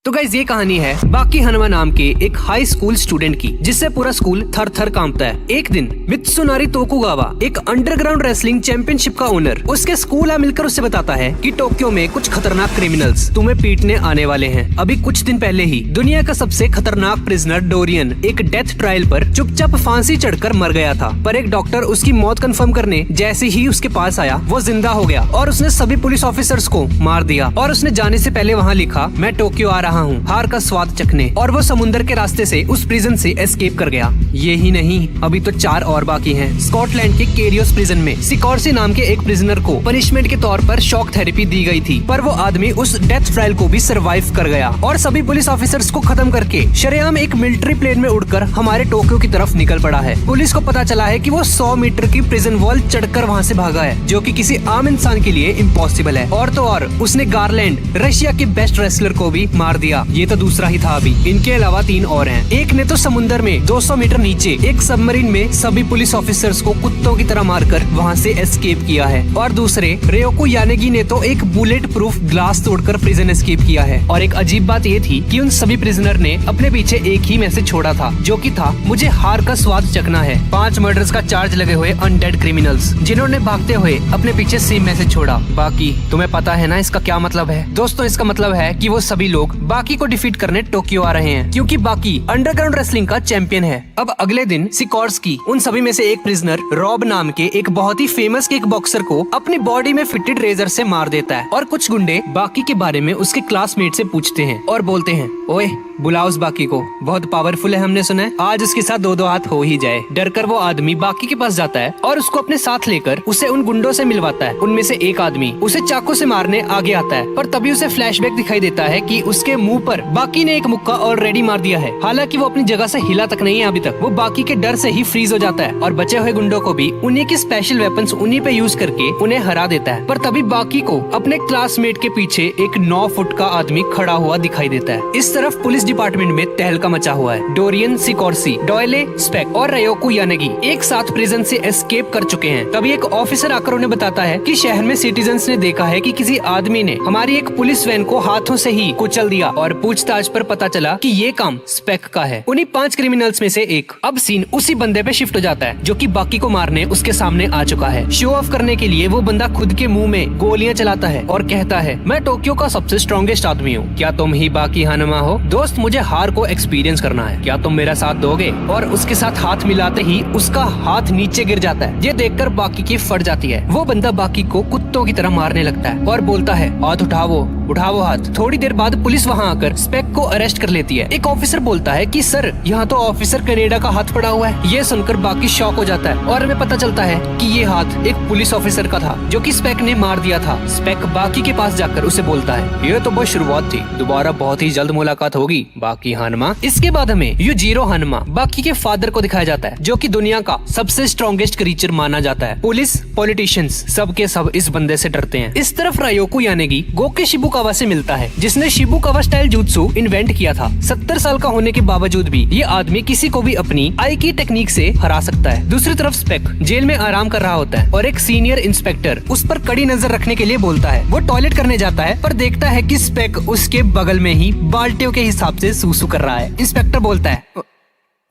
तो गाइस ये कहानी है बाकी हनुमा नाम के एक हाई स्कूल स्टूडेंट की, जिससे पूरा स्कूल थर थर कांपता है। एक दिन मित्सुनारी तोकुगावा, एक अंडरग्राउंड रेसलिंग चैंपियनशिप का ओनर, उसके स्कूल मिलकर उससे बताता है कि टोक्यो में कुछ खतरनाक क्रिमिनल्स तुम्हें पीटने आने वाले हैं। अभी कुछ दिन पहले ही दुनिया का सबसे खतरनाक प्रिजनर डोरियन एक डेथ ट्रायल पर चुपचाप फांसी चढ़कर मर गया था, पर एक डॉक्टर उसकी मौत कंफर्म करने जैसे ही उसके पास आया वो जिंदा हो गया और उसने सभी पुलिस ऑफिसर्स को मार दिया। और उसने जाने से पहले वहाँ लिखा, मैं टोक्यो आ रहा हूँ हार का स्वाद चखने। और वो समुद्र के रास्ते से उस प्रिजन से एस्केप कर गया। ये ही नहीं, अभी तो 4 और बाकी हैं। स्कॉटलैंड के केरियोस प्रिजन में सिकॉर्सी नाम के एक प्रिजनर को पनिशमेंट के तौर पर शॉक थेरेपी दी गई थी, पर वो आदमी उस डेथ ट्रायल को भी सरवाइव कर गया और सभी पुलिस ऑफिसर्स को खत्म करके शरेआम एक मिलिट्री प्लेन में उड़कर हमारे टोक्यो की तरफ निकल पड़ा है। पुलिस को पता चला है कि वो 100 मीटर की प्रिजन वॉल चढ़कर वहाँ से भागा है, जो कि किसी आम इंसान के लिए इम्पॉसिबल है। और तो और उसने गारलैंड, रशिया के बेस्ट रेसलर को भी मार दिया। ये तो दूसरा ही था। अभी इनके अलावा 3 और हैं। एक ने तो समुद्र में 200 मीटर नीचे एक सबमरीन में सभी पुलिस ऑफिसर्स को कुत्तों की तरह मारकर वहाँ से एस्केप किया है। और दूसरे रेयोको यानेगी ने तो एक बुलेट प्रूफ ग्लास तोड़कर प्रिजन एस्केप किया है। और एक अजीब बात ये थी कि उन सभी प्रिजनर ने अपने पीछे एक ही मैसेज छोड़ा था, जो कि था, मुझे हार का स्वाद चखना है। 5 मर्डर्स का चार्ज लगे हुए अनडेड क्रिमिनल्स, जिन्होंने भागते हुए अपने पीछे सेम मैसेज छोड़ा। बाकी तुम्हें पता है ना इसका क्या मतलब है? दोस्तों, इसका मतलब है कि वो सभी लोग बाकी को डिफीट करने टोक्यो आ रहे हैं, क्योंकि बाकी अंडरग्राउंड रेसलिंग का चैंपियन है। अब अगले दिन सिकॉर्स्की उन सभी में से एक प्रिजनर रॉब नाम के एक बहुत ही फेमस किक बॉक्सर को अपनी बॉडी में फिटेड रेजर से मार देता है। और कुछ गुंडे बाकी के बारे में उसके क्लासमेट से पूछते हैं और बोलते हैं, ओए बुलाओ उस बाकी को, बहुत पावरफुल है, हमने सुना है, आज उसके साथ 2-2 हाथ हो ही जाए। डरकर वो आदमी बाकी के पास जाता है और उसको अपने साथ लेकर उसे उन गुंडों से मिलवाता है। उनमें से एक आदमी उसे चाकू से मारने आगे आता है, पर तभी उसे फ्लैशबैक दिखाई देता है कि उसके मुंह पर बाकी ने एक मुक्का ऑलरेडी मार दिया है। हालांकि वो अपनी जगह से हिला तक नहीं है अभी तक। वो बाकी के डर से ही फ्रीज हो जाता है और बचे हुए गुंडों को भी उन्हीं की स्पेशल वेपन्स उन्हीं पे यूज करके उन्हें हरा देता है। पर तभी बाकी को अपने क्लासमेट के पीछे एक 9 फुट का आदमी खड़ा हुआ दिखाई देता है। इस तरफ पुलिस डिपार्टमेंट में तहलका मचा हुआ है। डोरियन, सिकॉर्सी, डॉयले, स्पेक और रेयोको यानेगी एक साथ प्रिजन से एस्केप कर चुके हैं। तभी एक ऑफिसर आकर उन्हें बताता है कि शहर में सिटीजन्स ने देखा है कि किसी आदमी ने हमारी एक पुलिस वैन को हाथों से ही कुचल दिया। और पूछताछ पर पता चला कि ये काम स्पेक का है, उन्हीं 5 क्रिमिनल्स में से एक। अब सीन उसी बंदे पे शिफ्ट हो जाता है, जो कि बाकी को मारने उसके सामने आ चुका है। शो ऑफ करने के लिए वो बंदा खुद के मुंह में गोलियां चलाता है और कहता है, मैं टोक्यो का सबसे स्ट्रॉन्गेस्ट आदमी हूँ, क्या तुम ही बाकी हनुमा हो? दोस्त, मुझे हार को एक्सपीरियंस करना है, क्या तुम मेरा साथ दोगे? और उसके साथ हाथ मिलाते ही उसका हाथ नीचे गिर जाता है। ये देखकर बाकी की फट जाती है। वो बंदा बाकी को कुत्तों की तरह मारने लगता है और बोलता है, हाथ उठाओ, उठाओ हाथ। थोड़ी देर बाद पुलिस वहाँ आकर स्पेक को अरेस्ट कर लेती है। एक ऑफिसर बोलता है कि सर, यहाँ तो ऑफिसर कनाडा का हाथ पड़ा हुआ है। ये सुनकर बाकी शॉक हो जाता है और हमें पता चलता है कि ये हाथ एक पुलिस ऑफिसर का था, जो कि स्पेक ने मार दिया था। स्पेक बाकी के पास जाकर उसे बोलता है, ये तो बस शुरुआत थी, दोबारा बहुत ही जल्द मुलाकात होगी बाकी हनुमा। इसके बाद हमें युजिरो हनुमा, बाकी के फादर को दिखाया जाता है, जो कि दुनिया का सबसे स्ट्रॉन्गेस्ट क्रीचर माना जाता है। पुलिस, पॉलिटिशियंस सब के सब इस बंदे से डरते हैं। इस तरफ रायोको यानेगी गोके शिबुकावा से मिलता है, जिसने शिबुकावा स्टाइल जुत्सु इन्वेंट किया था। 70 साल का होने के बावजूद भी ये आदमी किसी को भी अपनी आई की टेक्निक से हरा सकता है। दूसरी तरफ स्पेक जेल में आराम कर रहा होता है और एक सीनियर इंस्पेक्टर उस पर कड़ी नजर रखने के लिए बोलता है। वो टॉयलेट करने जाता है, पर देखता है कि स्पेक उसके बगल में ही बाल्टियों के हिसाब से सूसू कर रहा है। इंस्पेक्टर बोलता है,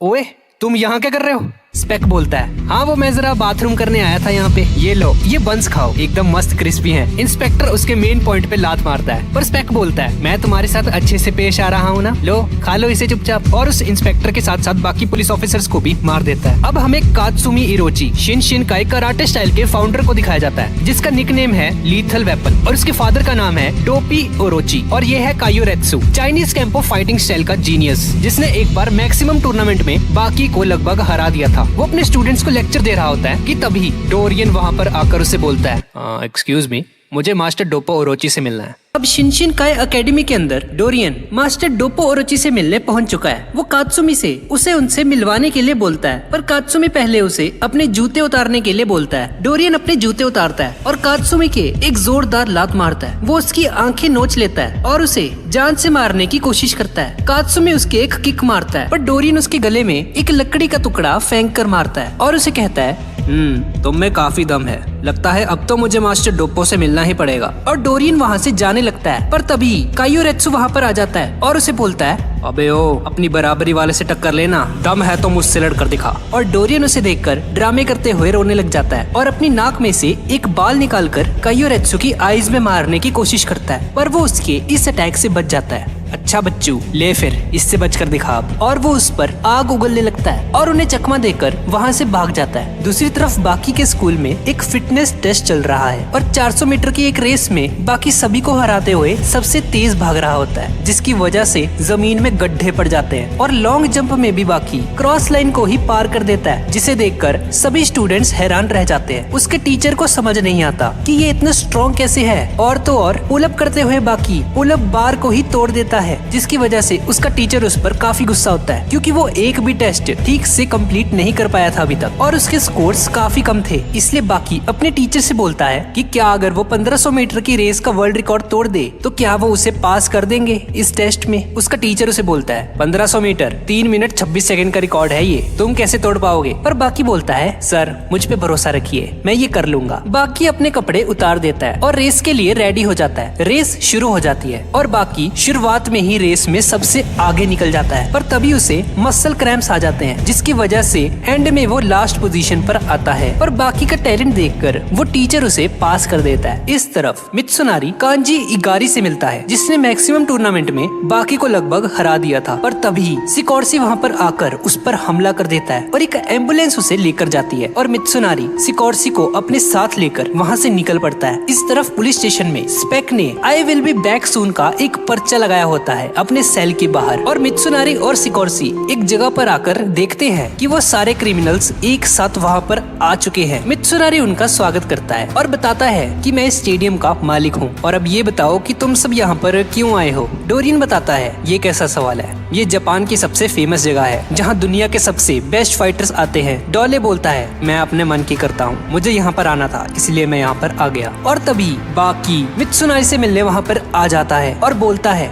ओए तुम यहाँ क्या कर रहे हो? स्पेक बोलता है, हाँ वो मैं जरा बाथरूम करने आया था यहाँ पे, ये लो ये बंस खाओ, एकदम मस्त क्रिस्पी हैं। इंस्पेक्टर उसके मेन पॉइंट पे लात मारता है, पर स्पेक बोलता है, मैं तुम्हारे साथ अच्छे से पेश आ रहा हूँ ना, लो खा लो इसे चुपचाप। और उस इंस्पेक्टर के साथ साथ बाकी पुलिस ऑफिसर्स को भी मार देता है। अब हमें कात्सुमी इरोची शिनशिनकाई कराटे स्टाइल के फाउंडर को दिखाया जाता है, जिसका निकनेम है लीथल वेपन, और उसके फादर का नाम है टोपी ओरोची, और ये है कायोरेत्सु, चाइनीज कैंपो फाइटिंग स्टाइल का जीनियस, जिसने एक बार मैक्सिमम टूर्नामेंट में बाकी को लगभग हरा दिया था। वो अपने स्टूडेंट्स को लेक्चर दे रहा होता है कि तभी डोरियन वहाँ पर आकर उसे बोलता है, एक्सक्यूज मी, मुझे मास्टर डोपो ओरोची से मिलना है। अब शिनशिनकाई एकेडमी के अंदर डोरियन मास्टर डोपो ओरोची से मिलने पहुंच चुका है। वो कात्सुमी से उसे उनसे मिलवाने के लिए बोलता है, पर कात्सुमी पहले उसे अपने जूते उतारने के लिए बोलता है। डोरियन अपने जूते उतारता है और कात्सुमी के एक जोरदार लात मारता है। वो उसकी आंखें नोच लेता है और उसे जान से मारने की कोशिश करता है। कात्सुमी उसके एक किक मारता है, पर डोरियन उसके गले में एक लकड़ी का टुकड़ा फेंक कर मारता है और उसे कहता है, तुम में काफी दम है। लगता है अब तो मुझे मास्टर डोप्पो से मिलना ही पड़ेगा। और डोरियन वहाँ से जाने लगता है, पर तभी काइयोरेत्सु वहाँ पर आ जाता है और उसे बोलता है, अबे ओ, अपनी बराबरी वाले से टक्कर लेना, दम है तो मुझसे लड़कर दिखा। और डोरियन उसे देखकर ड्रामे करते हुए रोने लग जाता है और अपनी नाक में से एक बाल निकालकर काइयोरेत्सु की आईज में मारने की कोशिश करता है, पर वो उसके इस अटैक से बच जाता है। अच्छा बच्चू, ले फिर इससे बचकर दिखा अब। और वो उस पर आग उगलने लगता है और उन्हें चकमा देकर वहाँ से भाग जाता है। दूसरी तरफ बाकी के स्कूल में एक फिटनेस टेस्ट चल रहा है और 400 मीटर की एक रेस में बाकी सभी को हराते हुए सबसे तेज भाग रहा होता है, जिसकी वजह से जमीन में गड्ढे पड़ जाते हैं। और लॉन्ग जंप में भी बाकी क्रॉस लाइन को ही पार कर देता है, जिसे देखकर सभी स्टूडेंट्स हैरान रह जाते हैं। उसके टीचर को समझ नहीं आता कि ये इतना स्ट्रॉन्ग कैसे है। और तो और पुल अप करते हुए बाकी पुल अप बार को ही तोड़ देता है, जिसकी वजह से उसका टीचर उस पर काफी गुस्सा होता है, क्योंकि वो एक भी टेस्ट ठीक से कंप्लीट नहीं कर पाया था अभी तक और उसके स्कोर्स काफी कम थे। इसलिए बाकी अपने टीचर से बोलता है कि क्या अगर वो 1500 मीटर की रेस का वर्ल्ड रिकॉर्ड तोड़ दे तो क्या वो उसे पास कर देंगे इस टेस्ट में। उसका टीचर उसे बोलता है, 1500 मीटर 3 मिनट 26 सेकंड का रिकॉर्ड है, ये तुम कैसे तोड़ पाओगे। पर बाकी बोलता है, सर मुझ पे भरोसा रखिए, मैं ये कर लूंगा। बाकी अपने कपड़े उतार देता है और रेस के लिए रेडी हो जाता है। रेस शुरू हो जाती है और बाकी शुरुआत में ही रेस में सबसे आगे निकल जाता है, पर तभी उसे मसल क्रैम्प्स आ जाते हैं, जिसकी वजह से एंड में वो लास्ट पोजीशन पर आता है। और बाकी का टैलेंट देखकर वो टीचर उसे पास कर देता है। इस तरफ मित्सुनारी कांजी इगारी से मिलता है, जिसने मैक्सिमम टूर्नामेंट में बाकी को लगभग हरा दिया था, पर तभी सिकोर्सी वहाँ पर आकर उस पर हमला कर देता है और एक एम्बुलेंस उसे लेकर जाती है और मित्सुनारी सिकोर्सी को अपने साथ लेकर वहाँ से निकल पड़ता है। इस तरफ पुलिस स्टेशन में स्पेक ने I will be back soon का एक पर्चा लगाया होता है अपने सेल के बाहर, और मित्सुनारी और सिकोर्सी एक जगह पर आकर देखते हैं कि वो सारे क्रिमिनल्स एक साथ वहाँ पर आ चुके हैं। मित्सुनारी उनका स्वागत करता है और बताता है कि मैं स्टेडियम का मालिक हूँ और अब ये बताओ कि तुम सब यहाँ पर क्यों आए हो। डोरियन बताता है, ये कैसा सवाल है, ये जापान की सबसे फेमस जगह है जहाँ दुनिया के सबसे बेस्ट फाइटर्स आते हैं। डोले बोलता है, मैं अपने मन की करता हूँ, मुझे यहाँ पर आना था इसलिए मैं यहाँ पर आ गया। और तभी बाकी मित्सुनारी से मिलने वहाँ पर आ जाता है और बोलता है,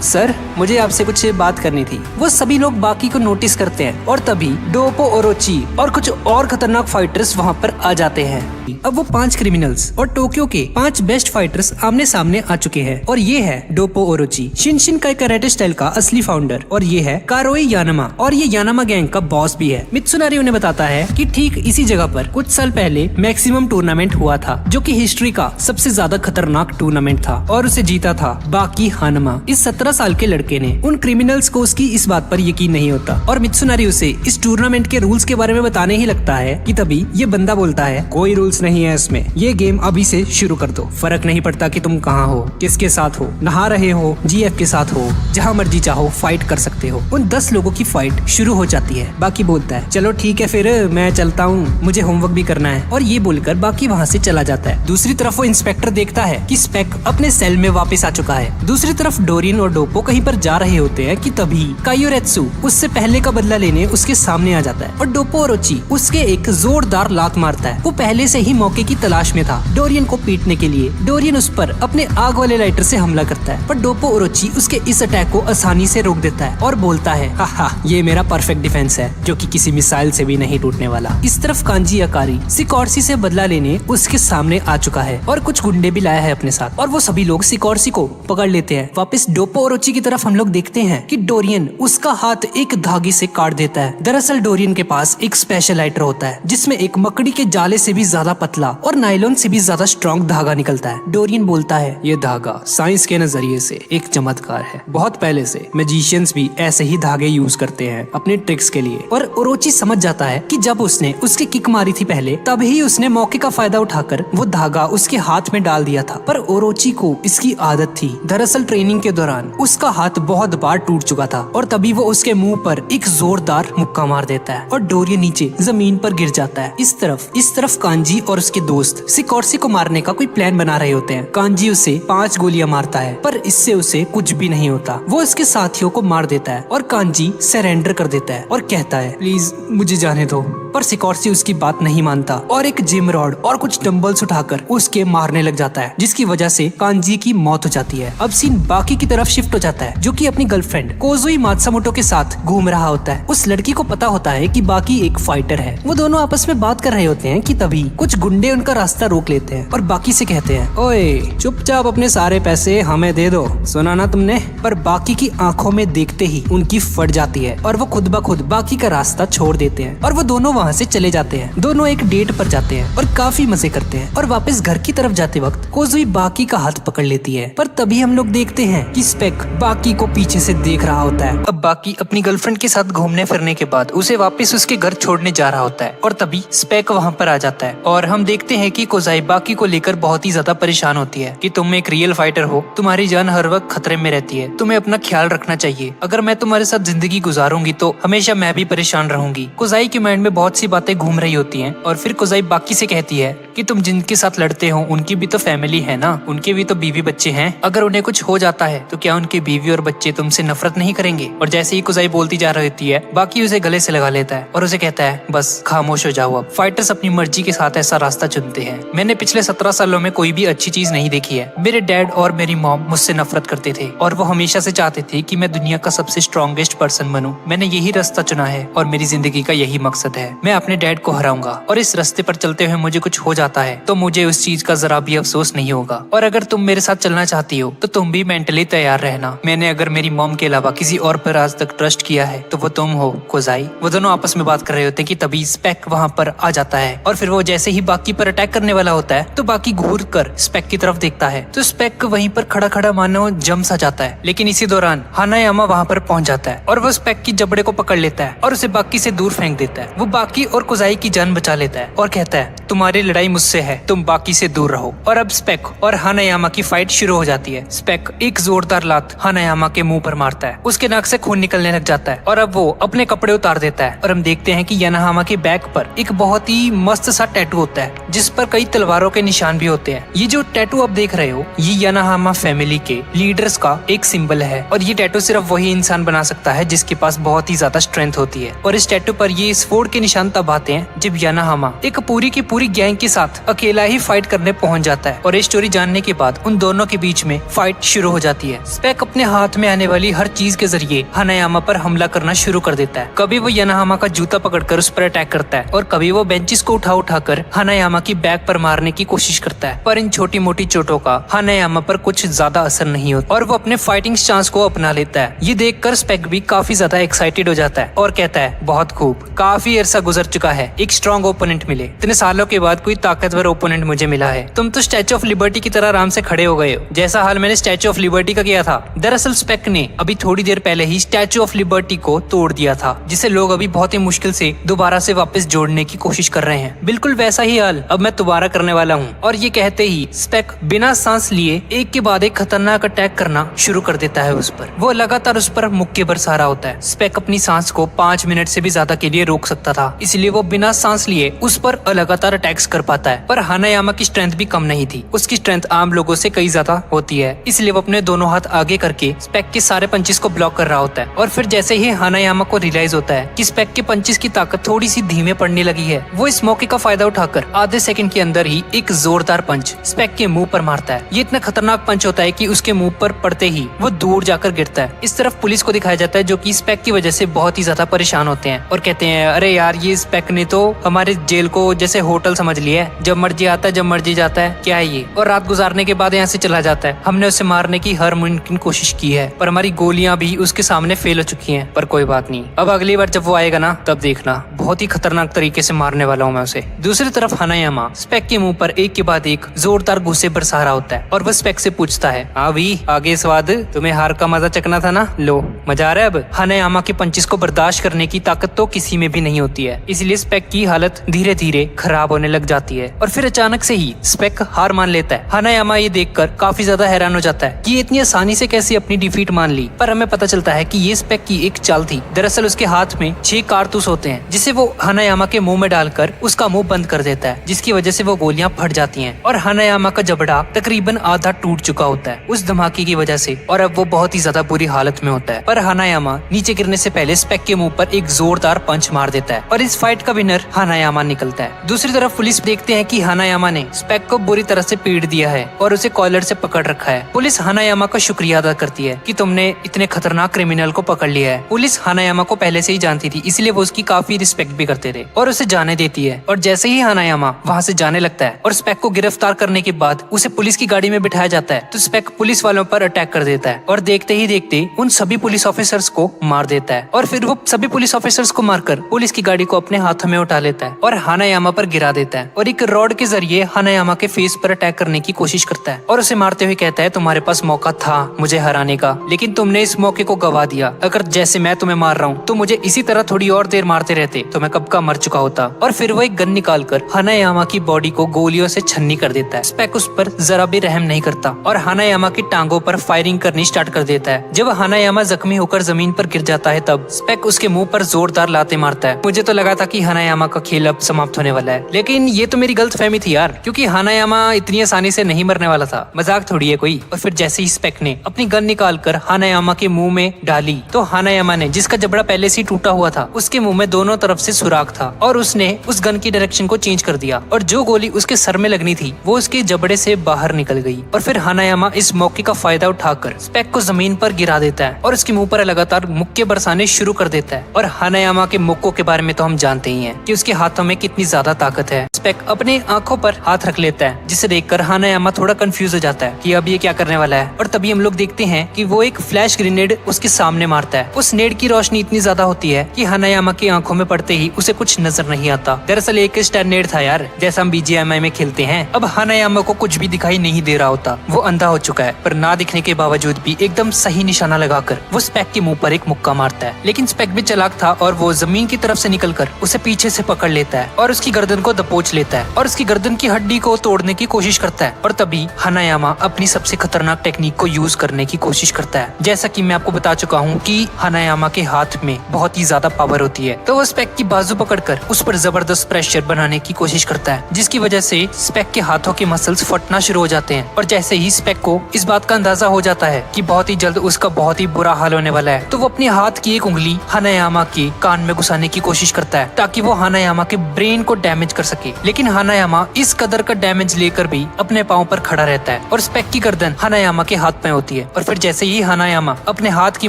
सर मुझे आपसे कुछ बात करनी थी। वो सभी लोग बाकी को नोटिस करते हैं और तभी डोप्पो ओरोची और कुछ और खतरनाक फाइटर्स वहाँ पर आ जाते हैं। अब वो 5 क्रिमिनल्स और टोक्यो के 5 बेस्ट फाइटर्स आमने सामने आ चुके हैं और ये है डोप्पो ओरोची, शिनशिनकाई कराटे स्टाइल का असली फाउंडर, और ये है कारोई यानामा और ये यानामा गैंग का बॉस भी है। मित्सुनारी उन्हें बताता है कि ठीक इसी जगह पर कुछ साल पहले मैक्सिमम टूर्नामेंट हुआ था, जो कि हिस्ट्री का सबसे ज्यादा खतरनाक टूर्नामेंट था और उसे जीता था बाकी हानमा। इस 17 साल के लड़के ने उन क्रिमिनल्स को उसकी इस बात पर यकीन नहीं होता और मित्सुनारी उसे इस टूर्नामेंट के रूल्स के बारे में बताने ही लगता है कि तभी ये बंदा बोलता है, कोई रूल्स नहीं है इसमें, ये गेम अभी से शुरू कर दो, फर्क नहीं पड़ता कि तुम कहाँ हो, किसके साथ हो, नहा रहे हो, जीएफ के साथ हो, जहाँ मर्जी चाहो फाइट कर सकते हो। उन 10 लोगों की फाइट शुरू हो जाती है। बाकी बोलता है, चलो ठीक है फिर मैं चलता हूँ, मुझे होमवर्क भी करना है, और ये बोलकर बाकी वहाँ से चला जाता है। दूसरी तरफ वो इंस्पेक्टर देखता है कि स्पेक अपने सेल में वापस आ चुका है। दूसरी तरफ डोरियन और डोप्पो कहीं पर जा रहे होते हैं कि तभी काइयोरेत्सु उससे पहले का बदला लेने उसके सामने आ जाता है और डोप्पो ओरोची उसके एक जोरदार लात मारता है। वो पहले से ही मौके की तलाश में था डोरियन को पीटने के लिए। डोरियन उस पर अपने आग वाले लाइटर से हमला करता है, पर डोप्पो ओरोची उसके इस अटैक को आसानी से रोक देता है और बोलता है, हा ये मेरा परफेक्ट डिफेंस है जो कि किसी मिसाइल से भी नहीं टूटने वाला। इस तरफ कांजी अकारी सिकोर्सी से बदला लेने उसके सामने आ चुका है और कुछ गुंडे भी लाया है अपने साथ, और वो सभी लोग सिकोर्सी को पकड़ लेते हैं। वापस डोप्पो ओरोची की तरफ हम लोग देखते हैं कि डोरियन उसका हाथ एक धागे से काट देता है। दरअसल डोरियन के पास एक स्पेशल लाइटर होता है जिसमें एक मकड़ी के जाले से भी ज्यादा पतला और नायलॉन से भी ज्यादा स्ट्रॉन्ग धागा निकलता है। डोरियन बोलता है, ये धागा साइंस के नजरिए से एक चमत्कार है, बहुत पहले से मैजिशियंस भी ऐसे ही धागे यूज करते हैं अपने ट्रिक्स के लिए। और ओरोची समझ जाता है कि जब उसने उसकी किक मारी थी पहले, तभी उसने मौके का फायदा उठाकर वो धागा उसके हाथ में डाल दिया था। पर ओरोची को इसकी आदत थी। दरअसल ट्रेनिंग के दौरान उसका हाथ बहुत बार टूट चुका था और तभी वो उसके मुंह पर एक जोरदार मुक्का मार देता है और डोरियन नीचे जमीन पर गिर जाता है। इस तरफ कांजी और उसके दोस्त सिकोर्सी को मारने का कोई प्लान बना रहे होते हैं। कांजी उसे 5 गोलियां मारता है, पर इससे उसे कुछ भी नहीं होता। वो उसके साथियों को मार देता है और कांजी सरेंडर कर देता है और कहता है, प्लीज मुझे जाने दो। पर सिकोर्सी उसकी बात नहीं मानता और एक जिम रॉड और कुछ डंबल्स उठाकर उसके मारने लग जाता है, जिसकी वजह से कांजी की मौत हो जाती है। अब सीन बाकी की तरफ शिफ्ट हो जाता है, जो कि अपनी गर्लफ्रेंड कोजुई मात्सुमोटो के साथ घूम रहा होता है। उस लड़की को पता होता है कि बाकी एक फाइटर है। वो दोनों आपस में बात कर रहे होते हैं कि तभी कुछ गुंडे उनका रास्ता रोक लेते हैं और बाकी से कहते हैं, ओए चुपचाप अपने सारे पैसे हमें दे दो, सुना ना तुमने। पर बाकी की आंखों में देखते ही उनकी फट जाती है और वो खुद ब खुद बाकी का रास्ता छोड़ देते हैं और वो दोनों वहाँ से चले जाते हैं। दोनों एक डेट पर जाते हैं और काफी मजे करते हैं और वापस घर की तरफ जाते वक्त कोजुई बाकी का हाथ पकड़ लेती है। पर तभी हम लोग देखते हैं कि स्पेक बाकी को पीछे से देख रहा होता है। अब बाकी अपनी गर्लफ्रेंड के साथ घूमने फिरने के बाद उसे वापस उसके घर छोड़ने जा रहा होता है और तभी स्पेक वहाँ पर आ जाता है और हम देखते हैं कि कोजाई बाकी को लेकर बहुत ही ज्यादा परेशान होती है कि तुम एक रियल फाइटर हो, तुम्हारी जान हर वक्त खतरे में रहती है, तुम्हें अपना ख्याल रखना चाहिए। अगर मैं तुम्हारे साथ जिंदगी गुजारूंगी तो हमेशा मैं भी परेशान रहूंगी। कोजाई के माइंड में बहुत सी बातें घूम रही होती हैं और फिर कोजाई बाकी से कहती है कि तुम जिनके साथ लड़ते हो उनकी भी तो फैमिली है ना, उनके भी तो बीवी बच्चे हैं। अगर उन्हें कुछ हो जाता है तो क्या उनके बीवी और बच्चे तुमसे नफरत नहीं करेंगे? और जैसे ही कोजाई बोलती जा रही होती है बाकी उसे गले से लगा लेता है और उसे कहता है, बस खामोश हो जाओ अब। फाइटर्स अपनी मर्जी के साथ ऐसा रास्ता चुनते हैं। मैंने पिछले 17 सालों में कोई भी अच्छी चीज नहीं देखी है। मेरे डैड और मेरी मॉम मुझसे नफरत करते थे और वो हमेशा से चाहते थे कि मैं दुनिया का सबसे स्ट्रॉन्गेस्ट पर्सन बनूं। मैंने यही रास्ता चुना है और मेरी जिंदगी का यही मकसद है। मैं अपने डैड को हराऊंगा और इस रास्ते पर चलते हुए मुझे कुछ हो जाता है तो मुझे उस चीज का जरा भी अफसोस नहीं होगा। और अगर तुम मेरे साथ चलना चाहती हो तो तुम भी मेंटली तैयार रहना। मैंने अगर मेरी मॉम के अलावा किसी और पर आज तक ट्रस्ट किया है तो वो तुम हो, कोजाई। वो दोनों आपस में बात कर रहे होते हैं कि तभी स्पेक वहाँ पर आ जाता है और फिर वो जैसे ही बाकी पर अटैक करने वाला होता है तो बाकी घूर कर स्पेक की तरफ देखता है तो स्पेक वहीं पर खड़ा खड़ा मानो जम सा जाता है। लेकिन इसी दौरान हानायामा वहाँ पर पहुंच जाता है और वो स्पेक की जबड़े को पकड़ लेता है और उसे बाकी से दूर फेंक देता है। वो बाकी और कोजाई की जान बचा लेता है और कहता है, तुम्हारी लड़ाई मुझसे है, तुम बाकी से दूर रहो। और अब स्पेक और हानायामा की फाइट शुरू हो जाती है। स्पेक एक जोरदार लात हानायामा के मुंह पर मारता है, उसके नाक से खून निकलने लग जाता है और अब वो अपने कपड़े उतार देता है और हम देखते हैं कि यानाहामा के बैक पर एक बहुत ही मस्त सा टैटू होता है जिस पर कई तलवारों के निशान भी होते हैं। ये जो टैटू आप देख रहे हो ये यानाहामा फैमिली के लीडर्स का एक सिंबल है और ये टैटू सिर्फ वही इंसान बना सकता है जिसके पास बहुत ही ज्यादा स्ट्रेंथ होती है। और इस टैटू पर ये स्वॉर्ड के निशान तब आते हैं जब यानाहामा एक पूरी की पूरी गैंग के साथ अकेला ही फाइट करने पहुंच जाता है। और ये स्टोरी जानने के बाद उन दोनों के बीच में फाइट शुरू हो जाती है। स्पेक अपने हाथ में आने वाली हर चीज के जरिए हानायामा पर हमला करना शुरू कर देता है। कभी वो यानाहामा का जूता पकड़कर उस पर अटैक करता है और कभी वो बेंचेस को उठाकर हानायामा की बैक पर मारने की कोशिश करता है। पर इन छोटी मोटी चोटों का हानायामा पर कुछ ज्यादा असर नहीं होता और वो अपने फाइटिंग स्टांस को अपना लेता है। ये देखकर स्पेक भी काफी ज्यादा एक्साइटेड हो जाता है और कहता है, बहुत खूब, काफी अरसा गुजर चुका है, एक स्ट्रॉन्ग ओपोनेंट मिले। इतने सालों के बाद कोई ताकतवर ओपोनेंट मुझे मिला है। तुम तो स्टैच्यू ऑफ लिबर्टी की तरह आराम से खड़े हो गए हो, जैसा हाल मैंने स्टैच्यू ऑफ लिबर्टी का किया था। दरअसल स्पेक ने अभी थोड़ी देर पहले ही स्टैच्यू ऑफ लिबर्टी को तोड़ दिया था जिसे लोग अभी बहुत ही मुश्किल से दोबारा से वापस जोड़ने की कोशिश कर रहे हैं। बिल्कुल वैसा ही हाल अब मैं दोबारा करने वाला हूँ। और ये कहते ही स्पेक बिना सांस लिए एक के बाद एक खतरनाक अटैक करना शुरू कर देता है उस पर। वो लगातार उस पर मुक्के बरसा रहा होता है। स्पेक अपनी सांस को 5 मिनट से भी ज्यादा के लिए रोक सकता था, इसलिए वो बिना सांस लिए उस पर लगातार अटैक्स कर पाता है। पर हानायामा की स्ट्रेंथ भी कम नहीं थी, उसकी स्ट्रेंथ आम लोगों से कई ज्यादा होती है, इसलिए वो अपने दोनों हाथ आगे करके स्पेक के सारे पंचेस को ब्लॉक कर रहा होता है। और फिर जैसे ही हानायामा को रियलाइज होता है कि स्पेक के पंचेस की ताकत थोड़ी सी धीमे पड़ने लगी है, वो इस मौके का फायदा उठाकर आधे सेकंड के अंदर ही एक जोरदार पंच स्पेक के मुंह पर मारता है। ये इतना खतरनाक पंच होता है कि उसके मुंह पर पड़ते ही वो दूर जाकर गिरता है। इस तरफ पुलिस को दिखाया जाता है जो कि स्पेक की वजह से बहुत ही ज्यादा परेशान होते हैं और कहते हैं, अरे यार ये स्पेक ने तो हमारे जेल को जैसे होटल समझ लिया है, जब मर्जी आता है जब मर्जी जाता है, क्या है ये, और रात गुजारने के बाद यहाँ से चला जाता है। हमने उसे मारने की हर मुमकिन कोशिश की है पर हमारी गोलियां भी उसके सामने फेल हो चुकी हैं, पर कोई बात नहीं, अब अगली बार जब वो आएगा ना तब देखना, बहुत ही खतरनाक तरीके से मारने वाला हूँ मैं उसे। दूसरी तरफ हानायामा स्पेक के मुंह पर एक के बाद एक जोरदार गुस्से बरसा रहा होता है और वह स्पेक से पूछता है, हाँ भी आगे स्वाद, तुम्हें हार का मजा चखना था ना, लो मजा आ रहा है अब। हानायामा के पंचेस को बर्दाश्त करने की ताकत तो किसी में भी नहीं होती है, इसलिए स्पेक की हालत धीरे धीरे खराब होने लग जाती है और फिर अचानक से ही स्पेक हार मान लेता है। हानायामा ये देखकर काफी ज्यादा हैरान हो जाता है कि ये इतनी आसानी से कैसे अपनी डिफीट मान ली, पर हमें पता चलता है कि ये स्पेक की एक चाल थी। दरअसल उसके हाथ में 6 कारतूस होते हैं जिसे वो हानायामा के मुंह में डालकर उसका मुंह बंद कर देता है, जिसकी वजह से वो गोलियां फट जाती हैं और हानायामा का जबड़ा तकरीबन आधा टूट चुका होता है उस धमाके की वजह से और अब वो बहुत ही ज्यादा बुरी हालत में होता है। पर हानायामा नीचे गिरने से पहले स्पेक के मुंह पर एक जोरदार पंच मार देता है और इस फाइट का विनर हानायामा निकलता है। दूसरी तरफ तरफ पुलिस देखते हैं कि हानायामा ने स्पेक को बुरी तरह से पीट दिया है और उसे कॉलर से पकड़ रखा है। पुलिस हानायामा का शुक्रिया अदा करती है कि तुमने इतने खतरनाक क्रिमिनल को पकड़ लिया है। पुलिस हानायामा को पहले से ही जानती थी, इसलिए वो उसकी काफी रिस्पेक्ट भी करते थे और उसे जाने देती है। और जैसे ही हानायामा वहाँ से जाने लगता है और स्पेक को गिरफ्तार करने के बाद उसे पुलिस की गाड़ी में बिठाया जाता है, तो स्पेक पुलिस वालों पर अटैक कर देता है और देखते ही देखते उन सभी पुलिस ऑफिसर्स को मार देता है। और फिर वो सभी पुलिस ऑफिसर्स को मारकर पुलिस की गाड़ी को अपने हाथों में उठा लेता है और हानायामा पर गिरा देता है और एक रॉड के जरिए हानायामा के फेस पर अटैक करने की कोशिश करता है और उसे मारते हुए कहता है, तुम्हारे पास मौका था मुझे हराने का, लेकिन तुमने इस मौके को गवा दिया। अगर जैसे मैं तुम्हें मार रहा हूँ तो मुझे इसी तरह थोड़ी और देर मारते रहते तो मैं कब का मर चुका होता। और फिर वो एक गन निकालकर हानायामा की बॉडी को गोलियों से छन्नी कर देता है। स्पेक उस पर जरा भी रहम नहीं करता और हानायामा की टांगों पर फायरिंग करनी स्टार्ट कर देता है। जब हानायामा जख्मी होकर जमीन पर गिर जाता है तब स्पेक उसके मुंह पर जोरदार लाते मारता है। मुझे तो लगा था कि हानायामा का खेल अब समाप्त होने वाला है, लेकिन ये तो मेरी गलतफहमी थी यार, क्योंकि हानायामा इतनी आसानी से नहीं मरने वाला था, मजाक थोड़ी है कोई। और फिर जैसे ही स्पेक ने अपनी गन निकालकर हानायामा के मुंह में डाली तो हानायामा ने, जिसका जबड़ा पहले से टूटा हुआ था, उसके मुंह में दोनों तरफ से सुराख था और उसने उस गन की डायरेक्शन को चेंज कर दिया और जो गोली उसके सर में लगनी थी वो उसके जबड़े से बाहर निकल गई। और फिर हानायामा इस मौके का फायदा उठाकर स्पेक को जमीन पर गिरा देता है और उसके मुंह पर लगातार मुक्के बरसाने शुरू कर देता है। और हानायामा के मुक्कों के बारे में तो हम जानते ही हैं कि उसके हाथों में कितनी ज्यादा ताकत है। स्पेक अपने आंखों पर हाथ रख लेता है, जिसे देखकर हानायामा थोड़ा कंफ्यूज हो जाता है कि अब ये क्या करने वाला है। और तभी हम लोग देखते हैं कि वो एक फ्लैश ग्रेनेड उसके सामने मारता है। उस नेड की रोशनी इतनी ज्यादा होती है कि हानायामा की आंखों में पड़ते ही उसे कुछ नजर नहीं आता। दरअसल एक स्टैंड नेड था यार, जैसा हम BGMI में खेलते हैं। अब हानायामा को कुछ भी दिखाई नहीं दे रहा होता, वो अंधा हो चुका है, पर ना दिखने के बावजूद भी एकदम सही निशाना लगाकर वो स्पेक के मुंह पर एक मुक्का मारता है। लेकिन स्पेक भी चालाक था और वो जमीन की तरफ से निकलकर उसे पीछे से पकड़ लेता है और उसकी गर्दन को दबोच लेता है और उसकी गर्दन की हड्डी को तोड़ने की कोशिश करता है। और तभी हानायामा अपनी सबसे खतरनाक टेक्निक को यूज करने की कोशिश करता है। जैसा कि मैं आपको बता चुका हूँ कि हानायामा के हाथ में बहुत ही ज्यादा पावर होती है, तो वो स्पेक की बाजू पकड़कर उस पर जबरदस्त प्रेशर बनाने की कोशिश करता है, जिसकी वजह से स्पेक के हाथों के मसल्स फटना शुरू हो जाते हैं। और जैसे ही स्पेक को इस बात का अंदाजा हो जाता है कि बहुत ही जल्द उसका बहुत ही बुरा हाल होने वाला है, तो वो अपने हाथ की एक उंगली हानायामा के कान में घुसाने की कोशिश करता है ताकि वो हानायामा के ब्रेन को डैमेज कर सके। लेकिन हानायामा इस कदर का डैमेज लेकर भी अपने पांव पर खड़ा रहता है और स्पेक की गर्दन हानायामा के हाथ में होती है। और फिर जैसे ही हानायामा अपने हाथ की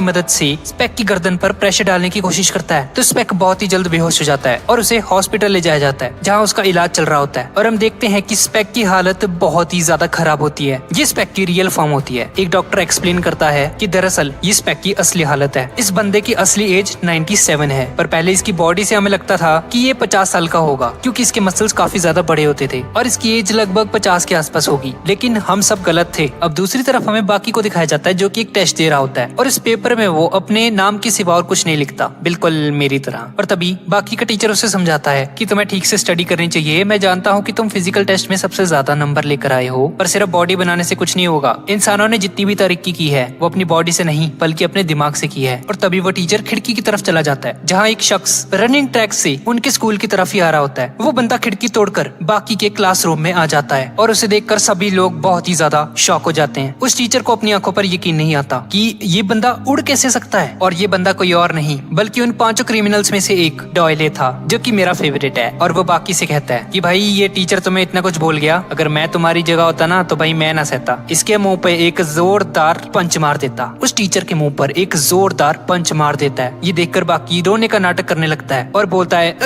मदद से स्पेक की गर्दन पर प्रेशर डालने की कोशिश करता है तो स्पेक बहुत ही जल्द बेहोश हो जाता है और उसे हॉस्पिटल ले जाया जाता है, जहाँ उसका इलाज चल रहा होता है। और हम देखते हैं कि स्पेक की हालत बहुत ही ज्यादा खराब होती है। ये स्पेक की रियल फॉर्म होती है। एक डॉक्टर एक्सप्लेन करता है कि दरअसल ये स्पेक की असली हालत है। इस बंदे की असली एज 97 है, पर पहले इसकी बॉडी से हमें लगता था कि ये 50 साल का होगा, क्योंकि इसके मसल्स काफी ज्यादा बड़े होते थे और इसकी एज लगभग 50 के आसपास होगी। लेकिन हम सब गलत थे। अब दूसरी तरफ हमें बाकी को दिखाया जाता है, जो कि एक टेस्ट दे रहा होता है और इस पेपर में वो अपने नाम के सिवा और कुछ नहीं लिखता, बिल्कुल मेरी तरह। और तभी बाकी का टीचर उसे समझाता है कि तुम्हें ठीक से स्टडी करनी चाहिए। मैं जानता हूँ कि तुम फिजिकल टेस्ट में सबसे ज्यादा नंबर लेकर आए हो, पर सिर्फ बॉडी बनाने से कुछ नहीं होगा। इंसानों ने जितनी भी तरक्की की है वो अपनी बॉडी से नहीं बल्कि अपने दिमाग से की है। और तभी वो टीचर खिड़की की तरफ चला जाता है, जहाँ एक शख्स रनिंग ट्रैक से उनके स्कूल की तरफ ही आ रहा होता है। वो बंदा खिड़की तोड़कर बाकी के क्लासरूम में आ जाता है और उसे देखकर सभी लोग बहुत ही ज्यादा शॉक हो जाते हैं। उस टीचर को अपनी आंखों पर यकीन नहीं आता कि ये बंदा उड़ कैसे सकता है। और ये बंदा कोई और नहीं बल्कि उन 5 क्रिमिनल्स में से एक डॉयले था, जो कि मेरा फेवरेट है। और वो बाकी से कहता है कि भाई ये टीचर तुम्हें इतना कुछ बोल गया, अगर मैं तुम्हारी जगह होता ना तो भाई मैं ना सहता। इसके मुंह पे एक जोरदार पंच मार देता। उस टीचर के मुंह पर एक जोरदार पंच मार देता है। ये देखकर बाकी रोने का नाटक करने लगता है और बोलता है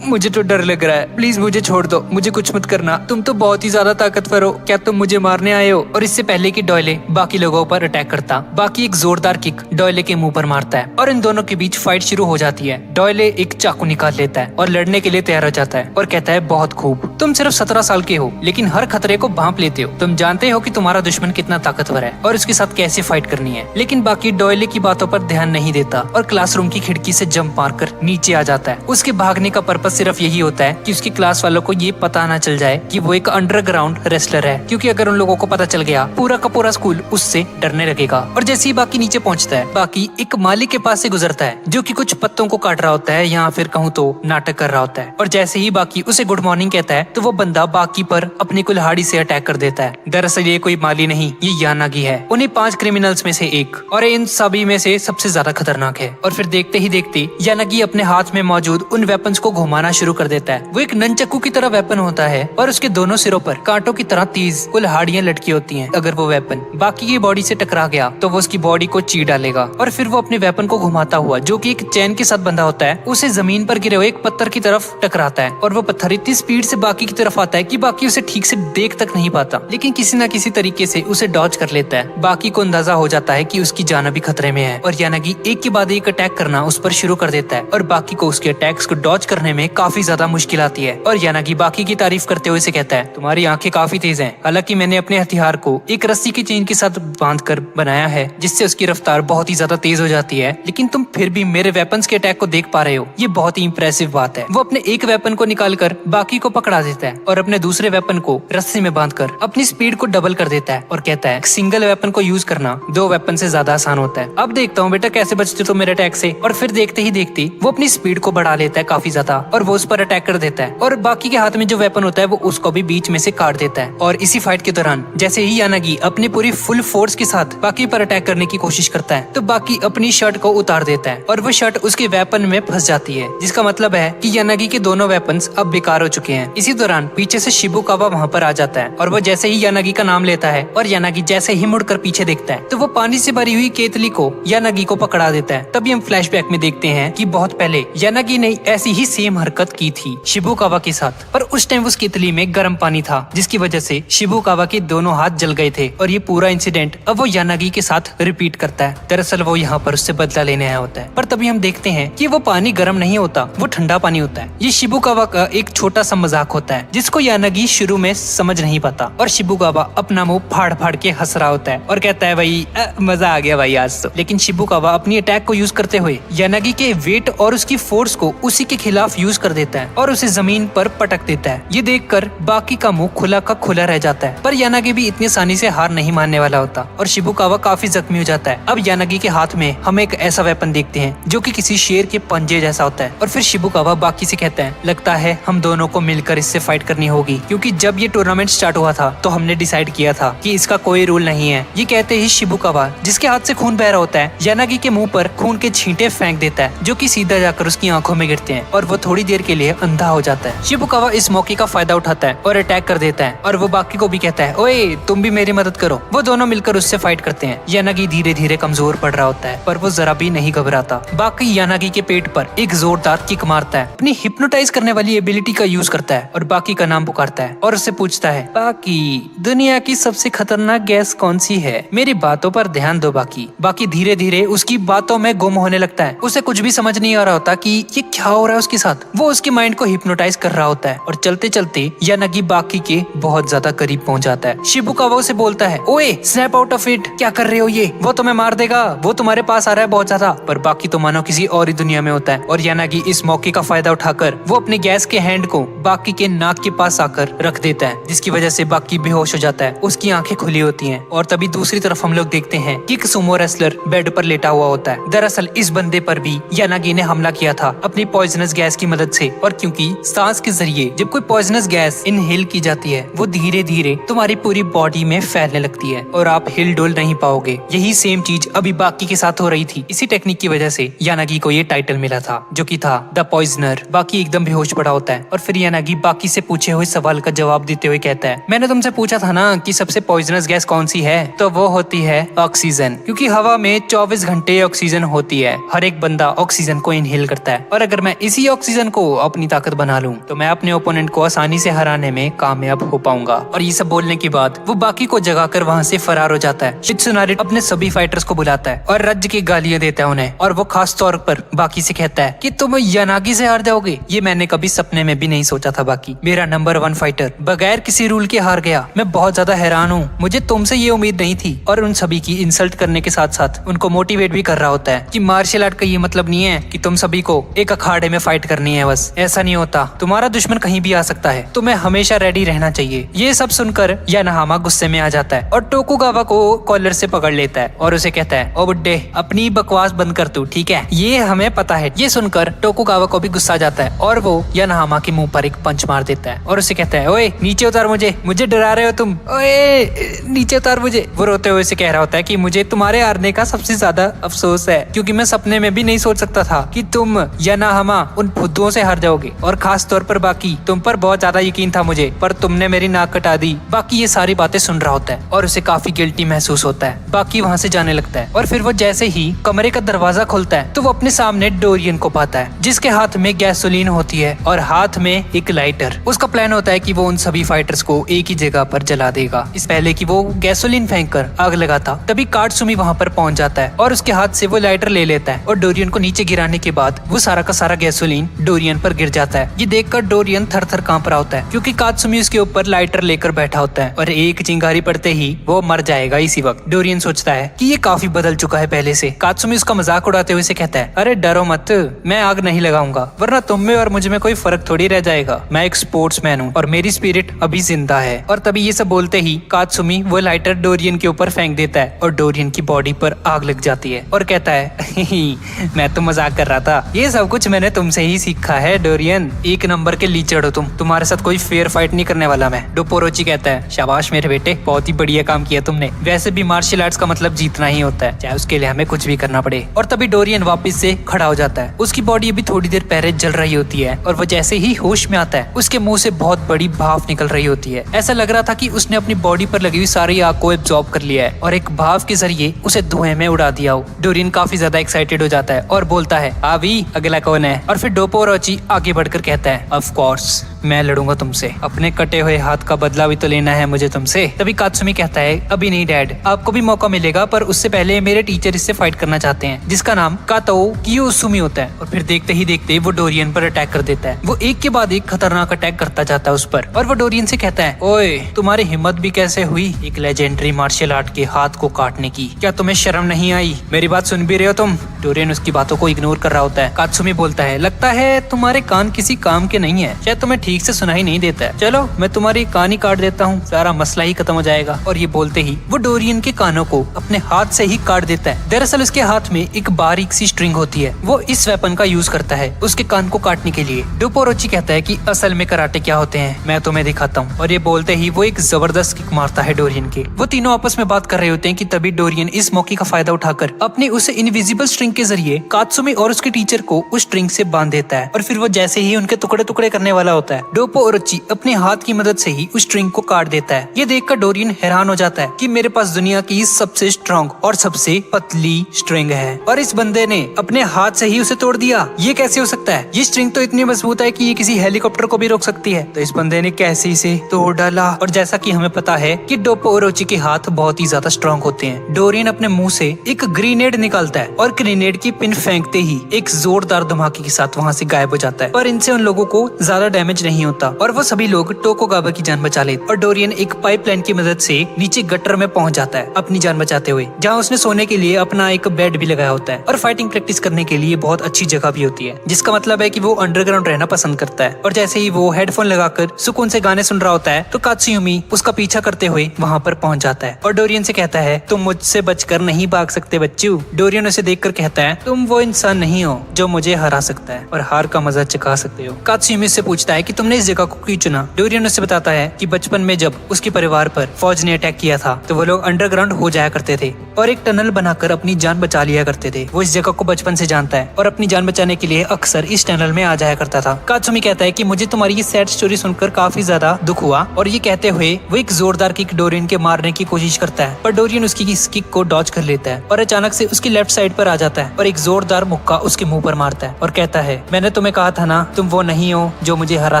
मुझे तो डर लग रहा है, प्लीज मुझे छोड़ दो, मुझे कुछ मत करना, तुम तो बहुत ही ज्यादा ताकतवर हो, क्या तुम मुझे मारने आए हो। और इससे पहले कि डॉयले बाकी लोगों पर अटैक करता, बाकी एक जोरदार किक डॉयले के मुंह पर मारता है और इन दोनों के बीच फाइट शुरू हो जाती है। डॉयले एक चाकू निकाल लेता है और लड़ने के लिए तैयार हो जाता है और कहता है बहुत खूब, तुम सिर्फ 17 साल के हो लेकिन हर खतरे को भांप लेते हो, तुम जानते हो कि तुम्हारा दुश्मन कितना ताकतवर है और उसके साथ कैसे फाइट करनी है। लेकिन बाकी डॉयले की बातों पर ध्यान नहीं देता और क्लासरूम की खिड़की से जंप मारकर नीचे आ जाता है। उसके भागने का पर्पस सिर्फ यही होता है कि उसकी क्लास वालों को ये पता ना चल जाए कि वो एक अंडरग्राउंड रेसलर है, क्योंकि अगर उन लोगों को पता चल गया पूरा का पूरा स्कूल उससे डरने लगेगा। और जैसे ही बाकी नीचे पहुंचता है, बाकी एक माली के पास से गुजरता है जो कि कुछ पत्तों को काट रहा होता है या फिर कहूँ तो नाटक कर रहा होता है। और जैसे ही बाकी उसे गुड मॉर्निंग कहता है तो वो बंदा बाकी पर अपनी कुल्हाड़ी से अटैक कर देता है। दरअसल ये कोई माली नहीं, ये यानागी है, उन्हीं 5 क्रिमिनल्स में से एक और इन सभी में से सबसे ज्यादा खतरनाक है। और फिर देखते ही देखते यानागी अपने हाथ में मौजूद उन वेपन्स को घुमाना शुरू कर देता है। वो एक ननचक्कू की तरह वेपन होता है और उसके दोनों सिरों पर कांटों की तरह तेज कुल्हाड़ियां लटकी होती हैं। अगर वो वेपन बाकी की बॉडी से टकरा गया तो वो उसकी बॉडी को चीर डालेगा और फिर वो अपने वेपन को घुमाता हुआ, जो कि एक चैन के साथ बंधा होता है, उसे जमीन पर गिरे हुए एक पत्थर की तरफ टकराता है। और वो पत्थर इतनी स्पीड से बाकी की तरफ आता है कि बाकी उसे ठीक से देख तक नहीं पाता, लेकिन किसी न किसी तरीके से उसे डॉज कर लेता है। बाकी को अंदाजा हो जाता है कि उसकी जान भी खतरे में है और यानागी एक के बाद एक अटैक करना उस पर शुरू कर देता है और बाकी को उसके अटैक्स को डॉज करने में काफी ज्यादा मुश्किल आती है। और यानागी बाकी की तारीफ करते हुए उसे कहता है, तुम्हारी आंखें काफी तेज हैं। हालांकि मैंने अपने हथियार को एक रस्सी की चेन के साथ बांधकर बनाया है, जिससे उसकी रफ्तार बहुत ही ज्यादा तेज हो जाती है, लेकिन तुम फिर भी मेरे वेपन्स के अटैक को देख पा रहे हो। ये बहुत ही इंप्रेसिव बात है। वो अपने एक वेपन को निकालकर बाकी को पकड़ा देता है और अपने दूसरे वेपन को रस्सी में बांधकर अपनी स्पीड को डबल कर देता है और कहता है, सिंगल वेपन को यूज करना दो वेपन से ज्यादा आसान होता है। अब देखता हूँ बेटा कैसे बचते तो मेरे अटैक से। और फिर देखते ही देखते वो अपनी स्पीड को बढ़ा लेता है काफी ज्यादा और वो उस पर अटैक कर देता है और बाकी के हाथ में जो वेपन होता है वो उसको भी बीच में से काट देता है। और इसी फाइट के दौरान जैसे ही यानागी अपनी पूरी फुल फोर्स के साथ बाकी पर अटैक करने की कोशिश करता है तो बाकी अपनी शर्ट को उतार देता है और वो शर्ट उसके वेपन में फंस जाती है, जिसका मतलब है कि यानागी के दोनों वेपन्स अब बेकार हो चुके हैं। इसी दौरान पीछे से शिबुकावा वहाँ पर आ जाता है और वो जैसे ही यानागी का नाम लेता है और यानागी जैसे ही मुड़कर पीछे देखता है तो वो पानी से भरी हुई केतली को यानागी को पकड़ा देता है। तभी हम फ्लैशबैक में देखते हैं कि बहुत पहले यानागी ने ऐसी ही सेम हरकत की थी शिबुकावा के साथ, पर उस टाइम उस केतली में गर्म पानी था, जिसकी वजह से शिबुकावा के दोनों हाथ जल गए थे। और ये पूरा इंसिडेंट अब वो यानागी के साथ रिपीट करता है। दरअसल वो यहाँ पर उससे बदला लेने आया होता है, पर तभी हम देखते हैं कि वो पानी गर्म नहीं होता, वो ठंडा पानी होता है। ये शिबुकावा का एक छोटा सा मजाक होता है जिसको यानागी शुरू में समझ नहीं पाता और शिबुकावा अपना मुंह फाड़ फाड़ के हंस रहा होता है और कहता है, भाई मजा आ गया भाई आज तो। लेकिन शिबुकावा अपनी अटैक को यूज करते हुए यानागी के वेट और उसकी फोर्स को उसी के खिलाफ यूज कर देता है और उसे जमीन पर पटक देता है। ये देखकर बाकी का मुंह खुला का खुला रह जाता है, पर यानागी भी इतनी आसानी से हार नहीं मानने वाला होता और शिबुकावा काफी जख्मी हो जाता है। अब यानागी के हाथ में हम एक ऐसा वेपन देखते हैं जो कि किसी शेर के पंजे जैसा होता है और फिर शिबुकावा बाकी से कहता है, लगता है हम दोनों को मिलकर इससे फाइट करनी होगी, क्योंकि जब ये टूर्नामेंट स्टार्ट हुआ था तो हमने डिसाइड किया था कि इसका कोई रूल नहीं है। ये कहते ही शिबुकावा, जिसके हाथ से खून बह रहा होता है, यानागी के मुंह पर खून के छींटे फेंक देता है जो कि सीधा जाकर उसकी आंखों में गिरते हैं और वो थोड़ी देर के लिए अंधा हो जाता है। शिबुकावा इस मौके का फायदा उठाता है और अटैक कर देता है और वो बाकी को भी कहता है, ओए तुम भी मेरी मदद करो। वो दोनों मिलकर उससे फाइट करते हैं। यानागी धीरे धीरे कमजोर पड़ रहा होता है पर वो जरा भी नहीं घबराता। बाकी यानागी के पेट पर एक जोरदार किक मारता है, अपनी हिप्नोटाइज करने वाली एबिलिटी का यूज करता है और बाकी का नाम पुकारता है और उससे पूछता है, बाकी दुनिया की सबसे खतरनाक गैस कौन सी है? मेरी बातों पर ध्यान दो बाकी। बाकी धीरे धीरे उसकी बातों में गुम होने लगता है। उसे कुछ भी समझ नहीं आ रहा होता कि ये क्या हो रहा है उसके साथ। वो उसके माइंड को हिप्नोटाइज कर रहा होता है और चलते चलते यानागी बाकी के बहुत ज्यादा करीब पहुंच जाता है। शिबुकावा उसे बोलता है, ओए स्नैप आउट ऑफ इट, क्या कर रहे हो ये? वो तुम्हें मार देगा, वो तुम्हारे पास आ रहा है बहुत ज्यादा। पर बाकी तो मानो किसी और ही दुनिया में होता है और यानागी इस मौके का फायदा उठाकर वो अपने गैस के हैंड को बाकी के नाक के पास आकर रख देता है, जिसकी वजह से बाकी बेहोश हो जाता है। उसकी आंखें खुली होती हैं और तभी दूसरी तरफ हम लोग देखते हैं कि एक सुमो रेसलर बेड पर लेटा हुआ होता है। दरअसल इस बंदे पर भी यानागी ने हमला किया था अपनी पॉइजनस गैस की मदद से, और क्योंकि सांस के जरिए जब कोई पॉइजनस गैस इनहेल की जाती है वो धीरे धीरे तुम्हारी पूरी बॉडी में फैलने लगती है और आप हिल डुल नहीं पाओगे। यही सेम चीज अभी बाकी के साथ हो रही थी। इसी टेक्निक की वजह से यानागी को ये टाइटल मिला था जो कि था द पॉइजनर। बाकी एकदम बेहोश पड़ा होता है और फिर यानागी बाकी से पूछे हुए सवाल का जवाब देते हुए कहता है, मैंने तुमसे पूछा था ना कि सबसे पॉइजनस गैस कौन सी है, तो वो होती है ऑक्सीजन, क्योंकि हवा में 24 घंटे ऑक्सीजन होती है। हर एक बंदा ऑक्सीजन को इनहेल करता है और अगर मैं इसी ऑक्सीजन को अपनी ताकत बना लूं तो मैं अपने ओपोनेंट को आसानी से हराने में कामयाब हो पाऊंगा। और ये सब बोलने के बाद वो बाकी को जगाकर वहाँ से फरार हो जाता है। शित्सुनारी अपने सभी फाइटर्स को बुलाता है और रज की गालियां देता है उन्हें, और वो खास तौर पर बाकी से कहता है कि तुम यानागी से हार जाओगे, ये मैंने कभी सपने में भी नहीं सोचा था। बाकी मेरा नंबर 1 फाइटर बगैर किसी रूल के हार गया, मैं बहुत ज्यादा हैरान हूँ, मुझे तुमसे ये उम्मीद नहीं थी। और उन सभी की इंसल्ट करने के साथ साथ उनको मोटिवेट भी कर रहा होता है कि मार्शल आर्ट का ये मतलब नहीं है कि तुम सभी को एक अखाड़े में फाइट करनी है, बस ऐसा नहीं होता, तुम्हारा दुश्मन कहीं भी आ सकता है, तुम्हें हमेशा रेडी रहना चाहिए। ये सब सुनकर यानाहामा गुस्से में आ जाता है और टोकुगावा को कॉलर से पकड़ लेता है और उसे कहता है, ओ बुड्ढे अपनी बकवास बंद कर तू, ठीक है, ये हमें पता है। ये सुनकर टोकुगावा को भी गुस्सा आ जाता है और वो यानाहामा के मुंह पर एक पंच मार देता है और उसे कहता है, ओए नीचे उतार मुझे डरा रहे हो तुम, ओए नीचे उतार मुझे। वो रोते हुए से कह रहा होता है कि मुझे तुम्हारे हारने का सबसे ज्यादा अफसोस है, क्योंकि मैं सपने में भी नहीं सोच सकता था कि तुम यानाहामा उन फुद्दुओं से हार जाओगे, और खास खास तौर पर बाकी तुम पर बहुत ज्यादा यकीन था मुझे, पर तुमने मेरी नाक कटा दी। बाकी ये सारी बातें सुन रहा होता है और उसे काफी गिल्टी महसूस होता है। बाकी वहाँ से जाने लगता है और फिर वो जैसे ही कमरे का दरवाजा खुलता है तो वो अपने सामने डोरियन को पाता है, जिसके हाथ में गैसोलीन होती है और हाथ में एक लाइटर। उसका प्लान होता है कि वो उन सभी फाइटर्स को एक ही जगह पर जला देगा। इस पहले कि वो गैसोलीन फेंक कर आग लगाता, तभी काटसुमी वहाँ पर पहुंच जाता है और उसके हाथ से वो लाइटर ले लेता है और डोरियन को नीचे गिराने के बाद वो सारा का सारा गैसोलीन डोरियन पर गिर जाता है। ये देखकर डोरियन थर थर कांप रहा होता है, क्योंकि काटसुमी उसके ऊपर लाइटर लेकर बैठा होता है और एक चिंगारी पड़ते ही वो मर जाएगा। इसी वक्त डोरियन सोचता है कि ये काफी बदल चुका है पहले से। काटसुमी उसका मजाक उड़ाते हुए से कहता है, अरे डरो मत, मैं आग नहीं लगाऊंगा, वरना तुम में और मुझ में कोई फर्क थोड़ी रह जाएगा। मैं एक स्पोर्ट्समैन हूँ और मेरी स्पिरिट अभी जिंदा है। और तभी ये सब बोलते ही काटसुमी वो लाइटर डोरियन के ऊपर फेंक देता है और डोरियन की बॉडी पर आग लग जाती है और कहता है, मैं तो मजाक कर रहा था, ये सब कुछ मैंने तुमसे ही सीखा है डोरियन। एक नंबर के लीचड़ हो तुम, तुम्हारे साथ कोई फेयर फाइट नहीं करने वाला मैं। डोपोरोची कहता है, शाबाश मेरे बेटे, बहुत ही बढ़िया काम किया तुमने। वैसे भी मार्शल आर्ट्स का मतलब जीतना ही होता है, चाहे उसके लिए हमें कुछ भी करना पड़े। और तभी डोरियन वापस से खड़ा हो जाता है। उसकी बॉडी अभी थोड़ी देर पहले जल रही होती है और वो जैसे ही होश में आता है उसके मुंह से बहुत बड़ी भाप निकल रही होती है। ऐसा लग रहा था कि उसने अपनी बॉडी पर लगी हुई सारी आग को एब्जॉर्ब कर लिया है और एक भाप के जरिए उसे धुएं में उड़ा दिया हो। डोरियन काफी ज्यादा एक्साइटेड हो जाता है और बोलता है, अभी अगला कौन है? और फिर डोपोरोची आगे बढ़कर कहता है, ऑफ कोर्स मैं लड़ूंगा तुमसे, अपने कटे हुए हाथ का बदला भी तो लेना है मुझे तुमसे। तभी कात्सुमी कहता है, अभी नहीं डैड, आपको भी मौका मिलेगा, पर उससे पहले मेरे टीचर इससे फाइट करना चाहते हैं, जिसका नाम काताओ कियोसुमी होता है। और फिर देखते ही देखते वो डोरियन पर अटैक कर देता है। वो एक के बाद एक खतरनाक अटैक करता जाता है उस पर और वो डोरियन से कहता है, ओए तुम्हारी हिम्मत भी कैसे हुई एक लेजेंडरी मार्शल आर्ट के हाथ को काटने की? क्या तुम्हें शर्म नहीं आई? मेरी बात सुन भी रहे हो तुम? डोरियन उसकी बातों को इग्नोर कर रहा होता है। कात्सुमी बोलता है, लगता है तुम्हारे कान किसी काम के नहीं है, शायद तुम्हें ठीक से सुनाई नहीं देता है। चलो मैं तुम्हारी कान ही काट देता हूँ, सारा मसला ही खत्म हो जाएगा। और ये बोलते ही वो डोरियन के कानों को अपने हाथ से ही काट देता है। दरअसल उसके हाथ में एक बारीक सी स्ट्रिंग होती है, वो इस वेपन का यूज करता है उसके कान को काटने के लिए। डोपोरोची कहता है कि असल में कराटे क्या होते हैं मैं तुम्हें दिखाता हूँ। और ये बोलते ही वो एक जबरदस्त किक मारता है डोरियन के। वो तीनों आपस में बात कर रहे होते हैं कि तभी डोरियन इस मौके का फायदा उठाकर अपने उस इनविजिबल स्ट्रिंग के जरिए कात्सुमी और उसके टीचर को उस स्ट्रिंग से बांध देता है। और फिर वो जैसे ही उनके टुकड़े टुकड़े करने वाला होता है, डोपोरोची अपने हाथ की मदद से ही उस स्ट्रिंग को काट देता है। ये देखकर डोरियन हैरान हो जाता है कि मेरे पास दुनिया की सबसे स्ट्रॉन्ग और सबसे पतली स्ट्रिंग है और इस बंदे ने अपने हाथ से ही उसे तोड़ दिया। ये कैसे हो सकता है? ये स्ट्रिंग तो इतनी मजबूत है कि ये किसी हेलीकॉप्टर को भी रोक सकती है। तो इस बंदे ने कैसे इसे तोड़ डाला? और जैसा कि हमें पता है कि डोपोरोची के हाथ बहुत ही ज्यादा स्ट्रॉन्ग होते हैं, डोरियन अपने मुंह से एक ग्रेनेड निकालता है और ग्रेनेड की पिन फेंकते ही एक जोरदार धमाके के साथ वहाँ से गायब हो जाता है। पर इनसे उन लोगों को ज्यादा डैमेज नहीं होता और वो सभी लोग टोकुगावा की जान बचा लेते। और डोरियन एक पाइपलाइन की मदद से नीचे गटर में पहुंच जाता है अपनी जान बचाते हुए, जहाँ उसने सोने के लिए अपना एक बेड भी लगाया होता है और फाइटिंग प्रैक्टिस करने के लिए बहुत अच्छी जगह भी होती है, जिसका मतलब है कि वो अंडरग्राउंड रहना पसंद करता है। और जैसे ही वो हेडफोन लगाकर सुकून से गाने सुन रहा होता है तो कात्सुमी उसका पीछा करते हुए वहाँ पर पहुंच जाता है और डोरियन से कहता है, तुम मुझसे बचकर नहीं भाग सकते बच्चू। डोरियन उसे देखकर कहता है, तुम वो इंसान नहीं हो जो मुझे हरा सकता है और हार का मजा चखा सकते हो। कात्सुमी से पूछता है कि तुमने इस जगह को क्यों चुना? डोरियन उसे बताता है कि बचपन में जब उसके परिवार पर फौज ने अटैक किया था तो वो लोग अंडरग्राउंड हो जाया करते थे और एक टनल बनाकर अपनी जान बचा लिया करते थे। वो इस जगह को बचपन से जानता है और अपनी जान बचाने के लिए अक्सर इस टनल में आ जाया करता था। कात्सुमी कहता है कि मुझे तुम्हारी ये सैड स्टोरी सुनकर काफी ज्यादा दुख हुआ। और ये कहते हुए वो एक जोरदार किक डोरियन के मारने की कोशिश करता है, पर डोरियन उसकी इस किक को डॉज कर लेता है और अचानक से उसकी लेफ्ट साइड पर आ जाता है और एक जोरदार मुक्का उसके मुंह पर मारता है और कहता है, मैंने तुम्हें कहा था ना, तुम वो नहीं हो जो मुझे हरा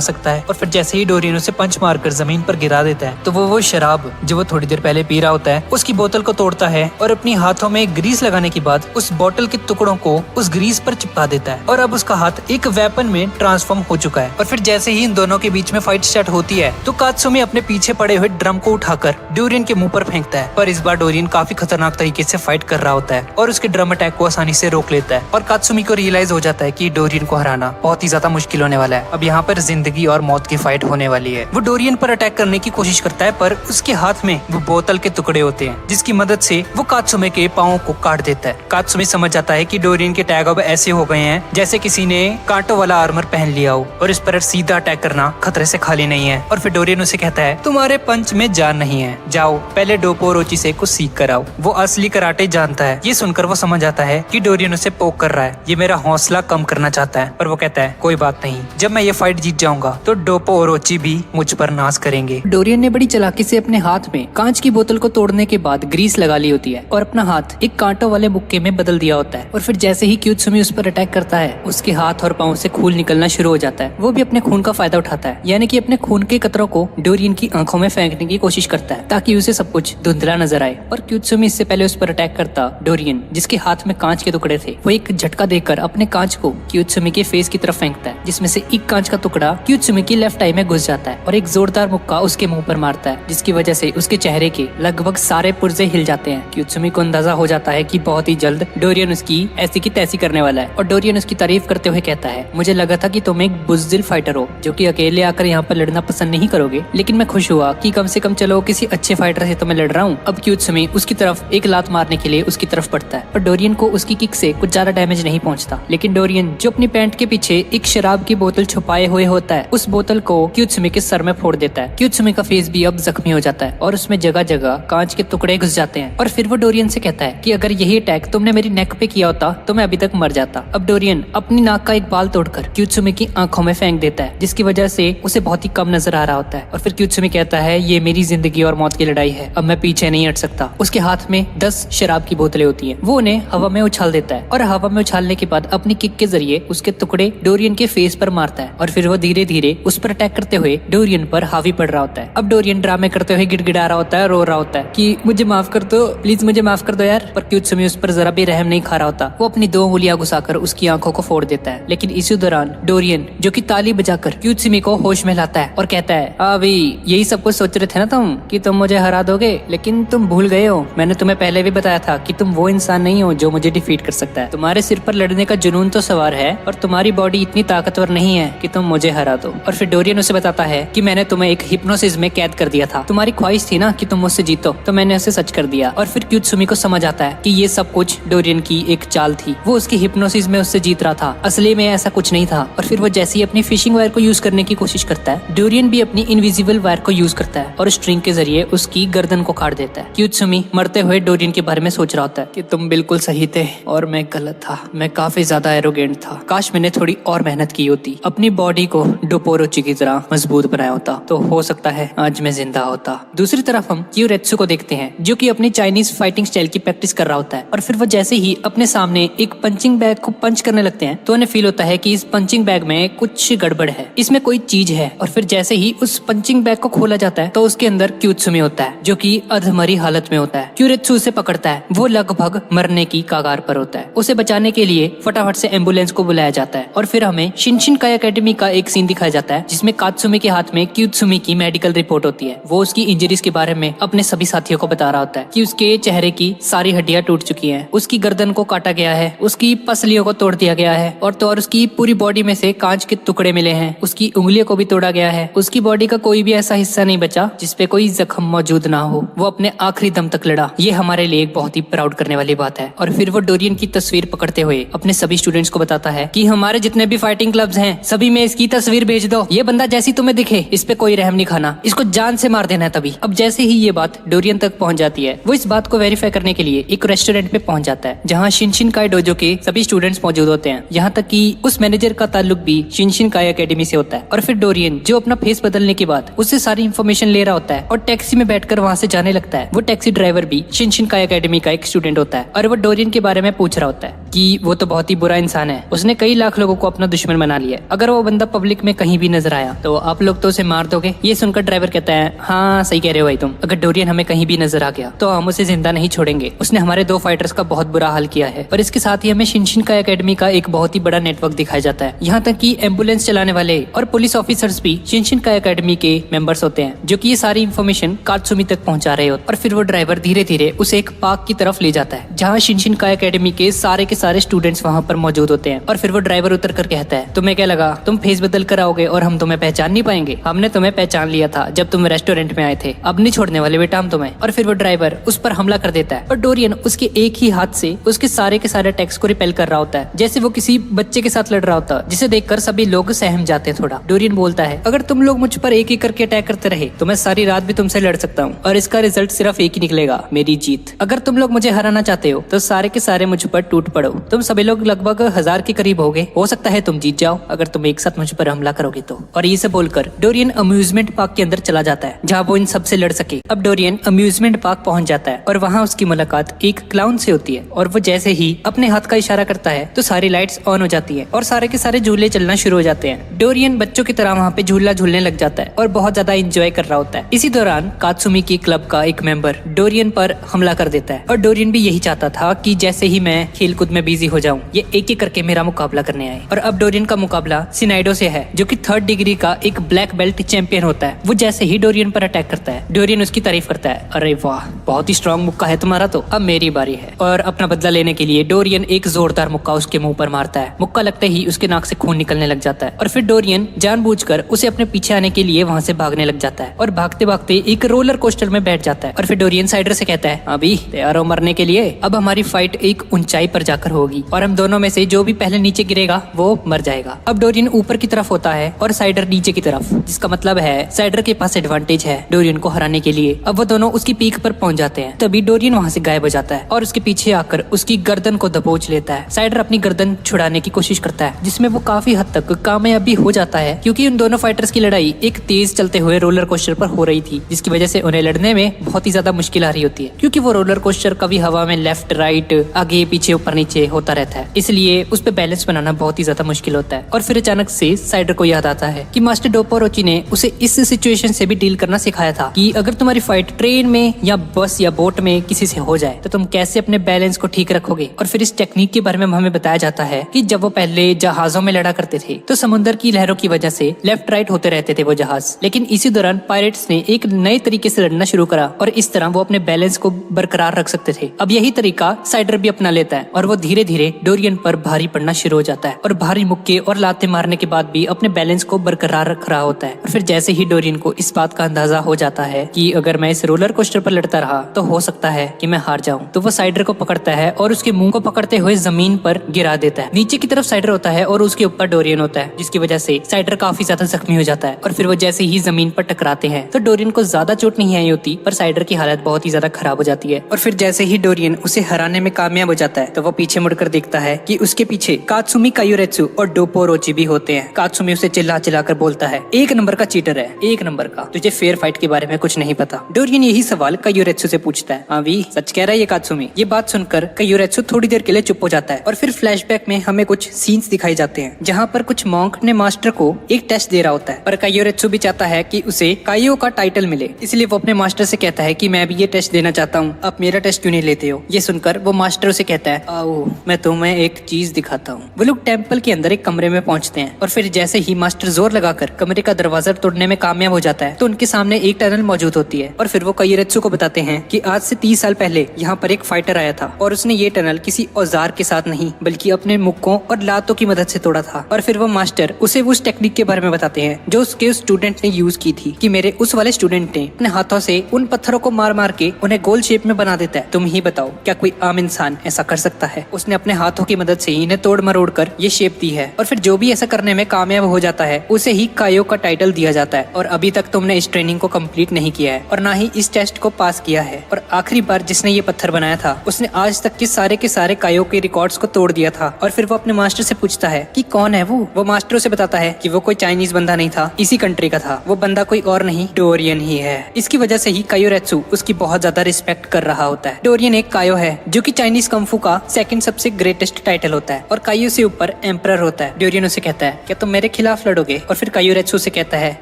सकता है। और फिर जैसे ही डोरियन उसे पंच मारकर जमीन पर गिरा देता है तो वो शराब जो वो थोड़ी देर पहले पी रहा होता है उसकी बोतल को तोड़ता है और अपनी हाथों में ग्रीस लगाने के बाद उस बोतल के टुकड़ों को उस ग्रीस पर चिपका देता है और अब उसका हाथ एक वेपन में ट्रांसफॉर्म हो चुका है। और फिर जैसे ही इन दोनों के बीच में फाइट स्टार्ट होती है तो कात्सुमी अपने पीछे पड़े हुए ड्रम को उठाकर डोरियन के मुंह पर फेंकता है, पर इस बार डोरियन काफी खतरनाक तरीके से फाइट कर रहा होता है और उसके ड्रम अटैक को आसानी से रोक लेता है। और कात्सुमी को रियलाइज हो जाता है कि डोरियन को हराना बहुत ही ज्यादा मुश्किल होने वाला है। अब यहाँ पर जिंदगी और मौत की फाइट होने वाली है। वो डोरियन पर अटैक करने की कोशिश करता है, पर उसके हाथ में वो बोतल के टुकड़े होते हैं जिसकी मदद से वो कात्सुमी के पाँव को काट देता है। कात्सुमी समझ जाता है कि डोरियन के टैग अब ऐसे हो गए हैं जैसे किसी ने कांटों वाला आर्मर पहन लिया हो और इस पर सीधा अटैक करना खतरे से खाली नहीं है। और फिर डोरियन उसे कहता है, तुम्हारे पंच में जान नहीं है, जाओ पहले डोपोरोची से कुछ सीख कर आओ। वो असली कराटे जानता है। ये सुनकर वो समझ आता है कि क्योंकि डोरियन उसे पोक कर रहा है। ये मेरा हौसला कम करना चाहता है, पर वो कहता है कोई बात नहीं, जब मैं ये फाइट जीत जाऊंगा तो डोपो और ओची भी मुझ पर नाश करेंगे। डोरियन ने बड़ी चालाकी से अपने हाथ में कांच की बोतल को तोड़ने के बाद ग्रीस लगा ली होती है और अपना हाथ एक कांटों वाले बुक्के में बदल दिया होता है। और फिर जैसे ही क्यूत्सुमी उस पर अटैक करता है, उसके हाथ और पाँव से खून निकलना शुरू हो जाता है। वो भी अपने खून का फायदा उठाता है, यानी कि अपने खून के कतरों को डोरियन की आंखों में फेंकने की कोशिश करता है ताकि उसे सब कुछ धुंधला नजर आए। और क्यूत्सुमी इससे पहले उस पर अटैक करता डोरियन, जिसके हाथ में कांच के टुकड़े थे, वो एक झटका देकर अपने कांच को क्यूत्सुमी के फेस की तरफ फेंकता है, जिसमें से एक कांच का टुकड़ा क्यूत्सुमी की लेफ्ट आई में घुस जाता है और एक जोरदार मुक्का उसके मुंह पर मारता है, जिसकी वजह से उसके चेहरे के लगभग सारे पुर्जे हिल जाते हैं। क्यूत्सुमी को अंदाजा हो जाता है कि बहुत ही जल्द डोरियन उसकी ऐसी की तैसी करने वाला है और डोरियन उसकी तारीफ करते हुए कहता है, मुझे लगा था कि तुम एक बुज़दिल फाइटर हो जो कि अकेले आकर यहाँ पर लड़ना पसंद नहीं करोगे, लेकिन मैं खुश हुआ कि कम से कम चलो किसी अच्छे फाइटर से तो मैं लड़ रहा हूँ। अब क्यूत्सुमी उसकी तरफ एक लात मारने के लिए उसकी तरफ पड़ता है, पर डोरियन को उसकी किक से कुछ ज्यादा डैमेज नहीं पहुंचता। लेकिन डोरियन जो अपनी पैंट के पीछे एक शराब की बोतल छुपाए हुए होता है, उस बोतल को क्यूत्सुमी के सर में फोड़ देता है। क्यूत्सुमी का फेस भी अब जख्मी हो जाता है और उसमें जगह जगह कांच के टुकड़े घुस जाते हैं। और फिर वो डोरियन से कहता है कि अगर यही अटैक तुमने मेरी नेक पे किया होता तो मैं अभी तक मर जाता। अब डोरियन अपनी नाक का एक बाल तोड़कर क्यूत्सुमी की आंखों में फेंक देता है, जिसकी वजह से उसे बहुत ही कम नजर आ रहा होता है। और फिर क्यूत्सुमी कहता है, ये मेरी जिंदगी और मौत की लड़ाई है, अब मैं पीछे नहीं हट सकता। उसके हाथ में 10 शराब की बोतलें होती हैं, वो उन्हें हवा में उछाल देता है और हवा में उछालने के बाद अपनी किक के जरिए उसके टुकड़े डोरियन के फेस पर मारता है और फिर वो धीरे धीरे उस पर अटैक करते हुए डोरियन पर हावी पड़ रहा होता है। अब डोरियन ड्रामे करते हुए गिड़गिड़ा रहा होता है, रो रहा होता है कि मुझे माफ कर दो, प्लीज मुझे माफ कर दो यार। पर क्यूत्सुमी उस पर जरा भी रहम नहीं खा रहा होता। वो अपनी 2 उंगलियां घुसाकर उसकी आंखों को फोड़ देता है। लेकिन इसी दौरान डोरियन जो कि ताली बजाकर क्यूत्सुमी को होश में लाता है और कहता है, अभी यही सब कुछ सोच रहे थे ना तुम कि तुम मुझे हरा दोगे, लेकिन तुम भूल गए हो, मैंने तुम्हें पहले भी बताया था कि तुम वो इंसान नहीं हो जो मुझे डिफीट कर सकता है। तुम्हारे सिर पर लड़ने का जुनून तो सवार है और तुम्हारी बॉडी इतनी ताकतवर नहीं है कि तुम मुझे हरा दो। और फिर डोरियन उसे बताता है कि मैंने तुम्हें एक हिप्नोसिस में कैद कर दिया था, तुम्हारी ख्वाहिश थी ना कि तुम मुझसे जीतो, तो मैंने उसे सच कर दिया। और फिर क्यूत्सुमी को समझ आता है कि ये सब कुछ डोरियन की एक चाल थी, वो उसकी हिप्नोसिस में उससे जीत रहा था, असली में ऐसा कुछ नहीं था। और फिर वो जैसे ही अपनी फिशिंग वायर को यूज करने की कोशिश करता है, डोरियन भी अपनी इनविजिबल वायर को यूज करता है और स्ट्रिंग के जरिए उसकी गर्दन को काट देता है। क्यूत्सुमी मरते हुए डोरियन के बारे में सोच रहा होता है कि तुम बिल्कुल सही थे और मैं गलत था, मैं काफी ज्यादा एरोगेंट था, काश मैंने थोड़ी और मेहनत की होती, अपनी बॉडी को डोपोरोची की तरह मजबूत बनाया होता, तो हो सकता है आज मैं जिंदा होता। दूसरी तरफ हम क्यूरेत्सु को देखते हैं जो कि अपनी चाइनीज फाइटिंग स्टाइल की प्रैक्टिस कर रहा होता है। और फिर वो जैसे ही अपने सामने एक पंचिंग बैग को पंच करने लगते हैं तो उन्हें फील होता है कि इस पंचिंग बैग में कुछ गड़बड़ है, इसमें कोई चीज है। और फिर जैसे ही उस पंचिंग बैग को खोला जाता है तो उसके अंदर क्यूत्सुमी होता है जो कि अधमरी हालत में होता है। क्यूरेत्सु उसे पकड़ता है, वो लगभग मरने की कगार पर होता है। उसे बचाने के लिए फटाफट से एम्बुलेंस को बुलाया जाता है और फिर हमें शिनशिनकाई एकेडमी का एक सीन दिखाया जाता है जिसमें कात्सुमी के हाथ में क्यूत्सुमी की मेडिकल रिपोर्ट होती है। वो उसकी इंजरीज के बारे में अपने सभी साथियों को बता रहा होता है कि उसके चेहरे की सारी हड्डियां टूट चुकी हैं, उसकी गर्दन को काटा गया है, उसकी पसलियों को तोड़ दिया गया है और तो और उसकी पूरी बॉडी में से कांच के टुकड़े मिले हैं, उसकी उंगलियों को भी तोड़ा गया है, उसकी बॉडी का कोई भी ऐसा हिस्सा नहीं बचा जिसपे कोई जख्म मौजूद ना हो। वो अपने आखिरी दम तक लड़ा। ये हमारे लिए एक बहुत ही प्राउड करने वाली बात है। और फिर वो डोरियन की तस्वीर पकड़ते हुए अपने सभी स्टूडेंट्स को बताता है कि हमारे जितने भी फाइटिंग क्लब्स हैं सभी में इसकी तस्वीर भेज दो, ये बंदा जैसी तुम्हें दिखे इस पे कोई रहम नहीं खाना, इसको जान से मार देना है तभी। अब जैसे ही ये बात डोरियन तक पहुंच जाती है, वो इस बात को वेरीफाई करने के लिए एक रेस्टोरेंट पे पहुंच जाता है जहाँ शिनशिनकाई डोजो के सभी स्टूडेंट्स मौजूद होते हैं, यहाँ तक कि उस मैनेजर का ताल्लुक भी शिनशिनकाई एकेडमी से होता है। और फिर डोरियन जो अपना फेस बदलने के बाद उससे सारी इन्फॉर्मेशन ले रहा होता है और टैक्सी में बैठकर वहाँ से जाने लगता है। वो टैक्सी ड्राइवर भी शिनशिनकाई एकेडमी का एक स्टूडेंट होता है और वो डोरियन के बारे में पूछ रहा होता है कि वो तो बहुत ही बुरा इंसान है, उसने कई लाख लोगों को अपना दुश्मन बना लिया, अगर वो बंदा पब्लिक में कहीं भी नजर आया तो आप लोग तो उसे मार दोगे। ये सुनकर ड्राइवर कहता है, हाँ सही कह रहे हो भाई तुम, अगर डोरियन हमें कहीं भी नजर आ गया तो हम उसे जिंदा नहीं छोड़ेंगे, उसने हमारे 2 फाइटर्स का बहुत बुरा हाल किया है। और इसके साथ ही हमें शिनशिनकाई एकेडमी का एक बहुत ही बड़ा नेटवर्क दिखाया जाता है, यहाँ तक कि एम्बुलेंस चलाने वाले और पुलिस ऑफिसर्स भी शिनशिनकाई एकेडमी के मेंबर्स होते हैं जो कि ये सारी इन्फॉर्मेशन कात्सुमी तक पहुंचा रहे होते। और फिर वो ड्राइवर धीरे धीरे उसे एक पार्क की तरफ ले जाता है जहाँ शिनशिनकाई एकेडमी के सारे स्टूडेंट्स वहाँ पर मौजूद होते हैं। और फिर वो ड्राइवर उतर कर कहता है, तुम्हें क्या लगा तुम फेस बदल कर आओगे और हम तुम्हें पहचान नहीं पाएंगे? हमने तुम्हें पहचान लिया था जब तुम रेस्टोरेंट में आए थे, अब नहीं छोड़ने वाले बेटा हम तुम्हें। और फिर वो ड्राइवर उस पर हमला कर देता है और डोरियन उसके एक ही हाथ से उसके सारे के सारे अटैक्स को रिपेल कर रहा होता है, जैसे वो किसी बच्चे के साथ लड़ रहा होता, जिसे देखकर सभी लोग सहम जाते हैं थोड़ा। डोरियन बोलता है, अगर तुम लोग मुझ पर एक एक करके अटैक करते रहे तो मैं सारी रात भी तुमसे लड़ सकता हूँ और इसका रिजल्ट सिर्फ एक ही निकलेगा, मेरी जीत। अगर तुम लोग मुझे हराना चाहते हो तो सारे के सारे सारे मुझ पर टूट पड़ो। तुम सभी लोग लगभग 1000 के करीब होगे, हो सकता है तुम जीत जाओ अगर तुम एक साथ मुझ पर हमला करोगे तो। और ये सब बोलकर डोरियन अम्यूजमेंट पार्क के अंदर चला जाता है जहाँ वो इन सबसे लड़ सके। अब डोरियन अम्यूजमेंट पार्क पहुंच जाता है और वहाँ उसकी मुलाकात एक क्लाउन से होती है और वो जैसे ही अपने हाथ का इशारा करता है तो सारी लाइट्स ऑन हो जाती है और सारे के सारे झूले चलना शुरू हो जाते हैं। डोरियन बच्चों की तरह वहाँ पे झूला झूलने लग जाता है और बहुत ज्यादा एंजॉय कर रहा होता है। इसी दौरान कात्सुमी की क्लब का एक मेंबर डोरियन पर हमला कर देता है और डोरियन भी यही चाहता था कि जैसे ही मैं खेलकूद में बिजी हो जाऊं ये एक एक करके मेरा मुकाबला करने आए। और अब डोरियन का मुकाबला सिनाइडो से है जो कि 3rd डिग्री का एक ब्लैक बेल्ट चैंपियन होता है। वो जैसे ही डोरियन पर अटैक करता है डोरियन उसकी तारीफ करता है, अरे वाह बहुत ही स्ट्रॉन्ग मुक्का है तुम्हारा, तो अब मेरी बारी है। और अपना बदला लेने के लिए डोरियन एक जोरदार मुक्का उसके मुंह पर मारता है। मुक्का लगते ही उसके नाक से खून निकलने लग जाता है और फिर डोरियन जानबूझकर उसे अपने पीछे आने के लिए वहाँ से भागने लग जाता है और भागते भागते एक रोलर कोस्टर में बैठ जाता है। और फिर डोरियन साइडर से कहता है, अभी तैयार हो मरने के लिए, अब हमारी फाइट एक ऊंचाई पर जाकर होगी और हम दोनों में से जो भी पहले नीचे गिरेगा वो मर जाएगा। अब डोरियन ऊपर की तरफ होता है और साइडर नीचे की तरफ, जिसका मतलब है साइडर के पास एडवांटेज है डोरियन को हराने के लिए। अब वो दोनों उसकी पीक पर पहुंच जाते हैं। तभी डोरियन वहाँ से गायब हो जाता है और उसके पीछे आकर उसकी गर्दन को दबोच लेता है। साइडर अपनी गर्दन छुड़ाने की कोशिश करता है जिसमें वो काफी हद तक कामयाब भी हो जाता है क्योंकि उन दोनों फाइटर्स की लड़ाई एक तेज चलते हुए रोलर कोस्टर पर हो रही थी, जिसकी वजह से उन्हें लड़ने में बहुत ही ज्यादा मुश्किल आ रही होती है क्योंकि वो रोलर कोस्टर कभी हवा में लेफ्ट राइट आगे पीछे ऊपर नीचे होता रहता है, इसलिए उस पर बैलेंस बनाना बहुत ही ज्यादा मुश्किल होता है। और फिर अचानक से साइडर को याद आता है कि मास्टर डोपोरोची ने उसे इस सिचुएशन से भी डील करना सिखाया था कि अगर तुम्हारी फाइट ट्रेन में या बस या बोट में किसी से हो जाए तो तुम कैसे अपने बैलेंस को ठीक रखोगे। और फिर इस टेक्निक के बारे में हमें बताया जाता है कि जब वो पहले जहाजों में लड़ा करते थे तो समुद्र की लहरों की वजह से लेफ्ट राइट होते रहते थे वो जहाज, लेकिन इसी दौरान पायरेट्स ने एक नए तरीके से लड़ना शुरू करा और इस तरह वो अपने बैलेंस को बरकरार रख सकते थे। अब यही तरीका साइडर भी अपना लेता है और वो धीरे धीरे डोरियन पर भारी पड़ना शुरू हो जाता है और भारी मुक्के और लाते मारने के बाद भी अपने बैलेंस को बरकरार रख रहा होता है। और फिर जैसे ही डोरियन को इस बात का अंदाजा हो जाता है कि अगर मैं इस रोलर कोस्टर पर लड़ता रहा तो हो सकता है कि मैं हार जाऊं, तो वो साइडर को पकड़ता है और उसके मुंह को पकड़ते हुए जमीन पर गिरा देता है। नीचे की तरफ साइडर होता है और उसके ऊपर डोरियन होता है, जिसकी वजह से साइडर काफी ज्यादा जख्मी हो जाता है। और फिर वो जैसे ही जमीन पर टकराते हैं तो डोरियन को ज्यादा चोट नहीं आई होती पर साइडर की हालत बहुत ही ज्यादा खराब हो जाती है। और फिर जैसे ही डोरियन उसे हराने में कामयाब हो जाता है तो वो पीछे मुड़कर देखता है कि उसके पीछे कात्सुमी कायोरेत्सु और डोपोरोची भी होते हैं। कात्सुमी उसे चिल्ला चिल्ला कर बोलता है, 1 नंबर का चीटर है, 1 नंबर का, तुझे फेयर फाइट के बारे में कुछ नहीं पता। डोरियन यही सवाल कायोरेत्सु से पूछता है। हाँ भी सच कह रहा है ये कात्सुमी। ये बात सुनकर कायोरेत्सु थोड़ी देर के लिए चुप हो जाता है और फिर फ्लैशबैक में हमें कुछ सीन्स दिखाई जाते हैं जहाँ पर कुछ मॉन्क ने मास्टर को एक टेस्ट दे रहा होता है, पर कायोरेत्सु भी चाहता है कि उसे कायो का टाइटल मिले, इसलिए वो अपने मास्टर से कहता है कि मैं भी ये टेस्ट देना चाहता हूँ, आप मेरा टेस्ट क्यों नहीं लेते हो। ये सुनकर वो मास्टर उसे कहता है, आओ मैं तुम्हें एक चीज दिखाता हूँ। वो लोग टेम्पल के अंदर एक कमरे में पहुंचते हैं और फिर जैसे ही मास्टर जोर लगाकर कमरे का दरवाजा तोड़ने में कामयाब हो जाता है तो उनके सामने एक टनल मौजूद होती है। और फिर वो कायोरेत्सु को बताते हैं कि आज से 30 साल पहले यहाँ पर एक फाइटर आया था और उसने ये टनल किसी औजार के साथ नहीं बल्कि अपने मुक्कों और लातों की मदद से तोड़ा था। और फिर वो मास्टर उसे उस टेक्निक के बारे में बताते हैं जो उसके स्टूडेंट ने यूज की थी कि मेरे उस वाले स्टूडेंट ने अपने हाथों से उन पत्थरों को मार मार के उन्हें गोल शेप में बना देता है। तुम ही बताओ क्या कोई आम इंसान ऐसा कर सकता है। उसने अपने हाथों की मदद से इन्हें तोड़ मरोड़ कर ये शेप दी है और फिर जो भी ऐसा करने में कामयाब हो जाता है उसे ही कायो का टाइटल दिया जाता है। और अभी तक तुमने इस ट्रेनिंग को कंप्लीट नहीं किया है और ना ही इस टेस्ट को पास किया है। और आखिरी बार जिसने ये पत्थर बनाया था उसने आज तक के सारे कायो के रिकॉर्ड्स को तोड़ दिया था। और फिर वो अपने मास्टर से पूछता है कि कौन है वो मास्टर उसे बताता है कि वो कोई चाइनीज बंदा नहीं था, इसी कंट्री का था, वो बंदा कोई और नहीं डोरियन ही है। इसकी वजह से ही कायोरेत्सु उसकी बहुत ज्यादा रिस्पेक्ट कर रहा होता है। डोरियन एक कायो है जो कि चाइनीज कंफू का सेकंड सबसे ग्रेटेस्ट टाइटल होता है और कायो से ऊपर एम्परर होता है। डोरियन उसे कहता है क्या तुम मेरे खिलाफ लड़ोगे। और फिर कायोरेत्सु से कहता है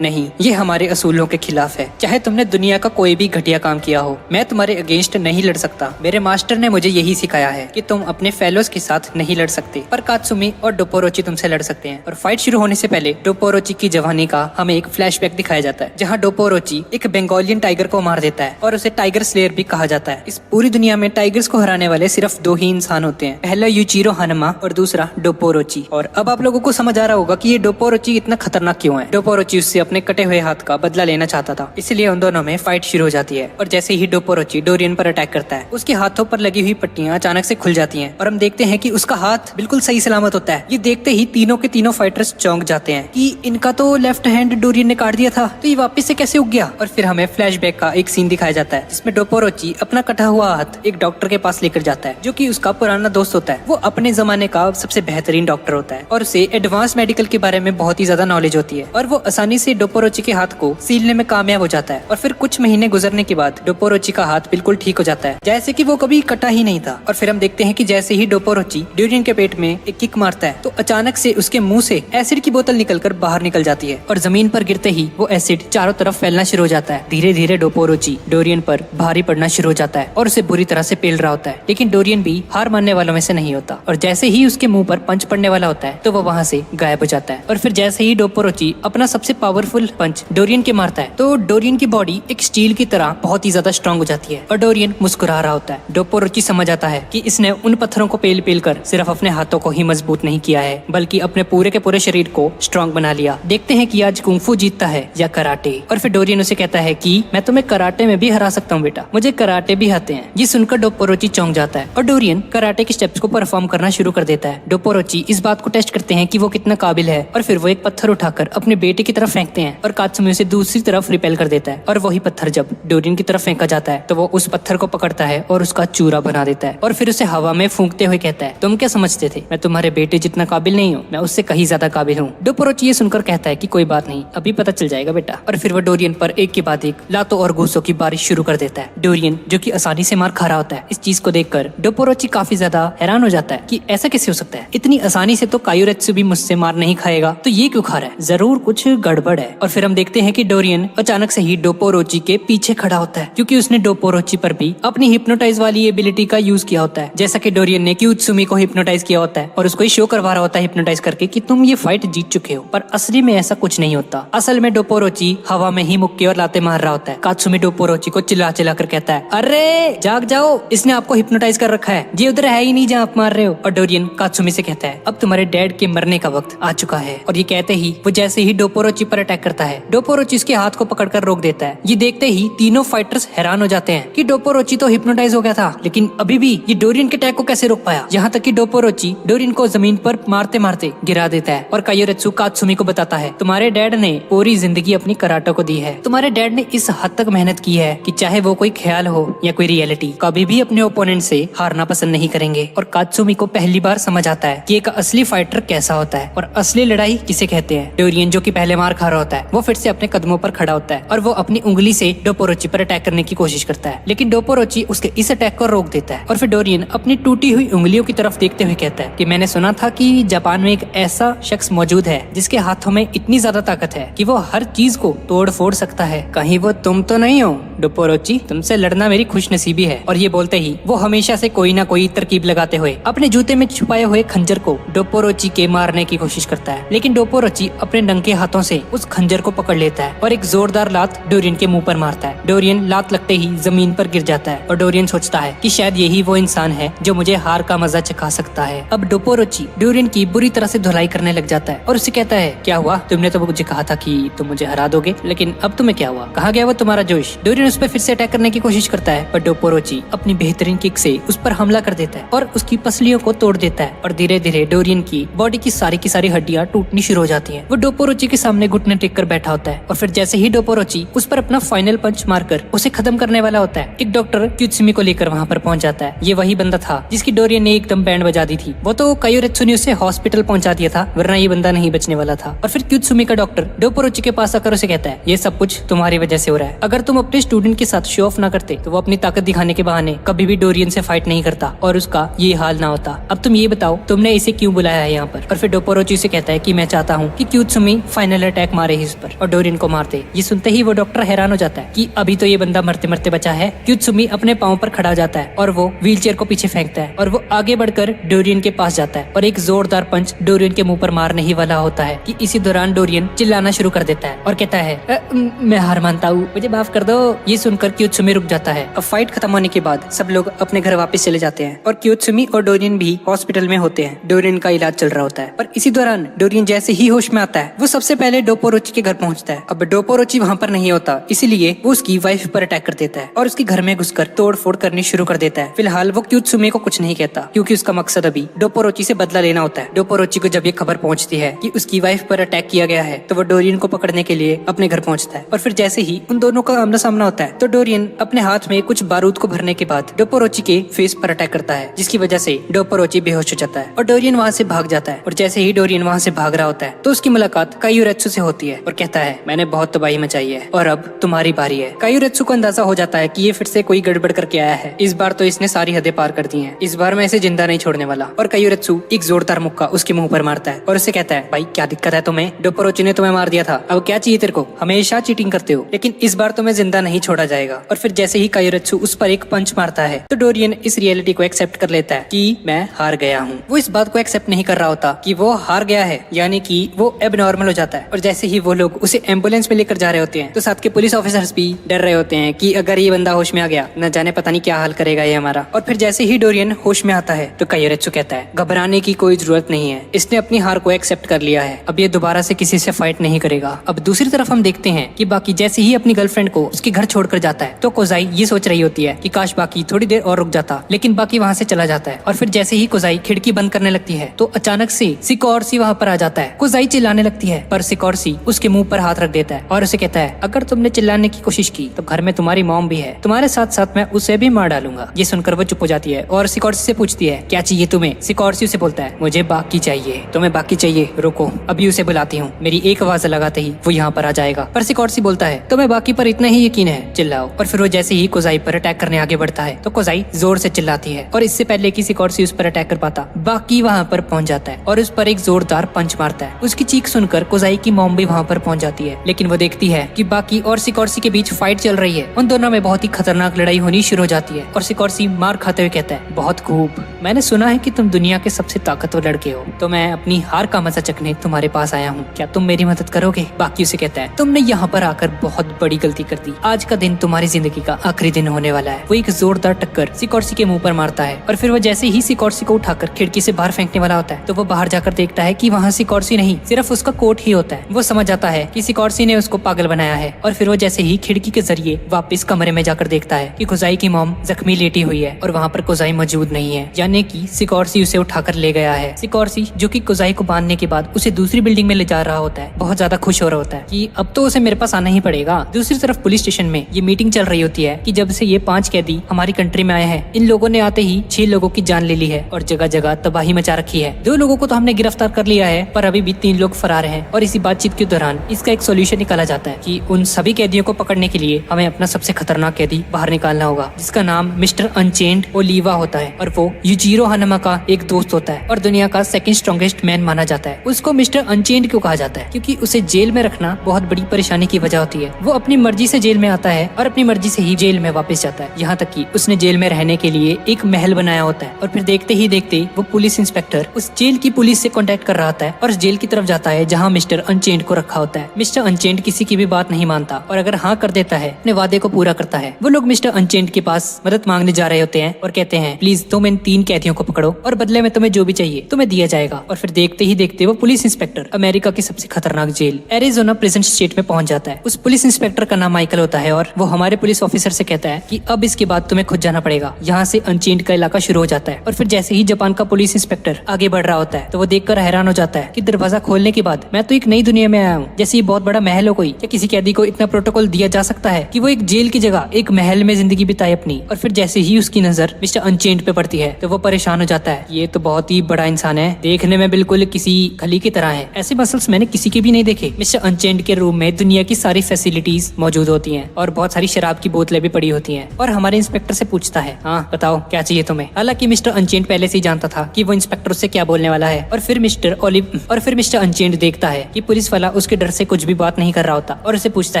नहीं, ये हमारे असूलों के खिलाफ है, चाहे तुमने दुनिया का कोई भी घटिया काम किया हो, मैं तुम्हारे अगेंस्ट नहीं लड़ सकता। मेरे मास्टर ने मुझे यही सिखाया है कि तुम अपने फेलोज के साथ नहीं लड़ सकते, पर कात्सुमी और डोपोरोची तुमसे लड़ सकते हैं। और फाइट शुरू होने से पहले डोपोरोची की जवानी का हमें एक फ्लैशबैक दिखाया जाता है जहाँ डोपोरोची एक बंगालियन टाइगर को मार देता है और उसे टाइगर स्लेयर भी कहा जाता है। इस पूरी दुनिया में टाइगर्स को हराने वाले सिर्फ 2 ही इंसान होते हैं, पहला यूचिरो हानमा और दूसरा डोपोरोची। और अब आप लोगों को समझ आ रहा होगा कि ये डोपोरोची इतना खतरनाक क्यों है। डोपोरोची उससे अपने कटे हुए हाथ का बदला लेना चाहता था, इसलिए उन दोनों में फाइट शुरू हो जाती है। और जैसे ही डोपोरोची डोरियन पर अटैक करता है उसके हाथों पर लगी हुई पट्टियां अचानक से खुल जाती हैं और हम देखते हैं कि उसका हाथ बिल्कुल सही सलामत होता है। ये देखते ही तीनों के तीनों फाइटर्स चौंक जाते हैं कि इनका तो लेफ्ट हैंड डोरियन ने काट दिया था, तो ये वापस से कैसे उग गया। और फिर हमें फ्लैशबैक का एक सीन दिखाया जाता है जिसमें डोपोरोची अपना कटा हुआ हाथ एक डॉक्टर के पास लेकर जाता है जो कि उसका पुराना दोस्त होता है। वो अपने जमाने का सबसे बेहतरीन डॉक्टर होता है और उसे एडवांस मेडिकल के बारे में बहुत ही ज्यादा नॉलेज होती है और वो आसानी से डोपोरोची के हाथ को सीलने में कामयाब हो जाता है। और फिर कुछ महीने गुजरने के बाद डोपोरोची का हाथ बिल्कुल ठीक हो जाता है, जैसे कि वो कभी कटा ही नहीं था। और फिर हम देखते हैं कि जैसे ही डोपोरोची डोरियन के पेट में एक किक मारता है तो अचानक से उसके मुंह से एसिड की बोतल निकलकर बाहर निकल जाती है और जमीन पर गिरते ही वो एसिड चारों तरफ फैलना शुरू हो जाता है। धीरे धीरे डोपोरोची डोरियन पर भारी पड़ना शुरू हो जाता है और उसे बुरी तरह से पेल रहा होता है, लेकिन डोरियन भी हार मानने वालों में से नहीं होता। और जैसे ही उसके मुंह पर पंच पड़ने वाला होता है तो वो वहाँ से गायब हो जाता है। और फिर जैसे ही डोपोरोची अपना सबसे पावरफुल पंच डोरियन के मारता है तो डोरियन की बॉडी एक स्टील की तरह बहुत ही ज्यादा स्ट्रांग हो जाती है और डोरियन मुस्कुरा रहा होता है। डोपोरोची समझ आता है कि इसने उन पत्थरों को पेल पेल कर सिर्फ अपने हाथों को ही मजबूत नहीं किया है, बल्कि अपने पूरे के पूरे शरीर को स्ट्रांग बना लिया। देखते हैं कि आज कुंफू जीतता है या कराटे। और फिर डोरियन उसे कहता है कि मैं तुम्हें कराटे में भी हरा सकता हूँ बेटा, मुझे कराटे भी आते हैं। ये सुनकर डोपोरोची चौंक जाता है और डोरियन कराटे के स्टेप्स को परफॉर्म करना शुरू कर देता है। डोपोरोची इस बात को टेस्ट करते हैं कि वो कितना काबिल है और फिर वो एक पत्थर उठाकर अपने बेटे की तरफ फेंकते हैं और कात्सुमी उसे दूसरी तरफ रिपेल कर देता है। और वही पत्थर जब डोरियन की तरफ फेंका जाता है तो वो उस पत्थर को पकड़ता है और उसका चूरा बना देता है और फिर उसे हवा में फूंकते हुए कहता है, तुम क्या समझते थे मैं तुम्हारे बेटे जितना काबिल नहीं हूँ, मैं उससे कहीं ज्यादा काबिल हूँ। डोपोरोची ये सुनकर कहता है कि कोई बात नहीं, अभी पता चल जाएगा बेटा। और फिर वो डोरियन पर एक के बाद एक लातों और घूसों की बारिश शुरू कर देता है। डोरियन जो कि आसानी से मार खा रहा होता है, इस चीज को देखकर डोपोरोची काफी ज्यादा हैरान हो जाता है कि ऐसा कैसे हो सकता है, इतनी आसानी से तो कायोरेत्सु भी मुझसे मार नहीं खाएगा, तो ये क्यों खा रहा है, जरूर कुछ गड़बड़ है। और फिर हम देखते हैं कि डोरियन अचानक से ही डोपोरोची के पीछे खड़ा होता है क्योंकि उसने डोपोरोची पर भी अपनी हिप्नोटाइज वाली एबिलिटी का यूज किया होता है, जैसा कि डोरियन ने क्यूत्सुमी को हिप्नोटाइज किया होता है और उसको ही शो करवा रहा होता है हिप्नोटाइज करके कि तुम ये फाइट जीत चुके हो। पर असली में ऐसा कुछ नहीं होता। असल में डोपोरोची हवा में ही मुक्के और लाते मार रहा होता है। कात्सुमी डोपोरोची को चिल्ला चिल्ला कर कहता है, अरे जाग जाओ, इसने आपको हिप्नोटाइज कर रखा है, ये उधर है ही नहीं जहाँ आप मार रहे हो। और डोरियन कात्सुमी से कहता है, अब तुम्हारे डैड के मरने का वक्त आ चुका है। और ये कहते ही वो जैसे ही डोपोरोची पर अटैक करता है, डोपोरोची उसके हाथ को पकड़कर रोक देता है। ये देखते ही तीनों फाइटर्स हैरान हो जाते हैं कि डोपोरोची तो हिप्नोटाइज हो गया था, लेकिन अभी भी ये डोरियन के अटैक को कैसे रोक पाया। यहाँ तक कि डोपोरोची डोरियन को जमीन पर मारते मारते गिरा देता है और कायोरेत्सु कात्सुमी को बताता है, तुम्हारे डैड ने पूरी जिंदगी अपनी कराटे को दी है, तुम्हारे डैड ने इस हद तक मेहनत की है कि चाहे वो कोई ख्याल हो या कोई रियलिटी, कभी भी अपने ओपोनेंट से हारना पसंद नहीं करेंगे। और कात्सुमी को पहली बार समझ आता है कि एक असली फाइटर कैसा होता है और असली लड़ाई किसे कहते हैं। डोरियन जो कि पहले मार खा रहा होता है वो फिर से अपने कदमों पर खड़ा होता है और वो अपनी उंगली से डोपोरोची पर अटैक करने की कोशिश करता है, लेकिन डोपोरोची उसके इस अटैक को रोक देता है। और फिर डोरियन अपनी टूटी हुई उंगलियों की तरफ देखते हुए कहता है कि मैंने सुना था कि जापान में एक ऐसा शख्स मौजूद है जिसके हाथों में इतनी ज्यादा ताकत है कि वो हर चीज को तोड़ फोड़ सकता है, कहीं वो तुम तो नहीं हो डोपोरोची, तुमसे लड़ना मेरी खुशनसीबी है। और ये बोलते ही वो हमेशा से कोई ना कोई तरकीब लगाते हुए अपने जूते में छुपाए हुए खंजर को डोपोरोची के मारने की कोशिश करता है, लेकिन डोपोरोची अपने नंगे हाथों से उस खंजर को पकड़ लेता है और एक जोरदार लात डोरियन के मुंह पर मारता है। डोरियन लात लगते ही जमीन पर गिर जाता है और डोरियन सोचता है कि शायद यही वो इंसान है जो मुझे हार का मजा चखा सकता है। अब डोपोरोची डोरियन की बुरी तरह से धुलाई करने लग जाता है और उसे कहता है, क्या हुआ, तुमने तो मुझे कहा था कि तुम मुझे हरा दोगे, लेकिन अब तुम्हें क्या हुआ, कहाँ गया वो तुम्हारा जोश। डोरियन उस पर फिर से अटैक करने की कोशिश करता है पर डोपोरोची अपनी बेहतरीन किक से उस पर हमला कर देता है और उसकी पसलियों को तोड़ देता है और धीरे धीरे डोरियन की बॉडी की सारी हड्डियां टूटनी शुरू हो जाती हैं। वो डोपोरोची के सामने घुटने टेक कर बैठा होता है और फिर जैसे ही डोपोरोची उस पर अपना फाइनल पंच मारकर उसे खत्म करने वाला होता है, एक डॉक्टर क्यूत्सुमी को लेकर वहाँ पर पहुंच जाता है। ये वही बंदा था जिसकी डोरियन ने एकदम बैंड बजा दी थी। वो तो कायोरेत्सु ने उसे हॉस्पिटल पहुंचा दिया था, वरना ये बंदा नहीं बचने वाला था। और फिर क्यूत्सुमी का डॉक्टर डोपोरोची के पास आकर उसे कहता है, ये सब कुछ तुम्हारी वजह से हो रहा है, अगर तुम अपने स्टूडेंट के साथ शो ऑफ ना करते तो वो अपनी ताकत दिखाने के बहाने कभी भी डोरियन से फाइट नहीं करता और उसका ये हाल ना होता। अब तुम ये बताओ तुमने इसे क्यों बुलाया है यहाँ पर। और फिर डोपोरोची से कहता है कि मैं चाहता हूँ कि क्यूत्सुमी फाइनल अटैक मारे इस पर और डोरियन को मार दे। ये सुनते ही वो डॉक्टर हैरान हो जाता है कि अभी तो ये बंदा मरते मरते बचा है। क्यूत्सुमी अपने पाँव पर खड़ा हो जाता है और वो व्हीलचेयर को पीछे फेंकता है और वो आगे बढ़कर डोरियन के पास जाता है और एक जोरदार पंच डोरियन के मुंह पर मारने ही वाला होता है कि इसी दौरान डोरियन चिल्लाना शुरू कर देता है और कहता है, मैं हार मानता हूँ, मुझे माफ कर दो। ये सुनकर क्यूत्सुमी रुक जाता है। अब फाइट खत्म होने के बाद सब लोग अपने घर वापस चले जाते हैं और क्यूत्सुमी और डोरियन भी हॉस्पिटल में होते हैं। डोरियन का इलाज चल रहा होता है पर इसी दौरान डोरियन जैसे ही होश में आता है वो सबसे पहले डोपोरोची के घर पहुंचता है। अब डोपोरोची वहाँ पर नहीं होता, इसीलिए वो उसकी वाइफ पर अटैक कर देता है और उसके घर में घुसकर तोड़ फोड़ करनी शुरू कर देता है। फिलहाल वो क्यूत्सुमी को कुछ नहीं कहता क्योंकि उसका मकसद अभी डोपोरोची से बदला लेना होता है। डोपोरोची को जब ये खबर पहुंचती है कि उसकी वाइफ पर अटैक किया गया है तो वो डोरियन को पकड़ने के लिए अपने घर पहुंचता है और फिर जैसे ही उन दोनों का आमना सामना होता है तो डोरियन अपने हाथ में कुछ बारूद को भरने के बाद डोपोरोची के फेस पर अटैक करता है, जिसकी वजह से डोपरोची बेहोश हो जाता है और डोरियन वहाँ से भाग जाता है। और जैसे ही डोरियन वहाँ से भाग रहा होता है तो उसकी मुलाकात कायुरेत्सु से होती है और कहता है मैंने बहुत तबाही मचाई है और अब तुम्हारी बारी है। कायुरेत्सु को अंदाजा हो जाता है कि ये फिर से कोई गड़बड़ करके आया है। इस बार तो इसने सारी हदें पार कर दी हैं। इस बार मैं इसे जिंदा नहीं छोड़ने वाला। और कायुरेत्सु एक जोरदार मुक्का उसके मुंह पर मारता है और उसे कहता है भाई क्या दिक्कत है तुम्हें? डोपरोची ने तुम्हें मार दिया था, अब क्या चाहिए तेरे को? हमेशा चीटिंग करते हो, लेकिन इस बार तुम्हें जिंदा नहीं छोड़ा जाएगा। और फिर जैसे ही कायुरेत्सु उस पर एक पंच मारता है तो डोरियन इस रियलिटी को एक्सेप्ट कर लेता है कि मैं हार गया हूँ। वो इस बात को एक्सेप्ट नहीं कर रहा होता कि वो हार गया है, यानी कि वो एबनॉर्मल हो जाता है। और जैसे ही वो लोग उसे एम्बुलेंस में लेकर जा रहे होते हैं तो साथ के पुलिस ऑफिसर्स भी डर रहे होते हैं कि अगर ये बंदा होश में आ गया न जाने पता नहीं क्या हाल करेगा ये हमारा। और फिर जैसे ही डोरियन होश में आता है तो कायुरेत्सु कहता है घबराने की कोई जरूरत नहीं है, इसने अपनी हार को एक्सेप्ट कर लिया है, अब ये दोबारा से किसी से फाइट नहीं करेगा। अब दूसरी तरफ हम देखते हैं कि बाकी जैसे ही अपनी गर्लफ्रेंड को उसके घर छोड़कर जाता है तो कोजाई ये सोच रही होती है कि काश बाकी थोड़ी देर और रुक जाता, लेकिन बाकी वहाँ से चला जाता है। और फिर जैसे ही कोजाई खिड़की बंद करने लगती है तो अचानक से सिकोर्सी वहाँ पर आ जाता है। कोजाई चिल्लाने लगती है पर सिकोर्सी उसके मुंह पर हाथ रख देता है और उसे कहता है अगर तुमने चिल्लाने की कोशिश की तो घर में तुम्हारी मॉम भी है, तुम्हारे साथ साथ मैं उसे भी मार डालूंगा। ये सुनकर वो चुप हो जाती है और सिकोर्सी से पूछती है क्या चाहिए तुम्हें? सिकोर्सी उसे बोलता है मुझे बाकी चाहिए। तुम्हें बाकी चाहिए? रुको अभी उसे बुलाती हूँ। मेरी एक आवाज लगाते ही वो यहाँ पर आ जाएगा। पर सिकोर्सी बोलता है तुम्हें बाकी पर इतना ही यकीन है, चिल्लाओ। और फिर वो जैसे ही कोजाई पर अटैक करने आगे बढ़ता है तो कोजाई जोर से चिल्लाती है और इससे पहले कि सिकोर्सी उस पर अटैक कर पाता बाकी वहाँ पर पहुंच जाता है और उस पर एक जोरदार पंच मारता है। उसकी चीख सुनकर कोजाई की मॉम भी वहाँ पर पहुंच जाती है, लेकिन वो देखती है कि बाकी और सिकोर्सी के बीच फाइट चल रही है। उन दोनों में बहुत ही खतरनाक लड़ाई होनी शुरू हो जाती है और सिकोर्सी मार खाते हुए कहता है बहुत खूब, मैंने सुना है कि तुम दुनिया के सबसे ताकतवर लड़के हो, तो मैं अपनी हार का मजा चखने तुम्हारे पास आया हूँ, क्या तुम मेरी मदद करोगे? बाकी उसे कहता है तुमने यहाँ पर आकर बहुत बड़ी गलती कर दी, आज का दिन तुम्हारी जिंदगी का आखिरी दिन होने वाला है। वो एक जोरदार टक्कर सिकोर्सी के मुंह पर मारता है और फिर वो जैसे ही सिकोर्सी को उठाकर खिड़की से बाहर फेंकने वाला होता है तो वो बाहर जाकर देखता है कि वहाँ सिकोर्सी नहीं सिर्फ उसका कोट ही होता है। वो समझ जाता है कि सिकोर्सी ने उसको पागल बनाया है और फिर वो जैसे ही खिड़की के जरिए वापस कमरे में जाकर देखता है कि कोजाई की मॉम जख्मी लेटी हुई है और वहाँ पर कोजाई मौजूद नहीं है, यानी कि सिकोर्सी उसे उठाकर ले गया है। सिकोर्सी जो कि कोजाई को बांधने के बाद उसे दूसरी बिल्डिंग में ले जा रहा होता है बहुत ज्यादा खुश हो रहा होता है कि अब तो उसे मेरे पास आना ही पड़ेगा। दूसरी तरफ पुलिस स्टेशन में ये मीटिंग चल रही होती है कि जब से ये 5 कैदी हमारी कंट्री में आए हैं इन लोगों ने आते ही 6 लोगों की जान ले ली है और जगह जगह तबाही मचा रखी है। 2 लोगों को तो हमने गिरफ्तार कर लिया है पर अभी भी 3 लोग फरार हैं और इसी बातचीत के दौरान इसका एक सोल्यूशन निकाला जाता है कि उन सभी कैदियों को पकड़ने के लिए हमें अपना सबसे खतरनाक कैदी बाहर निकालना होगा, जिसका नाम मिस्टर अनचेंड ओलिवा होता है और वो युजिरो हनमा का एक दोस्त होता है और दुनिया का सेकंड स्ट्रॉन्गेस्ट मैन माना जाता है। उसको मिस्टर अनचेंड क्यों कहा जाता है? क्योंकि उसे जेल में रखना बहुत बड़ी परेशानी की वजह होती है। वो अपनी मर्जी से जेल में आता है और अपनी मर्जी से ही जेल में वापस जाता है, यहाँ तक कि उसने जेल में रहने के लिए एक महल बनाया होता है। और फिर देखते ही देखते वो पुलिस इंस्पेक्टर उस जेल की पुलिस से कांटेक्ट कर रहा होता है और उस जेल की तरफ जाता है जहाँ मिस्टर अनचेंड को रखा होता है। मिस्टर अनचेंड किसी की भी बात नहीं मानता और अगर हाँ कर देता है अपने वादे को पूरा करता है। वो लोग मिस्टर अनचेंड के पास मदद मांगने जा रहे होते हैं और कहते हैं प्लीज तुम इन 3 कैदियों को पकड़ो और बदले में तुम्हें जो भी चाहिए तुम्हें दिया जाएगा। और फिर देखते ही देखते वो पुलिस इंस्पेक्टर अमेरिका की सबसे खतरनाक जेल एरिजोना प्रेजेंट स्टेट में पहुंच जाता है। उस पुलिस इंस्पेक्टर का नाम माइकल होता है और वो हमारे पुलिस ऑफिसर से कहता है कि अब इसके बाद तुम्हें खुद जाना पड़ेगा। यहाँ से अनचेंड का इलाका शुरू हो जाता है और फिर जैसे ही जापान का पुलिस इंस्पेक्टर आगे बढ़ रहा होता है तो वो देखकर हैरान हो जाता है कि दरवाजा खोलने के बाद मैं तो एक नई दुनिया में आया हूँ, जैसे ये बहुत बड़ा महल हो कोई। क्या किसी कैदी को इतना प्रोटोकॉल दिया जा सकता है कि वो एक जेल की जगह एक महल में जिंदगी बिताए अपनी? और फिर जैसे ही उसकी नजर मिस्टर अनचेंड पे पड़ती है तो वो परेशान हो जाता है, ये तो बहुत ही बड़ा इंसान है, देखने में बिल्कुल किसी खली की तरह है, ऐसे मसल्स मैंने किसी के भी नहीं देखे। मिस्टर अनचेंड के रूम में दुनिया की सारी फैसिलिटीज मौजूद होती हैं और बहुत सारी शराब की बोतलें भी पड़ी होती हैं और हमारे इंस्पेक्टर से पूछता है हाँ बताओ क्या चाहिए तुम्हें। हालांकि मिस्टर अनचेंड पहले से ही जानता था कि वो इंस्पेक्टर से क्या बोलने वाला है और फिर मिस्टर अनचेंड देखता है कि पुलिस वाला उसके डर से कुछ भी बात नहीं कर रहा होता और उसे पूछता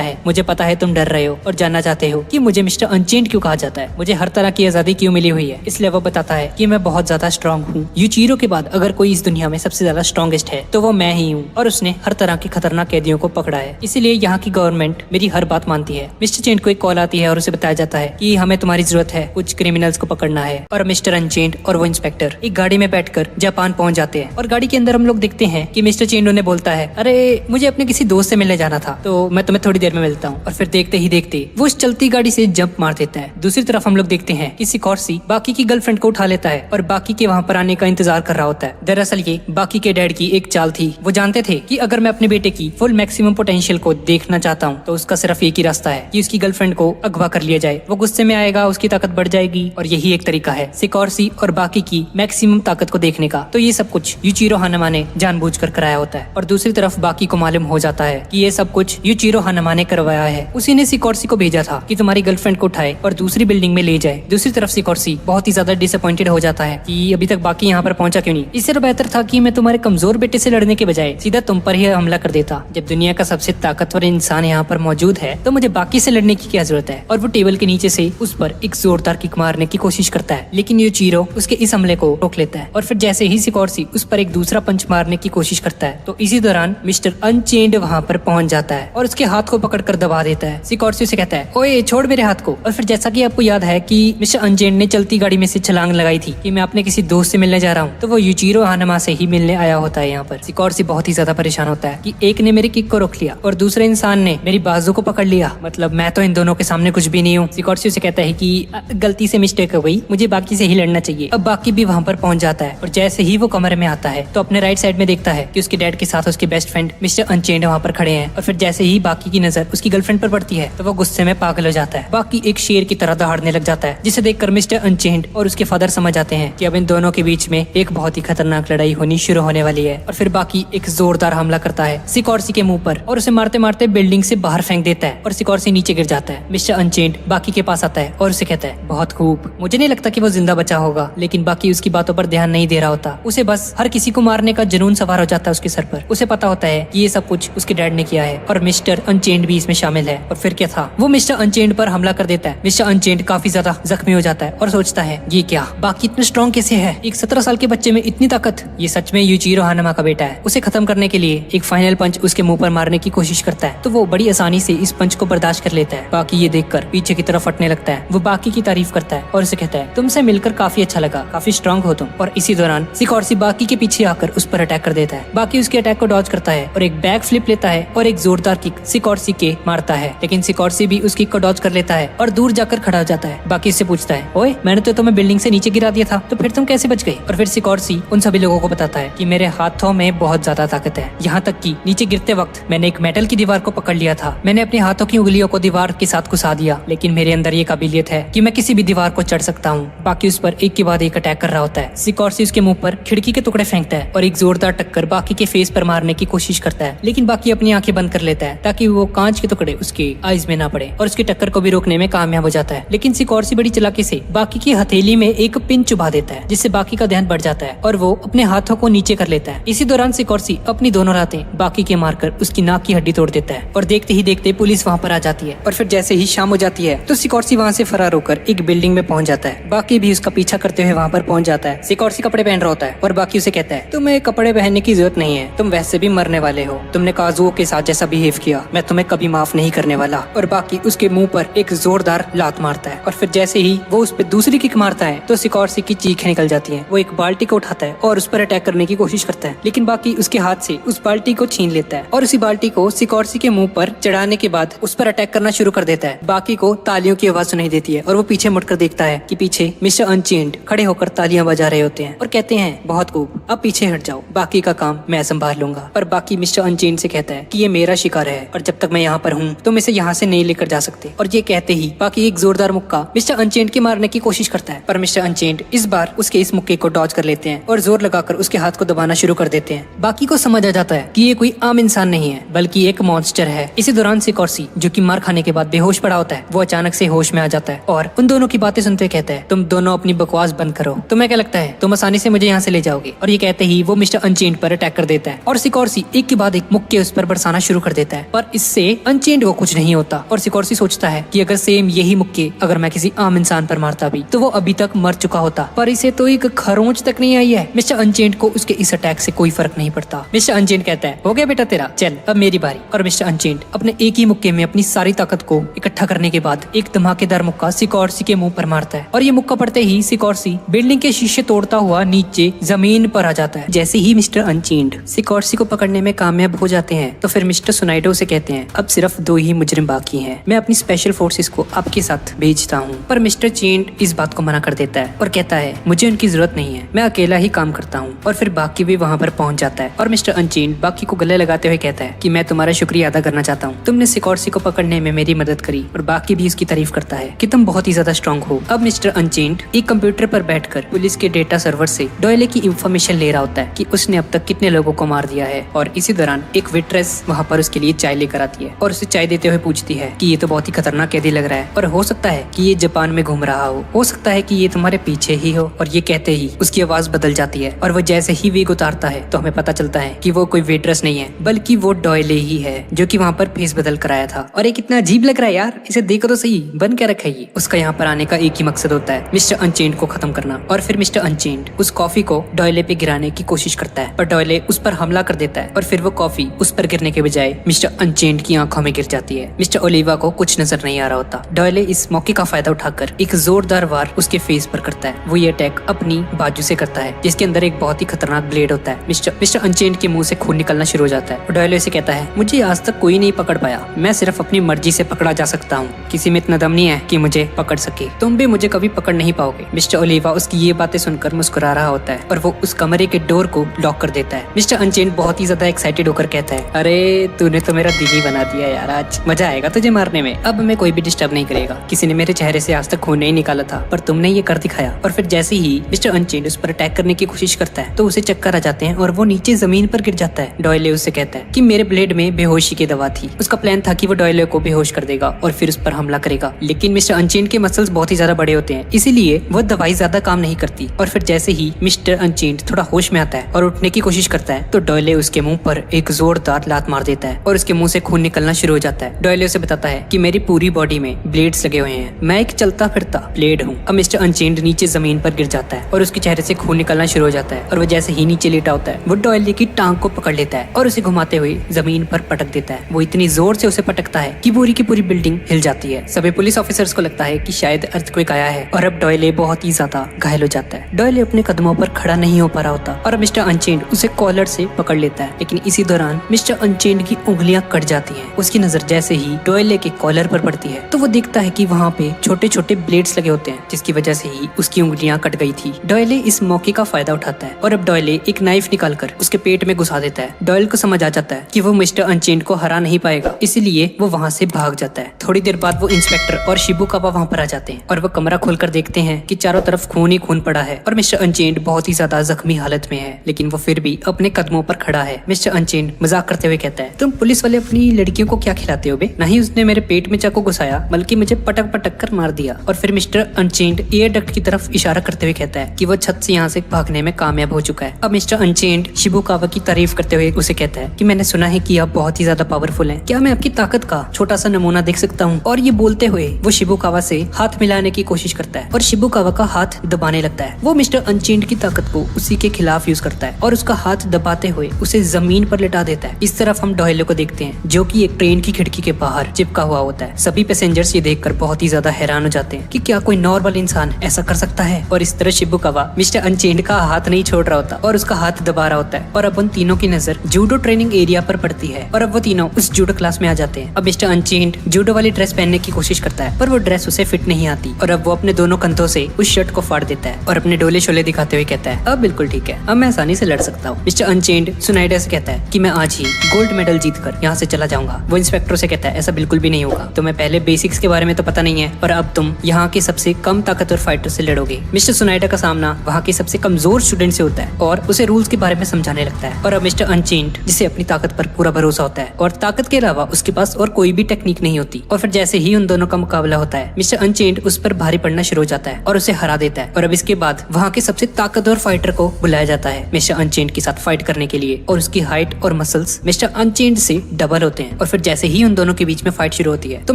है मुझे पता है तुम डर रहे हो और जानना चाहते हो कि मुझे मिस्टर अनचेंड क्यों कहा जाता है, मुझे हर तरह की आजादी क्यों मिली हुई है। इसलिए वो बताता है कि मैं बहुत ज्यादा स्ट्रांग हूँ, युचिरो के बाद अगर कोई इस दुनिया में सबसे ज्यादा स्ट्रॉन्गेस्ट है तो वो मैं ही हूँ और उसने हर तरह के खतरनाक कैदियों को पकड़ा है, इसीलिए यहाँ की गवर्नमेंट मेरी हर बात मानती है। मिस्टर चेंड को एक कॉल आती है और उसे बताया जाता है कि हमें तुम्हारी जरूरत है, कुछ क्रिमिनल्स को पकड़ना है। और मिस्टर अनचेंड और वो इंस्पेक्टर एक गाड़ी में बैठकर जापान पहुंच जाते हैं और गाड़ी के अंदर हम लोग देखते हैं कि मिस्टर चेंड उन्हें बोलता है अरे मुझे अपने किसी दोस्त से मिलने जाना था तो मैं तुम्हें थोड़ी देर में मिलता हूँ। और फिर देखते ही देखते वो उस चलती गाड़ी से जंप मार देता है। दूसरी तरफ हम लोग देखते हैं कि सिकोर्सी बाकी की गर्लफ्रेंड को उठा लेता है है और बाकी के वहाँ पर आने का इंतजार कर रहा होता है। दरअसल ये बाकी के डैड की एक चाल थी। वो जानते थे कि अगर मैं अपने बेटे की फुल मैक्सिमम पोटेंशियल को देखना चाहता हूँ तो उसका सिर्फ एक ही रास्ता है कि उसकी गर्लफ्रेंड को अगवा कर लिया जाए। वो गुस्से में आएगा, उसकी ताकत बढ़ जाएगी और यही एक तरीका है सिकोर्सी और बाकी की मैक्सिमम ताकत को देखने का। तो ये सब कुछ यूचिरो हानामा ने जानबूझकर कराया होता है और दूसरी तरफ बाकी को मालूम हो जाता है कि ये सब कुछ यूचिरो हानामा ने करवाया है। उसी ने सिकोर्सी को भेजा था कि तुम्हारी गर्लफ्रेंड को उठाए और दूसरी बिल्डिंग में ले जाए। दूसरी तरफ सिकोर्सी बहुत ही ज्यादा डिसअपॉइंटेड हो जाता है कि अभी तक बाकी यहाँ पर पहुंचा क्यों नहीं। इससे तो बेहतर था कि मैं तुम्हारे कमजोर बेटे से लड़ने के बजाय सीधा तुम पर ही हमला कर देता। जब दुनिया का सबसे ताकतवर इंसान यहाँ पर मौजूद है तो मुझे बाकी से लड़ने की क्या जरूरत है। और वो टेबल के नीचे से उस पर एक जोरदार किक मारने की कोशिश करता है, लेकिन यूचिरो उसके इस हमले को रोक लेता है। और फिर जैसे ही सिकोर्सी उस पर एक दूसरा पंच मारने की कोशिश करता है तो इसी दौरान मिस्टर अनचेंड वहाँ पर पहुंच जाता है और उसके हाथ को पकड़कर दबा देता है। सिकोर्सी उसे कहता है, ओए छोड़ मेरे हाथ को। और फिर जैसा कि आपको याद है कि मिस्टर अनचेंड ने चलती गाड़ी में से छलांग लगाई थी कि मैं अपने किसी दोस्त से मिलने जा रहा हूँ, तो वो यूचिरो हानामा से ही मिलने आया होता है। यहाँ पर सिकोर्सी बहुत ही ज्यादा परेशान होता है कि एक ने मेरी किक को रोक लिया और दूसरे इंसान ने मेरी बाजू को पकड़ लिया, मतलब मैं तो इन दोनों के सामने कुछ भी नहीं हूँ। सिकोर्सी उसे कहता है कि गलती से मिस्टेक हो गई, मुझे बाकी से ही लड़ना चाहिए। अब बाकी भी वहाँ पर पहुंच जाता है और जैसे ही वो कमरे में आता है तो अपने राइट साइड में देखता है कि उसके डैड के साथ उसके बेस्ट फ्रेंड मिस्टर अनचेंड वहाँ पर खड़े हैं। और फिर जैसे ही बाकी की नजर उसकी गर्लफ्रेंड पर पड़ती है तो वो गुस्से में पागल हो जाता है। बाकी एक शेर की तरह दहाड़ने लग जाता है, जिसे देखकर मिस्टर अनचेंड और उसके फादर समझ जाते हैं कि अब इन दोनों के बीच में एक बहुत ही खतरनाक लड़ाई होनी शुरू होने वाली है। और फिर बाकी एक जोरदार हमला करता है सिकोर्सी के मुंह पर और उसे मारते मारते बिल्डिंग से बाहर फेंक देता है और सिकोर्सी नीचे गिर जाता है। मिस्टर अनचेंड बाकी के पास आता है और उसे कहता है, बहुत खूब, मुझे नहीं लगता कि वो जिंदा बचा होगा। लेकिन बाकी उसकी बातों पर ध्यान नहीं दे रहा होता। उसे बस हर किसी को मारने का जुनून सवार हो जाता है उसके सर पर। उसे पता होता है कि ये सब कुछ उसके डैड ने किया है और मिस्टर अनचेंड भी इसमें शामिल है। और फिर क्या था, वो मिस्टर अनचेंड पर हमला कर देता है। मिस्टर अनचेंड काफी ज्यादा जख्मी हो जाता है और सोचता है, ये क्या, बाकी इतने स्ट्रॉन्ग कैसे है, एक 17 साल के बच्चे में इतनी ताकत, ये सच में यूचिरो हानामा का बेटा है। उसे खत्म करने के लिए एक फाइनल पंच उसके मुंह पर मारने की कोशिश करता है तो वो बड़ी आसानी से इस पंच को बर्दाश्त कर लेता है। बाकी ये देखकर पीछे की तरफ हटने लगता है। वो बाकी की तारीफ करता है और उसे कहता है, तुमसे मिलकर काफी अच्छा लगा, काफी स्ट्रॉन्ग हो तुम। और इसी दौरान सिकोर्सी बाकी के पीछे आकर उस पर अटैक कर देता है। बाकी उसके अटैक को डॉज करता है और एक बैक फ्लिप लेता है और एक जोरदार किक सिकोर्सी के मारता है, लेकिन सिकोर्सी भी उस किक को डॉज कर लेता है और दूर जाकर खड़ा हो जाता है। बाकी इससे पूछता है, ओए मैंने तो तुम्हें बिल्डिंग से नीचे गिरा दिया था, तो फिर तुम कैसे बच गए। और फिर सिकोर्सी उन सभी लोगों को बताता है कि मेरे हाथों में बहुत ज्यादा ताकत है, यहाँ तक कि नीचे गिरते वक्त मैंने एक मेटल की दीवार को पकड़ लिया था। मैंने अपने हाथों की उंगलियों को दीवार के साथ घुसा दिया, लेकिन मेरे अंदर ये काबिलियत है कि मैं किसी भी दीवार को चढ़ सकता हूँ। बाकी उस पर एक के बाद एक अटैक कर रहा होता है। सिकोर्सी उसके मुंह पर खिड़की के टुकड़े फेंकता है और एक जोरदार टक्कर बाकी के फेस पर मारने की कोशिश करता है, लेकिन बाकी अपनी आंखें बंद कर लेता है ताकि वो कांच के टुकड़े उसके आईज में ना पड़े और उसकी टक्कर को भी रोकने में कामयाब हो जाता है। लेकिन सिकोर्सी बड़ी चालाकी से बाकी की हथेली में एक पिन चुभा देता है, जिससे बाकी का ध्यान बढ़ जाता है और वो अपने हाथों को नीचे कर लेता है। इसी दौरान सिकोर्सी अपनी दोनों रातें बाकी के मारकर उसकी नाक की हड्डी तोड़ देता है और देखते ही देखते पुलिस वहाँ पर आ जाती है। और फिर जैसे ही शाम हो जाती है तो सिकोर्सी वहाँ से फरार होकर एक बिल्डिंग में पहुंच जाता है। बाकी भी उसका पीछा करते हुए वहाँ पर पहुंच जाता है। सिकोर्सी कपड़े पहन रहा होता है और बाकी उसे कहता है, तुम्हें कपड़े पहनने की जरूरत नहीं है, तुम वैसे भी मरने वाले हो, तुमने काजुओं के साथ जैसा बिहेव किया मैं तुम्हें कभी माफ नहीं करने वाला। और बाकी उसके मुंह पर एक जोरदार लात मारता है और फिर जैसे ही वो उस पर दूसरी किक मारता है तो सिकोर्सी की चीखें निकल जाती हैं। वो एक बाल्टी को उठाता है और उस पर अटैक करने की कोशिश करता है, लेकिन बाकी उसके हाथ से उस बाल्टी को छीन लेता है और उसी बाल्टी को सिकोर्सी के मुंह पर चढ़ाने के बाद उस पर अटैक करना शुरू कर देता है। बाकी को तालियों की आवाज सुनाई देती है और वो पीछे मुड़कर देखता है कि पीछे मिस्टर अनचेंड खड़े होकर तालियां बजा रहे होते हैं और कहते हैं, बहुत खूब, अब पीछे हट जाओ, बाकी का काम मैं संभाल लूंगा। पर बाकी मिस्टर अनचेंड से कहता है कि ये मेरा शिकार है और जब तक मैं यहाँ पर हूँ तुम इसे यहाँ से नहीं लेकर जा सकते। और ये कहते ही बाकी एक जोरदार मुक्का मिस्टर अनचेंड के मारने की कोशिश करता है, पर मिस्टर अनचेंड इस बार उसके इस मुक्के को डॉज कर लेते हैं और जोर लगाकर उसके हाथ को दबाना शुरू कर देते हैं। बाकी को समझ आ जाता है कि ये कोई आम इंसान नहीं है बल्कि एक मॉन्स्टर है। इसी दौरान सिकोर्सी, जो कि मार खाने के बाद बेहोश पड़ा होता है, वो अचानक से होश में आ जाता है और उन दोनों की बातें सुनते कहता है, तुम दोनों अपनी बकवास बंद करो, तुम्हें क्या लगता है तुम आसानी से मुझे यहाँ से ले जाओगे। और ये कहते ही वो मिस्टर अनचेंड पर अटैक कर देता है और सिकोर्सी एक के बाद एक मुक्के उस पर बरसाना शुरू कर देता है, पर इससे अनचेंड को कुछ नहीं होता। और सिकोर्सी सोचता है कि अगर सेम यही मुक्के अगर मैं किसी आम इंसान पर मारता भी तो वो अभी तक मर चुका होता, पर इसे तो एक खरोंच तक नहीं आई है। मिस्टर अनचेंड को उसके इस अटैक से कोई फर्क नहीं पड़ता। मिस्टर अनचेंड कहता है, हो गया बेटा तेरा, चल अब मेरी बारी। और मिस्टर अनचेंड अपने एक ही मुक्के में अपनी सारी ताकत को इकट्ठा करने के बाद एक धमाकेदार मुक्का सिकोर्सी के मुंह पर मारता है और ये मुक्का पड़ते ही सिकोर्सी बिल्डिंग के शीशे तोड़ता हुआ नीचे जमीन पर आ जाता है। जैसे ही मिस्टर अनचेंड सिकोर्सी को पकड़ने में कामयाब हो जाते हैं तो फिर मिस्टर सुनाइडो से कहते हैं, अब सिर्फ 2 ही मुजरिम बाकी हैं, मैं अपनी स्पेशल फोर्सेस को आपके साथ भेजता हूँ। पर मिस्टर चेंड इस बात को मना कर देता है और कहता कहता है मुझे उनकी जरूरत नहीं है, मैं अकेला ही काम करता हूँ। और फिर बाकी भी वहाँ पर पहुँच जाता है और मिस्टर अनचेन्ड बाकी को गले लगाते हुए कहता है कि मैं तुम्हारा शुक्रिया अदा करना चाहता हूँ, तुमने सिकॉर्सी को पकड़ने में मेरी मदद करी। और बाकी भी उसकी तारीफ करता है कि तुम बहुत ही ज्यादा स्ट्रांग हो। अब मिस्टर अनचेन्ड एक कंप्यूटर पर बैठकर पुलिस के डेटा सर्वर से डॉयले की इंफॉर्मेशन ले रहा होता है कि उसने अब तक कितने लोगों को मार दिया है। और इसी दौरान एक वेट्रेस वहाँ पर उसके लिए चाय लेकर आती है और उसे चाय देते हुए पूछती है कि ये तो बहुत ही खतरनाक कैदी लग रहा है और हो सकता है कि ये जापान में घूम रहा हो सकता है कि ये तुम्हारे पीछे ही हो। और ये कहते ही उसकी आवाज बदल जाती है और वो जैसे ही विग उतारता है तो हमें पता चलता है कि वो कोई वेट्रेस नहीं है बल्कि वो डॉयले ही है जो कि वहाँ पर फेस बदल कर आया था। और ये कितना अजीब लग रहा है यार, इसे देखो तो सही, बन क्या रखा है ये। उसका यहाँ पर आने का एक ही मकसद होता है, मिस्टर अनचेन्ड को खत्म करना। और फिर मिस्टर अनचेन्ड उस कॉफी को डॉयले पे गिराने की कोशिश करता है पर डॉयले उस पर हमला कर देता है और फिर वो कॉफी उस पर गिरने के बजाय मिस्टर अनचेन्ड की आंखों में गिर जाती है। मिस्टर ओलिवा को कुछ नजर नहीं आ रहा होता। डॉयले इस मौके का फायदा उठाकर एक जोरदार वार उसके फेस पर करता है। वो ये अटैक अपनी बाजू से करता है जिसके अंदर एक बहुत ही खतरनाक ब्लेड होता है। मिस्टर अनचेन्ड के मुंह से खून निकलना शुरू हो जाता है और डॉयले से कहता है मुझे आज तक कोई नहीं पकड़ पाया, मैं सिर्फ अपनी मर्जी से पकड़ा जा सकता हूँ, किसी में इतना दम नहीं है कि मुझे पकड़ सके, तुम भी मुझे कभी पकड़ नहीं पाओगे। मिस्टर ओलिवा उसकी ये बातें सुनकर मुस्कुरा रहा होता है और वो उस कमरे के डोर को लॉक कर देता है। मिस्टर अनचेन्ड बहुत ही ज्यादा एक्साइटेड होकर कहता है अरे तूने तो मेरा दिल ही बना दिया यार, आज मजा आएगा तुझे मारने में, अब मैं कोई भी डिस्टर्ब नहीं करेगा, किसी ने मेरे चेहरे से आज तक खून नहीं निकाला था पर तुमने ये कर दिखाया। और फिर जैसे ही मिस्टर अनचेन्ड उस पर अटैक करने की कोशिश करता है तो उसे चक्कर आ जाते हैं और वो नीचे जमीन पर गिर जाता है। डॉयले उससे कहता है कि मेरे ब्लेड में बेहोशी की दवा थी। उसका प्लान था कि वो डॉयले को बेहोश कर देगा और फिर उस पर हमला करेगा, लेकिन मिस्टर अनचेन्ड के मसल्स बहुत ही ज्यादा बड़े होते हैं इसीलिए वो दवाई ज्यादा काम नहीं करती। और फिर जैसे ही मिस्टर अनचेन्ड थोड़ा होश में आता है और उठने की कोशिश करता है तो डॉयले उसके मुंह पर एक जोरदार लात मार देता है और उसके मुंह से खून निकलना शुरू हो जाता है। डॉयले उसे बताता है कि मेरी पूरी बॉडी में ब्लेड्स लगे हुए हैं, मैं एक चलता फिरता ब्लेड हूँ। अब मिस्टर अनचेन्ड नीचे जमीन पर गिर जाता है और उसके चेहरे से खून निकलना शुरू हो जाता है और वो जैसे ही नीचे लेटा होता है वो डॉयले की टांग को पकड़ लेता है और उसे घुमाते हुए जमीन पर पटक देता है। वो इतनी जोर से उसे पटकता है कि पूरी की पूरी बिल्डिंग हिल जाती है। सभी पुलिस ऑफिसर्स को लगता है कि शायद अर्थक्वेक आया है और अब डॉयले बहुत ही ज्यादा घायल हो जाता है। डॉयले अपने कदमों पर खड़ा नहीं हो पा रहा होता और मिस्टर अनचेन्ड उसे कॉलर से पकड़ लेता है, लेकिन इसी दौरान मिस्टर अनचेन्ड की उंगलियां कट जाती हैं। उसकी नजर जैसे ही डॉयले के कॉलर पर पड़ती है तो वो देखता है कि वहाँ पे छोटे छोटे ब्लेड्स लगे होते हैं जिसकी वजह से ही उसकी उंगलियां कट गई थी। डॉयले इस मौके का फायदा उठाता है और अब डॉयले एक नाइफ निकालकर उसके पेट में घुसा देता है। डॉयल को समझ आ जाता है कि वो मिस्टर अनचेन्ड को हरा नहीं पाएगा, इसीलिए वो वहाँ से भाग जाता है। थोड़ी देर बाद वो इंस्पेक्टर और शिबुकावा वहाँ पर आ जाते हैं और वो कमरा खोलकर देखते हैं कि चारों तरफ खून ही खून पड़ा है और मिस्टर अनचेन्ड बहुत ही ज्यादा जख्मी हालत में है, लेकिन वो फिर भी अपने कदमों पर खड़ा है। मिस्टर अनचेन्ड मजाक करते हुए कहता है तुम पुलिस वाले अपनी लड़कियों को क्या खिलाते हो बे? नहीं उसने मेरे पेट में चाकू घुसाया बल्कि मुझे पटक पटक कर मार दिया। और फिर मिस्टर अनचेन्ड एयर डक्ट की तरफ इशारा करते हुए कहता है कि वो छत से यहाँ से भागने में कामयाब हो चुका है। अब मिस्टर अनचेन्ड शिबुकावा की तारीफ करते हुए उसे कहता है कि मैंने सुना है कि आप बहुत ही ज्यादा पावरफुल हैं, क्या मैं आपकी ताकत का छोटा सा नमूना देख सकता हूँ? और ये बोलते हुए वो शिबुकावा से हाथ मिलाने की कोशिश करता है और शिबुकावा का हाथ दबाने लगता है। वो मिस्टर अनचेन्ड की ताकत को उसी के खिलाफ यूज करता है और उसका हाथ दबाते हुए उसे जमीन पर लिटा देता है। इस तरफ हम डॉयले को देखते हैं जो कि एक ट्रेन की खिड़की के बाहर चिपका हुआ होता है। सभी पैसेंजर्स ये देखकर बहुत ही ज्यादा हैरान हो जाते हैं कि क्या कोई नॉर्मल इंसान ऐसा कर सकता है। और इस तरह शिबुकावा मिस्टर अनचेन्ड का हाथ नहीं छोड़ रहा होता और उसका हाथ दबा रहा होता है। और अब उन तीनों की नजर जूडो ट्रेनिंग एरिया पर पड़ती है और अब वो तीनों उस जूडो क्लास में आ जाते हैं। अब मिस्टर अनचेन्ड जूडो वाली ड्रेस पहनने की कोशिश करता है पर वो ड्रेस उसे फिट नहीं आती और अब वो अपने दोनों कंधों से उस शर्ट को फाड़ देता है और अपने डोले शोले दिखाते हुए कहता है अब बिल्कुल ठीक है, अब मैं आसानी से लड़ सकता हूँ। मिस्टर अनचेन्ड सुनाइडा से कहता है कि मैं आज ही गोल्ड मेडल जीतकर यहाँ से चला जाऊंगा। वो इंस्पेक्टर से कहता है ऐसा बिल्कुल भी नहीं होगा, तुम्हें पहले बेसिक्स के बारे में तो पता नहीं है और अब तुम यहाँ के सबसे कम ताकतवर फाइटर से लड़ोगे। मिस्टर सुनाइडा का सामना वहाँ के सबसे कमजोर स्टूडेंट से होता है और उसे रूल्स के बारे में समझाने लगता है। और अब मिस्टर अनचेन्ड जिसे अपनी ताकत पर पूरा भरोसा होता है और ताकत के अलावा उसके पास और कोई भी टेक्निक नहीं होती। और फिर जैसे ही उन दोनों का मुकाबला होता है मिस्टर अनचेन्ड उस पर भारी पड़ना शुरू हो जाता है और उसे हरा देता है। और अब इसके बाद वहाँ के सबसे ताकतवर फाइटर को बुलाया जाता है मिस्टर अनचेन्ड के साथ फाइट करने के लिए और उसकी हाइट और मसल्स मिस्टर अनचेन्ड से डबल होते हैं। और फिर जैसे ही उन दोनों के बीच में फाइट शुरू होती है तो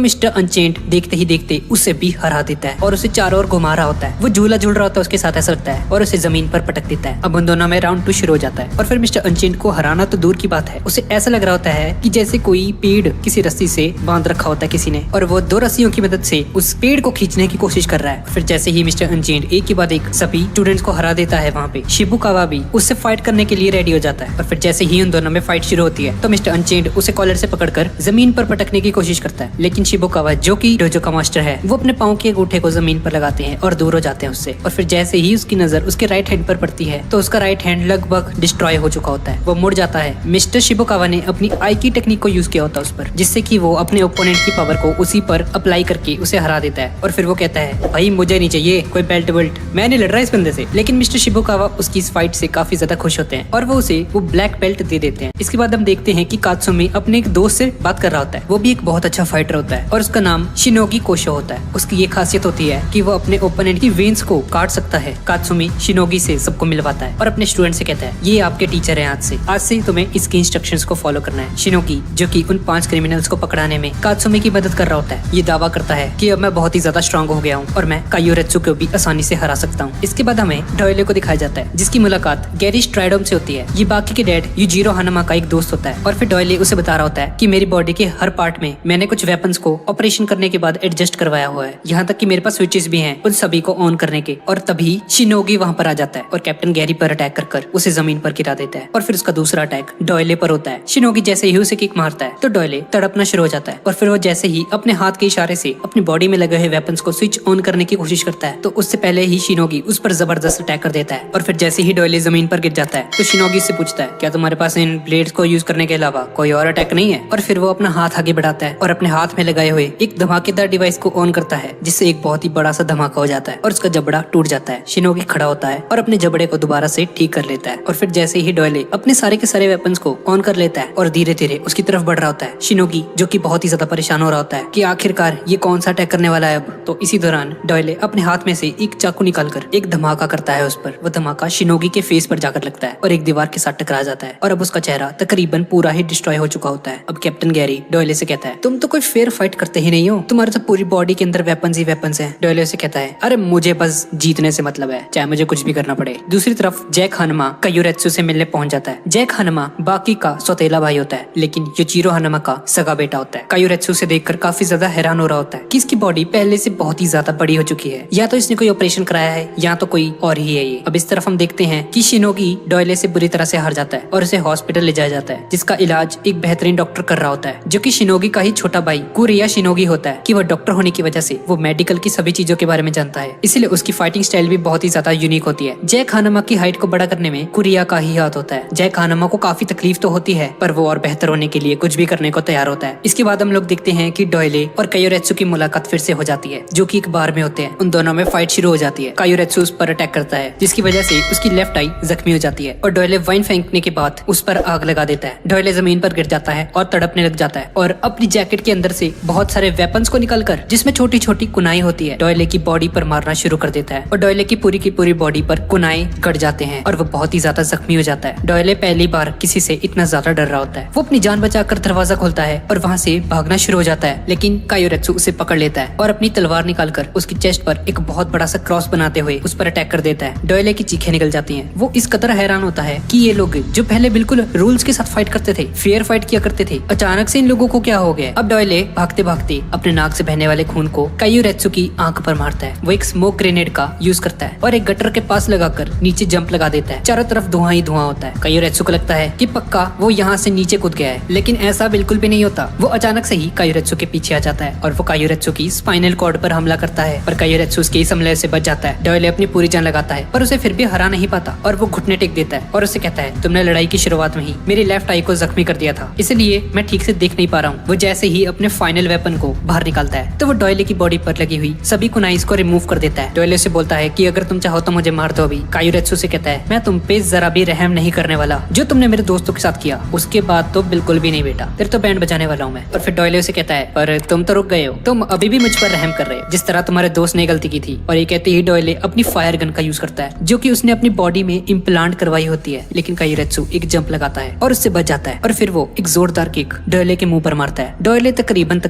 मिस्टर अनचेन्ड देखते ही देखते उसे भी हरा देता है और उसे चारों ओर घुमा रहा होता है। वो झूला झूल रहा होता है उसके साथ ऐसा लगता है और उसे जमीन पर पटक देता है। अब उन दोनों में राउंड 2 शुरू हो जाता है और फिर मिस्टर अनचेन्ड को हराना तो दूर की बात है, उसे ऐसा लग रहा होता है कि जैसे कोई पेड़ किसी रस्सी से बांध रखा होता है किसी ने और वो 2 रस्सियों की मदद से उस पेड़ को खींचने की कोशिश कर रहा है। फिर जैसे ही मिस्टर अनचेन्ड एक के बाद एक सभी स्टूडेंट्स को हरा देता है वहाँ पे शिबुकावा भी उससे फाइट करने के लिए रेडी हो जाता है। और फिर जैसे ही उन दोनों में फाइट शुरू होती है तो मिस्टर अनचेन्ड उसे कॉलर से पकड़कर जमीन पर पटकने की कोशिश करता है, लेकिन शिबुकावा जो कि डोजो का मास्टर है वो अपने पाँव के अंगूठे को जमीन पर लगाते हैं और दूर हो जाते हैं उससे। उससे। और फिर जैसे ही उसकी नजर उसके राइट हैंड पर पड़ती है तो उसका राइट हैंड लगभग डिस्ट्रॉय हो चुका होता है। वो मुड़ जाता है। मिस्टर शिबुकावा ने अपनी आई की टेक्निक को यूज किया होता है उस पर, जिससे कि वो अपने ओपोनेंट की पावर को उसी पर अप्लाई करके उसे हरा देता है। और फिर वो कहता है, भाई मुझे नहीं चाहिए कोई बेल्ट वेल्ट, मैं नहीं लड़ रहा इस बंदे से। लेकिन मिस्टर शिबुकावा उसकी इस फाइट से काफी ज्यादा खुश होते हैं और वो उसे वो ब्लैक बेल्ट दे देते हैं। इसके बाद हम देखते हैं कि कात्सुमी अपने एक दोस्त से बात कर रहा होता है। वो भी एक बहुत अच्छा फाइटर होता है और उसका नाम शिनोगी कोशो होता है। उसकी ये खासियत होती है कि वो अपने ओपोनेंट की वेन्स को काट सकता है। कात्सुमी शिनोगी से सबको मिलवाता है और अपने स्टूडेंट से कहता है, ये आपके टीचर हैं, आज से तुम्हें इसकी इंस्ट्रक्शंस को फॉलो करना है। शिनोगी, जो कि उन 5 क्रिमिनल्स को पकड़ाने में कात्सुमी की मदद कर रहा होता है, ये दावा करता है कि अब मैं बहुत ही ज्यादा स्ट्रांग हो गया हूँ और मैं कायोरेत्सु को भी आसानी से हरा सकता हूँ। इसके बाद हमें डोयले को दिखाया जाता है, जिसकी मुलाकात गैरी स्ट्राइडोम से होती है। ये बाकी के डैड यूजिरो हानामा का एक दोस्त होता है और फिर डोयले उसे बता रहा होता है कि मेरी बॉडी के हर पार्ट में मैंने कुछ वेपन्स को ऑपरेशन करने के बाद एडजस्ट करवाया हुआ है, यहाँ तक कि मेरे पास स्विचेस भी हैं उन सभी को ऑन करने के। और तभी शिनोगी वहाँ पर आ जाता है और कैप्टन गैरी पर अटैक कर उसे जमीन पर गिरा देता है। और फिर उसका दूसरा अटैक डोयले पर होता है। शिनोगी जैसे ही उसे किक मारता है तो डोयले तड़पना शुरू हो जाता है और फिर वो जैसे ही अपने हाथ के इशारे से अपनी बॉडी में लगे हुए वेपन्स को स्विच ऑन करने की कोशिश करता है तो उससे पहले ही शिनोगी उस पर जबरदस्त अटैक कर देता है। और फिर जैसे ही डोयले जमीन पर गिर जाता है तो शिनोगी से पूछता है, क्या तुम्हारे पास इन ब्लेड्स को यूज करने के अलावा कोई और अटैक नहीं है? और फिर वो अपना हाथ आगे बढ़ाता है और अपने हाथ में लगाए हुए एक धमाकेदार डिवाइस को ऑन करता है, जिससे एक बहुत ही बड़ा सा धमाका हो जाता है और उसका जबड़ा टूट जाता है। शिनोगी खड़ा होता है और अपने जबड़े को दोबारा से ठीक कर लेता है। और फिर जैसे ही डोयले अपने सारे के सारे वेपन्स को ऑन कर लेता है और धीरे धीरे उसकी तरफ बढ़ रहा होता है, शिनोगी, जो कि बहुत ही ज्यादा परेशान हो रहा होता है कि आखिरकार ये कौन सा अटैक करने वाला है अब। तो इसी दौरान डोयले अपने हाथ में से एक चाकू निकालकर एक धमाका करता है उस पर। वो धमाका शिनोगी के फेस पर जाकर लगता है और एक दीवार के साथ टकरा जाता है और अब उसका चेहरा तकरीबन पूरा ही डिस्ट्रॉय हो चुका होता है। अब कैप्टन गैरी डोयले से कहता है, तुम तो कोई फेयर फाइट करते ही नहीं हो, तुम्हारे तो पूरी बॉडी के अंदर वेपन्स ही वेपन्स हैं। डोयले से कहता है, अरे मुझे बस जीतने से मतलब है, चाहे मुझे कुछ भी करना पड़े। दूसरी तरफ जैक हानमा कायोरेत्सु से मिलने पहुंच जाता है। जैक हानमा बाकी का सौतेला भाई होता है, लेकिन यूजिरो हानमा का सगा बेटा होता है। कायोरेत्सु से देखकर काफी ज्यादा हैरान हो रहा होता है कि इसकी बॉडी पहले से बहुत ही ज्यादा बड़ी हो चुकी है, या तो इसने कोई ऑपरेशन कराया है या तो कोई और ही है ये। अब इस तरफ हम देखते हैं कि शिनोगी डोयले से बुरी तरह से हार जाता है और उसे हॉस्पिटल ले जाया जाता है, जिसका इलाज एक बेहतरीन डॉक्टर कर रहा होता है, जो कि शिनोगी का ही छोटा भाई कुरिया शिनोगी होता है। कि वह डॉक्टर होने की वजह से वो मेडिकल की सभी चीजों के बारे में जानता है, इसलिए उसकी फाइटिंग स्टाइल भी बहुत ही ज्यादा यूनिक होती है। जैक हानमा की हाइट को बड़ा करने में कुरिया का ही हाथ होता है। जैक हानमा को काफी तकलीफ तो होती है, पर वो और बेहतर होने के लिए कुछ भी करने को तैयार होता है। इसके बाद हम लोग देखते हैं कि डोयले और कायोरेत्सु की मुलाकात फिर से हो जाती है, जो कि एक बार में होते हैं। उन दोनों में फाइट शुरू हो जाती है। कायोरेत्सु उस पर अटैक करता है, जिसकी वजह से उसकी लेफ्ट आई जख्मी हो जाती है और डोयले वाइन फेंकने के बाद उस पर आग लगा देता है। डोयले जमीन पर गिर जाता है और तड़पने लग जाता है और अपनी जैकेट के अंदर से बहुत सारे वेपन्स को निकालकर, जिसमें छोटी छोटी कुनाई होती है, डोयले की बॉडी पर मारना शुरू कर देता है और डोयले की पूरी बॉडी पर कुनाई गड़ जाते हैं और वो बहुत ही ज्यादा जख्मी हो जाता है। डोयले पहली बार किसी से इतना ज्यादा डर रहा होता है। वो अपनी जान बचाकर दरवाजा खोलता है और वहाँ से भागना शुरू हो जाता है, लेकिन कायोरेत्सु उसे पकड़ लेता है और अपनी तलवार निकालकर उसकी चेस्ट पर एक बहुत बड़ा सा क्रॉस बनाते हुए उस पर अटैक कर देता है। डोयले की चीखें निकल जाती हैं। वो इस कदर हैरान होता है कि ये लोग जो पहले बिल्कुल रूल्स के साथ फाइट करते थे, फेयर फाइट किया करते थे, अचानक से इन लोगों को क्या हो गया। अब डोयले भागते भागते अपने नाक से बहने वाले खून को कायोरेत्सु की आंख पर मारता है। वो एक स्मोक ग्रेनेड का यूज करता है और एक गटर के पास लगाकर नीचे जंप लगा देता है। चारों तरफ धुआं ही धुआं होता है। कायोरेत्सु को लगता है कि पक्का वो यहाँ से नीचे कूद गया है, लेकिन ऐसा बिल्कुल भी नहीं होता। वो अचानक से ही कायोरेत्सु के पीछे आ जाता है और वो कायोरेत्सु की स्पाइनल कॉर्ड पर हमला करता है, पर कायोरेत्सु उसके इस हमले से बच जाता है। डोयले अपनी पूरी जान लगाता है पर उसे फिर भी हरा नहीं पाता और वो घुटने टेक देता है और उसे कहता है, तुमने लड़ाई की शुरुआत में ही मेरी लेफ्ट आई को जख्मी कर दिया था, इसलिए मैं ठीक से देख नहीं पा रहा हूँ। वो जैसे ही अपने फाइनल वेपन को बाहर निकालता है तो वो डोयले की बॉडी पर लगी हुई सभी कुनाइस को रिमूव कर देता है। डोयले से बोलता है कि अगर तुम चाहो तो मुझे मार दो अभी। कायोरेत्सु से कहता है, मैं तुम पे जरा भी रहम नहीं करने वाला, जो तुमने मेरे दोस्तों के साथ किया उसके बाद तो बिल्कुल भी नहीं बेटा, फिर तो बैंड बजाने वाला हूँ मैं। और फिर डोयले से कहता है, पर तुम तो रुक गए हो, तुम अभी भी मुझ पर रहम कर रहे हो जिस तरह तुम्हारे दोस्त ने गलती की थी। और ये कहते ही डोयले अपनी फायर गन का यूज करता है, जो कि उसने अपनी बॉडी में इम्प्लांट करवाई होती है, लेकिन कायोरेत्सु एक जंप लगाता है और उससे बच जाता है और फिर वो एक जोरदार किक डोयले के मुंह पर मारता है। डोयले तकरीबन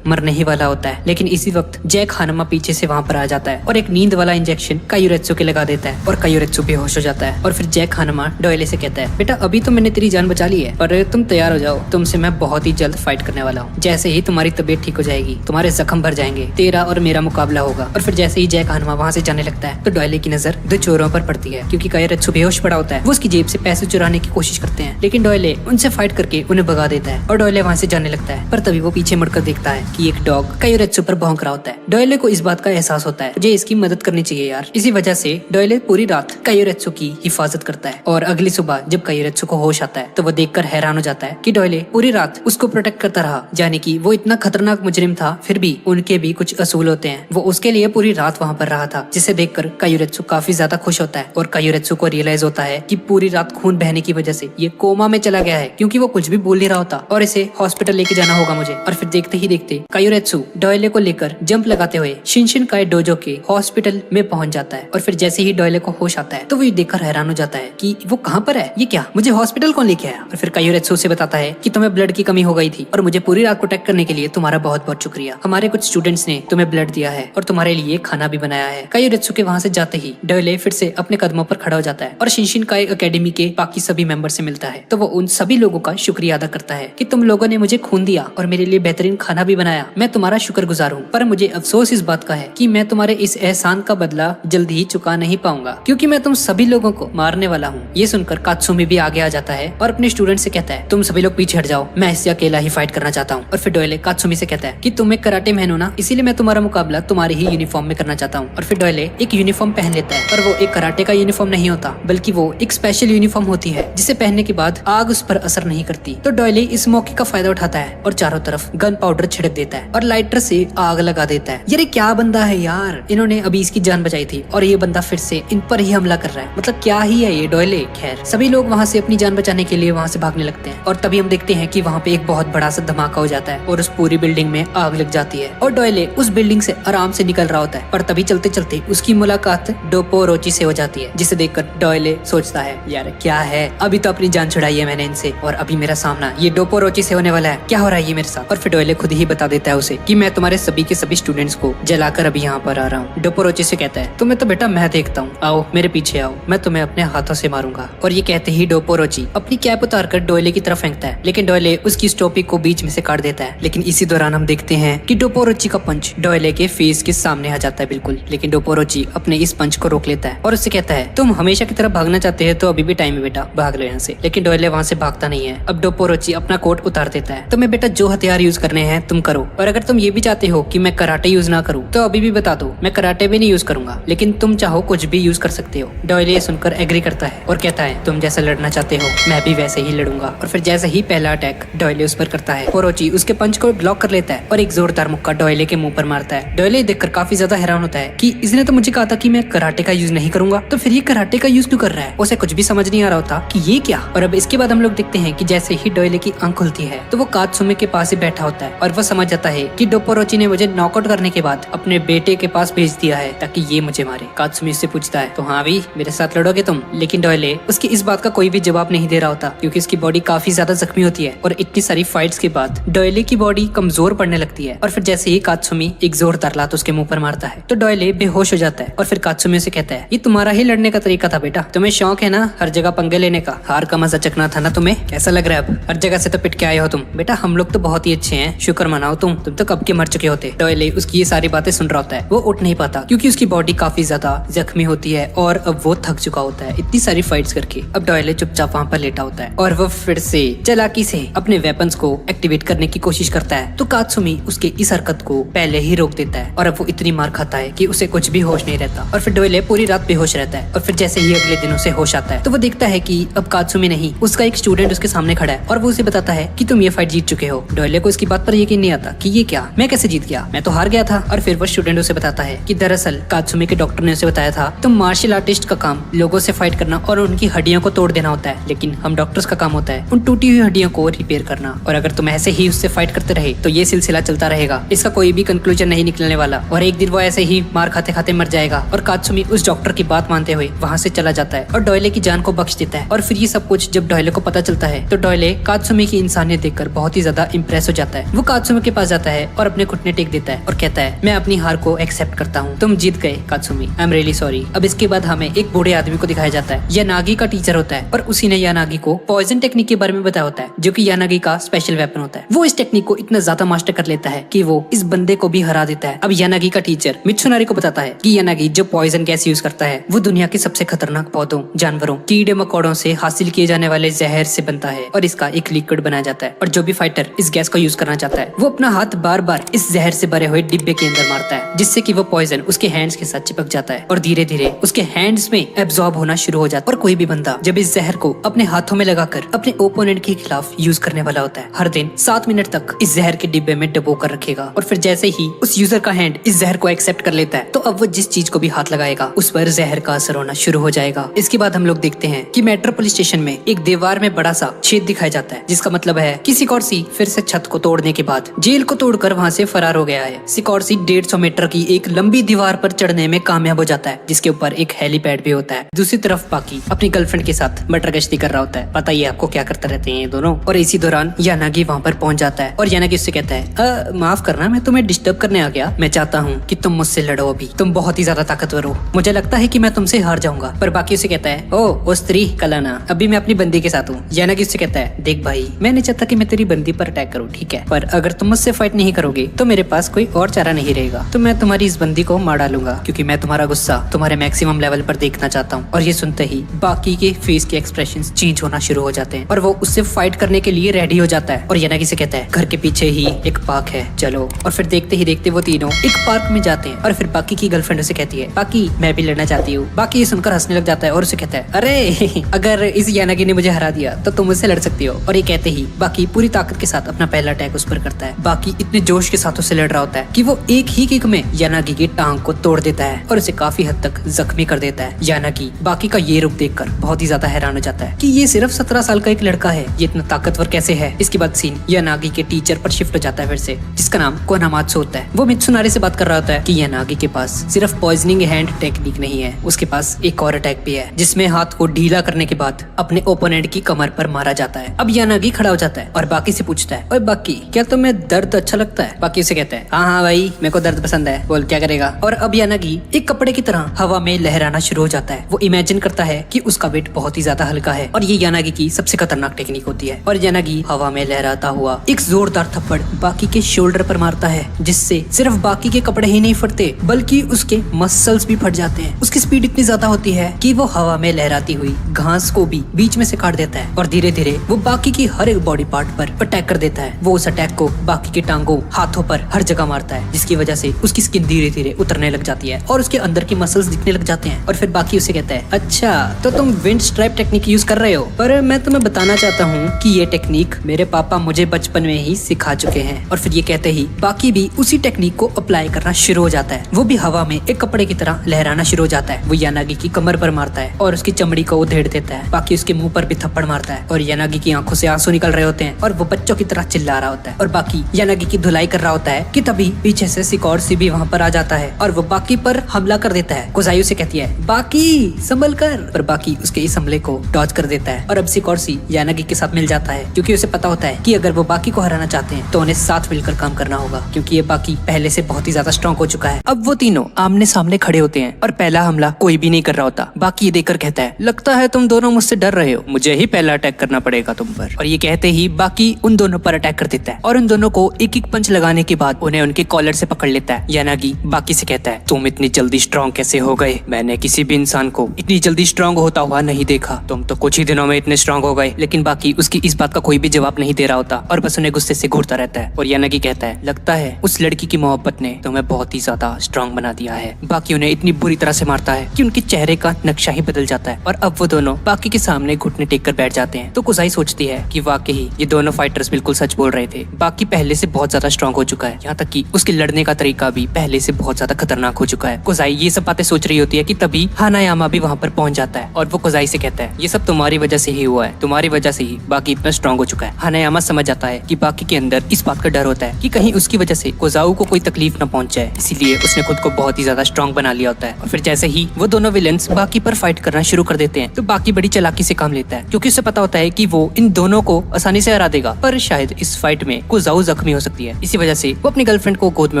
मरने ही वाला होता है, लेकिन इसी वक्त जैक हानमा पीछे से वहाँ पर आ जाता है और एक नींद वाला इंजेक्शन कायोरेत्सु के लगा देता है और कायोरेत्सु बेहोश हो जाता है। और फिर जैक हानमा डोयले से कहता है, बेटा अभी तो मैंने तेरी जान बचा ली है, पर तुम तैयार हो जाओ, तुमसे मैं बहुत ही जल्द फाइट करने वाला हूँ। जैसे ही तुम्हारी तबीयत ठीक हो जाएगी, तुम्हारे जख्म भर जाएंगे, तेरा और मेरा मुकाबला होगा। और फिर जैसे ही जैक हानमा वहाँ से जाने लगता है तो डोयले की नजर दो चोरों पर पड़ती है, क्योंकि कायोरेत्सु बेहोश पड़ा होता है। वो उसकी जेब से पैसे चुराने की कोशिश करते हैं, लेकिन डोयले उनसे फाइट करके उन्हें भगा देता है और डोयले वहाँ से जाने लगता है। पर तभी वो पीछे मुड़कर देखता है कि एक डॉग कायोरेत्सु पर भौंक रहा होता है। डोयले को इस बात का एहसास होता है, मुझे इसकी मदद मदद करनी चाहिए यार। इसी वजह से डोयले पूरी रात कायोरेत्सु की हिफाजत करता है और अगली सुबह जब कायोरेत्सु को होश आता है तो वो देखकर हैरान हो जाता है कि डोयले पूरी रात उसको प्रोटेक्ट करता रहा, यानी कि वो इतना खतरनाक मुजरिम था फिर भी उनके भी कुछ असूल होते हैं। वो उसके लिए पूरी रात वहाँ पर रहा था, जिसे देखकर कायोरेत्सु काफी ज्यादा खुश होता है और कायोरेत्सु को रियलाइज होता है कि पूरी रात खून बहने की वजह से ये कोमा में चला गया है, क्योंकि वो कुछ भी बोल नहीं रहा होता और इसे हॉस्पिटल लेके जाना होगा मुझे। और फिर देखते ही देखते कायोरेत्सु डोयले को लेकर जंप लगाते हुए शिनशिनकाई डोजो के हॉस्पिटल में पहुंच जाता है। और फिर जैसे ही डोयले को होश आता है तो वो ये देखकर हैरान हो जाता है कि वो कहाँ पर है, ये क्या, मुझे हॉस्पिटल कौन लेके आया। और फिर कायोरेत्सु से बताता है कि तुम्हें ब्लड की कमी हो गई थी और मुझे पूरी रात प्रोटेक्ट करने के लिए तुम्हारा बहुत बहुत शुक्रिया। हमारे कुछ स्टूडेंट्स ने तुम्हें ब्लड दिया है और तुम्हारे लिए खाना भी बनाया है। कायोरेत्सु के वहाँ से जाते ही डोयले फिर से अपने कदमों पर खड़ा हो जाता है और शिनशिनकाई एकेडमी के बाकी सभी मेंबर से मिलता है। तो वो उन सभी लोगों का शुक्रिया अदा करता है कि तुम लोगों ने मुझे खून दिया और मेरे लिए बेहतरीन खाना भी बनाया, मैं तुम्हारा शुक्रगुजार हूँ। पर मुझे अफसोस इस बात का है कि मैं तुम्हारे इस एहसान का बदला जल्दी ही चुका नहीं पाऊंगा, क्योंकि मैं तुम सभी लोगों को मारने वाला हूँ। ये सुनकर कात्सुमी भी आगे आ जाता है और अपने स्टूडेंट से कहता है तुम सभी लोग पीछे हट जाओ, मैं इससे अकेला ही फाइट करना चाहता हूँ। और फिर डोयले कात्सुमी से कहता है कि तुम एक कराटे मैन हो ना, इसीलिए मैं तुम्हारा मुकाबला तुम्हारी ही यूनिफॉर्म में करना चाहता हूँ। और फिर डोयले एक यूनिफॉर्म पहन लेता है, पर वो एक कराटे का यूनिफॉर्म नहीं होता बल्कि वो एक स्पेशल यूनिफॉर्म होती है जिसे पहनने के बाद आग उस पर असर नहीं करती। तो डोयले इस मौके का फायदा उठाता है और चारों तरफ गन पाउडर छिड़क देता है और लाइटर से आग लगा देता है। ये क्या बंदा है यार, इन्होंने अभी इसकी जान बचाई थी और ये बंदा फिर से इन पर ही हमला कर रहा है, मतलब क्या ही है ये डोयले। खैर सभी लोग वहाँ से अपनी जान बचाने के लिए वहाँ से भागने लगते हैं और तभी हम देखते हैं कि वहाँ पे एक बहुत बड़ा सा धमाका हो जाता है और उस पूरी बिल्डिंग में आग लग जाती है और डोयले उस बिल्डिंग से आराम से निकल रहा होता है। पर तभी चलते चलते उसकी मुलाकात डोपोरोची से हो जाती है, जिसे देखकर डोयले सोचता है यार क्या है, अभी तो अपनी जान छुड़ाई है मैंने इनसे और अभी मेरा सामना ये डोपोरोची से होने वाला है, क्या हो रहा है ये मेरे साथ। और फिर डोयले खुद ही बता देता है उसे कि मैं तुम्हारे सभी के सभी स्टूडेंट्स को जलाकर अभी यहाँ पर आ रहा हूँ। डोपोरोची से कहता है तुम्हें तो बेटा मैं देखता हूँ, आओ मेरे पीछे आओ, मैं तुम्हें अपने हाथों से मारूंगा। और ये कहते ही डोपोरोची अपनी कैप उतारकर डोयले की तरफ फेंकता है, लेकिन डोयले उसकी इस टोपी को बीच में से काट देता है। लेकिन इसी दौरान हम देखते हैं कि डोपोरोची का पंच डोयले के फेस के सामने आ जाता है बिल्कुल, लेकिन डोपोरोची अपने इस पंच को रोक लेता है और उससे कहता है तुम हमेशा की तरफ भागना चाहते हैं तो अभी भी टाइम है बेटा, भाग लो यहाँ से। लेकिन डोयले वहाँ से भागता नहीं है। अब डोपोरोची अपना कोट उतार देता है, तुम्हें बेटा जो हथियार यूज करने हैं तुम करो, और अगर तुम ये भी चाहते हो कि मैं कराटे यूज ना करूँ तो अभी भी बता दो, मैं कराटे भी नहीं यूज करूंगा, लेकिन तुम चाहो कुछ भी यूज कर सकते हो। डोयले सुनकर एग्री करता है और कहता है तुम जैसा लड़ना चाहते हो मैं भी वैसे ही लड़ूंगा। और फिर जैसे ही पहला अटैक डोयले उस पर करता है, पोरोची उसके पंच को ब्लॉक कर लेता है और एक जोरदार मुक्का डोयले के मुंह पर मारता है। डोयले देखकर काफी ज्यादा हैरान होता है कि इसने तो मुझे कहा था कि मैं कराटे का यूज नहीं करूंगा, तो फिर ये कराटे का यूज क्यों कर रहा है। उसे कुछ भी समझ नहीं आ रहा होता कि ये क्या। और अब इसके बाद हम लोग देखते हैं कि जैसे ही डोयले की आंख खुलती है तो वो कात्सुमी के पास ही बैठा होता है और वो समझ जाता है कि डोपोरोची ने मुझे नॉकआउट करने के बाद अपने बेटे के पास भेज दिया है ताकि ये मुझे मारे। कात्सुमी उससे पूछता है तो हाँ भी मेरे साथ लड़ोगे तुम, लेकिन डोयले उसकी इस बात का कोई भी जवाब नहीं दे रहा होता क्योंकि उसकी बॉडी काफी ज्यादा जख्मी होती है और इतनी सारी फाइट्स के बाद डोयले की बॉडी कमजोर पड़ने लगती है। और फिर जैसे ही कात्सुमी एक जोरदार लात उसके मुंह पर मारता है तो डोयले बेहोश हो जाता है और फिर कात्सुमी से कहता है ये तुम्हारा ही लड़ने का तरीका था बेटा, तुम्हें शौक है ना हर जगह पंगे लेने का, हार का मजा चखना था ना तुम्हें, कैसा लग रहा है अब, हर जगह से तो पिट के आए हो तुम। बेटा हम लोग तो बहुत ही अच्छे हैं, शुक्र मनाओ तुम तो कब के मर चुके होते। डोयले उसकी ये सारी बातें सुन रहा होता है, वो उठ नहीं पाता क्योंकि उसकी बॉडी काफी ज्यादा जख्मी होती है और अब वो थक चुका होता है इतनी सारी फाइट्स करके। अब डोयले चुपचाप वहाँ पर लेटा होता है और वो फिर से चालाकी से अपने वेपन्स को एक्टिवेट करने की कोशिश करता है तो कात्सुमी उसके इस हरकत को पहले ही रोक देता है और अब वो इतनी मार खाता है कि उसे कुछ भी होश नहीं रहता। और फिर डोयले पूरी रात बेहोश रहता है और फिर जैसे ही अगले दिन उसे होश आता है तो वो देखता है कि अब कात्सुमी नहीं, उसका एक स्टूडेंट उसके सामने खड़ा है और वो उसे बताता है कि तुम ये फाइट जीत चुके हो। डोयले को इसकी बात पर यकीन नहीं आता कि ये क्या, मैं कैसे जीत गया, मैं तो हार गया था। और फिर वो स्टूडेंट उसे बताता है कि दरअसल कात्सुमी के डॉक्टर ने उसे बताया था तुम मार्शल आर्टिस्ट का काम लोगों से फाइट करना और उनकी हड्डियों को तोड़ देना होता है, लेकिन हम डॉक्टर्स का काम होता है उन टूटी हुई हड्डियों को रिपेयर करना। और अगर तुम ऐसे ही उससे फाइट करते रहे तो ये सिलसिला चलता रहेगा, इसका कोई भी कंक्लूजन नहीं निकलने वाला और एक दिन वो ऐसे ही मार खाते खाते मर जाएगा। और कात्सुमी उस डॉक्टर की बात मानते हुए वहाँ से चला जाता है और डोयले की जान को बख्श देता है। और फिर ये सब कुछ जब डोयले को पता चलता है तो डोयले कात्सुमी की इंसानियत देखकर बहुत ही ज्यादा इंप्रेस हो जाता है। वो कात्सुमी के पास जाता है और अपने घुटने टेक देता है और कहता है मैं अपनी हार को एक्सेप्ट करता हूँ, तुम जीत गए कात्सुमी, आई एम रियली सॉरी। अब इसके बाद हमें एक बूढ़े आदमी को दिखाया जाता है, यानागी का टीचर होता है और उसी ने यानागी को पॉइजन टेक्निक के बारे में बताया होता है जो कि यानागी का स्पेशल वेपन होता है। वो इस टेक्निक को इतना ज्यादा मास्टर कर लेता है कि वो इस बंदे को भी हरा देता है। अब यानागी का टीचर मित्सुनारी को बताता है कि यानागी जो पॉइजन गैस यूज करता है वो दुनिया के सबसे खतरनाक पौधों, जानवरों, कीड़े मकोड़ों से हासिल किए जाने वाले जहर से बनता है और इसका एक लिक्विड बनाया जाता है। और जो भी फाइटर इस गैस को यूज करना चाहता है वो अपना हाथ बार बार इस जहर से भरे हुए डिब्बे के अंदर मारता है जिससे कि वो पॉइजन उसके उसके हैंड्स के साथ चिपक जाता है और धीरे धीरे उसके हैंड्स में एब्जॉर्ब होना शुरू हो जाता है। और कोई भी बंदा जब इस जहर को अपने हाथों में लगाकर अपने ओपोनेंट के खिलाफ यूज करने वाला होता है, हर दिन 7 मिनट तक इस जहर के डिब्बे में डबो कर रखेगा। और फिर जैसे ही उस यूजर का हैंड इस जहर को एक्सेप्ट कर लेता है, तो अब वो जिस चीज को भी हाथ लगाएगा उस पर जहर का असर होना शुरू हो जाएगा। इसके बाद हम लोग देखते हैं कि मेट्रोपोलिस स्टेशन में एक दीवार में बड़ा सा छेद दिखाया जाता है, जिसका मतलब है कि सिकॉर्सी फिर से छत को तोड़ने के बाद जेल को तोड़कर वहाँ से फरार हो गया है। सिकॉर्सी 150 मीटर की एक लंबी दीवार पर चढ़ने में कामयाब हो जाता है, जिसके ऊपर एक हेलीपैड भी होता है। दूसरी तरफ बाकी अपनी गर्लफ्रेंड के साथ मटर गश्ती कर रहा होता है। पता ही है आपको क्या करते रहते हैं ये दोनों। और इसी दौरान यानागी वहाँ पर पहुंच जाता है और यानागी उससे कहता है माफ करना, मैं तुम्हें डिस्टर्ब करने आ गया। मैं चाहता हूँ कि तुम मुझसे लड़ो, अभी तुम बहुत ही ज्यादा ताकतवर हो, मुझे लगता है कि मैं तुमसे हार जाऊंगा। पर बाकी उसे कहता है ओ स्त्री कलाना, अभी मैं अपनी बंदी के साथ हूँ। यानागी उससे कहता है देख भाई, मैं नहीं चाहता कि मैं तेरी बंदी पर अटैक करूँ, ठीक है, पर अगर तुम मुझसे फाइट नहीं करोगे तो मेरे पास कोई और चारा नहीं रहेगा, तो मैं तुम्हारी इस बंदी को मार डालूंगा, क्योंकि मैं तुम्हारा गुस्सा तुम्हारे मैक्सिमम लेवल पर देखना चाहता हूँ। और ये सुनते ही बाकी के फेस के एक्सप्रेशंस चेंज होना शुरू हो जाते हैं और वो उससे फाइट करने के लिए रेडी हो जाता है। और यानागी से कहता है घर के पीछे ही एक पार्क है, चलो। और फिर देखते ही देखते वो तीनों एक पार्क में जाते हैं और फिर बाकी की गर्लफ्रेंड उसे कहती है बाकी मैं भी लड़ना चाहती हूँ। बाकी ये सुनकर हंसने लग जाता है और उसे कहता है अरे अगर इस यानागी ने मुझे हरा दिया तो तुम मुझसे लड़ सकती हो। और ये कहते ही बाकी पूरी ताकत के साथ अपना पहला अटैक उस पर करता है। बाकी इतने जोश के साथ उससे लड़ रहा होता है कि वो एक ही किक में यानागी की टांग को तोड़ देता है और उसे काफी हद तक जख्मी कर देता है। यानागी बाकी का ये रूप देखकर बहुत ही ज्यादा हैरान हो जाता है कि ये सिर्फ 17 साल का एक लड़का है, ये इतना ताकतवर कैसे है। इसके बाद सीन यानागी के टीचर पर शिफ्ट हो जाता है फिर से, जिसका नाम कोनामात्सु होता है। वो मित्सुनारी से बात कर रहा होता है कि यानागी के पास सिर्फ पॉइजनिंग हैंड टेक्निक नहीं है, उसके पास एक और अटैक भी है, जिसमें हाथ को ढीला करने के बाद अपने ओपोनेंट की कमर पर मारा जाता है। अब यानागी खड़ा हो जाता है और बाकी से पूछता है ओए बाकी, क्या तुम्हें दर्द अच्छा लगता है? बाकी उसे कहता है हाँ भाई, मेरे को दर्द पसंद है, बोल क्या करेगा। और अब यानागी एक कपड़े की तरह हवा में लहराना शुरू हो जाता है। वो इमेजिन करता है कि उसका वेट बहुत ही ज्यादा हल्का है और ये यानागी की सबसे खतरनाक टेक्निक होती है। और यानागी हवा में लहराता हुआ एक जोरदार थप्पड़ बाकी के शोल्डर पर मारता है, जिससे सिर्फ बाकी के कपड़े ही नहीं फटते बल्कि उसके मसल्स भी फट जाते हैं। उसकी स्पीड इतनी ज्यादा होती है कि वो हवा में लहराती हुई घास को भी बीच में से काट देता है और धीरे धीरे वो बाकी की हर एक बॉडी पार्ट पर अटैक कर देता है। वो उस अटैक को बाकी के टांगों, हाथों पर हर जगह मारता है, जिसकी वजह से उसकी स्किन धीरे धीरे उतरने लग जाती है और उसके अंदर की मसल्स दिखने लग जाते हैं। और फिर बाकी उसे कहता है अच्छा तो तुम विंड स्ट्राइप टेक्निक यूज कर रहे हो, पर मैं तुम्हें बताना चाहता हूँ कि ये टेक्निक मेरे पापा मुझे बचपन में ही सिखा चुके हैं। और फिर ये कहते ही बाकी भी उसी टेक्निक को अप्लाई करना शुरू हो जाता है। वो भी हवा में एक कपड़े की तरह लहराना शुरू हो जाता है। वो यानागी की कमर पर मारता है और उसकी चमड़ी को उधेड़ देता है। बाकी उसके मुंह पर भी थप्पड़ मारता है और यानागी की आंखों से आंसू निकल रहे होते हैं और वो बच्चों की तरह चिल्ला रहा होता है। और बाकी यानागी की धुलाई कर रहा होता है कि तभी पीछे से सिकॉर्सी भी वहाँ पर आ जाता है और वो बाकी पर हमला कर देता है। कोजायु से कहती है बाकी संभल कर, पर बाकी उसके इस हमले को डॉज कर देता है। और अब सिकॉर्सी यानागी के साथ मिल जाता है, क्योंकि उसे पता होता है कि अगर वो बाकी को हराना चाहते हैं तो उन्हें साथ मिलकर काम करना होगा, क्योंकि ये बाकी पहले से बहुत ही ज्यादा स्ट्रॉन्ग हो चुका है। अब वो तीनों आमने सामने खड़े होते हैं और पहला हमला कोई भी नहीं कर रहा होता। बाकी ये देखकर कहता है लगता है तुम दोनों मुझसे डर रहे हो, मुझे ही पहला अटैक करना पड़ेगा तुम पर। और ये कहते ही बाकी उन दोनों पर अटैक कर देता है और उन दोनों को एक एक पंच लगाने के बाद उन्हें उनके कॉलर से पकड़ लेता है। यानागी बाकी से कहता है तुम इतनी जल्दी स्ट्रॉन्ग कैसे हो गए? मैंने किसी भी इंसान को इतनी जल्दी स्ट्रॉन्ग होता हुआ नहीं देखा, तुम तो कुछ ही दिनों में इतने स्ट्रॉन्ग हो गए। लेकिन बाकी उसकी इस बात का कोई भी जवाब नहीं दे रहा होता और बस उन्हें गुस्से से घूरता रहता है। और यानागी कहता है लगता है उस लड़की की मोहब्बत ने तुम्हें बहुत ही ज्यादा स्ट्रॉन्ग बना दिया है। बाकी उन्हें इतनी बुरी तरह से मारता है कि उनके चेहरे का नक्शा ही बदल जाता है और अब वो दोनों बाकी के सामने घुटने टेक कर बैठ जाते हैं। तो कुजाई सोचती है कि वाकई ये दोनों फाइटर्स बिल्कुल सच बोल रहे थे। बाकी पहले से बहुत ज्यादा स्ट्रॉन्ग हो चुका है, यहाँ तक कि उसके लड़ने का तरीका भी पहले से बहुत ज्यादा खतरनाक हो चुका है। कुजाई ये सब बातें सोच रही होती है कि तभी हानायामा भी वहाँ पर पहुंच जाता है और वो कुजाई से कहता है ये सब तुम्हारी वजह से ही हुआ है, तुम्हारी वजह से ही बाकी इतना स्ट्रॉन्ग हो चुका है। हानायामा समझ जाता है कि बाकी के अंदर इस बात का डर होता है कि कहीं उसकी वजह से कोजाऊ को कोई तकलीफ न पहुंच जाए, इसीलिए उसने खुद को बहुत ही ज्यादा स्ट्रॉन्ग बना लिया होता है। और फिर जैसे ही वो दोनों विलेंस बाकी पर फाइट करना शुरू कर देते हैं तो बाकी बड़ी चालाकी से काम लेता है, क्योंकि उसे पता होता है कि वो इन दोनों को आसानी से हरा देगा, पर शायद इस फाइट में कोजाऊ जख्मी हो सकती है। इसी वजह से वो अपनी गर्लफ्रेंड को गोद में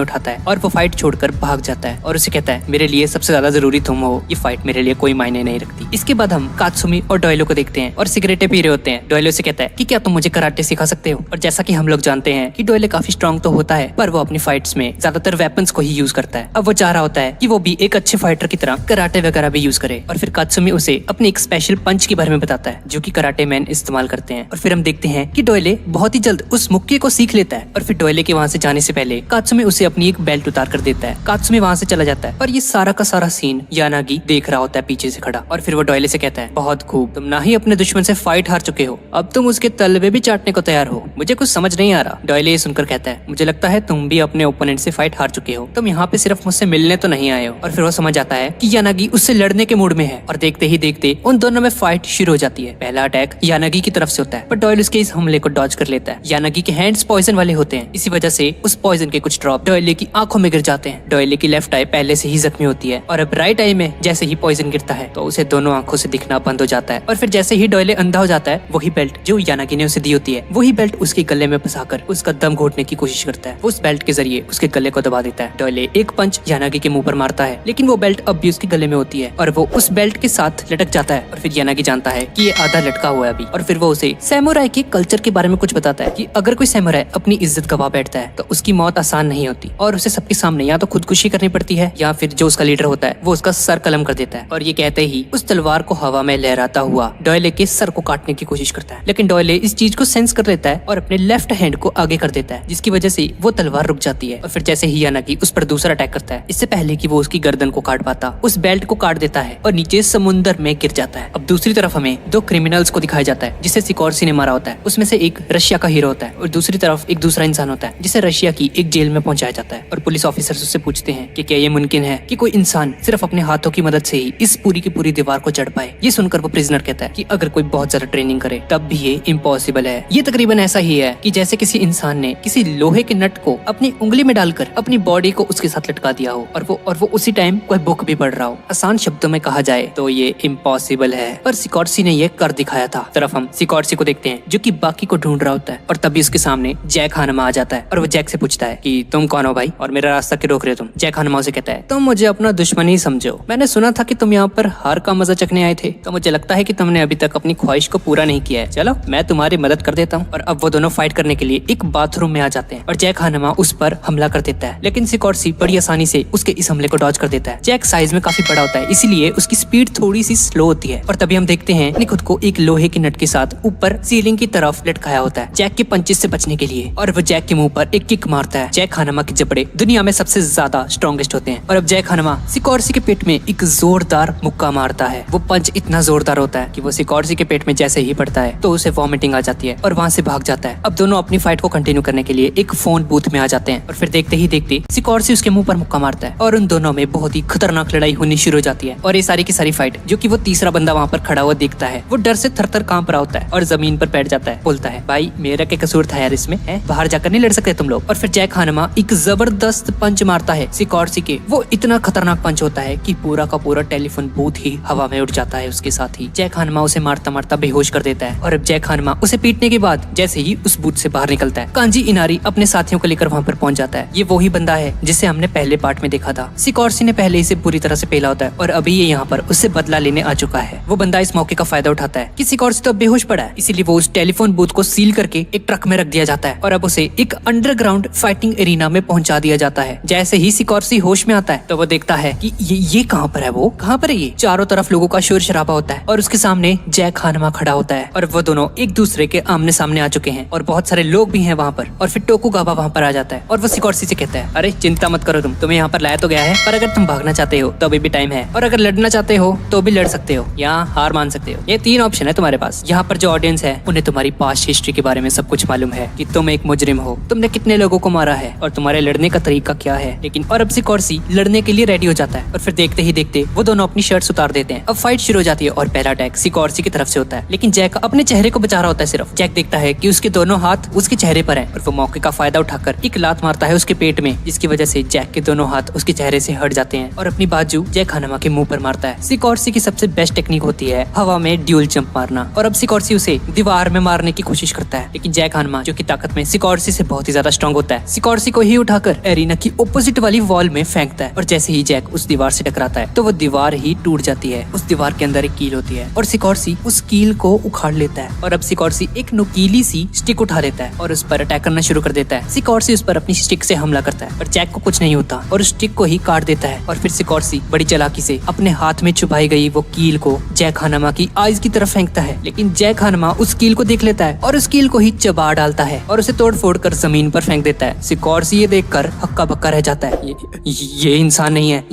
उठाता है और वो फाइट छोड़कर भाग जाता है और उसे कहता है मेरे लिए सबसे ज्यादा जरूरी तुम हो, ये फाइट मेरे लिए कोई मायने नहीं रखती। इसके बाद हम कात्सुमी और डोयलो को देखते हैं और सिगरेटें पी रहे होते हैं। डोयलो से कहता है कि क्या तुम मुझे कराटे सिखा सकते हो? और जैसा कि हम लोग जानते हैं कि डोयलो काफी स्ट्रॉन्ग तो होता है, पर वो अपनी फाइट्स में ज्यादातर वेपन्स को ही यूज करता है। अब वो चाह रहा होता है कि वो भी एक अच्छे फाइटर की तरह कराटे वगैरह भी यूज करे। और फिर कात्सुमी उसे अपने एक स्पेशल पंच के बारे में बताता है जो कि कराटे मैन इस्तेमाल करते हैं। और फिर हम देखते हैं कि डोयले बहुत ही जल्द उस मुक्के को सीख लेता है। और फिर डोयले के वहाँ से जाने से पहले कात्सुमी उसे अपनी एक बेल्ट उतार कर देता है। कात्सुमी वहाँ वहाँ से चला जाता है। और ये सारा का सारा सीन यानागी देख रहा होता है पीछे से खड़ा, और फिर वो डॉयले से कहता है, बहुत खूब, तुम ना ही अपने दुश्मन से फाइट हार चुके हो, अब तुम उसके तलवे भी चाटने को तैयार हो। मुझे कुछ समझ नहीं आ रहा। डॉयले ये सुनकर कहता है, मुझे लगता है तुम भी अपने ओपोनेंट से फाइट हार चुके हो, तुम यहाँ पे सिर्फ मुझसे मिलने तो नहीं आए हो। और फिर वो समझ आता है कि यानागी उससे लड़ने के मूड में है, और देखते ही देखते उन दोनों में फाइट शुरू हो जाती है। पहला अटैक यानागी की तरफ से होता है, पर डॉयल उसके इस हमले को डॉज कर लेता है। यानागी के हैंड्स पॉइजन वाले होते हैं, इसी वजह से उस पॉइजन के कुछ ड्रॉप डॉयले की आंखों में गिर जाते हैं। डॉयले की लेफ्ट आई पहले से ही जख्मी होती है, और अब राइट आई में जैसे ही पॉइजन गिरता है तो उसे दोनों आंखों से दिखना बंद हो जाता है। और फिर जैसे ही डॉयले अंधा हो जाता है, वही बेल्ट जो यानागी ने उसे दी होती है, वही बेल्ट उसके गले में फंसाकर उसका दम घोटने की कोशिश करता है। उस बेल्ट के जरिए उसके गले को दबा देता है। डॉयले एक पंच यानागी के मुंह पर मारता है, लेकिन वो बेल्ट अब भी उसके गले में होती है, और वो उस बेल्ट के साथ लटक जाता है। और फिर यानागी जानता है कि ये आधा लटका हुआ है अभी, और फिर वो उसे सैमुराई के कल्चर के बारे में कुछ बताता है कि अगर कोई सैमुराई अपनी इज्जत गवा बैठता है तो उसकी मौत आसान नहीं होती, और उसे सबके सामने या तो खुदकुशी करनी पड़ती है, या फिर जो उसका लीडर होता है वो उसका सर कलम कर देता है। और ये कहते ही उस तलवार को हवा में लहराता हुआ डॉयले के सर को काटने की कोशिश करता है, लेकिन डॉयले इस चीज को सेंस कर लेता है और अपने लेफ्ट हैंड को आगे कर देता है, जिसकी वजह से वो तलवार रुक जाती है। और फिर जैसे ही यानागी उस पर दूसरा अटैक करता है, इससे पहले कि वो उसकी गर्दन को काट पाता, उस बेल्ट को काट देता है और नीचे समुंदर में गिर जाता है। अब दूसरी तरफ हमें दो क्रिमिनल्स को दिखाया जाता है जिसे सिकोर्सी ने मारा होता है। उसमें से एक रशिया का हीरो होता है, और दूसरी तरफ एक दूसरा इंसान होता है जिसे रशिया की एक जेल में पहुंचाया जाता है। और पुलिस ऑफिसर्स उससे पूछते हैं कि क्या ये मुमकिन है कि कोई इंसान सिर्फ अपने हाथों की मदद से ही इस पूरी की पूरी दीवार को जड़ पाए। ये सुनकर वो प्रिजनर कहता है कि अगर कोई बहुत ज्यादा ट्रेनिंग करे तब भी ये इम्पॉसिबल है। ये तकरीबन ऐसा ही है कि जैसे किसी इंसान ने किसी लोहे के नट को अपनी उंगली में डालकर अपनी बॉडी को उसके साथ लटका दिया हो, और वो उसी टाइम कोई बुक भी पढ़ रहा हो। आसान शब्दों में कहा जाए तो ये इम्पॉसिबल है, पर सिकोर्सी ने ये कर दिखाया था। तरफ हम सिकोर्सी को देखते हैं जो कि बाकी को ढूंढ रहा होता है, और तभी उसके सामने जैक हानमा आ जाता है, और वो जैक से पूछता है कि तुम कौन हो भाई, और मेरा रास्ता क्यों रोक रहे हो तुम। जैक हानमा उसे कहता है, तुम मुझे अपना दुश्मन ही समझो, मैंने सुना था कि तुम यहाँ पर हार का मजा चखने आए थे, तो मुझे लगता है कि तुमने अभी तक अपनी ख्वाहिश को पूरा नहीं किया है, चलो मैं तुम्हारी मदद कर देता हूँ। और अब वो दोनों फाइट करने के लिए एक बाथरूम में आ जाते हैं, और जैक हानमा उस पर हमला कर देता है, लेकिन सिकोर्सी बड़ी आसानी से उसके इस हमले को डॉज कर देता है। जैक साइज में काफी बड़ा होता है, इसीलिए उसकी स्पीड थोड़ी सी स्लो होती है, और तभी हम देखते हैं कि खुद को एक लोहे के नट के साथ ऊपर सीलिंग की तरफ लटकाया होता है जैक के पंचेस से बचने के लिए, और वो जैक के मुंह पर एक किक मारता है। जैक हानमा के जबड़े दुनिया में सबसे ज्यादा स्ट्रॉन्गेस्ट होते हैं, और अब जैक हानमा सिकोर्सी के पेट में एक जोरदार मुक्का मारता है। वो पंच इतना जोरदार होता है कि वो सिकोर्सी के पेट में जैसे ही पड़ता है तो उसे वॉमिटिंग आ जाती है, और वहाँ से भाग जाता है। अब दोनों अपनी फाइट को कंटिन्यू करने के लिए एक फोन बूथ में आ जाते हैं, और फिर देखते ही देखते सिकोर्सी उसके मुंह पर मुक्का मारता है, और उन दोनों में बहुत ही खतरनाक लड़ाई होनी शुरू हो जाती है। और ये सारी की सारी फाइट जो कि वो तीसरा बंदा वहाँ पर खड़ा हुआ देखता है, वो डर से थर-थर कांप रहा होता है और जमीन पर बैठ जाता है। बोलता है, भाई मेरा क्या कसूर था यार इसमें, है बाहर जाकर नहीं लड़ सकते तुम लोग। और फिर जैक हानमा एक जबरदस्त पंच मारता है सिकोर्सी के। वो इतना खतरनाक पंच होता है कि पूरा का पूरा टेलीफोन बूथ ही हवा में उड़ जाता है। उसके साथ ही जैक हानमा उसे मारता मारता बेहोश कर देता है, और अब जैक हानमा उसे पीटने के बाद जैसे ही उस बूथ से बाहर निकलता है, कांजी इनारी अपने साथियों को लेकर वहाँ पर पहुंच जाता है। ये वही बंदा है जिसे हमने पहले पार्ट में देखा था। सिकोर्सी ने पहले इसे पूरी तरह से पेला होता है, और अभी ये यहाँ पर उससे बदला लेने आ चुका है। वो बंदा इस मौके का फायदा उठाता है कि सिकोर्सी तो बेहोश पड़ा है, इसीलिए वो उस टेलीफोन बूथ को सील करके एक ट्रक में रख दिया जाता है, और अब उसे एक अंडरग्राउंड फाइटिंग एरिना में पहुंचा दिया जाता है। जैसे ही सिकोर्सी होश में आता है तो वो देखता है कि ये कहाँ पर है, वो कहाँ पर है। ये चारों तरफ लोगों का शोर शराबा होता है, और उसके सामने जैक हानमा खड़ा होता है, और वो दोनों एक दूसरे के आमने सामने आ चुके हैं, और बहुत सारे लोग भी हैं वहाँ पर। और फिर टोकुगावा वहाँ पर आ जाता है, और वो सिकोर्सी से कहता है, अरे चिंता मत करो, तुम्हें यहाँ पर लाया तो गया है, पर अगर तुम भागना चाहते हो तो अभी भी टाइम है, और अगर लड़ना चाहते हो तो भी लड़ सकते हो, यहाँ हार मान सकते हो। ये 3 ऑप्शन है तुम्हारे पास। यहाँ पर जो ऑडियंस है उन्हें तुम्हारी पास्ट हिस्ट्री के बारे में सब कुछ मालूम है कि तुम एक मुजरिम हो, तुमने कितने लोगों को मारा है, और तुम्हारे लड़ने का तरीका क्या है। लेकिन और अब सिकोर्सी लड़ने के लिए रेडी हो जाता है, और फिर देखते ही देखते वो दोनों अपनी शर्ट्स उतार देते हैं। अब फाइट शुरू हो जाती है, और पहला अटैक सिकोर्सी की तरफ से होता है, लेकिन जैक अपने चेहरे को बचा रहा होता है सिर्फ। जैक देखता है कि उसके दोनों हाथ उसके चेहरे पर हैं, और वो मौके का फायदा उठाकर एक लात मारता है उसके पेट में, जिसकी वजह से जैक के दोनों हाथ उसके चेहरे से हट जाते हैं, और अपनी बाजू जैक हानमा के मुंह पर मारता है। सिकोर्सी की सबसे बेस्ट टेक्निक होती है हवा में ड्यूल जंप मारना, और अब सिकोर्सी उसे दीवार में मारने की कोशिश करता है, लेकिन जैक हानमा जो कि ताकत में सिकोर्सी से बहुत ही ज्यादा स्ट्रॉन्ग होता है, सिकोर्सी को ही उठाकर एरिना की ऑपोजिट वाली वॉल में फेंकता है, और जैसे ही जैक उस दीवार से टकराता है तो वो दीवार ही टूट जाती है। उस दीवार के अंदर एक कील होती है, और सिकोर्सी उस कील को उखाड़ लेता है, और अब सिकोर्सी एक नुकीली सी स्टिक उठा लेता है और उस पर अटैक करना शुरू कर देता है। सिकोर्सी उस पर अपनी स्टिक से हमला करता है, पर जैक को कुछ नहीं होता, और उस स्टिक को ही काट देता है। और फिर सिकोर्सी बड़ी चालाकी से अपने हाथ में छुपाई गई वो कील को जैक हानमा की आईज की तरफ फेंकता है, लेकिन जैक हानमा उस कील को देख लेता है और उस कील को ही चबा डालता है और उसे तोड़ फोड़ कर जमीन पर फेंक देता है। सिकोर्सी ये देखकर हक्का बक्का रह जाता है। ये इंसान नहीं है,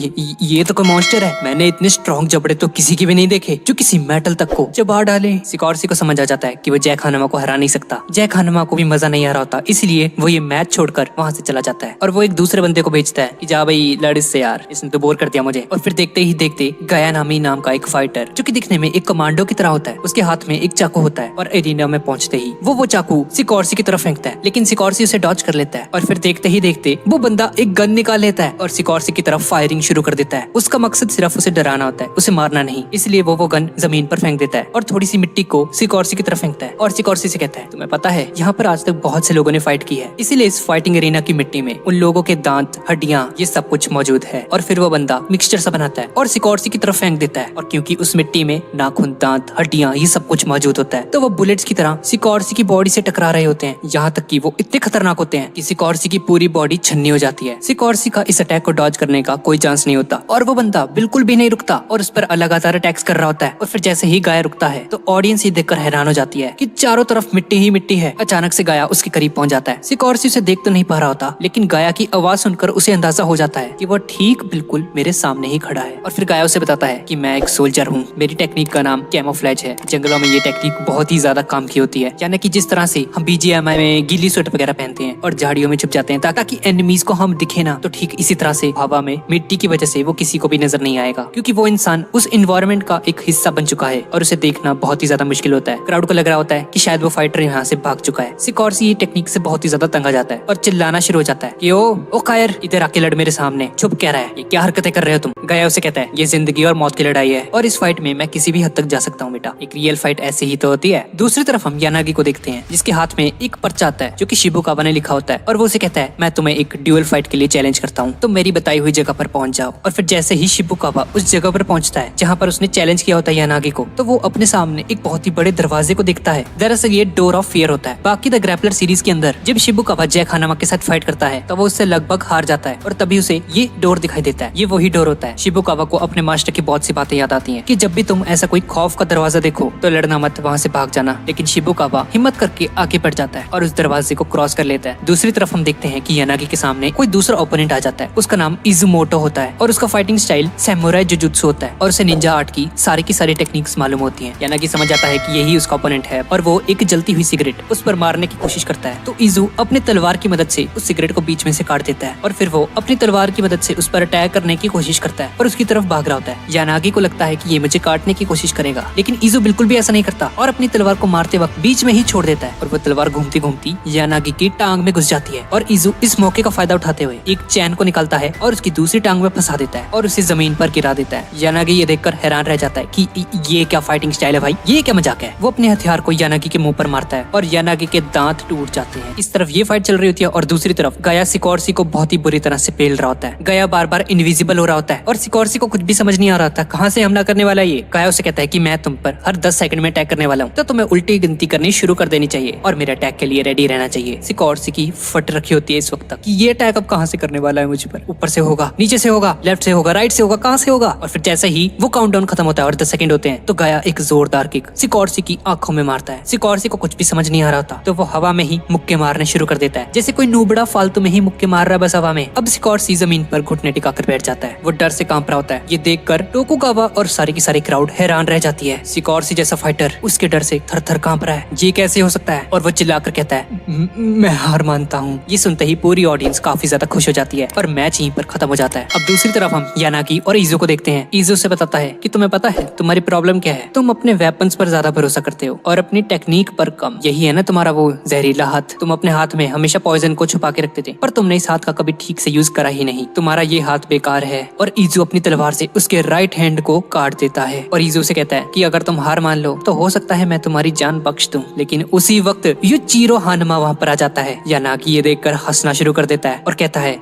ये तो कोई मॉन्स्टर है। मैंने इतने स्ट्रॉन्ग जबड़े तो किसी के भी नहीं देखे जो किसी मेटल तक को चबा डाले। सिकॉर्सी को समझ आ जाता है कि वो जैक हानमा को हरा नहीं सकता। जैक हानमा को भी मजा नहीं आ रहा होता, इसलिए वो ये मैच छोड़कर वहाँ से चला जाता है और वो एक दूसरे बंदे को भेजता है कि जा भाई लड़ इससे यार, इसने तो बोर कर दिया मुझे। और फिर देखते ही देखते गाया नामी नाम का एक फाइटर जो कि दिखने में एक कमांडो की तरह होता है, उसके हाथ में एक चाकू होता है और एरिना में पहुंचते ही वो चाकू सिकॉर्सी की तरफ फेंकता है, लेकिन सिकॉर्सी उसे डॉज कर लेता है। और फिर देखते ही देखते वो बंदा एक गन निकाल लेता है और सिकॉर्सी की तरफ फायरिंग शुरू कर देता है। उसका मकसद सिर्फ उसे डराना होता है, उसे मारना नहीं, इसलिए वो गन जमीन पर फेंक देता है और थोड़ी सी मिट्टी को सिकॉर्सी की तरफ फेंकता है और सिकॉर्सी से कहता है तुम्हें पता है यहाँ पर आज तक बहुत से लोगों ने फाइट की है, इसीलिए इस फाइटिंग एरिना की मिट्टी में उन लोगों के दांत, हड्डियां, ये सब कुछ मौजूद है। और फिर वो बंदा मिक्सचर सा बनाता है और सिकॉर्सी की तरफ फेंक देता है और क्योंकि उस मिट्टी में नाखून, दांत, हड्डियां, ये सब कुछ मौजूद होता है तो वो बुलेट्स की तरह सिकॉर्सी की बॉडी से टकरा रहे होते हैं। यहाँ तक कि वो इतने खतरनाक होते हैं कि सिकॉर्सी की पूरी बॉडी छन्नी हो जाती है। सिकॉर्सी का इस अटैक को डॉज करने का कोई चांस नहीं होता और वो बंदा बिल्कुल भी नहीं रुकता और उस पर लगातार अटैक्स कर रहा होता है। और फिर जैसे ही गाया रुकता है तो ऑडियंस ये देखकर हैरान हो जाती है कि चारों तरफ मिट्टी ही मिट्टी है। अचानक से गाया उसके करीब पहुंच जाता है। सिकॉर्सी उसे देख तो नहीं पा रहा होता, लेकिन गाया की आवाज सुनकर उसे अंदाजा हो जाता है कि वो ठीक बिल्कुल मेरे सामने ही खड़ा है। और फिर गाया उसे बताता है कि मैं एक सोल्जर हूँ, मेरी टेक्निक का नाम कैमोफ्लेज है। जंगलों में ये टेक्निक बहुत ही ज्यादा काम की होती है, यानी कि जिस तरह से हम BGMI में गीली स्वेटर वगैरह पहनते हैं और झाड़ियों में छुप जाते हैं ताकि एनिमीज को हम दिखे ना, तो ठीक इसी तरह से हवा में मिट्टी की वजह से वो किसी को भी नजर नहीं आएगा, क्योंकि वो इंसान उस इन्वायरमेंट का एक हिस्सा बन चुका है और उसे देखना बहुत ही ज्यादा मुश्किल होता है। क्राउड को लग रहा होता है कि शायद वो फाइटर यहाँ से भाग चुका है। सिकॉर्सी ये टेक्निक से बहुत ही ज्यादा तंग आ जाता है और चिल्लाना शुरू हो जाता है कि ओ कायर, इधर आके लड़ मेरे सामने, छुप क्या रहा है, ये क्या हरकतें कर रहे हो तुम। गाया उसे कहता है ये जिंदगी और मौत की लड़ाई है और इस फाइट में मैं किसी भी हद तक जा सकता हूँ बेटा, एक रियल फाइट ऐसे ही तो होती है। दूसरी तरफ हम यानागी को देखते हैं जिसके हाथ में एक पर्चा आता है जो कि शिबुकावा ने लिखा होता है और वो उसे कहता है मैं तुम्हें एक ड्यूअल फाइट के लिए चैलेंज करता हूँ, तुम मेरी बताई हुई जगह पर पहुंच जाओ। और फिर जैसे ही शिबुकावा उस जगह पर पहुंचता है जहाँ पर उसने चैलेंज किया होता है यानागी को, तो वो अपने सामने एक बहुत ही बड़े दरवाजे को देखता है। दरअसल ये डोर ऑफ फियर होता है। बाकी द ग्रैपलर सीरीज के अंदर जब शिबुकावा जैक हानामा के साथ फाइट करता है तो वो उससे लगभग हार जाता है और तभी उसे ये डोर दिखाई देता है। ये वही डोर होता है। शिबुकावा को अपने मास्टर की बहुत सी बातें याद आती हैं कि जब भी तुम ऐसा कोई खौफ का दरवाजा देखो तो लड़ना मत, वहाँ से भाग जाना। लेकिन शिबुकावा हिम्मत करके आगे बढ़ जाता है और उस दरवाजे को क्रॉस कर लेता है। दूसरी तरफ हम देखते हैं कि यानागी के सामने कोई दूसरा ओपोनेंट आ जाता है। उसका नाम इजुमोटो होता है और उसका फाइटिंग स्टाइल सैमुराई जुजुत्सु होता है और उसे निंजा आर्ट की सारी टेक्निक्स मालूम होती हैं। यानागी समझ जाता है कि यही उसका ओपोनेंट है और वो एक जलती हुई सिगरेट उस पर मारने की कोशिश करता है। तो इजू अपने तलवार की मदद से उस सिगरेट को बीच में से काट देता है और फिर वो अपनी तलवार की मदद से उस पर अटैक करने की कोशिश करता है और उसकी तरफ भाग रहा होता है। यानागी को लगता है कि ये मुझे काटने की कोशिश करेगा, लेकिन इजू बिल्कुल भी ऐसा नहीं करता और अपनी तलवार को मारते वक्त बीच में ही छोड़ देता है और वो तलवार घूमती घूमती यानागी की टांग में घुस जाती है और इजू इस मौके का फायदा उठाते हुए एक चैन को निकालता है और उसकी दूसरी टांग में फंसा देता है और उसे जमीन पर गिरा देता है। यानागी ये देखकर हैरान रह जाता है कि ये क्या फाइटिंग स्टाइल है भाई, ये क्या मजाक है। वो अपने हथियार को यानागी के मुंह पर मारता है और यानागी के दांत टूट जाते हैं। इस तरफ ये फाइट चल रही होती है और दूसरी तरफ गाया सिकॉर्सी को बहुत ही बुरी तरह से पेल रहा होता है। गाया बार बार इनविजिबल हो रहा होता है और सिकॉर्सी को कुछ भी समझ नहीं आ रहा था कहाँ से हमला करने वाला है ये। गाया उसे कहता है कि मैं तुम पर हर 10 सेकंड में अटैक करने वाला हूँ, तो तुम्हें उल्टी गिनती करनी शुरू कर देनी चाहिए और मेरे अटैक के लिए रेडी रहना चाहिए। सिकॉर्सी की फट रखी होती है इस वक्त तक कि ये अटैक अब कहाँ से करने वाला है मुझ पर, ऊपर से होगा, नीचे से होगा, लेफ्ट से होगा, राइट से होगा, कहाँ से होगा। और फिर जैसे ही वो काउंटडाउन खत्म होता है और 10 सेकंड होते हैं तो गाया एक जोरदार किक सिकॉर्सी की आंखों में मारता है। सिकॉर्सी को कुछ भी समझ नहीं आ रहा था तो वो हवा में ही मुक्के मारने शुरू कर देता है, जैसे कोई नूबड़ा फालतू में ही मुक्के मार रहा है बस हवा में। अब सिकॉर्सी जमीन पर घुटने टिकाकर बैठ जाता है, वो डर से कांप रहा होता है। ये देखकर टोकुगावा और सारी की सारी क्राउड हैरान रह जाती है। सिकॉर्सी जैसा फाइटर उसके डर से थर थर कांप रहा है, ये कैसे हो सकता है। और वो चिल्लाकर कहता है मैं हार मानता हूँ। ये सुनते ही पूरी ऑडियंस काफी ज्यादा खुश हो जाती है और मैच यहीं पर खत्म हो जाता है। अब दूसरी तरफ हम यानागी और इजू को देखते हैं। इजू से बताता है कि तुम्हें पता है तुम्हारी प्रॉब्लम क्या है, तुम अपने वेपन्स पर ज्यादा भरोसा करते हो और अपनी टेक्निक पर कम। यही है ना तुम्हारा वो जहरीला हाथ, तुम अपने हाथ में हमेशा पॉइजन को छुपा के रखते थे पर तुमने इस हाथ का कभी ठीक से यूज करा ही नहीं, तुम्हारा ये हाथ बेकार है। और इजू अपनी तलवार से उसके राइट हैंड को काट देता है और इजू से कहता है कि अगर तुम हार मान लो तो हो सकता है मैं तुम्हारी जान बख्श दूं। लेकिन उसी वक्त यूचिरो हानमा वहाँ पर आ जाता है। यानागी ये देखकर हंसना शुरू कर देता है और कहता है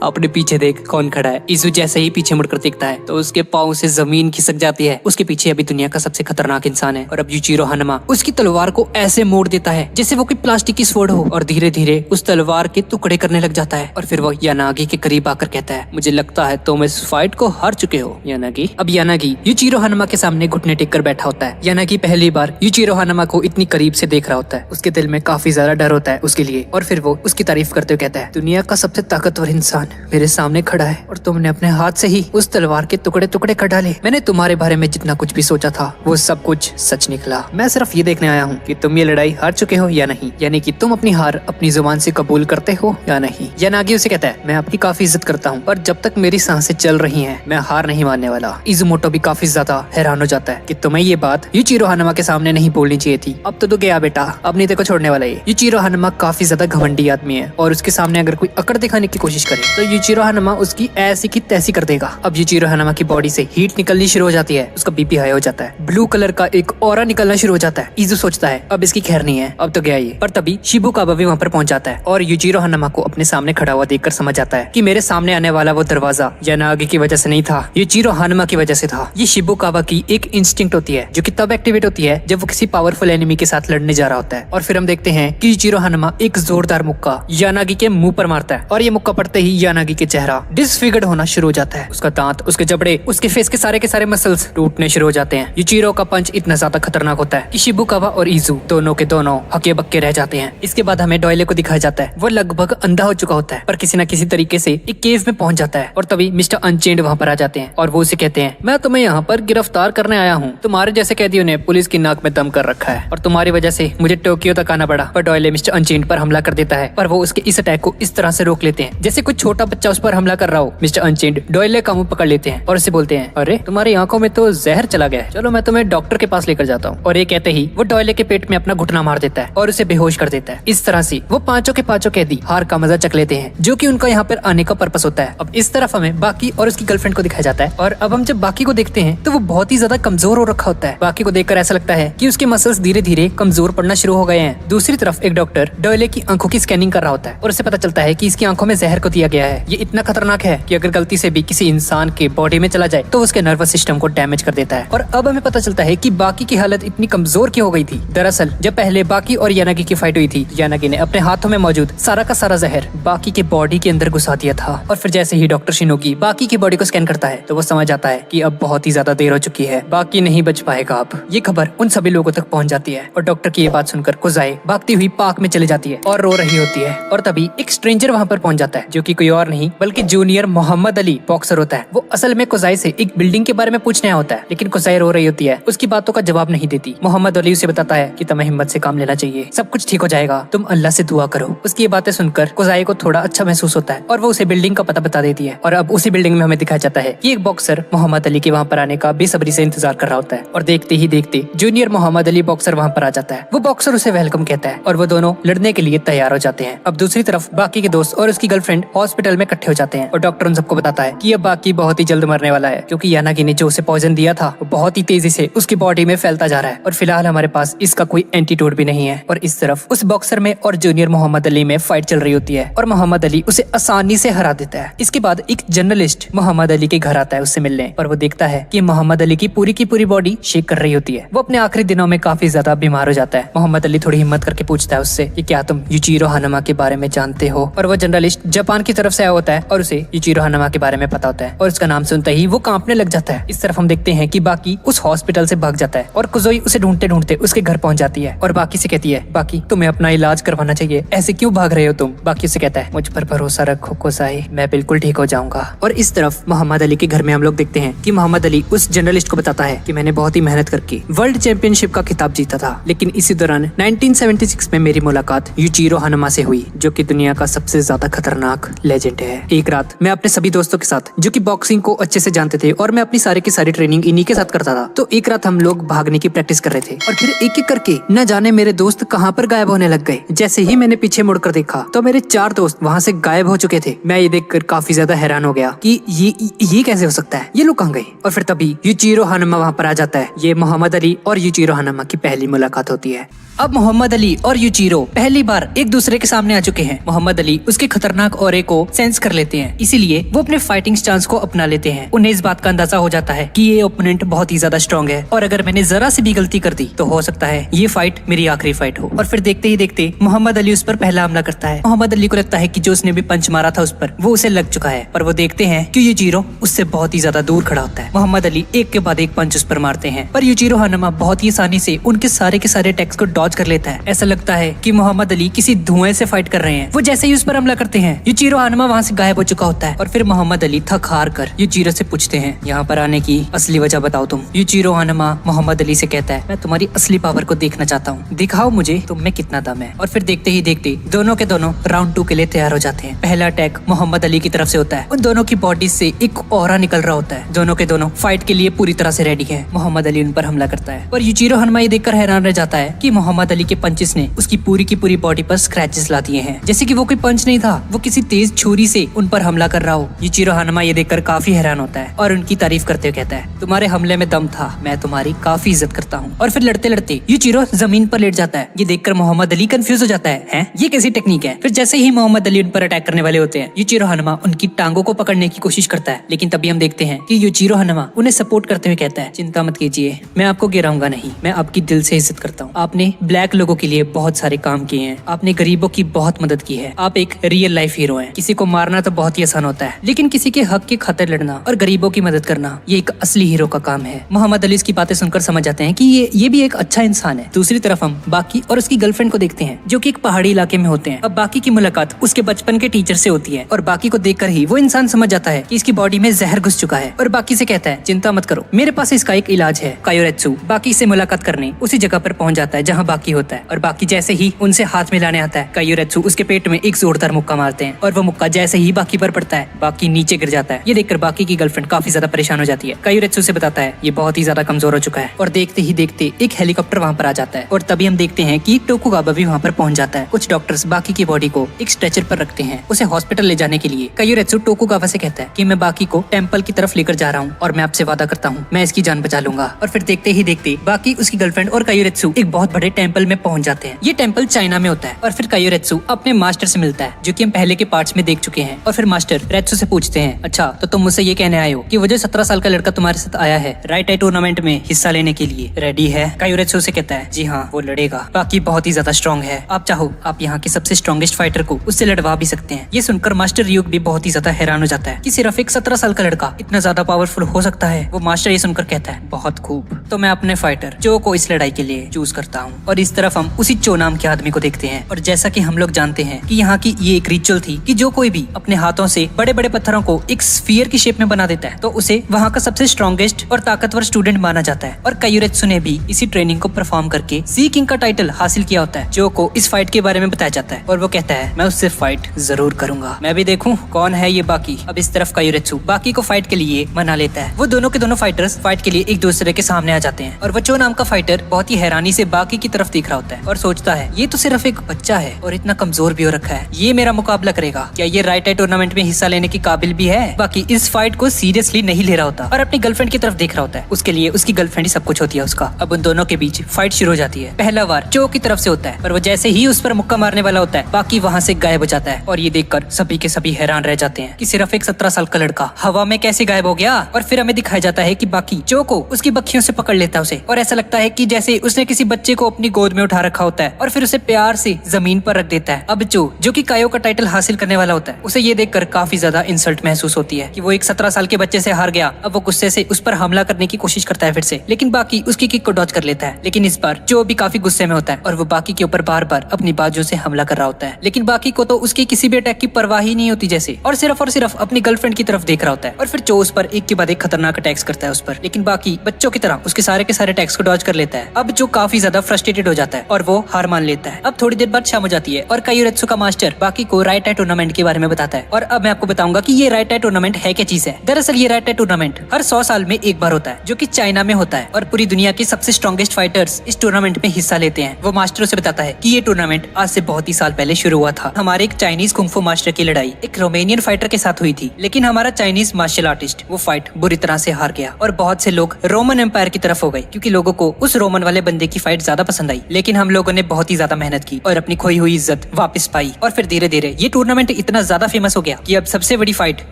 अपने पीछे देख कौन खड़ा है। इजू जैसे ही पीछे मुड़कर देखता है तो उसके पाँव से जमीन खिसक जाती है। उसके पीछे अभी दुनिया का सबसे खतरनाक इंसान है और अब यूचिरो हानमा उसकी तलवार को ऐसे मोड़ देता है जैसे वो कोई प्लास्टिक की स्वॉर्ड हो और धीरे धीरे उस तलवार के टुकड़े करने लग जाता है। और फिर वो यानागी के करीब आकर कहता है मुझे लगता है तुम इस फाइट को हार चुके हो यानागी। अब यानागी यूचिरो हानमा के सामने घुटने टेक कर बैठा होता है। यानागी पहली बार यूचिरो हानमा को इतनी करीब से देख रहा होता है, उसके दिल में काफी ज्यादा डर होता है उसके लिए। और फिर वो उसकी तारीफ करते हुए कहता है दुनिया का सबसे ताकतवर इंसान मेरे सामने खड़ा है और तुमने अपने हाथ से ही उस तलवार के टुकड़े टुकड़े कर डाले। मैंने तुम्हारे बारे में जितना कुछ भी सोचा था वो सब कुछ सच निकला। मैं सिर्फ ये देखने आया हूँ कि तुम ये लड़ाई हार चुके हो या नहीं, यानी कि तुम अपनी हार अपनी जुबान से कबूल करते हो या नहीं। यानागी उसे कहता है, मैं आपकी काफी इज्जत करता हूँ और जब तक मेरी सांसें चल रही हैं मैं हार नहीं मानने वाला। इज़ुमोटो भी काफी ज्यादा हैरान हो जाता है कि तुम्हें ये बात यूचिरो हानमा के सामने नहीं बोलनी चाहिए थी। अब तो गया बेटा, अब नहीं तेरे को छोड़ने वाला है। यूचिरो हानमा काफी ज्यादा घमंडी आदमी है और उसके सामने अगर कोई अकड़ दिखाने की कोशिश करे तो यूचिरो हानमा उसकी ऐसी की तैसी कर देगा। अब यूचिरो हानमा की बॉडी से हीट निकलनी शुरू हो जाती है, उसका बीपी हाई हो जाता है, ब्लू कलर का एक ऑरा निकलना शुरू हो जाता है। इज़ु सोचता है अब इसकी खैर नहीं है, अब तो गया ये। पर तभी शिबुकावा भी वहाँ पर पहुंच जाता है और यूचिरो हानमा को अपने सामने खड़ा हुआ देखकर समझ आता है कि मेरे सामने आने वाला वो दरवाजा यानागी की वजह से नहीं था, यूचिरो हानमा की वजह से था। ये शिबुकावा की एक इंस्टिंक्ट होती है जो कि तब एक्टिवेट होती है जब वो किसी पावरफुल एनिमी के साथ लड़ने जा रहा होता है। और फिर हम देखते हैं कि यूचिरो हानमा एक जोरदार मुक्का यानागी के मुंह पर मारता है और ये मुक्का पड़ते ही यानागी के चेहरा डिसफिगर्ड होना शुरू हो जाता है। उसका दांत, उसके जबड़े, उसके फेस के सारे मसल्स टूटने शुरू हो जाते हैं। यूचिरो का पंच इतना ज्यादा खतरनाक होता है कि शिबुकावा और इज़ु दोनों के दोनों हके बक्के रह जाते हैं। इसके बाद हमें डॉयले को दिखाया जाता है, वो लगभग अंधा हो चुका होता है पर किसी न किसी तरीके से एक केव में पहुंच जाता है और तभी मिस्टर अनचेंड वहाँ पर आ जाते हैं और वो उसे कहते हैं, मैं तुम्हें यहाँ पर गिरफ्तार करने आया हूँ। तुम्हारे जैसे कैदियों ने पुलिस की नाक में दम कर रखा है और तुम्हारी वजह से मुझे टोक्यो तक आना पड़ा। पर डॉयले मिस्टर अनचेंड पर हमला कर देता है पर वो उसके इस अटैक को इस तरह से रोक लेते हैं जैसे कुछ छोटा बच्चा उस पर हमला कर रहा हो। मिस्टर अनचेंड डॉयले का मुंह पकड़ लेते हैं और उसे बोलते हैं, अरे तुम्हारी आंखों में तो जहर चला गया है, चलो मैं तुम्हें डॉक्टर के पास लेकर जाता हूँ। और ये कहते ही वो डॉयले के पेट में अपना घुटना मार देता है और उसे बेहोश कर देता है। इस तरह से वो पांचों के पांचों कैदी हार का मजा चख लेते हैं जो कि उनका यहाँ पर आने का पर्पस होता है। अब इस तरफ हमें बाकी और उसकी गर्लफ्रेंड को दिखाया जाता है और अब हम जब बाकी को देखते हैं तो वो बहुत ही ज्यादा कमजोर हो रखा होता है। बाकी को देखकर ऐसा लगता है कि उसके मसल्स धीरे धीरे कमजोर पड़ना शुरू हो गए हैं। दूसरी तरफ एक डॉक्टर डॉयले की आंखों की स्कैनिंग कर रहा होता है और उसे पता चलता है कि इसकी आंखों में जहर को दिया गया है। ये इतना खतरनाक है कि अगर गलती से भी किसी इंसान के बॉडी में चला जाए तो उसके नर्वस सिस्टम को डैमेज कर देता है। और अब हमें पता चलता है कि बाकी की हालत इतनी कमजोर क्यों हो गई थी। दरअसल जब पहले बाकी और यानागी की फाइट हुई थी, यानागी ने अपने हाथों में मौजूद सारा का सारा जहर बाकी के बॉडी के अंदर घुसा दिया था। और फिर जैसे ही डॉक्टर शिनोगी बाकी की बॉडी को स्कैन करता है तो वो समझ आता है कि अब बहुत ही ज्यादा देर हो चुकी है, बाकी नहीं बच पाएगा। अब ये खबर उन सभी लोगों तक पहुंच जाती है और डॉक्टर की ये बात सुनकर कुजाई भागती हुई पार्क में चली जाती है और रो रही होती है। और तभी एक स्ट्रेंजर वहाँ पर पहुंच जाता है जो कि कोई और नहीं बल्कि जूनियर मोहम्मद अली बॉक्सर होता है। वो असल में कुजाई से एक बिल्डिंग के बारे में पूछने आया होता है लेकिन कुजाई रो रही होती है, उसकी बातों का जवाब नहीं देती। मोहम्मद अली उसे बताता है कि तुम्हें हिम्मत से काम लेना चाहिए, सब कुछ ठीक हो जाएगा, तुम अल्लाह से दुआ करो। उसकी ये बातें सुनकर कुजाई को थोड़ा अच्छा महसूस होता है और वो उसे बिल्डिंग का पता बता देती है। और अब उसी बिल्डिंग में हमें दिखाया जाता है कि एक बॉक्सर मोहम्मद अली के वहाँ पर आने का बेसब्री से इंतजार कर रहा होता है और देखते ही देखते जूनियर मोहम्मद अली बॉक्सर वहाँ पर आ जाता है। वो बॉक्सर उसे वेलकम कहता है और वो दोनों लड़ने के लिए तैयार हो जाते हैं। अब दूसरी तरफ बाकी के दोस्त और उसकी गर्लफ्रेंड हॉस्पिटल में इकट्ठे हो जाते हैं और डॉक्टर उन सबको बताता है कि अब बाकी बहुत ही जल्द मरने वाला है क्योंकि यानागी ने जो उसे पॉइजन दिया था वो बहुत ही तेजी से उसकी बॉडी में फैलता जा रहा है और फिलहाल हमारे पास इसका कोई एंटीडोट भी नहीं है। और इस तरफ उस बॉक्सर में और जूनियर मोहम्मद अली में फाइट चल रही होती है और मोहम्मद अली उसे आसानी से हरा देता है। इसके बाद एक जर्नलिस्ट मोहम्मद अली के घर आता है उससे मिलने और वो देखता है कि मोहम्मद अली की पूरी बॉडी शेक कर रही होती है। वो अपने आखिरी दिनों में काफी ज्यादा बीमार हो जाता है। मोहम्मद अली थोड़ी हिम्मत करके पूछता है उससे कि क्या तुम यूचिरो हानमा के बारे में जानते हो। और वो जर्नलिस्ट जापान की तरफ से आया होता है और उसे यूचिरो हानमा के बारे में पता होता है और उसका नाम सुनते ही वो कांपने लग जाता है। इस तरफ हम देखते हैं कि बाकी उस हॉस्पिटल से भाग जाता है और कुजोई उसे ढूंढते ढूंढते उसके घर पहुंच जाती है और बाकी से कहती है, बाकी तुम्हें अपना इलाज करवाना चाहिए, ऐसे क्यों भाग रहे हो तुम। बाकी से कहता है, मुझ पर भरोसा रखो कुजाई, मैं बिल्कुल ठीक हो जाऊंगा। और इस तरफ मोहम्मद अली के घर में हम लोग देखते हैं कि मोहम्मद अली उस जर्नलिस्ट को बताता है कि मैंने बहुत ही मेहनत करके वर्ल्ड चैंपियनशिप का खिताब जीता था, लेकिन इसी दौरान 1976 में मेरी मुलाकात यूचिरो हानमा से हुई जो कि दुनिया का सबसे ज्यादा खतरनाक लेजेंड है। एक रात मैं अपने सभी दोस्तों के साथ जो कि बॉक्सिंग को अच्छे से जानते थे और मैं अपनी सारी की सारी ट्रेनिंग इन्हीं के साथ करता था, तो एक रात हम लोग भागने की प्रैक्टिस कर रहे थे और फिर एक एक करके न जाने मेरे दोस्त कहाँ पर गायब होने लग गए। जैसे ही मैंने पीछे मुड़कर देखा तो मेरे 4 दोस्त वहाँ से गायब हो चुके थे। मैं ये देखकर काफी ज्यादा हैरान हो गया कि ये कैसे हो सकता है, ये लोग कहाँ गए। और फिर तभी यूचिरो हानमा वहाँ पर आ जाता है। ये मोहम्मद अली और यूचिरो हानमा की पहली मुलाकात होती है। अब मोहम्मद अली और यूचिरो पहली बार एक दूसरे के सामने आ चुके हैं। मोहम्मद अली उसके खतरनाक ऑरे को सेंस कर लेते हैं, इसीलिए वो अपने फाइटिंग स्टांस को अपना लेते हैं। उन्हें इस बात का अंदाजा हो जाता है कि ये ओपोनेंट बहुत ही ज्यादा स्ट्रॉन्ग है और अगर मैंने जरा सी भी गलती कर दी तो हो सकता है ये फाइट मेरी आखिरी फाइट हो। और फिर देखते ही देखते मोहम्मद अली उस पर पहला हमला करता है। मोहम्मद अली को लगता है कि जो उसने भी पंच मारा था उस पर वो उसे लग चुका है, पर वो देखते हैं कि यूचिरो उससे बहुत ही ज्यादा दूर खड़ा होता है। मोहम्मद अली एक के बाद एक पंच उस पर मारते हैं, पर यूचिरो हानमा बहुत ही आसानी से उनके सारे के सारे अटैक्स को डॉज कर लेता है। ऐसा लगता है कि मोहम्मद अली किसी धुएं से फाइट कर रहे हैं। वो जैसे ही उस पर हमला करते हैं यूचिरो हानमा हनुमा वहाँ से गायब हो चुका होता है और फिर मोहम्मद अली थक हार कर यूजीरो से पूछते हैं, यहाँ पर आने की असली वजह बताओ तुम। यूजीरो हनुमा मोहम्मद अली से कहता है, मैं तुम्हारी असली पावर को देखना चाहता हूँ, दिखाओ मुझे तुम में कितना दम है। और फिर देखते ही देखते दोनों के दोनों राउंड 2 के लिए तैयार हो जाते हैं। पहला अटैक मोहम्मद अली की तरफ से होता है। उन दोनों की बॉडी से एक ऑरा निकल रहा होता है। दोनों के दोनों फाइट के लिए पूरी तरह से रेडी है। मोहम्मद अली उन पर हमला करता है और यूजीरो हनुमा ये देखकर हैरान रह जाता है कि मोहम्मद अली के पंचेस ने उसकी पूरी की पूरी बॉडी पर स्क्रैचेस ला दिए हैं, जैसे कि वो कोई पंच नहीं था, वो किसी तेज छुरी से उन पर हमला कर रहा हो। यूजीरो हनुमा ये देखकर काफी हैरान होता है और उनकी तारीफ करते हुए कहता है, तुम्हारे हमले में दम था, मैं तुम्हारी काफी इज्जत करता हूँ। और फिर लड़ते लड़ते यूजीरो जमीन पर लेट जाता है। ये देखकर मोहम्मद अली कंफ्यूज हो जाता है, ये कैसी टेक्निक है। फिर जैसे ही मोहम्मद अली उन पर अटैक करने वाले होते हैं, यूजीरो हनुमा उनकी टांगों को पकड़ने की कोशिश करता है, लेकिन तभी हम देखते हैं कि यूजीरो हनुमा उन्हें सपोर्ट करते हुए कहता है, चिंता मत कीजिए, मैं आपको गिराऊंगा नहीं, मैं आपकी दिल से इज्जत करता हूँ। आपने ब्लैक लोगों के लिए बहुत सारे काम किए हैं, आपने गरीबों की बहुत मदद की है, आप एक रियल लाइफ हीरो हैं। किसी को मारना तो बहुत ही आसान होता है, लेकिन किसी के हक की खातिर लड़ना और गरीबों की मदद करना ये एक असली हीरो का काम है। मोहम्मद अली इसकी बातें सुनकर समझ जाते हैं कि ये भी एक अच्छा इंसान है। दूसरी तरफ हम बाकी और उसकी गर्लफ्रेंड को देखते हैं, जो कि एक पहाड़ी इलाके में होते हैं। अब बाकी की मुलाकात उसके बचपन के टीचर से होती है और बाकी को देखकर ही वो इंसान समझ जाता है कि इसकी बॉडी में जहर घुस चुका है और बाकी से कहता है, चिंता मत करो, मेरे पास इसका एक इलाज है। कायोरेत्सु बाकी से मुलाकात करने उसी जगह पर पहुंच जाता है जहाँ बाकी होता है और बाकी जैसे ही उनसे हाथ मिलाने आता है, कायोरेत्सु उसके पेट में एक जोरदार मुक्का मारते हैं और वो मुक्का जैसे ही बाकी पर पड़ता है, बाकी नीचे गिर जाता है। ये देखकर बाकी की गर्लफ्रेंड काफी ज्यादा परेशान हो जाती है। कायोरेत्सु से बताता है ये बहुत ही ज्यादा कमजोर हो चुका है और देखते ही देखते एक हेलीकॉप्टर वहाँ पर आ जाता है और तभी हम देखते हैं कि टोकुगावा भी वहाँ पर पहुंच जाता है। कुछ डॉक्टर्स बाकी की बॉडी को एक स्ट्रेचर पर रखते हैं उसे हॉस्पिटल ले जाने के लिए। कायोरेत्सु टोकुगावा से कहता है कि मैं बाकी को टेम्पल की तरफ लेकर जा रहा हूँ और मैं आपसे वादा करता हूँ मैं इसकी जान बचा लूंगा। और फिर देखते ही देखते बाकी, उसकी गर्लफ्रेंड और कायोरेत्सु एक बहुत बड़े टेम्पल में पहुंच जाते हैं। ये टेम्पल चाइना में होता है और फिर कायोरेत्सु अपने मास्टर से मिलता है, जो कि हम पहले के पार्ट्स में देख चुके हैं। और फिर मास्टर रेत्सु से पूछते हैं, अच्छा तो तुम मुझसे ये कहने आए हो कि वो जो 17 साल का लड़का तुम्हारे साथ आया है राइट आई टूर्नामेंट में हिस्सा लेने के लिए रेडी है? कायोरेत्सु से कहता है, जी हाँ वो लड़ेगा, बाकी बहुत ही ज्यादा स्ट्रॉन्ग है, आप चाहो आप यहाँ के सबसे स्ट्रॉन्गेस्ट फाइटर को उससे लड़वा भी सकते हैं। ये सुनकर मास्टर रियुक भी बहुत ही ज्यादा हैरान हो जाता है कि सिर्फ एक 17 साल का लड़का इतना ज्यादा पावरफुल हो सकता है। वो मास्टर ये सुनकर कहता है, बहुत खूब, तो मैं अपने फाइटर चो को इस लड़ाई के लिए चूज करता हूँ। और इस तरफ हम उसी चो नाम के आदमी को देखते हैं और जैसा कि हम लोग जानते हैं कि यहाँ की ये एक रिचुअल थी कि जो कोई भी अपने हाथों से बड़े बड़े पत्थरों को एक स्फीयर की शेप में बना देता है तो उसे वहाँ का सबसे स्ट्रॉन्गेस्ट और ताकतवर स्टूडेंट माना जाता है। और कायोरेत्सु ने भी इसी ट्रेनिंग को परफॉर्म करके सी किंग का टाइटल हासिल किया होता है। जो को इस फाइट के बारे में बताया जाता है और वो कहता है, मैं उससे फाइट जरूर करूंगा, मैं भी देखूं कौन है ये बाकी। अब इस तरफ कायोरेत्सु बाकी को फाइट के लिए मना लेता है। वो दोनों के दोनों फाइटर्स फाइट के लिए एक दूसरे के सामने आ जाते हैं और वो चो नाम का फाइटर बहुत ही हैरानी से बाकी की तरफ देख रहा होता है और सोचता है, ये तो सिर्फ एक बच्चा है और इतना कमजोर भी हो रखा है, ये मेरा मुकाबला करेगा, क्या ये राइट आई टूर्नामेंट में हिस्सा लेने की काबिल भी है? बाकी इस फाइट को सीरियसली नहीं ले रहा होता और अपनी गर्लफ्रेंड की तरफ देख रहा होता है। उसके लिए उसकी गर्लफ्रेंड ही सब कुछ होती है उसका। अब उन दोनों के बीच फाइट शुरू हो जाती है। पहला वार चो की तरफ से होता है पर वो जैसे ही उस पर मुक्का मारने वाला होता है बाकी वहाँ से गायब हो जाता है और ये देखकर सभी के सभी हैरान रह जाते हैं कि सिर्फ एक 17 साल का लड़का हवा में कैसे गायब हो गया। और फिर हमें दिखाया जाता है कि बाकी चो को उसकी बखियों से पकड़ लेता है उसे और ऐसा लगता है कि जैसे उसने किसी बच्चे को अपनी गोद में उठा रखा होता है और फिर उसे प्यार से जमीन पर रख देता है। अब चो जो कि कायो का टाइटल हासिल करने वाला होता है उसे ये देखकर काफी ज्यादा इंसल्ट महसूस होती है कि वो एक 17 साल के बच्चे से हार गया। अब वो गुस्से से उस पर हमला करने की कोशिश करता है फिर से, लेकिन बाकी उसकी किक को डॉज कर लेता है। लेकिन इस बार चो भी काफी गुस्से में होता है और वो बाकी के ऊपर बार बार अपनी बाजू से हमला कर रहा होता है। लेकिन बाकी को तो उसकी किसी भी अटैक की परवाह ही नहीं होती जैसे, और सिर्फ अपनी गर्लफ्रेंड की तरफ देख रहा होता है। और फिर चो उस पर एक के बाद एक खतरनाक अटैक्स करता है उस पर, लेकिन बाकी बच्चों की तरह उसके सारे के सारे अटैक्स को डॉज कर लेता है। अब जो काफी ज्यादा फ्रस्ट्रेटेड हो जाता है और वो हार मान लेता है। अब थोड़ी देर बाद शाम हो जाती है और कायोरेत्सु का मास्टर बाकी को राइट आई टूर्नामेंट के बारे में बताता है। और अब मैं आपको बताऊंगा कि ये राइट आई टूर्नामेंट है क्या चीज है। दरअसल ये राइट आई टूर्नामेंट हर 100 साल में एक बार होता है, जो कि चाइना में होता है और पूरी दुनिया के सबसे स्ट्रॉन्गेस्ट फाइटर्स इस टूर्नामेंट में हिस्सा लेते हैं। वो मास्टर उसे बताता है कि ये टूर्नामेंट आज से बहुत ही साल पहले शुरू हुआ था। हमारे एक चाइनीज कुंग फू मास्टर की लड़ाई एक रोमेनियन फाइटर के साथ हुई थी, लेकिन हमारा चाइनीज मार्शल आर्टिस्ट वो फाइट बुरी तरह से हार गया और बहुत से लोग रोमन एम्पायर की तरफ हो गए क्योंकि लोगों को उस रोमन वाले बंदे की फाइट ज्यादा पसंद आई। लेकिन हम लोगों ने बहुत ही ज्यादा मेहनत की और अपनी खोई हुई इज्जत वापस पाई और फिर धीरे धीरे ये टूर्नामेंट इतना ज्यादा फेमस हो गया कि अब सबसे बड़ी फाइट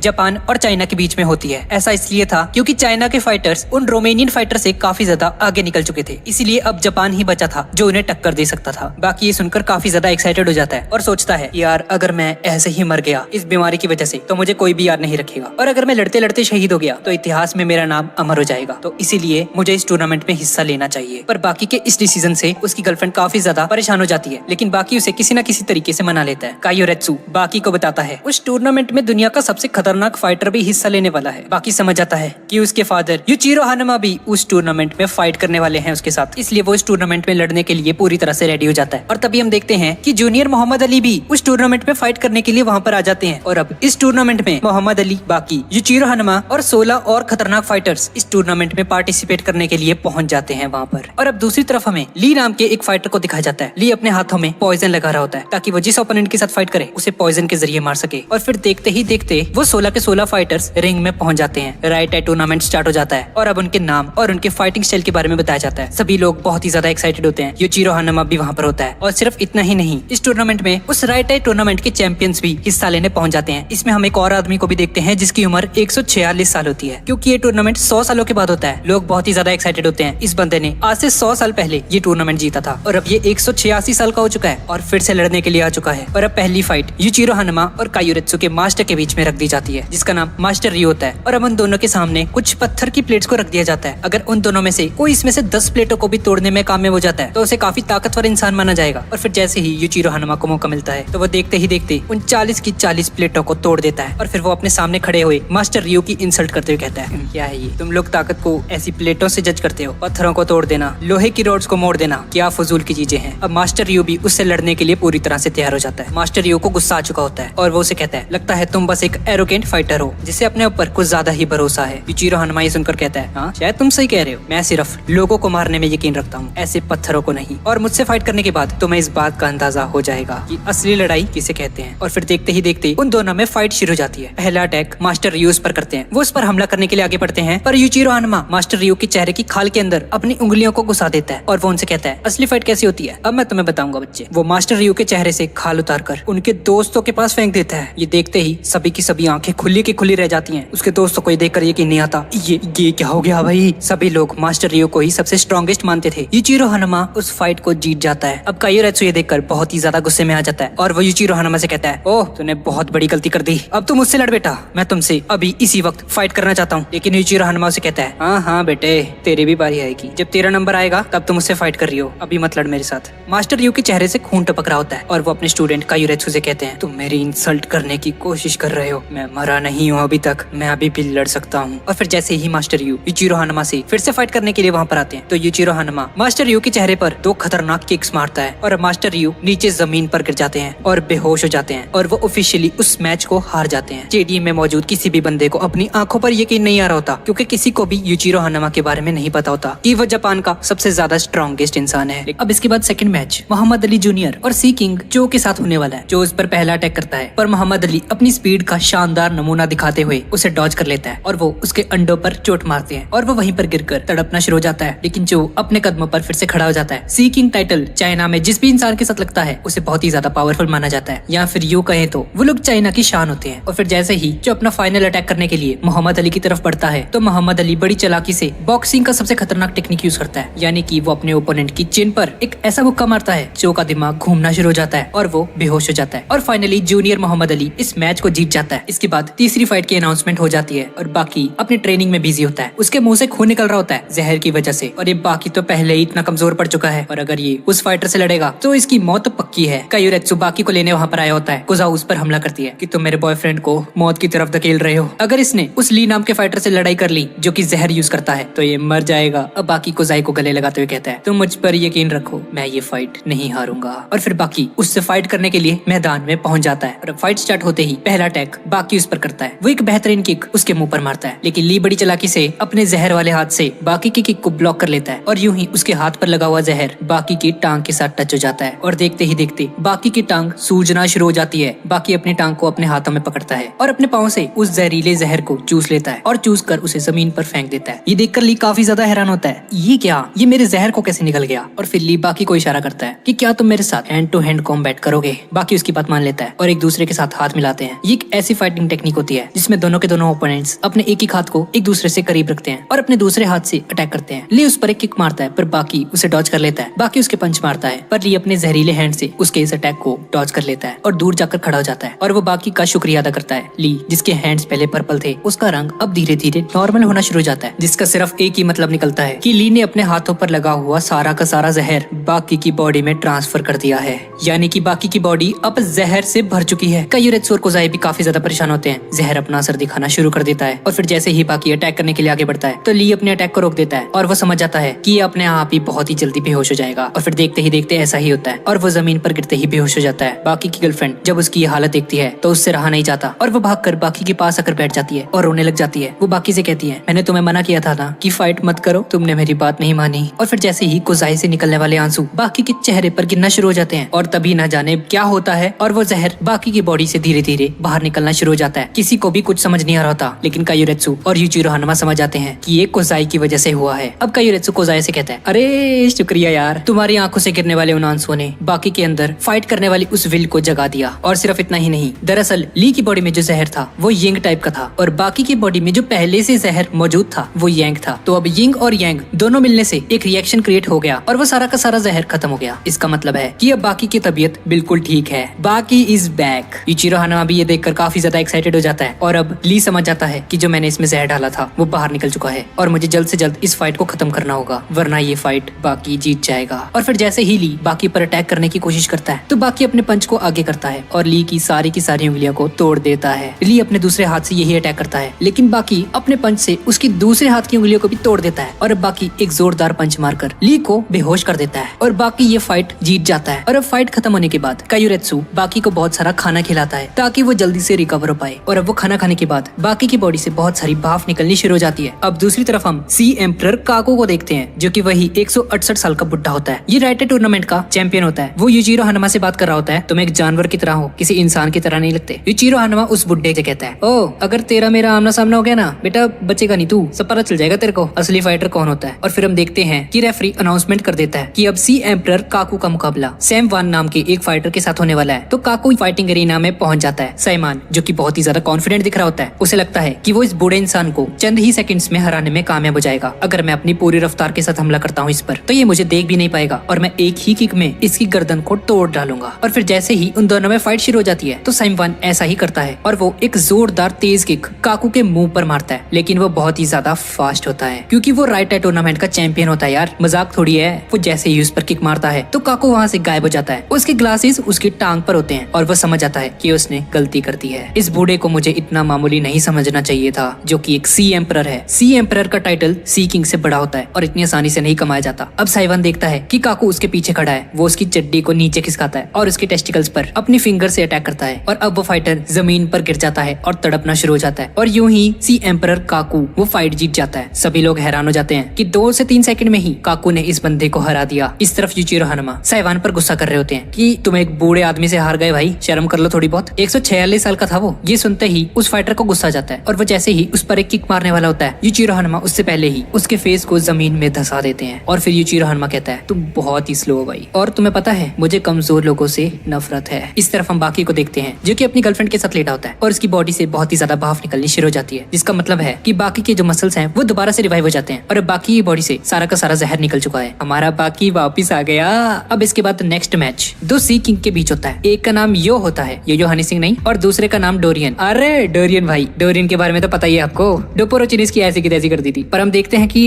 जापान और चाइना के बीच में होती है। ऐसा इसलिए था क्योंकि चाइना के फाइटर्स उन रोमेनियन फाइटर से काफी ज्यादा आगे निकल चुके थे, इसीलिए अब जापान ही बचा था जो उन्हें टक्कर दे सकता था। बाकी ये सुनकर काफी ज्यादा एक्साइटेड हो जाता है और सोचता है, यार अगर मैं ऐसे ही मर गया इस बीमारी की वजह से तो मुझे कोई भी याद नहीं रखेगा, और अगर मैं लड़ते लड़ते शहीद हो गया तो इतिहास में मेरा नाम अमर हो जाएगा, तो इसीलिए मुझे इस टूर्नामेंट में हिस्सा लेना चाहिए। पर बाकी के इस डिसीजन से उसकी गर्लफ्रेंड काफी ज्यादा परेशान हो जाती है, लेकिन बाकी उसे किसी न किसी तरीके से मना लेता है। कायोरेत्सु बाकी को बताता आता है। उस टूर्नामेंट में दुनिया का सबसे खतरनाक फाइटर भी हिस्सा लेने वाला है। बाकी समझ आता है कि उसके फादर यूचिरो हानमा भी उस टूर्नामेंट में फाइट करने वाले हैं उसके साथ, इसलिए वो इस टूर्नामेंट में लड़ने के लिए पूरी तरह से रेडी हो जाता है। और तभी हम देखते हैं कि जूनियर मोहम्मद अली भी उस टूर्नामेंट में फाइट करने के लिए वहाँ पर आ जाते हैं। और अब इस टूर्नामेंट में मोहम्मद अली, बाकी, यूचिरो हानमा और 16 और खतरनाक फाइटर्स इस टूर्नामेंट में पार्टिसिपेट करने के लिए पहुंच जाते हैं वहाँ पर। और अब दूसरी तरफ हमें ली नाम के एक फाइटर को दिखाया जाता है। ली अपने हाथों में पॉइजन लगा रहा होता है ताकि वो जिस ओपोनेंट के साथ फाइट करे उसे पॉइजन के जरिए मार सके। और फिर देखते ही देखते वो 16 के 16 फाइटर्स रिंग में पहुंच जाते हैं। राइट है, टूर्नामेंट स्टार्ट हो जाता है और अब उनके नाम और उनके फाइटिंग स्टाइल के बारे में बताया जाता है। सभी लोग बहुत ही ज्यादा एक्साइटेड होते हैं। यूचिरो हानमा भी वहाँ पर होता है। और सिर्फ इतना ही नहीं, इस टूर्नामेंट में उस राइट है टूर्नामेंट के चैंपियंस भी हिस्सा लेने पहुंच जाते हैं। इसमें हम एक और आदमी को भी देखते हैं जिसकी उम्र 146 साल होती है, क्योंकि ये टूर्नामेंट 100 सालों के बाद होता है। लोग बहुत ही ज्यादा एक्साइटेड होते हैं। इस बंदे ने आज से 100 साल पहले ये टूर्नामेंट जीता था और अब ये 186 साल का हो चुका है और फिर से लड़ने के लिए आ चुका है। और अब पहली फाइट यूचिरो हानमा और कायुरेत्सु के मास्टर के बीच में रख दी जाती है, जिसका नाम मास्टर रियो होता है। और अब उन दोनों के सामने कुछ पत्थर की प्लेट्स को रख दिया जाता है। अगर उन दोनों में से कोई इसमें से 10 प्लेटों को भी तोड़ने में कामयाब हो जाता है तो उसे काफी ताकतवर इंसान माना जाएगा। और फिर जैसे ही यूचिरो हानमा को मौका मिलता है तो वो देखते ही देखते उन 40 की 40 प्लेटों को तोड़ देता है। और फिर वो अपने सामने खड़े हुए मास्टर रियो की इंसल्ट करते हुए कहता है, क्या है ये, तुम लोग ताकत को ऐसी प्लेटों से जज करते हो? पत्थरों को तोड़ देना, लोहे की रोड्स को मोड़ देना, क्या फजूल की चीजें हैं। अब मास्टर रियो भी उससे लड़ने के लिए पूरी तरह से तैयार हो जाता है। मास्टर रियो को गुस्सा आ चुका होता है और वो उसे कहता है, लगता है तुम बस एक एरोगेंट फाइटर हो जिसे अपने ऊपर कुछ ज्यादा ही भरोसा है। यूचिरो हानमा ये सुनकर कहता है, हाँ शायद तुम सही कह रहे हो, मैं सिर्फ लोगों को मारने में यकीन रखता हूँ, ऐसे पत्थरों को नहीं। और मुझसे फाइट करने के बाद तुम्हें इस बात का अंदाजा हो जाएगा कि असली लड़ाई किसे कहते हैं। और फिर देखते ही देखते उन दोनों में फाइट शुरू हो जाती है। पहला अटैक मास्टर रियो पर करते हैं। वो उस पर हमला करने के लिए आगे बढ़ते हैं, पर यूचिरो हानमा मास्टर रियो के चेहरे की खाल के अंदर अपनी उंगलियों को घुसा देता है और वो उनसे कहता है, असली फाइट कैसी होती है अब मैं तुम्हें बताऊंगा बच्चे। वो मास्टर रियो के चेहरे से खाल उतारकर उनके दोस्तों के पास फेंक देता है। ये देखते ही सभी की सभी आंखें खुली की खुली रह जाती हैं। उसके दोस्तों को ये देखकर यकीन नहीं आता, ये क्या हो गया भाई। सभी लोग मास्टर रियो को ही सबसे स्ट्रॉन्गेस्ट मानते थे। यूचिरो हानमा उस फाइट को जीत जाता है। अब कायुरेत्सु ये देखकर बहुत ही ज्यादा गुस्से में आ जाता है और वो यूचिरो हानमा से कहता है, ओह तूने बहुत बड़ी गलती कर दी, अब तुम मुझसे लड़ बेटा, मैं तुमसे अभी इसी वक्त फाइट करना चाहता हूँ। लेकिन यूचिरो हानमा उसे कहता है, हाँ बेटे तेरी भी बारी आएगी, जब तेरा नंबर आएगा तब तुम मुझसे फाइट कर रही हो, अभी मत लड़ मेरे साथ। मास्टर रियो के चेहरे से खून टपक रहा होता है और वो अपने स्टूडेंट कायुरेत्सु से कहते हैं, तुम मेरी इंसल्ट करने की कोशिश कर रहे हो, मैं मरा नहीं हूँ अभी तक, मैं अभी भी लड़ सकता हूँ। और फिर जैसे ही मास्टर रियो यूचिरो हानमा से फिर से फाइट करने के लिए वहाँ पर आते हैं तो यूचिरो हानमा मास्टर रियो के चेहरे पर 2 खतरनाक किक्स मारता है और मास्टर रियो नीचे जमीन पर गिर जाते हैं और बेहोश हो जाते हैं और वो ऑफिशियली उस मैच को हार जाते हैं। स्टेडियम में मौजूद किसी भी बंदे को अपनी आंखों पर यकीन नहीं आ रहा होता, क्योंकि किसी को भी यूचिरो हानमा के बारे में नहीं पता होता कि वो जापान का सबसे ज्यादा स्ट्रॉन्गेस्ट इंसान है। अब इसके बाद second match Muhammad Ali junior और सी किंग जो के साथ होने वाला है। जो उस पर पहला अटैक करता है पर मोहम्मद अली अपनी स्पीड का शानदार नमूना दिखाते हुए उसे डॉज कर लेता है और वो उसके अंडों पर चोट मारते हैं और वो वहीं पर गिरकर तड़पना शुरू हो जाता है। लेकिन जो अपने कदमों पर फिर से खड़ा हो जाता है। सी किंग टाइटल चाइना में जिस भी इंसान के साथ लगता है उसे बहुत ही ज्यादा पावरफुल माना जाता है, या फिर यूं कहें तो वो लोग चाइना की शान होते हैं। और फिर जैसे ही जो अपना फाइनल अटैक करने के लिए मोहम्मद अली की तरफ बढ़ता है तो मोहम्मद अली बड़ी चालाकी से बॉक्सिंग का सबसे खतरनाक टेक्निक यूज करता है, यानी कि वो अपने ओपोनेंट की चिन पर एक ऐसा मुक्का मारता है जो का दिमाग घूमना शुरू हो जाता है और वो बेहोश हो जाता है। और फाइनली जूनियर मोहम्मद अली इस मैच को जीत जाता है। इसके बाद तीसरी फाइट की अनाउंसमेंट हो जाती है और बाकी अपने ट्रेनिंग में बिजी होता है। उसके मुंह से खून निकल रहा होता है जहर की वजह से, और ये बाकी तो पहले ही इतना कमजोर पड़ चुका है और अगर ये उस फाइटर से लड़ेगा तो इसकी मौत तो पक्की है। कायुरेत्सु बाकी को लेने वहाँ पर आया होता है। कुजाओ उस पर हमला करती है कि तुम मेरे बॉयफ्रेंड को मौत की तरफ धकेल रहे हो, अगर इसने उस ली नाम के फाइटर से लड़ाई कर ली जो कि जहर यूज करता है तो ये मर जाएगा। अब बाकी कुजाई को गले लगाते हुए कहता है, तुम मुझ पर यकीन रखो, मैं ये फाइट नहीं हारूंगा। और फिर बाकी उससे फाइट करने के लिए मैदान में पहुंच जाता है और फाइट स्टार्ट होते ही पहला अटैक बाकी उस पर करता है। वो एक बेहतरीन किक उसके मुंह पर मारता है, लेकिन ली बड़ी चालाकी से अपने जहर वाले हाथ से बाकी की किक को ब्लॉक कर लेता है और यूं ही उसके हाथ पर लगा हुआ जहर बाकी की टांग के साथ टच हो जाता है और देखते ही देखते बाकी की टांग सूजना शुरू हो जाती है। बाकी अपनी टांग को अपने हाथों में पकड़ता है और अपने पाँव से उस जहरीले जहर को चूस लेता है और चूस कर उसे जमीन पर फेंक देता है। ये देखकर ली काफी ज्यादा हैरान होता है, ये क्या, ये मेरे जहर को कैसे निकल गया। और फिर ली बाकी को इशारा करता है कि क्या तुम मेरे साथ हैंड टू हैंड कॉम्बैट करोगे। बाकी उसकी बात मान लेता है और एक दूसरे के साथ हाथ मिलाते हैं। ये एक ऐसी फाइटिंग टेक्निक होती है जिसमें दोनों के दोनों ओपोनेंट्स अपने एक ही हाथ को एक दूसरे से करीब रखते हैं और अपने दूसरे हाथ से अटैक करते हैं। ली उस पर एक किक मारता है पर बाकी उसे डॉज कर लेता है। बाकी उसके पंच मारता है पर ली अपने जहरीले हैंड से उसके इस अटैक को डॉज कर लेता है और दूर जाकर खड़ा हो जाता है और वो बाकी का शुक्रिया अदा करता है। ली जिसके हैंड्स पहले पर्पल थे उसका रंग अब धीरे धीरे नॉर्मल होना शुरू हो जाता है, जिसका सिर्फ एक ही मतलब निकलता है कि ली ने अपने हाथों पर लगा हुआ सारा का सारा जहर बाकी की बॉडी में ट्रांसफर कर दिया है, यानी कि बाकी की बॉडी अब जहर से भर चुकी है। कायोरेत्सु और कोजाई भी काफी ज्यादा परेशान होते हैं। जहर अपना असर दिखाना शुरू कर देता है और फिर जैसे ही बाकी अटैक करने के लिए आगे बढ़ता है तो ली अपने अटैक को रोक देता है और वो समझ जाता है कि ये अपने आप ही बहुत ही जल्दी बेहोश हो जाएगा। और फिर देखते ही देखते ऐसा ही होता है और वो जमीन पर गिरते ही बेहोश हो जाता है। बाकी की गर्लफ्रेंड जब उसकी ये हालत देखती है तो उससे रहा नहीं जाता और वो भागकर बाकी के पास आकर बैठ जाती है और रोने लग जाती है। वो बाकी से कहती है, मैंने तुम्हें मना किया था ना कि फाइट मत करो, तुमने मेरी बात नहीं मानी। और फिर जैसे ही कोजाई से निकलने वाले आंसू बाकी के चेहरे पर गिरना शुरू हो जाते हैं और तभी ना जाने क्या होता है और वो जहर बाकी की बॉडी से धीरे धीरे बाहर निकलना शुरू हो जाता है। किसी को भी कुछ समझ नहीं आ रहा था, लेकिन कायोरेत्सु और यूजिरो हानामा समझ जाते हैं कि ये कोजाई की वजह से हुआ है। अब कायोरेत्सु कोजाई से कहता है, अरे शुक्रिया यार, तुम्हारी आंखों से गिरने वाले उन आंसुओं ने बाकी के अंदर फाइट करने वाली उस विल को जगा दिया। और सिर्फ इतना ही नहीं, दरअसल ली की बॉडी में जो जहर था वो यिंग टाइप का था और बाकी की बॉडी में जो पहले से जहर मौजूद था वो यांग था। तो अब यिंग और यांग दोनों मिलने से एक रिएक्शन क्रिएट हो गया और वो सारा का सारा जहर खत्म हो गया। इसका मतलब है कि अब बाकी की तबीयत बिल्कुल ठीक है। बाकी इज बैक। यूजिरो हानामा भी ये देखकर काफी ज्यादा एक्साइटेड हो जाता है और अब ली समझ जाता है कि जो मैंने इसमें जहर डाला था वो बाहर निकल चुका है और मुझे जल्द से जल्द इस फाइट को खत्म करना होगा, वरना ये फाइट बाकी जीत जाएगा। और फिर जैसे ही ली बाकी पर अटैक करने की कोशिश करता है तो बाकी अपने पंच को आगे करता है और ली की सारी उंगलियों को तोड़ देता है। ली अपने दूसरे हाथ से यही अटैक करता है, लेकिन बाकी अपने पंच से उसकी दूसरे हाथ की उंगलियों को भी तोड़ देता है और अब बाकी एक जोरदार पंच मारकर ली को बेहोश कर देता है और बाकी ये फाइट जीत जाता है। और अब फाइट खत्म होने के बाद कायोरेत्सु बाकी को बहुत सारा खाना खिलाता है ताकि वो जल्दी से रिकवर हो पाए। और अब वो खाना खाने के बाद बाकी की बॉडी से बहुत सारी भाप निकलनी शुरू हो जाती है। अब दूसरी तरफ हम सी एम्परर काको को देखते हैं, जो कि वही 168 साल का बुढ़ा होता है। ये राइटे टूर्नामेंट का चैंपियन होता है। वो यूजिरो हानामा से बात कर रहा होता है, तुम एक जानवर की तरह हो, किसी इंसान की तरह नहीं लगते। यूजिरो हानामा उस बुढ़े से कहता है, ओ अगर तेरा मेरा आमना सामना हो गया ना बेटा, बचेगा नहीं तू, सब पता चल जाएगा तेरे को असली फाइटर कौन होता है। और फिर हम देखते हैं कि रेफरी अनाउंसमेंट कर देता है कि अब सी एम्परर काकू का मुकाबला सैम वान नाम के एक फाइटर के साथ होने वाला है। तो काकू फाइटिंग एरिना में पहुंच जाता है। सैमान, जो कि बहुत ही ज्यादा कॉन्फिडेंट दिख रहा होता है, उसे लगता है कि वो इस बूढ़े इंसान को चंद ही सेकंड्स में हराने में कामयाब हो जाएगा। अगर मैं अपनी पूरी रफ्तार के साथ हमला करता हूँ इस पर, तो ये मुझे देख भी नहीं पाएगा और मैं एक ही किक में इसकी गर्दन को तोड़ डालूंगा। और फिर जैसे ही उन दोनों में फाइट शुरू हो जाती है तो सैमवान ऐसा ही करता है और वो एक जोरदार तेज किक काकू के मुंह पर मारता है, लेकिन वो बहुत ही ज्यादा फास्ट होता है क्योंकि वो राइट टूर्नामेंट का चैंपियन होता है यार, मजाक थोड़ी है। वो जैसे ही उस पर किक मारता है तो काकू वहाँ से गायब हो जाता है। उसके ग्लासेस उसकी टांग पर होते हैं और वो समझ जाता है कि उसने गलती कर दी है। इस बूढ़े को मुझे इतना मामूली नहीं समझना चाहिए था, जो कि एक सी एम्परर है। सी एम्परर का टाइटल सी किंग से बड़ा होता है और इतनी आसानी से नहीं कमाया जाता। अब साइवान देखता है कि काकू उसके पीछे खड़ा है। वो उसकी चड्डी को नीचे खिसकाता है और उसके टेस्टिकल्स पर अपनी फिंगर से अटैक करता है और अब वो फाइटर जमीन पर गिर जाता है और तड़पना शुरू हो जाता है। और यूं ही सी एम्परर काकू वो फाइट जीत जाता है। सभी लोग हैरान हो जाते हैं कि 2 से 3 सेकंड में ही काकू ने इस बंदे को हरा दिया। इस तरफ यूजिरो हानामा साइवान पर गुस्सा कर रहे होते हैं कि तुम एक बूढ़े आदमी से हार गए भाई, शर्म कर लो थोड़ी बहुत। 146 साल का था वो। ये सुनते ही उस फाइटर को गुस्सा आ जाता है और वो जैसे ही उस पर एक किक मारने वाला होता है, यूजिरो हानामा उससे पहले ही उसके फेस को जमीन में धंसा देते हैं। और फिर यूजिरो हानामा कहता है, तुम बहुत ही स्लो हो भाई, और तुम्हें पता है मुझे कमजोर लोगों से नफरत है। इस तरफ हम बाकी को देखते हैं, जो कि अपनी गर्लफ्रेंड के साथ लेटा होता है और उसकी बॉडी से बहुत ही ज्यादा भाप निकलनी शुरू हो जाती है, जिसका मतलब है कि बाकी के जो मसल्स हैं वो दोबारा से रिवाइव हो जाते हैं और अब बाकी की बॉडी से सारा का सारा जहर निकल चुका है। हमारा बाकी वापिस आ गया। अब इसके बाद नेक्स्ट मैच 2 सी किंग के बीच होता है। एक का नाम यो होता है, यो हनी सिंह नहीं, और दूसरे का नाम डोरियन। अरे डोरियन भाई, डोरियन के बारे में तो पता ही है आपको, डोपोरोचिनिस की ऐसी की तैसी कर दी थी। पर हम देखते हैं कि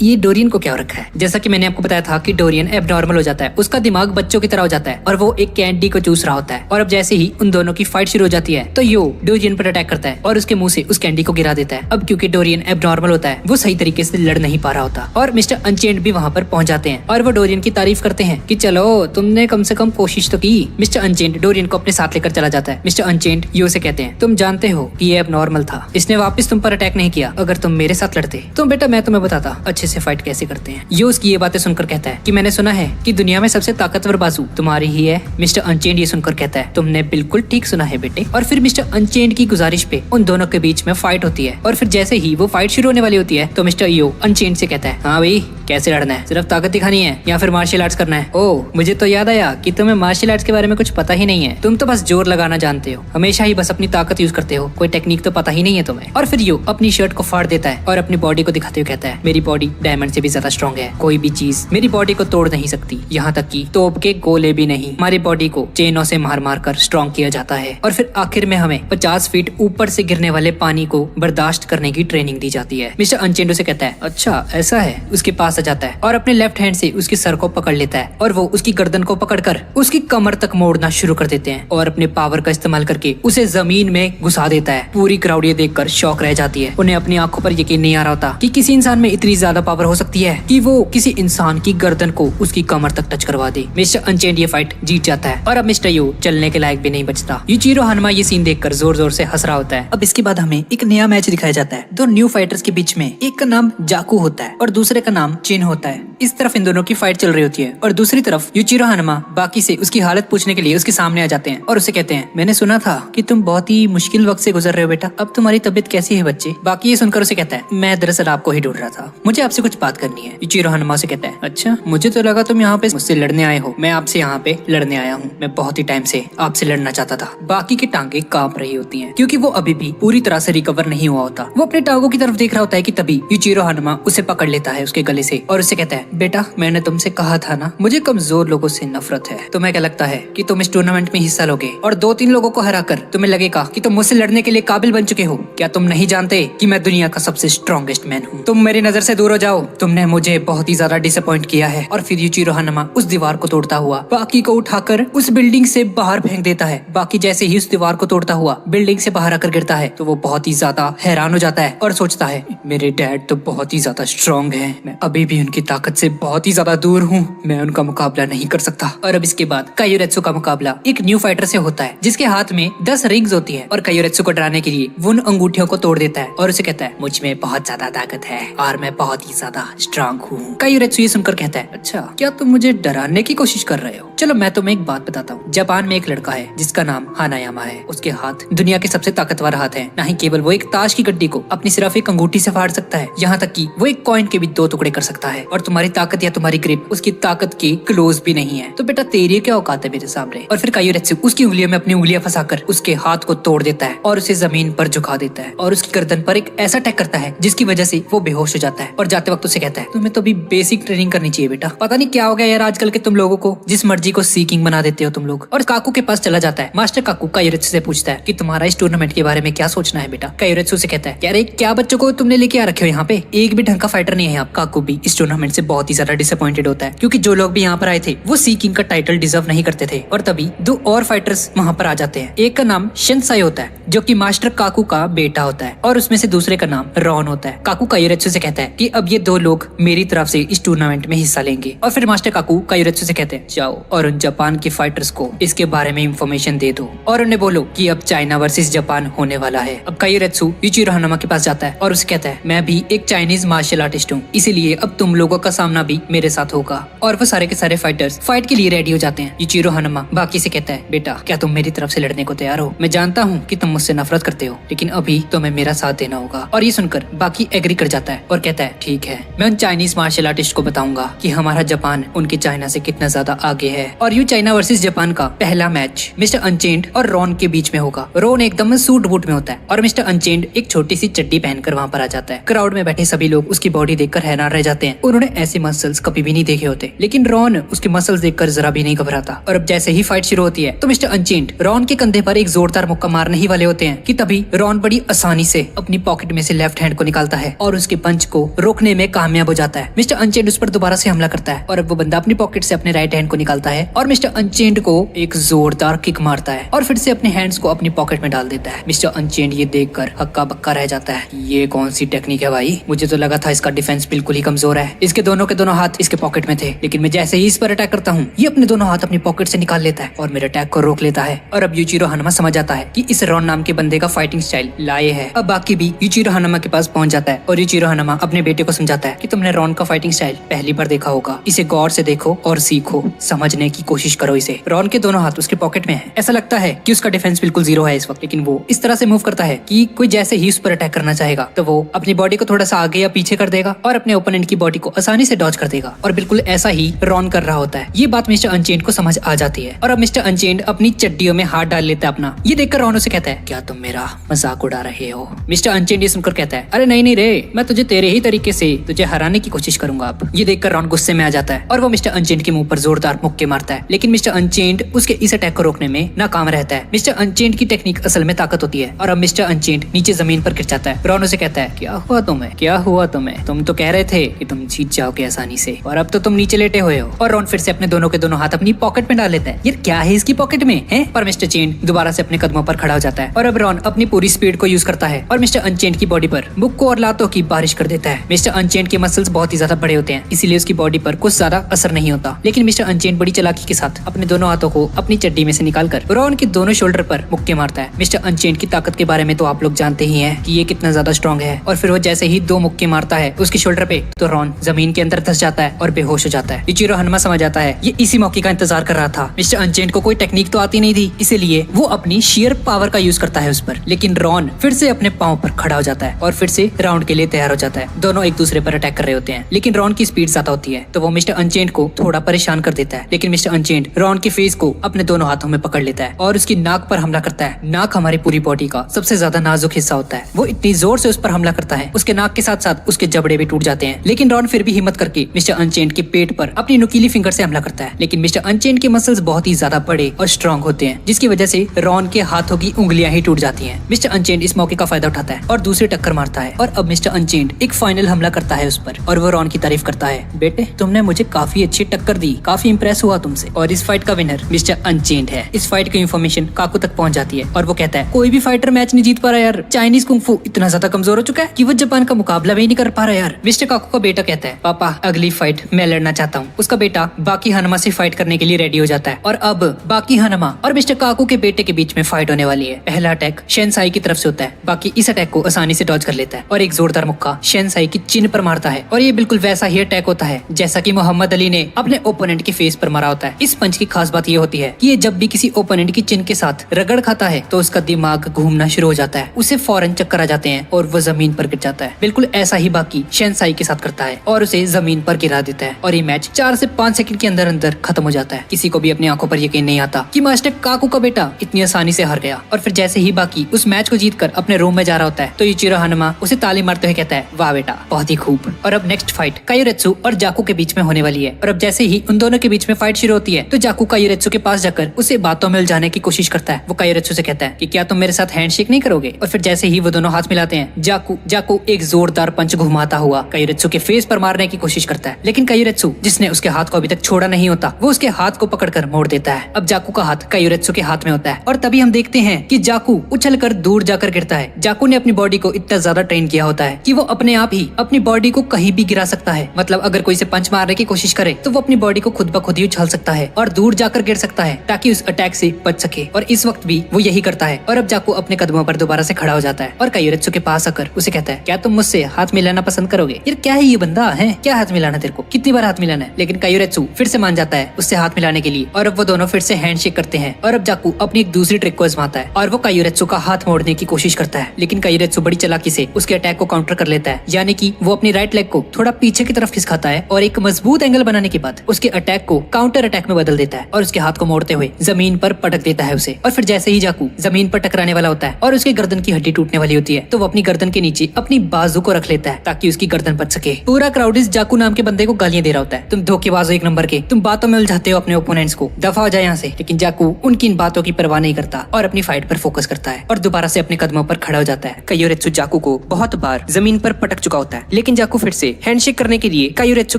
ये डोरियन को क्या हो रखा है। जैसा कि मैंने आपको बताया था कि डोरियन एबनॉर्मल हो जाता है, उसका दिमाग बच्चों की तरह हो जाता है और वो एक कैंडी को चूस रहा होता है। और अब जैसे ही उन दोनों की फाइट शुरू हो जाती है तो यो डोरियन पर अटैक करता है और उसके मुंह से उस कैंडी को गिरा देता है। अब क्योंकि डोरियन एबनॉर्मल होता है, वो सही तरीके से लड़ नहीं पा रहा होता और मिस्टर अनचेंड भी वहाँ पर पहुंच जाते हैं और वो डोरियन की तारीफ करते हैं कि चलो तुमने कम से कम कोशिश तो की। मिस्टर अनचेंड डोरियन को अपने साथ लेकर चला जाता है। मिस्टर अनचेंड यो से कहते हैं, तुम जानते हो कि ये एबनॉर्मल था, इसने वापस तुम पर अटैक नहीं किया। अगर तुम मेरे साथ लड़ते तो बेटा मैं तुम्हें बताता अच्छे से फाइट कैसे करते हैं। यो उसकी ये बातें सुनकर कहता है कि मैंने सुना है कि दुनिया में सबसे ताकतवर बाजू तुम्हारी ही है। मिस्टर अनचेंड ये सुनकर कहता है, तुमने बिल्कुल ठीक सुना है बेटे। और फिर मिस्टर अनचेंड की गुजारिश पे उन दोनों के बीच में फाइट होती है और फिर जैसे ही वो फाइट शुरू होने वाली होती है तो मिस्टर यो अनचेंड से कहता है, हाँ भाई कैसे लड़ना है, सिर्फ ताकत दिखानी है या फिर मार्शल आर्ट्स करना है। ओ मुझे तो याद आया कि तुम्हें मार्शल आर्ट्स के बारे में कुछ पता ही नहीं है, तुम तो बस जोर लगाना जानते हो, हमेशा ही बस अपनी ताकत यूज करते हो, कोई टेक्निक तो पता ही नहीं है तुम्हें। और फिर यो अपनी शर्ट को फाड़ देता है और अपनी बॉडी को दिखाते हुए कहता है, मेरी बॉडी डायमंड से भी ज्यादा स्ट्रॉन्ग है, कोई भी चीज मेरी बॉडी को तोड़ नहीं सकती, यहाँ तक कि तोप के गोले भी नहीं। हमारी बॉडी को चेनों से मार मार कर स्ट्रॉन्ग किया जाता है और फिर आखिर में हमें 50 फीट ऊपर से गिरने वाले पानी को बर्दाश्त करने की ट्रेनिंग दी जाती है। मिस्टर अनचेंडो से कहता है, अच्छा ऐसा है। उसके पास पास आ जाता है और अपने लेफ्ट हैंड से उसके सर को पकड़ लेता है और वो उसकी गर्दन को पकड़कर उसकी कमर तक मोड़ना शुरू कर देते हैं और अपने पावर का इस्तेमाल करके उसे जमीन में घुसा देता है। पूरी क्राउड ये देखकर शॉक रह जाती है। उन्हें अपनी आंखों पर यकीन नहीं आ रहा होता कि किसी इंसान में इतनी ज्यादा पावर हो सकती है कि वो किसी इंसान की गर्दन को उसकी कमर तक टच करवा दे। मिस्टर अनचेंड ये फाइट जीत जाता है और अब मिस्टर यू चलने के लायक भी नहीं बचता। यूचिरो हनुमा ये सीन देखकर जोर जोर से हंस रहा होता है। अब इसके बाद हमें एक नया मैच दिखाया जाता है। दो न्यू फाइटर्स के बीच में एक का नाम जाकू होता है और दूसरे का नाम चिन होता है। इस तरफ इन दोनों की फाइट चल रही होती है और दूसरी तरफ यूचिरो हनुमा बाकी से उसकी हालत पूछने के लिए उसके सामने आ जाते हैं और उसे कहते हैं, मैंने सुना था कि तुम बहुत ही मुश्किल वक्त से गुजर रहे हो बेटा, अब तुम्हारी तबीयत कैसी है बच्चे? बाकी ये सुनकर उसे कहता है, मैं दरअसल आपको ही ढूंढ रहा था, मुझे आपसे कुछ बात करनी है। यूचिरो हनुमा से कहता है, अच्छा मुझे तो लगा तुम यहाँ पे मुझसे लड़ने आए हो। मैं आपसे यहाँ पे लड़ने आया हूँ, मैं बहुत ही टाइम से आपसे लड़ना चाहता था। बाकी की टांगे कांप रही होती हैं क्योंकि वो अभी भी पूरी तरह से रिकवर नहीं हुआ होता। वो अपने टांगों की तरफ देख रहा होता है कि तभी यूचिरो हनुमा उसे पकड़ लेता है उसके गले से और उसे कहता है, बेटा मैंने तुमसे कहा था ना, मुझे कमजोर लोगों से नफरत है। तुम्हें क्या लगता है कि तुम इस टूर्नामेंट में हिस्सा लोगे और 2-3 लोगों को हराकर तुम्हें लगेगा कि तुम मुझसे लड़ने के लिए काबिल बन चुके हो? क्या तुम नहीं जानते कि मैं दुनिया का सबसे स्ट्रॉन्गेस्ट मैन हूँ? तुम मेरी नजर से दूर हो जाओ, तुमने मुझे बहुत ही ज्यादा डिसअपॉइंट किया है। और फिर यूचिरो हनुमा उस दीवार को तोड़ता हुआ बाकी को उठाकर उस बिल्डिंग से बाहर फेंक देता है। बाकी जैसे ही उस दीवार को तोड़ता हुआ बिल्डिंग से बाहर आकर गिरता है तो वो बहुत ही ज्यादा हैरान हो जाता है और सोचता है, मेरे डैड तो बहुत ही ज्यादा स्ट्रॉन्ग है, मैं अभी भी उनकी ताकत से बहुत ही ज्यादा दूर हूँ, मैं उनका मुकाबला नहीं कर सकता। और अब इसके बाद कायोरेत्सु का मुकाबला एक न्यू फाइटर से होता है जिसके हाथ में 10 रिंग्स होती है और कायोरेत्सु को डराने के लिए वो उन अंगूठियों को तोड़ देता है और उसे कहता है, मुझ में बहुत ज्यादा ताकत है और मैं बहुत ही ज्यादा स्ट्रॉन्ग हूँ। कायोरेत्सु ये सुनकर कहता है, अच्छा क्या तुम मुझे डराने की कोशिश कर रहे हो? चलो मैं तुम्हें एक बात बताता हूँ। जापान में एक लड़का है जिसका नाम हानायामा है। उसके हाथ दुनिया के सबसे ताकतवर हाथ है। ना ही केवल वो एक ताश की गड्डी को अपनी सिर्फ एक अंगूठी से फाड़ सकता है, यहाँ तक कि वो एक कॉइन के भी 2 टुकड़े कर सकता है। और तुम्हारी ताकत या तुम्हारी ग्रिप उसकी ताकत के क्लोज भी नहीं है। तो बेटा तेरी क्या औकात है मेरे सामने? और फिर कायोरेत्सु उसकी उंगलियों में अपनी उंगलियां फंसाकर उसके हाथ को तोड़ देता है और उसे जमीन पर झुका देता है और उसकी गर्दन पर एक ऐसा अटैक करता है जिसकी वजह से वो बेहोश हो जाता है। और जाते वक्त उसे कहता है, तुम्हें तो अभी बेसिक ट्रेनिंग करनी चाहिए बेटा, पता नहीं क्या हो गया यार आजकल के तुम लोगों को, जिस मर्जी को सी किंग बना देते हो तुम लोग। और काकू के पास चला जाता है। मास्टर काकू कायोरेत्सु से पूछता है कि तुम्हारा इस टूर्नामेंट के बारे में क्या सोचना है बेटा? कायोरेत्सु से कहता है, यार क्या बच्चों को तुमने लेके आ रखे हो यहाँ पे, एक भी ढंग का फाइटर नहीं है यहाँ। काकू भी इस टूर्नामेंट से बहुत ही ज्यादा डिसअपॉइंटेड होता है क्योंकि जो लोग भी यहाँ पर आए थे वो सी किंग का टाइटल डिजर्व नहीं करते थे। और तभी 2 और फाइटर्स वहाँ पर आ जाते हैं। एक का नाम शिनसाई होता है जो कि मास्टर काकू का बेटा होता है और उसमें से दूसरे का नाम रॉन होता है। काकू कायोरेत्सु से कहता है कि अब ये 2 लोग मेरी तरफ से इस टूर्नामेंट में हिस्सा लेंगे। और फिर मास्टर काकू कायोरेत्सु से कहते हैं, जाओ और उन जापान के फाइटर्स को इसके बारे में इंफॉर्मेशन दे दो और उन्हें बोलो कि अब चाइना वर्सेस जापान होने वाला है। अब कायोरेत्सु यूचिरो हनुमा के पास जाता है और उसे कहता है, मैं भी एक चाइनीज मार्शल आर्टिस्ट हूँ, इसीलिए अब तुम लोगों का सामना भी मेरे साथ होगा। और वो सारे के सारे फाइटर्स फाइट के लिए रेडी हो जाते हैं। यूचिरो हनुमा बाकी से कहता है, बेटा क्या तुम मेरी तरफ से लड़ने को तैयार हो? मैं जानता हूँ कि तुम मुझसे नफरत करते हो लेकिन अभी तुम्हें मेरा साथ देना होगा। और ये सुनकर बाकी एग्री कर जाता है और कहता है, ठीक है, मैं उन चाइनीज मार्शल आर्टिस्ट को बताऊंगा कि हमारा जापान उनके चाइना से कितना ज्यादा आगे है। और यू चाइना वर्सेस जापान का पहला मैच मिस्टर अनचेंड और रॉन के बीच में होगा। रॉन एकदम सूट बूट में होता है और मिस्टर अनचेंड एक छोटी सी चड्डी पहनकर वहाँ पर आ जाता है। क्राउड में बैठे सभी लोग उसकी बॉडी देखकर हैरान रह जाते हैं। उन्होंने ऐसे मसल्स कभी भी नहीं देखे होते, लेकिन रॉन उसके मसल्स देखकर जरा भी नहीं घबराता। और अब जैसे ही फाइट शुरू होती है तो मिस्टर अनचेंड रॉन के कंधे पर एक जोरदार मुक्का मारने ही वाले होते हैं कि तभी रॉन बड़ी आसानी से अपनी पॉकेट में से लेफ्ट हैंड को निकालता है और उसके पंच को रोकने में कामयाब हो जाता है। मिस्टर अनचेंड उस पर दोबारा से हमला करता है और अब वो बंदा अपनी पॉकेट से अपने राइट हैंड को निकालता है और मिस्टर अनचेंड को एक जोरदार किक मारता है और फिर से अपने हैंड्स को अपनी पॉकेट में डाल देता है। मिस्टर अनचेंड ये देखकर हक्का बक्का रह जाता है, ये कौन सी टेक्निक है भाई? मुझे तो लगा था इसका डिफेंस बिल्कुल ही कमजोर है। इसके दोनों के दोनों हाथ इसके पॉकेट में थे, लेकिन मैं जैसे ही इस पर अटैक करता हूँ ये अपने दोनों हाथ अपनी पॉकेट से निकाल लेता है और मेरे अटैक को रोक लेता है। और अब यूचिरो हनुमा समझ आता है कि इस रॉन नाम के बंदे का फाइटिंग स्टाइल लाए है। अब बाकी भी यूचिरो हनुमा के पास पहुंच जाता है और यूचिरो हनुमा अपने बेटे को समझाता है कि तुमने रॉन का फाइटिंग स्टाइल पहली बार देखा होगा, इसे गौर से देखो और सीखो, समझने की कोशिश करो इसे। रॉन के दोनों हाथ उसके पॉकेट में है। ऐसा लगता है कि उसका डिफेंस बिल्कुल जीरो है इस वक्त, लेकिन वो इस तरह से मूव करता है कि कोई जैसे ही उस पर अटैक करना चाहेगा तो वो अपनी बॉडी को थोड़ा सा आगे या पीछे कर देगा और अपने ओपोनेंट की बॉडी को आसानी से डॉज कर देगा। और बिल्कुल ऐसा ही रॉन कर रहा होता है। ये बात मिस्टर अनचेंड को समझ आ जाती है और अब मिस्टर अनचेंड अपनी चड्डियों में हाथ डाल लेता है अपना। ये देखकर रॉन उसे कहता है, क्या तुम मेरा मजाक उड़ा रहे हो? मिस्टर अनचेंड ये सुनकर कहता है, अरे नहीं नहीं रे, मैं तुझे तेरे ही तरीके से तुझे हराने की कोशिश करूंगा। अब ये देखकर रॉन गुस्से में आ जाता है और वो मिस्टर अनचेंड के मुंह पर जोरदार मुक्के मारता है, लेकिन मिस्टर अनचेंड उसके इस अटैक को रोकने में नाकाम रहता है। मिस्टर अनचेंड की टेक्निक असल में ताकत होती है और अब मिस्टर अनचेंड नीचे जमीन पर गिर जाता है। रॉन उसे कहता है, क्या हुआ तुम्हें? क्या हुआ तुम्हें? तुम तो कह रहे थे कि तुम जीत जाओगे आसानी से। और अब तो तुम नीचे लेटे हुए हो। और रॉन फिर से अपने दोनों के दोनों हाथ अपनी पॉकेट में डाल लेता है। यार क्या है इसकी पॉकेट में है? पर मिस्टर चेन दोबारा से अपने कदमों पर खड़ा हो जाता है और अब रॉन अपनी पूरी स्पीड को यूज करता है और मिस्टर अनचेंड की बॉडी पर मुक्कों और लातों की बारिश कर देता है। मिस्टर अनचेंड के मसल्स बहुत ही ज्यादा बड़े होते हैं, इसीलिए उसकी बॉडी पर कुछ ज्यादा असर नहीं होता। लेकिन मिस्टर अनचेंड बड़ी चालाकी के साथ अपने दोनों हाथों को अपनी चड्डी में से निकालकर रॉन के दोनों शोल्डर पर मुक्के मारता है। मिस्टर अनचेंड की ताकत के बारे में तो आप लोग जानते ही हैं कि ये कितना ज्यादा स्ट्रॉन्ग है। और फिर वो जैसे ही 2 मुक्के मारता है उसके शोल्डर पे, तो रॉन जमीन के अंदर धंस जाता है और बेहोश हो जाता है। इचिरो हनुमा समझ आता है ये इसी मौके का इंतजार कर रहा था। मिस्टर अनचेंड को कोई टेक्निक तो आती नहीं थी, इसीलिए वो अपनी शेयर पावर का यूज करता है उस पर। लेकिन रॉन फिर से अपने पांव पर खड़ा हो जाता है और फिर से राउंड के लिए तैयार हो जाता है। दोनों एक दूसरे पर अटैक कर रहे होते हैं, लेकिन रॉन की स्पीड ज्यादा होती है तो वो मिस्टर अनचेंड को थोड़ा परेशान कर देता है। लेकिन मिस्टर अनचेंड रॉन के फेस को अपने दोनों हाथों में पकड़ लेता है और उसकी नाक पर हमला करता है। नाक हमारी पूरी बॉडी का सबसे ज्यादा नाजुक हिस्सा होता है। वो इतनी जोर से उस पर हमला करता है, उसके नाक के साथ साथ उसके जबड़े भी टूट जाते हैं। लेकिन रॉन फिर भी हिम्मत करके मिस्टर अनचेंड के पेट पर अपनी नुकीली फिंगर से हमला करता है। लेकिन मिस्टर अनचेंड के मसल्स बहुत ही ज्यादा बड़े और स्ट्रॉन्ग होते हैं, जिसकी वजह से रॉन के हाथों की उंगलियां ही टूट जाती हैं। मिस्टर अनचेंड इस मौके का फायदा उठाता है और दूसरी टक्कर मारता है। और अब मिस्टर अनचेंड एक फाइनल हमला करता है उस पर और वो रॉन की तारीफ करता है, बेटे तुमने मुझे काफी अच्छी टक्कर दी, काफी इंप्रेस हुआ तुमसे। और इस फाइट का विनर मिस्टर अनचेंड है। इस फाइट की इन्फॉर्मेशन काकू तक पहुंच जाती है और वो कहता है कोई भी फाइटर मैच नहीं जीत पा रहा यार, चाइनीज कुंफू इतना ज्यादा कमजोर हो चुका है कि वो जापान का मुकाबला भी नहीं कर पा रहा यार। मिस्टर काकू का बेटा कहता है पापा अगली फाइट मैं लड़ना चाहता हूँ। उसका बेटा बाकी हनुमा से फाइट करने के लिए रेडी हो जाता है और अब बाकी हनुमा और मिस्टर काकू के बेटे के बीच में फाइट होने वाली है। पहला अटैक शेनसाई की तरफ से होता है। बाकी इस अटैक को आसानी से डॉज कर लेता है और एक जोरदार मुक्का शेनसाई की चिन पर मारता है और ये बिल्कुल वैसा ही अटैक होता है जैसा कि मोहम्मद अली ने अपने ओपोनेंट के फेस पर मारा होता है। इस पंच की खास बात ये होती है कि ये जब भी किसी ओपोनेंट की चिन के साथ रगड़ खाता है तो उसका दिमाग घूमना शुरू हो जाता है, उसे फौरन चक्कर आ जाते हैं और वो जमीन पर गिर जाता है। बिल्कुल ऐसा ही बाकी शेनसाई के साथ करता है और उसे जमीन पर गिरा देता है और ये मैच 4 से 5 सेकंड के अंदर अंदर खत्म हो जाता है। किसी को भी अपनी आंखों पर यकीन नहीं आता कि मास्टर काकू का बेटा इतनी आसानी से हार गया। और फिर जैसे ही बाकी उस मैच को जीतकर अपने रूम में जा रहा होता है तो इचिरो हनुमा उसे ताली मारते हुए कहता है वाह बेटा बहुत ही खूब। और अब नेक्स्ट फाइट कायोरेत्सु और जाकू के बीच में होने वाली है। और अब जैसे ही उन दोनों के बीच में फाइट शुरू होती है तो जाकू कायोरेत्सु के पास जाकर उसे बातों में उलझाने की कोशिश करता है। वो कायोरेत्सु से कहता है कि क्या तुम मेरे साथ हैंडशेक नहीं करोगे। और फिर जैसे ही वो दोनों हाथ मिलाते हैं जाकू एक जोरदार पंच घुमाता हुआ कायोरेत्सु के फेस पर मारने की कोशिश करता है। लेकिन कायोरेत्सु जिसने उसके हाथ को अभी तक छोड़ा नहीं होता वो उसके हाथ को पकड़कर मोड़ देता है। अब जाकू का हाथ कायोरेत्सु के हाथ में होता है और तभी हम देखते हैं कि जाकू उछलकर दूर जाकर गिरता है। जाकू ने अपनी बॉडी को इतना ज्यादा ट्रेन किया होता है कि वो अपने आप ही अपनी बॉडी को कहीं भी गिरा सकता है। मतलब अगर कोई से पंच मारने की कोशिश करे तो वो अपनी बॉडी को खुद ब खुद ही उछाल सकता है और दूर जाकर गिर सकता है ताकि उस अटैक से बच सके। और इस वक्त भी वो यही करता है। और अब जाकू अपने कदमों पर दोबारा से खड़ा हो जाता है और कायोरेत्सु के पास आकर उसे कहता है क्या तुम मुझसे हाथ मिलाना पसंद करोगे। यार क्या है ये बंदा है, क्या हाथ मिलाना तेरे को, कितनी बार हाथ मिलाना है। लेकिन कायोरेत्सु फिर से मान जाता है उससे हाथ मिलाने के लिए और अब वो दोनों फिर से हैंडशेक करते हैं। और अब जाकू अपनी एक दूसरी ट्रिक को आजमाता है और वो कायोरेत्सु का हाथ मोड़ने की कोशिश करता है। लेकिन कायोरेत्सु बड़ी चालाकी से उसके अटैक को काउंटर कर लेता है, यानी कि वो अपनी राइट लेग को थोड़ा पीछे की तरफ खिसकाता है और एक मजबूत एंगल बनाने के बाद उसके अटैक को काउंटर अटैक में बदल देता है और उसके हाथ को मोड़ते हुए जमीन पर पटक देता है उसे। और फिर जैसे ही जाकू जमीन पर टकराने वाला होता है और उसके गर्दन की हड्डी टूटने वाली होती है तो वो अपनी गर्दन के नीचे अपनी बाजू को रख लेता है ताकि उसकी गर्दन बच सके। पूरा क्राउड इस जाकू नाम के बंदे को गालियां दे रहा होता है, तुम धोखेबाज हो एक नंबर के, तुम बातों में उलझाते हो अपने ओपोनेंट्स को, दफा हो जाए यहाँ से। लेकिन जाकू उनकी इन बातों की परवाह नहीं करता और अपनी फाइट पर फोकस करता है और दोबारा से अपने कदमों पर खड़ा हो जाता है। कायोरेत्सु जाकू को बहुत बार जमीन पर पटक चुका होता है, लेकिन जाकू फिर से हैंडशेक करने के लिए कायोरेत्सु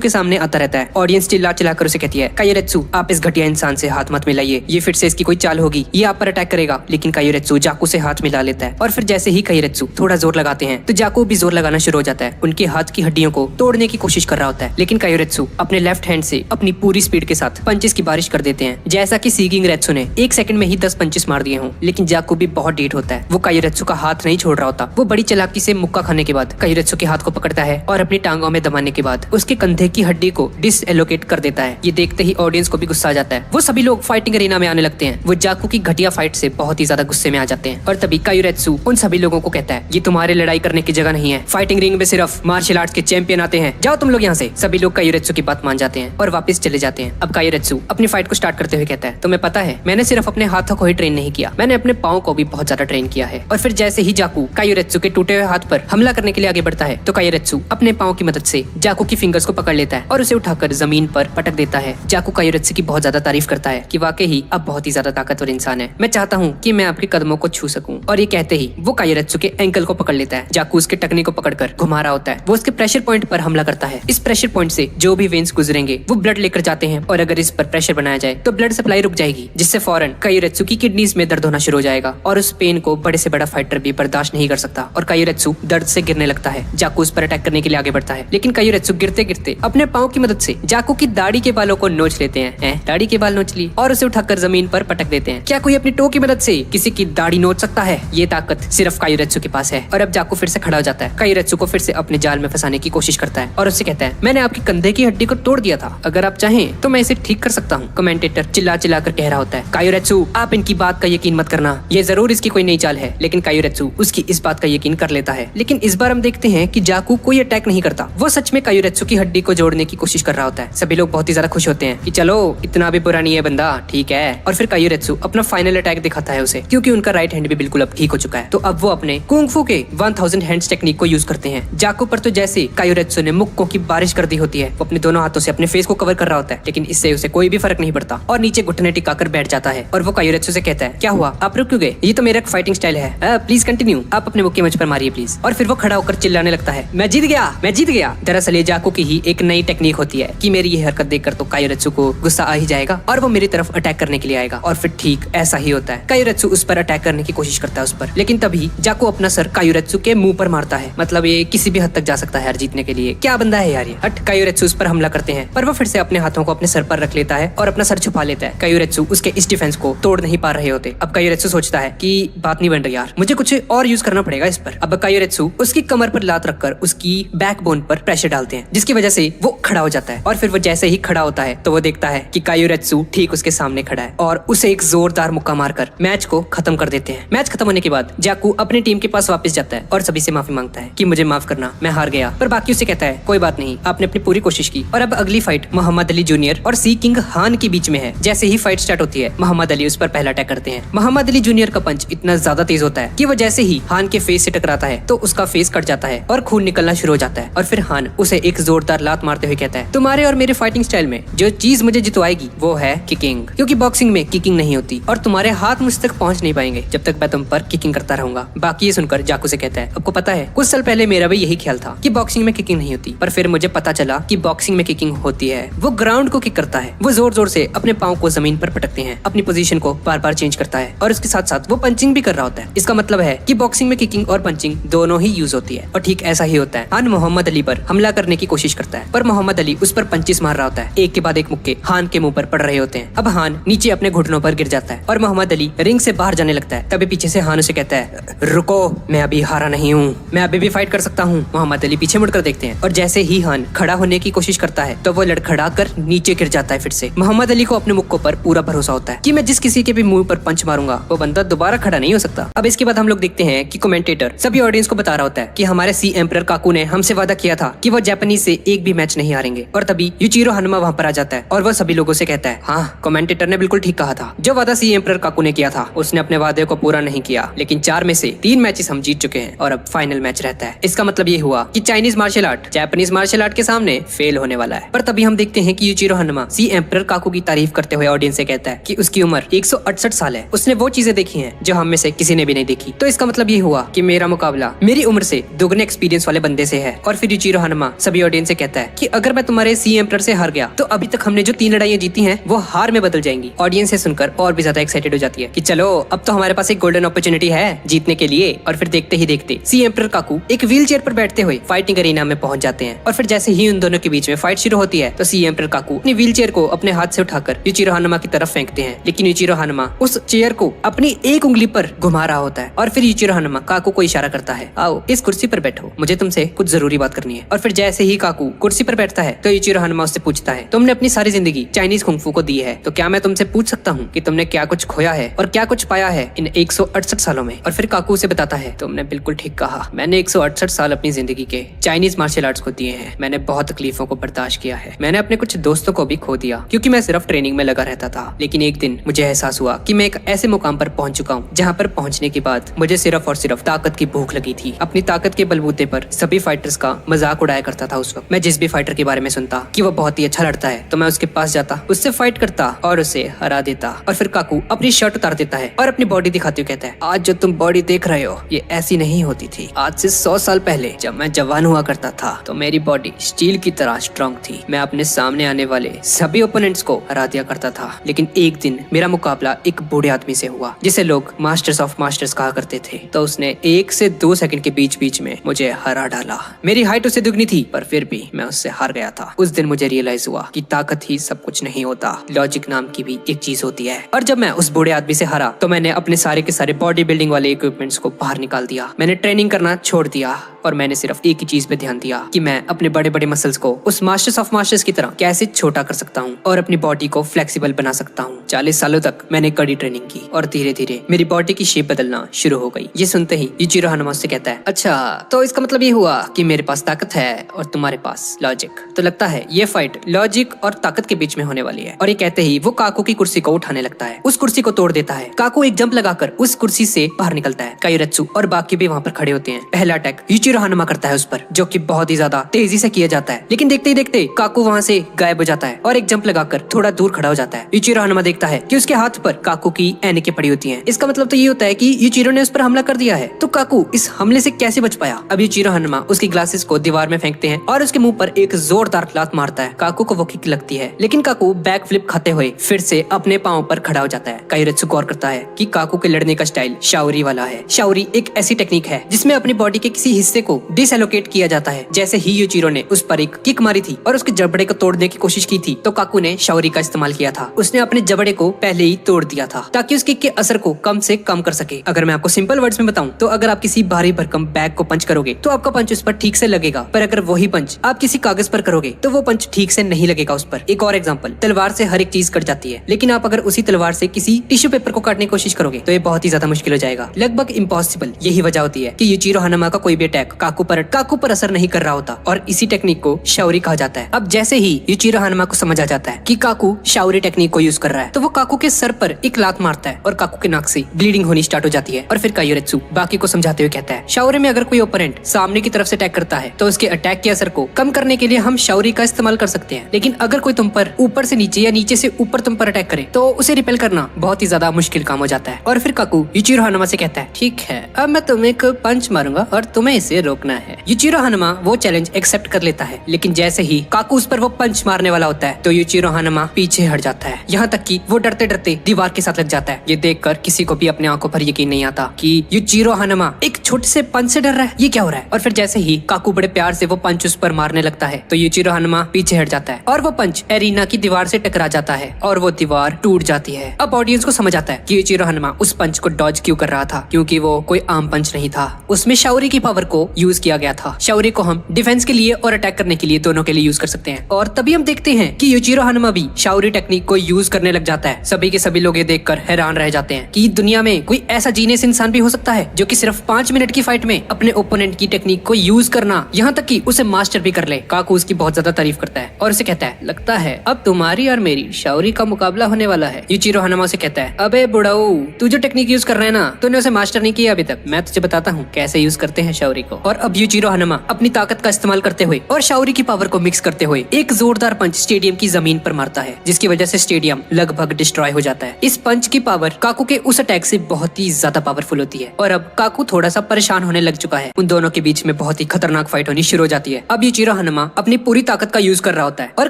के सामने आता रहता है। ऑडियंस चिल्ला चिल्लाकर उसे कहती है कायोरेत्सु आप इस घटिया इंसान से हाथ मत मिलाइए, ये फिर से इसकी कोई चाल होगी, ये आप पर अटैक करेगा। लेकिन कायोरेत्सु जाकू से हाथ मिला लेता है और फिर जैसे ही कायोरेत्सु थोड़ा जोर लगाते हैं तो जाकू भी जोर लगाना शुरू हो जाता है। उनके हाथ की हड्डियों को तोड़ने की कोशिश कर रहा होता है, लेकिन कायोरेत्सु अपने लेफ्ट हैंड से अपनी पूरी स्पीड के साथ पंचेस की बारिश कर देते हैं। जैसा कि सीगिंग रेत्सु ने 1 सेकंड में ही 10 पंचेस मार दिए हों। लेकिन जाकू भी बहुत डीठ होता है, वो कायोरेत्सु का हाथ नहीं छोड़ रहा होता। वो बड़ी चालाकी से मुक्का खाने के बाद कायोरेत्सु के हाथ को पकड़ता है और अपनी टांगों में दबाने के बाद उसके कंधे की हड्डी को डिसएलोकेट कर देता है। ये देखते ही ऑडियंस को भी गुस्सा आ जाता है। वो सभी लोग फाइटिंग अरीना में आने लगते हैं। वो जाकू की घटिया फाइट से बहुत ही ज्यादा गुस्से में आ जाते हैं और तभी कायोरेत्सु उन सभी लोगों को कहता है ये तुम्हारे लड़ाई करने की जगह नहीं है, फाइटिंग रिंग में सिर्फ मार्शल आर्ट्स के चैंपियन आते हैं, जाओ तुम लोग यहाँ से। सभी लोग कायोरेत्सु की बात मान जाते हैं और वापस चले जाते हैं। अब कायोरेत्सु अपनी फाइट को स्टार्ट करते हुए कहता है तुम्हें पता है मैंने सिर्फ अपने हाथों को ही ट्रेन नहीं किया, मैंने अपने पाँव को भी बहुत ज्यादा ट्रेन किया है। और फिर जैसे ही जाकू कायोरेत्सु के टूटे हुए हाथ पर हमला करने के लिए आगे बढ़ता है तो कायोरेत्सु अपने पाँव की मदद से जाकू की फिंगर्स को पकड़ लेता है और उसे उठाकर जमीन पर पटक देता है। जाकू कायोरेत्सु की बहुत ज्यादा तारीफ करता है कि वाकई ही अब बहुत ही ज्यादा ताकतवर इंसान है, मैं चाहता हूँ कि मैं आपके कदमों को छू सकूं। और ये कहते ही वो कायोरेत्सु के एंकल को पकड़ लेता है। जाकू उसके टकनी को पकड़कर घुमा रहा होता है। वो उसके प्रेशर पॉइंट पर पर हमला करता है। इस प्रेशर पॉइंट से जो भी वेन्स गुजरेंगे वो ब्लड लेकर जाते हैं और अगर इस पर प्रेशर बनाया जाए तो ब्लड सप्लाई रुक जाएगी, जिससे फौरन कायोरेत्सु की किडनीज में दर्द होना शुरू हो जाएगा और उस पेन को बड़े से बड़ा फाइटर भी बर्दाश्त नहीं कर सकता और कायोरेत्सु दर्द से गिरने लगता है। जाकू उस पर अटैक करने के लिए आगे बढ़ता है, लेकिन कायोरेत्सु गिरते गिरते अपने पाँव की मदद से जाकू की दाढ़ी के बालों को नोच लेते हैं। दाढ़ी के बाल नोच ली और उसे उठाकर जमीन पर पटक देते हैं। क्या कोई अपनी टो की मदद से किसी की दाढ़ी नोच सकता है? ये ताकत सिर्फ कायोरेत्सु के पास है। और अब जाकू फिर से खड़ा हो जाता है। कायोरेत्सु को फिर से अपने जाल में फंसाने की कोशिश करता है और उससे कहता है, मैंने आपके कंधे की हड्डी को तोड़ दिया था, अगर आप चाहें तो मैं इसे ठीक कर सकता हूँ। कमेंटेटर चिल्ला चिल्ला कर कह रहा होता है, कायोरेत्सु आप इनकी बात का यकीन मत करना, ये जरूर इसकी कोई नई चाल है। लेकिन कायोरेत्सु उसकी इस बात का यकीन कर लेता है। लेकिन इस बार हम देखते हैं कि जाकू कोई अटैक नहीं करता, वो सच में कायोरेत्सु की हड्डी को जोड़ने की कोशिश कर रहा होता है। सभी लोग बहुत ही ज्यादा खुश होते हैं कि चलो इतना भी बुरा नहीं है बंदा, ठीक है। और फिर कायोरेत्सु अपना फाइनल अटैक दिखाता है उसे, क्योंकि उनका राइट हैंड भी बिल्कुल अब ठीक हो चुका है। तो अब वो अपने कुंग-फू के 1000 हैंड्स टेक्निक को यूज करते हैं। जाकू पर तो जैसे कायोरेत्सु ने मुक्कों की बारिश कर दी होती है, वो अपने दोनों हाथों से अपने फेस को कवर कर रहा होता है, लेकिन इससे उसे कोई भी फर्क नहीं पड़ता और नीचे घुटने टिकाकर बैठ जाता है। और वो कायोरेत्सु से कहता है, क्या हुआ, आप रुक क्यों गए? ये तो मेरा फाइटिंग स्टाइल है, प्लीज कंटिन्यू, आप अपने मुक्के मुझ पर मारिए प्लीज। और फिर वो खड़ा होकर चिल्लाने लगता है, मैं जीत गया, मैं जीत गया। दरअसल ये जाकू की ही एक नई टेक्निक होती है कि मेरी ये हरकत देखकर तो कायोरेत्सु को गुस्सा आ ही जाएगा और वो मेरी तरफ अटैक करने के लिए आएगा। और फिर ठीक ऐसा ही होता है। कायोरेत्सु उस पर अटैक करने की कोशिश करता है उस पर, लेकिन तभी जाकू अपना सर कायोरेत्सु के मुंह पर मारता है। मतलब ये किसी भी हद तक जा सकता है यार जीतने के लिए, क्या बंदा है यार ये। हट, कायोरेत्सु उस पर हमला करते हैं, पर वो फिर से अपने हाथों को अपने सर पर रख लेता है और अपना सर छुपा लेता है। कायोरेत्सु उसके इस डिफेंस को तोड़ नहीं पा रहे होते। अब कायोरेत्सु सोचता है कि बात नहीं बन रही यार, मुझे कुछ और यूज करना पड़ेगा इस पर। अब कायोरेत्सु उसकी कमर पर लात रखकर उसकी बैकबोन पर प्रेशर डालते हैं, जिसकी वजह से वो खड़ा हो जाता है। और फिर वो जैसे ही खड़ा होता है तो वो देखता है कि कायोरेत्सु ठीक उसके सामने खड़ा है और उसे एक जोरदार मुक्का मारकर मैच को खत्म कर देते हैं। मैच खत्म होने के बाद जाकू अपनी टीम के पास वापस जाता है और सभी से माफी मांगता है कि मुझे माफ करना, मैं हार गया। पर बाकी उसे कहता है, कोई बात नहीं, आपने अपनी पूरी कोशिश की। और अब अगली फाइट मोहम्मद अली जूनियर और सी किंग हान के बीच में है। जैसे ही फाइट स्टार्ट होती है, मोहम्मद अली उस पर पहला अटैक करते हैं। मोहम्मद अली जूनियर का पंच इतना ज्यादा तेज होता है कि वो जैसे ही हान के फेस से टकराता है तो उसका फेस कट जाता है और खून निकलना शुरू हो जाता है। और फिर हान उसे एक जोरदार लात मारते हुए कहता है, तुम्हारे और मेरे फाइटिंग स्टाइल में जो चीज मुझे जितवाएगी वो है किकिंग, क्योंकि बॉक्सिंग में किकिंग नहीं होती और तुम्हारे हाथ मुझ तक पहुंच नहीं पाएंगे जब तक मैं तुम पर किकिंग करता रहूंगा। बाकी ये सुनकर जाकू से कहता है, आपको पता है कुछ साल पहले मेरा भी यही ख्याल था कि बॉक्सिंग में किकिंग नहीं होती, पर फिर मुझे पता चला कि बॉक्सिंग में किकिंग होती है। वो ग्राउंड को किक करता है, वो जोर जोर से अपने पाँव को जमीन पर पटकते हैं, अपनी पोजीशन को बार बार चेंज करता है और उसके साथ साथ वो पंचिंग भी कर रहा होता है। इसका मतलब है कि बॉक्सिंग में किकिंग और पंचिंग दोनों ही यूज होती है। और ठीक ऐसा ही होता है। हान मोहम्मद अली पर हमला करने की कोशिश करता है, पर मोहम्मद अली उस पर पंचिस मार रहा होता है। एक के बाद एक मुक्के हान के मुंह पर पड़ रहे होते हैं। अब हान नीचे अपने घुटनों पर गिर जाता है और मोहम्मद अली रिंग से बाहर जाने लगता है। तभी पीछे से हान उसे कहता है, रुको, मैं अभी हारा नहीं हूँ, मैं अभी भी फाइट कर सकता हूँ। मोहम्मद अली पीछे मुड़कर देखते हैं और जैसे ही हान खड़ा होने की कोशिश करता है तो वो लड़खड़ा कर नीचे गिर जाता है। फिर से मोहम्मद अली को अपने मुक्कों पर पूरा भरोसा होता है कि मैं जिस किसी के भी मुंह पर पंच मारूंगा वो बंदा दोबारा खड़ा नहीं हो सकता। अब इसके बाद हम लोग देखते हैं कि कमेंटेटर सभी ऑडियंस को बता रहा होता है कि हमारे सी एम्परर काकू ने हमसे वादा किया था कि वो जापानीज से एक भी मैच नहीं हारेंगे। और तभी यूचिरो हनुमा वहाँ पर आ जाता है और वो सभी लोगों से कहता है, हाँ, कमेंटेटर ने बिल्कुल ठीक कहा था, जो वादा सी एम्परर काकू ने किया था उसने अपने वादे को पूरा नहीं किया, लेकिन 4 में से 3 मैचेस हम जीत चुके हैं और अब फाइनल मैच रहता है। इसका मतलब ये हुआ कि Chinese martial art Japanese martial art के सामने फेल होने वाला है। पर तभी हम देखते हैं कि यूचिरो हनुमा सी एम्परर काकू की तारीफ करते हुए ऑडियंस से कहता है कि उसकी उम्र 168 साल है, उसने वो चीजें देखी हैं जो हम में से किसी ने भी नहीं देखी। तो इसका मतलब ये हुआ कि मेरा मुकाबला मेरी उम्र से दुगने एक्सपीरियंस वाले बंदे से है। और फिर यूचिरो हनुमा सभी ऑडियंस से कहता है कि अगर मैं तुम्हारे सी एम्परर से हार गया तो अभी तक हमने जो 3 लड़ाइयां जीती हैं वो हार में बदल जाएंगी। ऑडियंस से सुनकर और भी ज्यादा एक्साइटेड हो जाती है कि चलो अब तो हमारे पास एक गोल्डन अपॉर्चुनिटी है जीतने के लिए। और फिर देखते ही देखते सी एम्परर काकू एक व्हील चेयर पर बैठते हुए फाइटिंग अरीना में पहुंच जाते हैं। और फिर जैसे ही उन दोनों के बीच में फाइट शुरू होती है तो सी एम्परर काकू अपनी व्हील चेयर को अपने हाथ से उठाकर यूचिरो हनुमा की तरफ फेंकते हैं, लेकिन यूचिरो हनुमा उस चेयर को अपनी एक उंगली पर घुमा रहा होता है। और फिर यूचिरो हनुमा काकू को इशारा करता है, आओ इस कुर्सी पर बैठो, मुझे तुमसे कुछ जरूरी बात करनी है। और फिर जैसे ही काकू कुर्सी पर बैठता है तो यूचिरो हनुमा उससे पूछता है, तुमने अपनी सारी जिंदगी चाइनीज कुंग-फू को दी है, तो क्या मैं तुमसे पूछ सकता हूँ कि तुमने क्या कुछ खोया है और क्या कुछ पाया है इन 168 सालों में? और फिर काकू उसे बताता है, तुमने बिल्कुल ठीक कहा, मैंने 168 साल अपनी जिंदगी के चाइनीज मार्शल आर्ट्स को दिए हैं। मैंने बहुत तकलीफों को बर्दाश्त किया है, मैंने अपने कुछ दोस्तों को भी खो दिया क्योंकि मैं सिर्फ ट्रेनिंग में लगा रहता था। लेकिन एक दिन मुझे एहसास हुआ कि मैं एक ऐसे मुकाम पर पहुंच चुका हूँ जहाँ पर पहुंचने के बाद मुझे सिर्फ और सिर्फ ताकत की भूख लगी थी। अपनी ताकत के बलबूते पर सभी फाइटर्स का मजाक उड़ाया करता था उस वक्त। मैं जिस भी फाइटर के बारे में सुनता कि वो बहुत ही अच्छा लड़ता है तो मैं उसके पास जाता, उससे फाइट करता और उसे हरा देता। और फिर काकू अपनी शर्ट उतार देता है और अपनी बॉडी दिखाते हुए कहता है, आज जो तुम बॉडी देख रहे हो ये ऐसी नहीं होती थी। आज से 100 साल पहले जब मैं जवान हुआ करता था तो मेरी बॉडी स्टील की तरह स्ट्रांग थी। मैं अपने सामने आने वाले सभी ओपोनेंट्स को हरा दिया करता था। लेकिन एक दिन मेरा मुकाबला एक बूढ़े आदमी से हुआ जिसे लोग मास्टर्स ऑफ मास्टर्स कहा करते थे। तो उसने 1 से 2 सेकंड के बीच में मुझे हरा डाला। मेरी हाइट उससे दुगनी थी पर फिर भी मैं उससे हार गया था। उस दिन मुझे रियलाइज हुआ कि ताकत ही सब कुछ नहीं होता, लॉजिक नाम की भी एक चीज होती है। और जब मैं उस बूढ़े आदमी से हारा तो मैंने अपने सारे के सारे बॉडी बिल्डिंग वाले इक्विपमेंट्स को बाहर निकाल दिया। मैंने ट्रेनिंग करना छोड़ दिया और मैंने सिर्फ एक ही चीज पे ध्यान दिया कि मैं अपने बड़े बड़े मसल्स को उस मास्टर्स ऑफ मास्टर्स की तरह कैसे छोटा कर सकता हूँ और अपनी बॉडी को फ्लेक्सिबल बना सकता हूँ। 40 सालों तक मैंने कड़ी ट्रेनिंग की और धीरे धीरे मेरी बॉडी की शेप बदलना शुरू हो गई। ये सुनते ही यूचिरो हानुमा उससे कहता है, अच्छा तो इसका मतलब ये हुआ कि मेरे पास ताकत है और तुम्हारे पास लॉजिक। तो लगता है ये फाइट लॉजिक और ताकत के बीच में होने वाली है। और ये कहते ही वो काकू की कुर्सी को उठाने लगता है, उस कुर्सी को तोड़ देता है। काकू एक जंप लगाकर उस कुर्सी से बाहर निकलता है। काइरेत्सु और बाकी भी वहाँ पर खड़े होते हैं। पहला अटैक यूचिरो हानुमा करता है उस पर, जो कि बहुत ही ज्यादा तेजी से किया जाता है। लेकिन देखते ही देखते काकू वहाँ से गायब हो जाता है और एक जंप लगाकर थोड़ा दूर खड़ा हो जाता है। यूचिरो हानुमा देखता है कि उसके हाथ पर काकू की ऐनकें पड़ी होती हैं। इसका मतलब तो ये होता है कि यूचिरो ने उस पर हमला कर दिया है। तो काकू इस हमले से कैसे बच पाया? अब यूचिरो हानुमा उसकी ग्लासेस को दीवार में फेंकते हैं और उसके मुंह पर एक जोरदार लात मारता है। काकू को वो किक लगती है, लेकिन काकू बैक फ्लिप खाते हुए फिर से अपने पांव पर खड़ा हो जाता है। काइरेत्सु गौर करता है कि काकू के लड़ने का स्टाइल शाओरी वाला है। शाओरी एक ऐसी टेक्निक है जिसमें अपनी बॉडी के किसी हिस्से को डिसएलोकेट किया जाता है। जैसे ही यूचिरो ने उस पर एक किक मारी थी और उसके जबड़े को तोड़ने की कोशिश की थी तो काकू ने शाओरी का इस्तेमाल किया था। उसने अपने जबड़े को पहले ही तोड़ दिया था ताकि उस किक के असर को कम से कम कर सके। अगर मैं आपको सिंपल वर्ड्स में बताऊं तो अगर आप किसी भारी भरकम बैग को पंच करोगे तो आपका पंच उस पर ठीक से लगेगा, पर अगर वही पंच आप किसी कागज पर करोगे तो वो पंच ठीक से नहीं लगेगा उस पर। एक और एग्जांपल, तलवार से हर एक चीज कट जाती है, लेकिन आप अगर उसी तलवार से किसी टिश्यू पेपर को काटने की कोशिश करोगे तो ये बहुत ही ज्यादा मुश्किल हो जाएगा, लगभग इम्पॉसिबल। यही वजह होती है कि यूचिरो हानुमा का कोई भी अटैक काकू पर असर नहीं कर रहा होता और इसी टेक्निक को शाओरी कहा जाता है। अब जैसे ही यूचिरो हानुमा को समझ आ जाता है कि काकू शाओरी टेक्निक को यूज कर रहा है तो वो काकू के सर पर एक लात मारता है और काकू के नाक से ब्लीडिंग होनी स्टार्ट हो जाती है। और फिर काइरेत्सु बाकी को समझाते हुए कहता है, शाओरी में अगर कोई ओपोनेंट सामने की तरफ से अटैक करता है तो उसके अटैक के असर को कम करने के लिए हम शाओरी का इस्तेमाल कर सकते हैं, लेकिन अगर कोई तुम पर ऊपर से नीचे या नीचे से ऊपर तुम पर अटैक करे तो उसे रिपेल करना बहुत ही ज्यादा मुश्किल काम हो जाता है। और फिर काकू यूचिरो हानुमा से कहता है, ठीक है अब मैं तुम्हें एक पंच मारूंगा और तुम्हें इसे रोकना है। यूचिरो हानुमा वो चैलेंज एक्सेप्ट कर लेता है, लेकिन जैसे ही काकू उस पर वो पंच मारने वाला होता है तो यूचिरो हानुमा पीछे हट जाता है, यहाँ तक कि वो डरते डरते दीवार के साथ लग जाता है। ये देखकर किसी को भी अपने आंखों पर यकीन नहीं आता कि यूचिरो हानुमा एक छोटे से पंच से डर रहा है, ये क्या हो रहा है। और फिर जैसे ही काकू बड़े प्यार से वो पंच उस पर मारने लगता है तो यूचिरो हानुमा पीछे हट जाता है और वो पंच एरिना की दीवार से टकरा जाता है और वो दीवार टूट जाती है। अब ऑडियंस को समझ आता है कि यूचिरो हानुमा उस पंच को डॉज क्यों कर रहा था, क्योंकि वो कोई आम पंच नहीं था, उसमें शाओरी की पावर को यूज किया गया था। शाओरी को हम डिफेंस के लिए और अटैक करने के लिए दोनों के लिए यूज कर सकते हैं। और तभी हम देखते हैं कि यूचिरो हानुमा भी शाओरी टेक्निक को यूज करने लग जाता है। सभी के सभी लोग ये देखकर हैरान रह जाते हैं कि दुनिया में कोई ऐसा जीनियस इंसान भी हो सकता है जो कि सिर्फ 5 मिनट की फाइट में अपने ओपोनेंट की टेक्निक को यूज करना, यहाँ तक कि उसे मास्टर भी कर ले। काकू उसकी बहुत ज्यादा तारीफ करता है और उसे कहता है, लगता है अब तुम्हारी और मेरी शाओरी का मुकाबला होने वाला है। यूचिरो हानुमा से कहता है, अबे बुढ़ाऊ तू जो टेक्निक यूज कर रहा है ना, तूने उसे मास्टर नहीं किया अभी तक, मैं तुझे बताता हूँ कैसे यूज करते हैं शाओरी को। और अब यूचिरो हानुमा अपनी ताकत का इस्तेमाल करते हुए और शाओरी की पावर को मिक्स करते हुए एक जोरदार पंच स्टेडियम की जमीन पर मारता है, जिसकी वजह से स्टेडियम लगभग डिस्ट्रॉय हो जाता है। इस पंच की पावर काकू के उस अटैक से बहुत ही ज्यादा पावरफुल होती है और अब काकू थोड़ा सा परेशान होने लग चुका है। उन दोनों के बीच में बहुत ही खतरनाक फाइट होनी शुरू हो जाती है। अब यूचिरो हानुमा अपनी पूरी ताकत का यूज कर रहा होता है और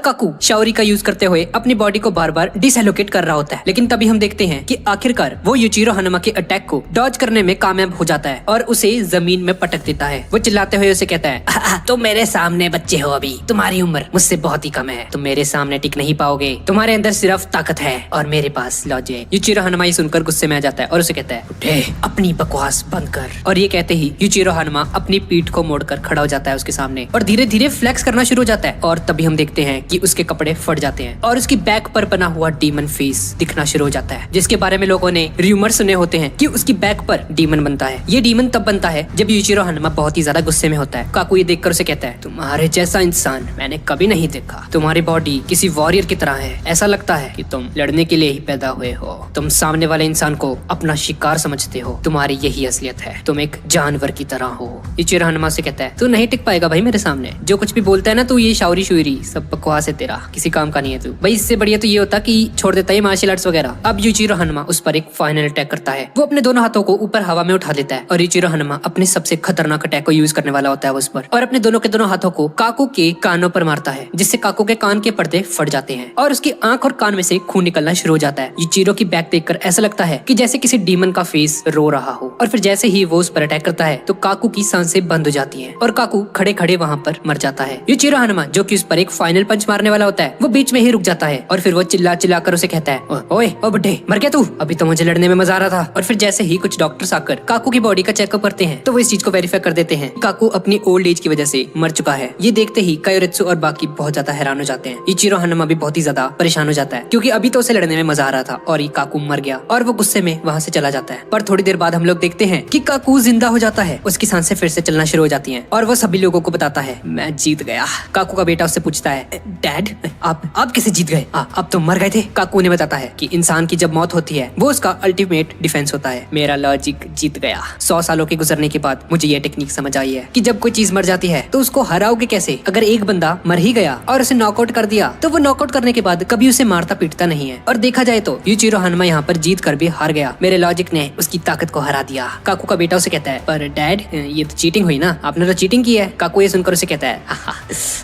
काकू शाओरी का यूज करते हुए अपनी बॉडी को बार बार डिसएलोकेट कर रहा होता है। लेकिन तभी हम देखते हैं कि आखिरकार वो यूचिरो हानुमा के अटैक को डॉज करने में कामयाब हो जाता है और उसे जमीन में पटक देता है। वो चिल्लाते हुए उसे कहता है, तुम मेरे सामने बच्चे हो, अभी तुम्हारी उम्र मुझसे बहुत ही कम है, तुम मेरे सामने टिक नहीं पाओगे, तुम्हारे अंदर सिर्फ ताकत है और मेरे पास लॉजिक। यूचिरो हानुमा ये सुनकर गुस्से में आ जाता है और उसे कहता है, उठे अपनी बकवास बंद कर। और ये कहते ही यूचिरो हानुमा अपनी पीठ को मोड़कर खड़ा हो जाता है उसके सामने और धीरे धीरे फ्लेक्स करना शुरू हो जाता है। और तभी हम देखते हैं कि उसके कपड़े फट जाते हैं और उसकी बैक पर बना हुआ डीमन फेस दिखना शुरू हो जाता है, जिसके बारे में लोगों ने र्यूमर सुने होते हैं कि उसकी बैक पर डीमन बनता है। ये डीमन तब बनता है जब यूचिरो हानुमा बहुत ही ज्यादा गुस्से में होता है। काकू ये देखकर उसे कहता है, तुम्हारे जैसा इंसान मैंने कभी नहीं देखा, तुम्हारी बॉडी किसी वॉरियर की तरह है, ऐसा लगता है कि तुम लड़ने के लिए ही पैदा हुए हो, तुम सामने वाले इंसान को अपना शिकार समझते हो, तुम्हारी यही असलियत है, तुम एक जानवर की तरह हो। यूचिरो हानुमा से कहता है, तू नहीं टिक पाएगा भाई मेरे सामने, जो कुछ भी बोलता है ना तू, ये शाओरी शुरी सब बकवास है, तेरा किसी काम का नहीं है तू भाई। इससे बढ़िया तो ये होता कि छोड़ देता है मार्शल आर्ट्स वगैरह। अब यूचिरो हानुमा उस पर एक फाइनल अटैक करता है। वो अपने दोनों हाथों को ऊपर हवा में उठा लेता है और यूचिरो हानुमा अपने सबसे खतरनाक अटैक को यूज करने वाला होता है वो उस पर, और अपने दोनों के दोनों हाथों को काकू के कानों पर मारता है, जिससे काकू के कान के पर्दे फट जाते हैं और उसकी आंख और कान में से खून निकलना शुरू हो जाता है। यूचिरो की बैक देखकर ऐसा लगता है कि जैसे किसी डीमन का फेस रो रहा हो, और फिर जैसे ही वो उस पर अटैक करता है तो काकू की सांसें बंद हो जाती हैं और काकू खड़े खड़े वहाँ पर मर जाता है। यूचिरो हनुमा जो कि उस पर एक फाइनल पंच मारने वाला होता है वो बीच में ही रुक जाता है और फिर वो चिल्ला चिल्ला कर उसे कहता है, ओए ओ बुड्ढे, मर गया तू? अभी तो मुझे लड़ने में मजा आ रहा था। और फिर जैसे ही कुछ डॉक्टर्स आकर काकू की बॉडी का चेकअप करते हैं तो वो इस चीज को वेरीफाई कर देते हैं काकू अपनी ओल्ड एज की वजह से मर चुका है। ये देखते ही कायोरित्सु और बाकी बहुत ज्यादा हैरान हो जाते हैं। यूचिरो हनुमा भी बहुत ही ज्यादा परेशान हो जाता है क्योंकि अभी तो उसे लड़ने में मजा आ रहा था और ये काकू मर गया, और वो गुस्से में वहाँ से चला जाता है। पर थोड़ी देर बाद हम लोग देखते हैं कि काकू जिंदा हो जाता है, उसकी सांसें फिर से चलना शुरू हो जाती हैं और वो सभी लोगों को बताता है, मैं जीत गया। काकू का बेटा उससे पूछता है, डैड आप कैसे जीत गए? अब तो मर गए थे। काकू ने बताता है कि इंसान की जब मौत होती है वो उसका अल्टीमेट डिफेंस होता है। मेरा लॉजिक जीत गया। 100 सालों के गुजरने के बाद मुझे ये टेक्निक समझ आई है कि जब कोई चीज मर जाती है तो उसको हराओगे कैसे। अगर एक बंदा मर ही गया और उसे नॉकआउट कर दिया तो वो नॉकआउट करने के बाद कभी उसे मारता पीटता नहीं है। और देखा जाए तो यूचिरो हनुमा यहाँ पर जीत कर भी हार गया। मेरे लॉजिक ने उसकी ताकत को हरा दिया। काकू का बेटा उसे कहता है, पर डैड ये तो चीटिंग हुई ना, आपने तो चीटिंग की है। काकू ये सुनकर उसे कहता है,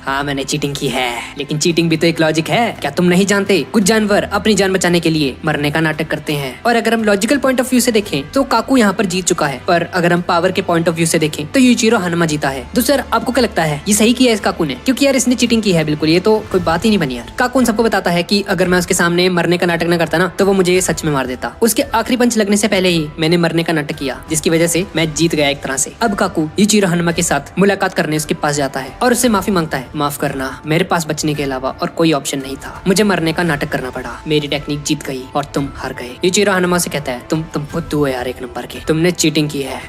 हाँ मैंने चीटिंग की है, लेकिन चीटिंग भी तो एक लॉजिक है। क्या तुम नहीं जानते कुछ जानवर अपनी जान बचाने के लिए मरने का नाटक करते हैं। और अगर हम लॉजिकल पॉइंट ऑफ व्यू से देखें तो काकू यहाँ पर जीत चुका है, पर अगर हम पावर के पॉइंट ऑफ व्यू से देखें तो यूचिरो हनुमा जीता है। दूसरा आपको क्या लगता है ये सही किया इस काकू ने? क्योंकि यार इसने चीटिंग की है बिल्कुल, ये तो कोई बात ही नहीं बनी यार। काकू उन सबको बताता है कि अगर मैं उसके सामने मरने का नाटक न करता ना तो वो मुझे सच में मार देता। उसके आखिरी पंच लगने से पहले ही मैंने मरने का नाटक किया, जिसकी वजह से मैं जीत गया एक तरह से। अब काकू यूचिरो हनुमा के साथ मुलाकात करने उसके पास जाता है और उससे माफी मांगता है, माफ करना, मेरे पास बचने के अलावा और कोई ऑप्शन नहीं था, मुझे मरने का नाटक करना पड़ा, मेरी टेक्निक जीत गई और तुम हार गए। यूचिरो हनुमा से कहता है, तुम फुद्दू हो यार एक नंबर के, तुमने चीटिंग की है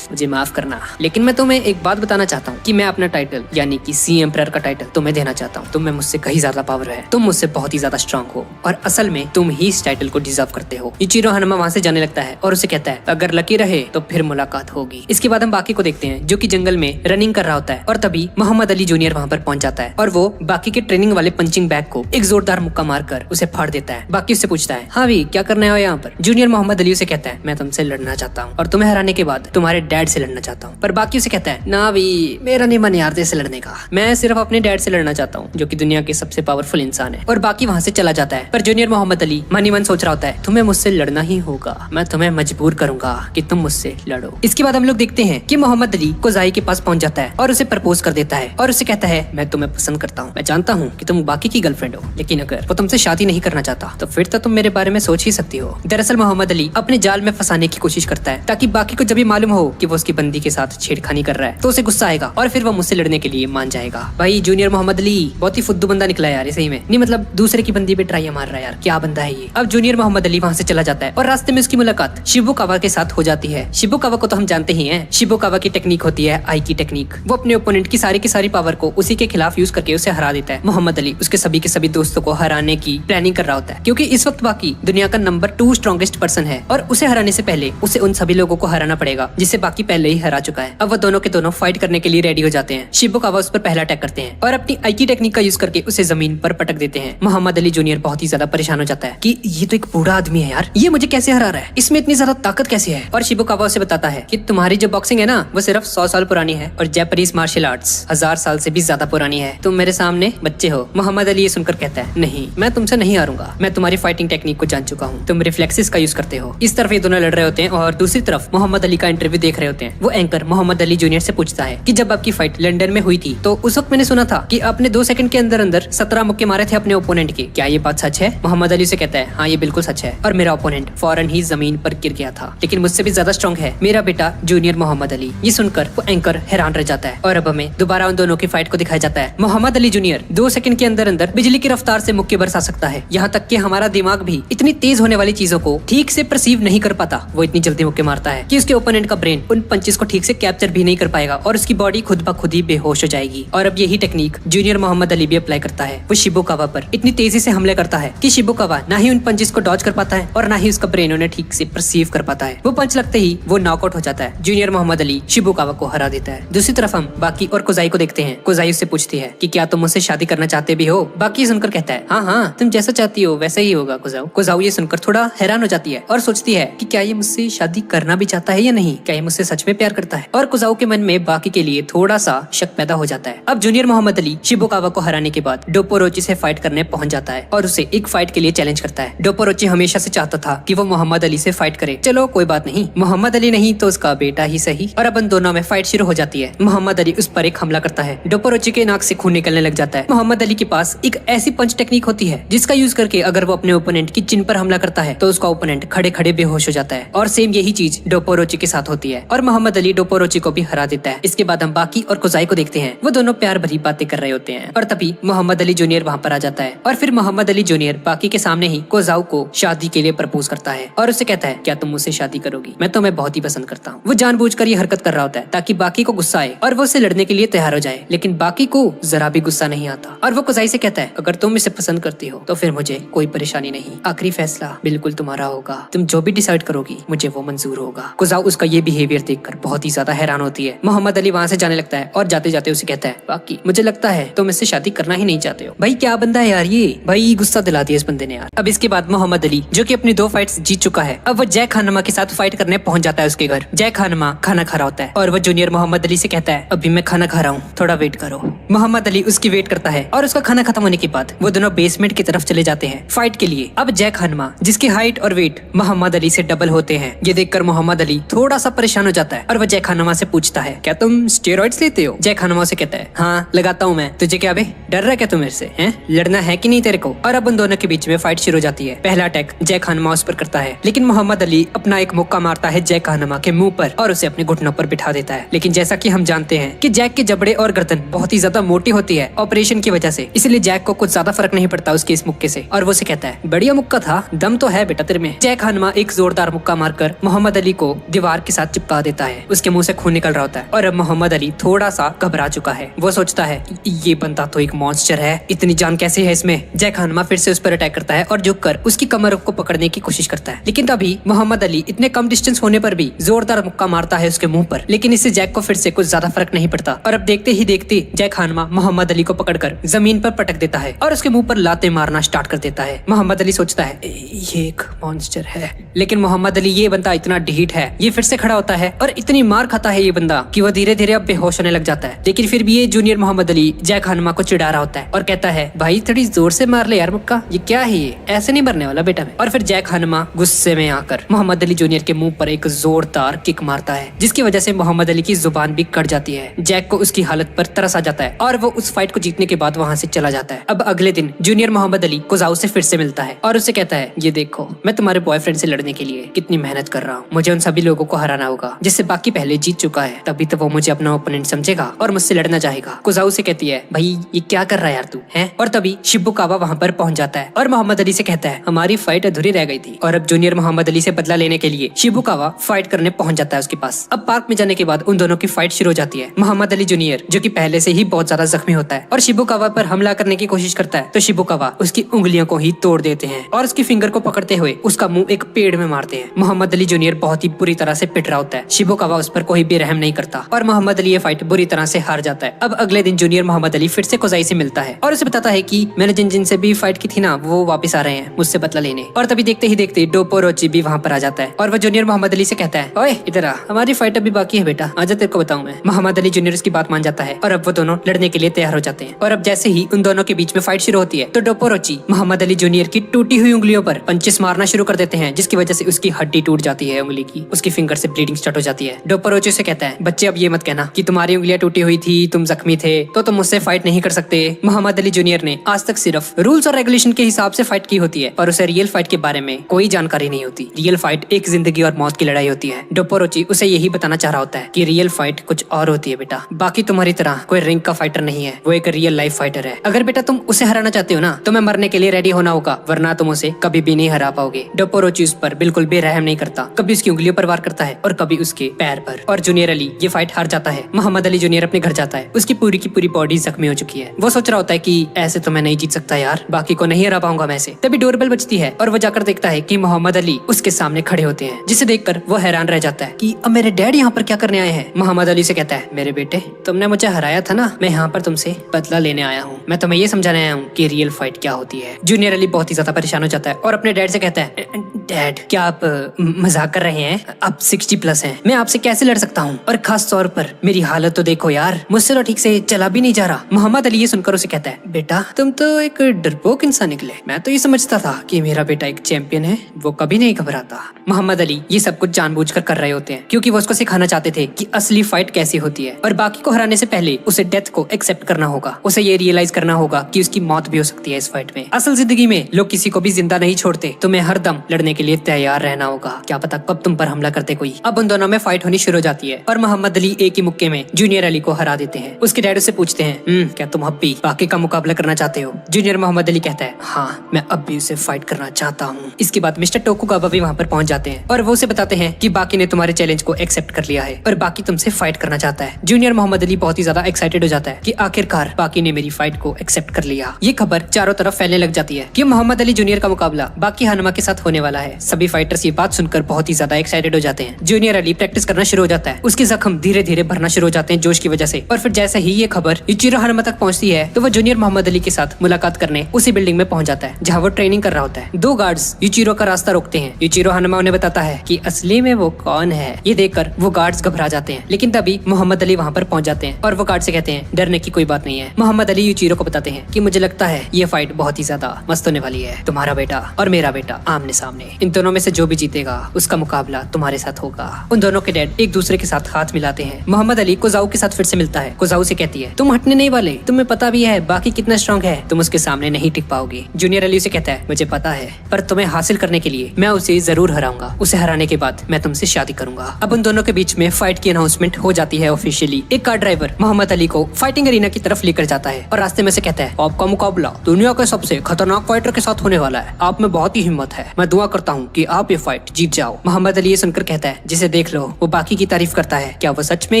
मुझे माफ करना, लेकिन मैं तुम्हें एक बात बताना चाहता हूँ कि मैं अपना टाइटल यानी कि सी एम्परर का टाइटल तुम्हें देना चाहता हूँ। तुम्हें मुझसे कहीं ज्यादा पावर है, तुम मुझसे बहुत ही ज्यादा स्ट्रांग हो और असल में तुम ही इस टाइटल को डिजर्व करते हो। यूचिरो हनुमा वहाँ से जाने लगता है और उसे कहता है, अगर लकी रहे तो फिर मुलाकात होगी। इसके बाद हम बाकी को देखते हैं जो कि जंगल में रनिंग कर रहा होता है और तभी मोहम्मद अली जूनियर वहाँ पर पहुंच जाता है और वो बाकी के ट्रेनिंग वाले पंचिंग बैग को एक जोरदार मुक्का मारकर उसे फाड़ देता है। बाकी उससे पूछता है, हाँ भी क्या करने आए यहाँ पर? जूनियर मोहम्मद अली उसे कहता है, मैं तुमसे लड़ना चाहता हूँ और तुम्हें हराने के बाद तुम्हारे डैड से लड़ना चाहता हूँ। पर बाकी उसे कहता है, ना भी मेरा नहीं मन यार से लड़ने का, मैं सिर्फ अपने डैड से लड़ना चाहता हूँ जो कि दुनिया के सबसे पावरफुल इंसान है। और बाकी वहाँ से चला जाता है। पर जूनियर मोहम्मद अली मन ही मन सोच रहा होता है, तुम्हें मुझसे लड़ना ही होगा, मैं तुम्हें मजबूर करूंगा कि तुम मुझसे लड़ो। इसके बाद हम लोग देखते हैं कि मोहम्मद अली कोजाई के पास पहुंच जाता है और उसे प्रपोज कर देता है और उसे कहता है, मैं तुम्हें पसंद करता हूँ, मैं जानता हूँ कि तुम बाकी की गर्लफ्रेंड हो, लेकिन अगर वो तुमसे शादी नहीं करना चाहता तो फिर तो तुम मेरे बारे में सोच ही सकती हो। दरअसल मोहम्मद अली अपने जाल में फंसाने की कोशिश करता है ताकि बाकी को जब भी मालूम हो कि वो उसकी बंदी के साथ छेड़खानी कर रहा है तो उसे गुस्सा आएगा और फिर वो मुझसे लड़ने के लिए मान जाएगा। भाई जूनियर मोहम्मद अली बहुत ही फुद्दू बंदा निकला यार, सही में नहीं, मतलब दूसरे की बंदी पे ट्राई मार रहा है यार, क्या बंदा है ये। अब जूनियर मोहम्मद अली वहाँ से चला जाता है और रास्ते में उसकी मुलाकात शिबुकावा के साथ हो जाती है। शिबुकावा को तो हम जानते ही हैं, शिबुकावा की टेक्निक होती है आई की टेक्निक। वो अपने ओपोनेंट की सारी पावर को उसी के खिलाफ यूज करके उसे हरा देता है। मोहम्मद अली उसके सभी के सभी दोस्तों को हराने की प्लानिंग कर रहा होता है क्योंकि इस वक्त बाकी दुनिया का नंबर 2 स्ट्रॉन्गेस्ट पर्सन है और उसे हराने से पहले उसे उन सभी लोगों को हराना पड़ेगा जिसे बाकी पहले ही हरा चुका है। अब वो दोनों के दोनों फाइट करने के लिए रेडी हो जाते हैं। शिबुकावा उस पर पहला अटैक करते हैं और अपनी आई की टेक्निक का यूज करके उसे जमीन पर पटक देते हैं। मोहम्मद अली जूनियर बहुत ही ज्यादा परेशान हो जाता है कि ये तो एक बूढ़ा आदमी है यार, ये मुझे कैसे हरा रहा है, इसमें इतनी ज्यादा ताकत कैसे है। और शिबुकावा उसे बताता है कि तुम्हारी जो बॉक्सिंग है ना वो सिर्फ 100 साल पुरानी है और जापानीज मार्शल आर्ट्स 1000 साल से भी ज्यादा पुरानी है, तुम मेरे सामने बच्चे हो। मोहम्मद अली ये सुनकर कहता है, नहीं मैं तुमसे नहीं हारूंगा, मैं तुम्हारी फाइटिंग टेक्निक को जान चुका हूँ, तुम रिफ्लेक्सेस का यूज करते हो। इस तरफ ये दोनों लड़ रहे होते हैं और दूसरी तरफ मोहम्मद अली का इंटरव्यू देख रहे होते हैं। वो एंकर मोहम्मद अली जूनियर से पूछता है कि जब आपकी फाइट लंदन में हुई थी तो उस वक्त मैंने सुना था कि आपने 2 सेकंड के अंदर 17 मुक्के मारे थे अपने ओपोनेंट के, क्या ये बात सच है? मोहम्मद अली से कहता है, हाँ ये बिल्कुल सच है और मेरा ओपोनेंट फौरन ही जमीन पर गिर गया था, लेकिन मुझसे भी ज्यादा स्ट्रॉन्ग है मेरा बेटा जूनियर मोहम्मद अली। ये सुनकर वो एंकर हैरान रह जाता है और अब हमें दोबारा उन दोनों की फाइट को दिखाया जाता है। मोहम्मद अली जूनियर 2 सेकंड के अंदर बिजली की रफ्तार से मुक्के बरसा सकता है, यहाँ तक कि हमारा दिमाग भी इतनी तेज होने वाली चीजों को ठीक से परसीव नहीं कर पाता। वो इतनी जल्दी मुक्के मारता है कि उसके ओपोनेंट का ब्रेन उन पंचेस को ठीक से कैप्चर भी नहीं कर पाएगा और उसकी बॉडी खुद ब खुद ही बेहोश हो जाएगी। और अब यही टेक्निक जूनियर मोहम्मद अली भी अप्लाई करता है। वो शिबुकावा पर इतनी तेजी से हमले करता है कि शिबुकावा ना ही उन पंचेस को डॉज कर पाता है और ना ही उसका ब्रेन उन्हें ठीक से परसीव कर पाता है। वो पंच लगते ही वो नॉकआउट हो जाता है। जूनियर मोहम्मद अली शिबुकावा को हरा देता है। दूसरी तरफ हम बाकी और कोजाई को देखते हैं। कोजाई उससे पूछती है कि क्या तुम मुझसे शादी करना चाहते भी हो? बाकी सुनकर कहता है, हाँ तुम जैसा चाहती हो वैसा ही होगा कोजाऊ। कोजाऊ ये सुनकर थोड़ा हैरान हो जाती है और सोचती है कि क्या ये मुझसे शादी करना भी चाहता है या नहीं, क्या ये मुझसे सच में प्यार करता है। है और कुजाऊ के मन में बाकी के लिए थोड़ा सा शक पैदा हो जाता है। अब जूनियर मोहम्मद अली शिबुकावा को हराने के बाद डोपोरोची से फाइट करने पहुंच जाता है और उसे एक फाइट के लिए चैलेंज करता है। डोपोरोची हमेशा से चाहता था कि वो मोहम्मद अली से फाइट करे। चलो कोई बात नहीं, मोहम्मद अली नहीं तो उसका बेटा ही सही। और अब उन दोनों में फाइट शुरू हो जाती है। मोहम्मद अली उस पर एक हमला करता है। डोपोरोची के नाक से खून निकलने लग जाता है। मोहम्मद अली के पास एक ऐसी पंच टेक्निक होती है जिसका यूज करके अगर वो अपने ओपोनेंट की चिन पर हमला करता है तो उसका ओपोनेंट खड़े खड़े बेहोश हो जाता है। और सेम यही चीज डोपोरोची के साथ होती है और मोहम्मद अली डोपोरोची को भी हरा देता है। इसके बाद हम बाकी और कुजाई को देखते हैं। वो दोनों प्यार भरी बातें कर रहे होते हैं और तभी मोहम्मद अली जूनियर वहाँ पर आ जाता है और फिर मोहम्मद अली जूनियर बाकी के सामने ही कोजाऊ को शादी के लिए प्रपोज करता है और उससे कहता है, क्या तुम मुझसे शादी करोगी? मैं तुम्हें बहुत ही पसंद करता हूँ। वो जानबूझकर ये हरकत कर रहा होता है ताकि बाकी को गुस्सा आए और वो उससे लड़ने के लिए तैयार हो जाए, लेकिन बाकी को जरा भी गुस्सा नहीं आता और वो कुजाई से कहता है, अगर तुम इसे पसंद करती हो तो फिर मुझे कोई परेशानी नहीं। आखिरी फैसला बिल्कुल तुम्हारा होगा। तुम जो भी डिसाइड करोगी मुझे वो मंजूर होगा। कुजाऊ उसका ये बिहेवियर देखकर बहुत ही ज्यादा हैरान होती है। मोहम्मद अली वहाँ से जाने लगता है और जाते जाते उसे कहता है, बाकी मुझे लगता है तुम इससे शादी करना ही नहीं चाहते हो। भाई क्या बंदा है यार ये, भाई गुस्सा दिला दिया इस बंदे ने यार। अब इसके बाद मोहम्मद अली जो कि अपनी 2 फाइट्स जीत चुका है, अब वो जय खानमा के साथ फाइट करने पहुंच जाता है उसके घर। जय खानमा खाना खा रहा होता है और वो जूनियर मोहम्मद अली से कहता है, अभी मैं खाना खा रहा हूँ, थोड़ा वेट करो। मोहम्मद अली उसकी वेट करता है और उसका खाना खत्म होने के बाद वो दोनों बेसमेंट की तरफ चले जाते हैं फाइट के लिए। अब जय खानमा जिसकी हाइट और वेट मोहम्मद अली से डबल होते हैं, ये देखकर मोहम्मद अली थोड़ा सा परेशान हो जाता है और वो जय खानमा से पूछता है, क्या तुम स्टेरॉइड्स लेते हो? जय खानमा से कहता है, हाँ लगाता हूँ मैं। तुझे क्या बे, डर रहा है क्या तू मेरे से? हैं? लड़ना है कि नहीं तेरे को? और अब उन दोनों के बीच में फाइट शुरू हो जाती है। पहला अटैक जय खानमा उस पर करता है, लेकिन मोहम्मद अली अपना एक मुक्का मारता है जय खानमा के मुंह पर और उसे अपने घुटनों पर बिठा देता है। लेकिन जैसा कि हम जानते हैं कि जैक के जबड़े और गर्दन बहुत ही ज्यादा मोटी होती है ऑपरेशन की वजह से, इसलिए जैक को कुछ ज्यादा फर्क नहीं पड़ता उसके इस मुक्के से और वो से कहता है, बढ़िया मुक्का था, दम तो है बेटा तेरे में। जय खानमा एक जोरदार मुक्का मारकर मोहम्मद अली को दीवार के साथ चिपका देता है। उसके मुंह से खून निकल रहा होता है और अब मोहम्मद अली थोड़ा सा घबरा चुका है। वो सोचता है, ये बंदा तो एक मॉन्स्टर है, इतनी जान कैसे है इसमें? जय खानमा फिर से उस पर अटैक करता है और झुककर उसकी कमर को पकड़ने की कोशिश करता है, लेकिन तभी मोहम्मद अली इतने कम डिस्टेंस होने पर भी जोरदार मुक्का मारता है उसके मुंह पर, लेकिन इससे जैक को फिर से कुछ ज्यादा फर्क नहीं पड़ता और अब देखते ही देखते जय खानमा मोहम्मद अली को पकड़कर जमीन पर पटक देता है और उसके मुंह पर लाते मारना स्टार्ट कर देता है। मोहम्मद अली सोचता है, ये एक मॉन्स्टर है, लेकिन मोहम्मद अली ये बंदा इतना ढीठ है, ये फिर से खड़ा होता है और इतनी मार खाता है ये बंदा कि वो धीरे धीरे अब बेहोश होने लग जाता है। लेकिन फिर भी ये जूनियर मोहम्मद अली जय खानमा को चिढ़ा रहा होता है और कहता है, भाई थोड़ी जोर से मार ले यार मुक्का, ये क्या है, ये ऐसे नहीं मरने वाला बेटा मैं। और फिर जय खानमा गुस्से में आकर मोहम्मद अली जूनियर के मुंह पर एक जोरदार किक मारता है, जिसकी वजह से मोहम्मद अली की जुबान भी कट जाती है। जैक को उसकी हालत पर तरस आ जाता है और वो उस फाइट को जीतने के बाद वहाँ से चला जाता है। अब अगले दिन जूनियर मोहम्मद अली कुजाऊ से फिर से मिलता है और उससे कहता है, ये देखो मैं तुम्हारे बॉयफ्रेंड से लड़ने के लिए कितनी मेहनत कर रहा हूँ, मुझे उन सभी लोगों को हराना होगा जिससे बाकी पहले जीत चुका है, तभी तो वो मुझे अपना ओपोनेंट समझेगा और मुझसे लड़ना चाहेगा। कुजाऊ से कहती है, भाई ये क्या कर रहा है यार तू है? और तभी शिबुकावा वहाँ पर पहुंच जाता है और मोहम्मद अली से कहता है, हमारी फाइट अधूरी रह गई थी। और अब जूनियर मोहम्मद अली से बदला लेने के लिए शिबुकावा फाइट करने पहुंच जाता है उसके पास। अब पार्क में जाने के बाद उन दोनों की फाइट शुरू हो जाती है। मोहम्मद अली जूनियर जो कि पहले से ही बहुत ज्यादा जख्मी होता है और शिबुकावा पर हमला करने की कोशिश करता है, तो शिबुकावा उसकी उंगलियों को ही तोड़ देते हैं और उसकी फिंगर को पकड़ते हुए उसका मुंह एक पेड़ में मारते हैं। मोहम्मद अली जूनियर बहुत ही बुरी तरह से पिट रहा होता है। शिबुकावा उस पर कोई भी रहम नहीं करता और मोहम्मद अली ये फाइट बुरी तरह से हार जाता है। अब अगले दिन जूनियर मोहम्मद अली फिर से कुजाई से मिलता है और उसे बताता है कि मैंने जिन से भी फाइट की थी ना, वो वापस आ रहे हैं मुझसे बदला लेने। और तभी देखते ही देखते डोपोरोची भी वहाँ पर आ जाता है और वो जूनियर मोहम्मद अली से कहता है, ओए इधर आ, हमारी फाइट अभी बाकी है बेटा, आजा तेरे को बताऊं मैं। मोहम्मद अली जूनियर उसकी बात मान जाता है और अब वो दोनों लड़ने के लिए तैयार हो जाते हैं। और अब जैसे ही उन दोनों के बीच में फाइट शुरू होती है तो डोपोरोची मोहम्मद अली जूनियर की टूटी हुई उंगलियों पर पंचेस मारना शुरू कर देते हैं, जिसकी वजह से उसकी हड्डी टूट जाती है उंगली की, उसकी फिंगर से ब्लीडिंग स्टार्ट हो जाती है। डोपोरोची से कहता है, बच्चे अब ये मत कहना कि तुम्हारी उंगलियां टूटी हुई थी, तुम जख्मी थे तो तुम मुझसे फाइट नहीं कर सकते। मोहम्मद अली जूनियर ने आज तक सिर्फ रूल्स और रेगुलेशन के हिसाब से फाइट की होती है और उसे रियल फाइट के बारे में कोई जानकारी नहीं होती। रियल फाइट एक जिंदगी और मौत की लड़ाई होती है। डोपोरोची उसे यही बताना चाह रहा होता है कि रियल फाइट कुछ और होती है बेटा, बाकी तुम्हारी तरह कोई रिंग का फाइटर नहीं है, वो एक रियल लाइफ फाइटर है। अगर बेटा तुम उसे हराना चाहते हो ना तो मैं मरने के लिए रेडी होना होगा, वरना तुम उसे कभी भी नहीं हरा पाओगे। डोपोरोची उस पर बिल्कुल बेरहम नहीं करता, कभी उसकी उंगलियों पर वार करता है और कभी उसके पैर पर। और जूनियर अली ये फाइट हार जाता है। मोहम्मद अली जूनियर अपने घर जाता है, उसकी पूरी की पूरी बॉडी जख्मी हो चुकी है। वो सोच रहा होता है कि ऐसे तो मैं नहीं जीत सकता यार, बाकी को नहीं हरा पाऊंगा मैं से। तभी डोरबेल बजती है और वो जाकर देखता है कि मोहम्मद अली उसके सामने खड़े होते हैं, जिसे देखकर वो हैरान रह जाता है कि अब मेरे डैड यहाँ पर क्या करने आए हैं। मोहम्मद अली से कहता है, मेरे बेटे तुमने मुझे हराया था ना, मैं यहाँ पर तुमसे बदला लेने आया हूँ, मैं तुम्हें ये समझाने आया हूँ कि रियल फाइट क्या होती है। जूनियर अली बहुत ही ज्यादा परेशान हो जाता है और अपने डैड से कहता है, डैड क्या आप मजाक कर रहे हैं? आप 60+ हैं, मैं आपसे कैसे लड़ लड़ सकता हूँ, और खास तौर पर मेरी हालत तो देखो यार, मुझसे तो ठीक से चला भी नहीं जा रहा। मोहम्मद अली ये सुनकर उसे कहता है, बेटा तुम तो एक डरपोक इंसान निकले। मैं तो ये समझता था कि मेरा बेटा एक चैंपियन है, वो कभी नहीं घबराता। मोहम्मद अली ये सब कुछ जानबूझकर कर रहे होते हैं क्योंकि वो उसको सिखाना चाहते थे कि असली फाइट कैसी होती है, और बाकी को हराने से पहले उसे डेथ को एक्सेप्ट करना होगा। उसे ये रियलाइज करना होगा कि उसकी मौत भी हो सकती है इस फाइट में। असल जिंदगी में लोग किसी को भी जिंदा नहीं छोड़ते, तुम्हें हरदम लड़ने के लिए तैयार रहना होगा, क्या पता कब तुम पर हमला करते कोई। अब उन दोनों में फाइट होनी शुरू हो जाती है और मोहम्मद अली एक ही मुक्के में जूनियर अली को हरा देते हैं। उसके डैड से पूछते हैं, क्या तुम अब भी बाकी का मुकाबला करना चाहते हो? जूनियर मोहम्मद अली कहता है, हाँ मैं अब भी उसे फाइट करना चाहता हूँ। इसके बाद मिस्टर टोकुगावा भी वहाँ पर पहुँच जाते हैं और वो उसे बताते हैं कि बाकी ने तुम्हारे चैलेंज को एक्सेप्ट कर लिया है और बाकी तुमसे फाइट करना चाहता है। जूनियर मोहम्मद अली बहुत ही ज्यादा एक्साइटेड हो जाता है कि आखिरकार बाकी ने मेरी फाइट को एक्सेप्ट कर लिया। ये खबर चारों तरफ फैलने लग जाती है कि मोहम्मद अली जूनियर का मुकाबला बाकी हनुमा के साथ होने वाला है। सभी फाइटर्स ये बात सुनकर बहुत ही ज्यादा एक्साइटेड हो जाते हैं। जूनियर अली प्रैक्टिस करना शुरू हो जाता है, उसके जख्म धीरे धीरे भरना शुरू हो जाते हैं जोश की वजह से। और फिर जैसे ही ये खबर यूचिरो हनुमा तक पहुंचती है तो वो जूनियर मोहम्मद अली के साथ मुलाकात करने उसी बिल्डिंग में पहुंच जाता है जहाँ वो ट्रेनिंग कर रहा होता है। दो गार्ड्स यूचिरो का रास्ता रोकते हैं। यूचिरो हनुमा उन्हें बताता है कि असली में वो कौन है। ये देखकर वो गार्ड्स घबरा जाते हैं, लेकिन तभी मोहम्मद अली वहाँ पर पहुंच जाते हैं और वो गार्ड से कहते हैं, डरने की कोई बात नहीं है। मोहम्मद अली यूचिरो को बताते हैं कि मुझे लगता है ये फाइट बहुत ही ज्यादा मस्त होने वाली है। तुम्हारा बेटा और मेरा बेटा आमने सामने, इन दोनों में से जो भी जीतेगा उसका मुकाबला तुम्हारे साथ होगा। उन दोनों के डैड एक दूसरे के साथ हाथ मिलाते हैं। मोहम्मद अली कोजाऊ के साथ फिर से मिलता है। कोजाऊ से कहती है, तुम हटने नहीं वाले, तुम्हें पता भी है बाकी कितना स्ट्रॉन्ग है, तुम उसके सामने नहीं टिक पाओगे। जूनियर अली से कहता है, मुझे पता है, पर तुम्हें हासिल करने के लिए मैं उसे जरूर हराऊंगा। उसे हराने के बाद मैं तुमसे शादी करूंगा। अब उन दोनों के बीच में फाइट की अनाउंसमेंट हो जाती है ऑफिशियली। एक कार ड्राइवर मोहम्मद अली को फाइटिंग अरीना की तरफ लेकर जाता है और रास्ते में से कहता है, आपका मुकाबला दुनिया के सबसे खतरनाक फाइटर के साथ होने वाला है। आप में बहुत ही हिम्मत है, मैं दुआ करता हूँ कि आप ये फाइट जीत जाओ। मोहम्मद अली ये सुनकर कहता है, जिसे देख लो वो बाकी की तारीफ करता है, क्या वो सच में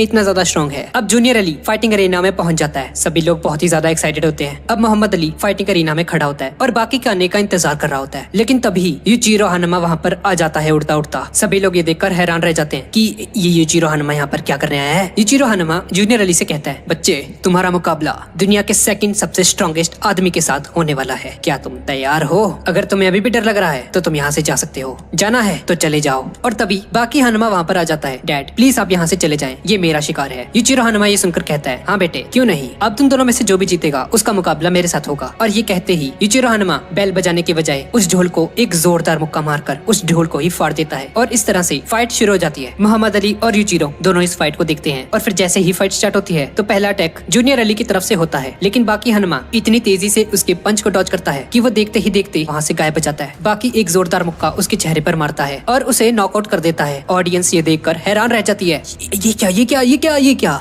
इतना ज्यादा स्ट्रॉन्ग है? अब जूनियर अली फाइटिंग अरीना में पहुंच जाता है। सभी लोग बहुत ही ज्यादा एक्साइटेड होते हैं। अब मोहम्मद अली फाइटिंग अरीना में खड़ा होता है और बाकी के आने का इंतजार कर रहा होता है, लेकिन तभी यूचिरो हनुमा वहाँ पर आ जाता है उड़ता उड़ता। सभी लोग ये देखकर हैरान रह जाते हैं कि ये यूचिरो हनुमा यहाँ पर क्या करने आया है। यूचिरो हनुमा जूनियर अली से कहता है, बच्चे तुम्हारा मुकाबला दुनिया के सेकंड सबसे स्ट्रॉन्गेस्ट आदमी के साथ होने वाला है, क्या तुम तैयार हो? अगर तुम्हें अभी भी डर लग रहा है तो तुम यहाँ से जा सकते हो, जाना है तो चले जाओ। और तभी बाकी हनुमा वहाँ पर आ जाता है। डैड प्लीज आप यहाँ से चले जाएं, ये मेरा शिकार है। यूचिरो हनुमा ये सुनकर कहता है, हाँ बेटे क्यों नहीं, अब तुम दोनों में से जो भी जीतेगा उसका मुकाबला मेरे साथ होगा। और ये कहते ही यूचिरो हनुमा बेल बजाने के बजाय उस ढोल को एक जोरदार मुक्का मारकर उस ढोल को ही फाड़ देता है और इस तरह से फाइट शुरू हो जाती है। मोहम्मद अली और यूचिरो दोनों इस फाइट को देखते हैं और फिर जैसे ही फाइट स्टार्ट होती है तो पहला अटैक जूनियर अली की तरफ से होता है, लेकिन बाकी हनुमा इतनी तेजी से उसके पंच को डॉज करता है कि वो देखते ही देखते वहाँ से गायब हो जाता है। बाकी एक जोरदार मुक्का उसके चेहरे पर मारता है और उसे नॉकआउट कर देता है। ऑडियंस ये देखकर हैरान रह जाती है,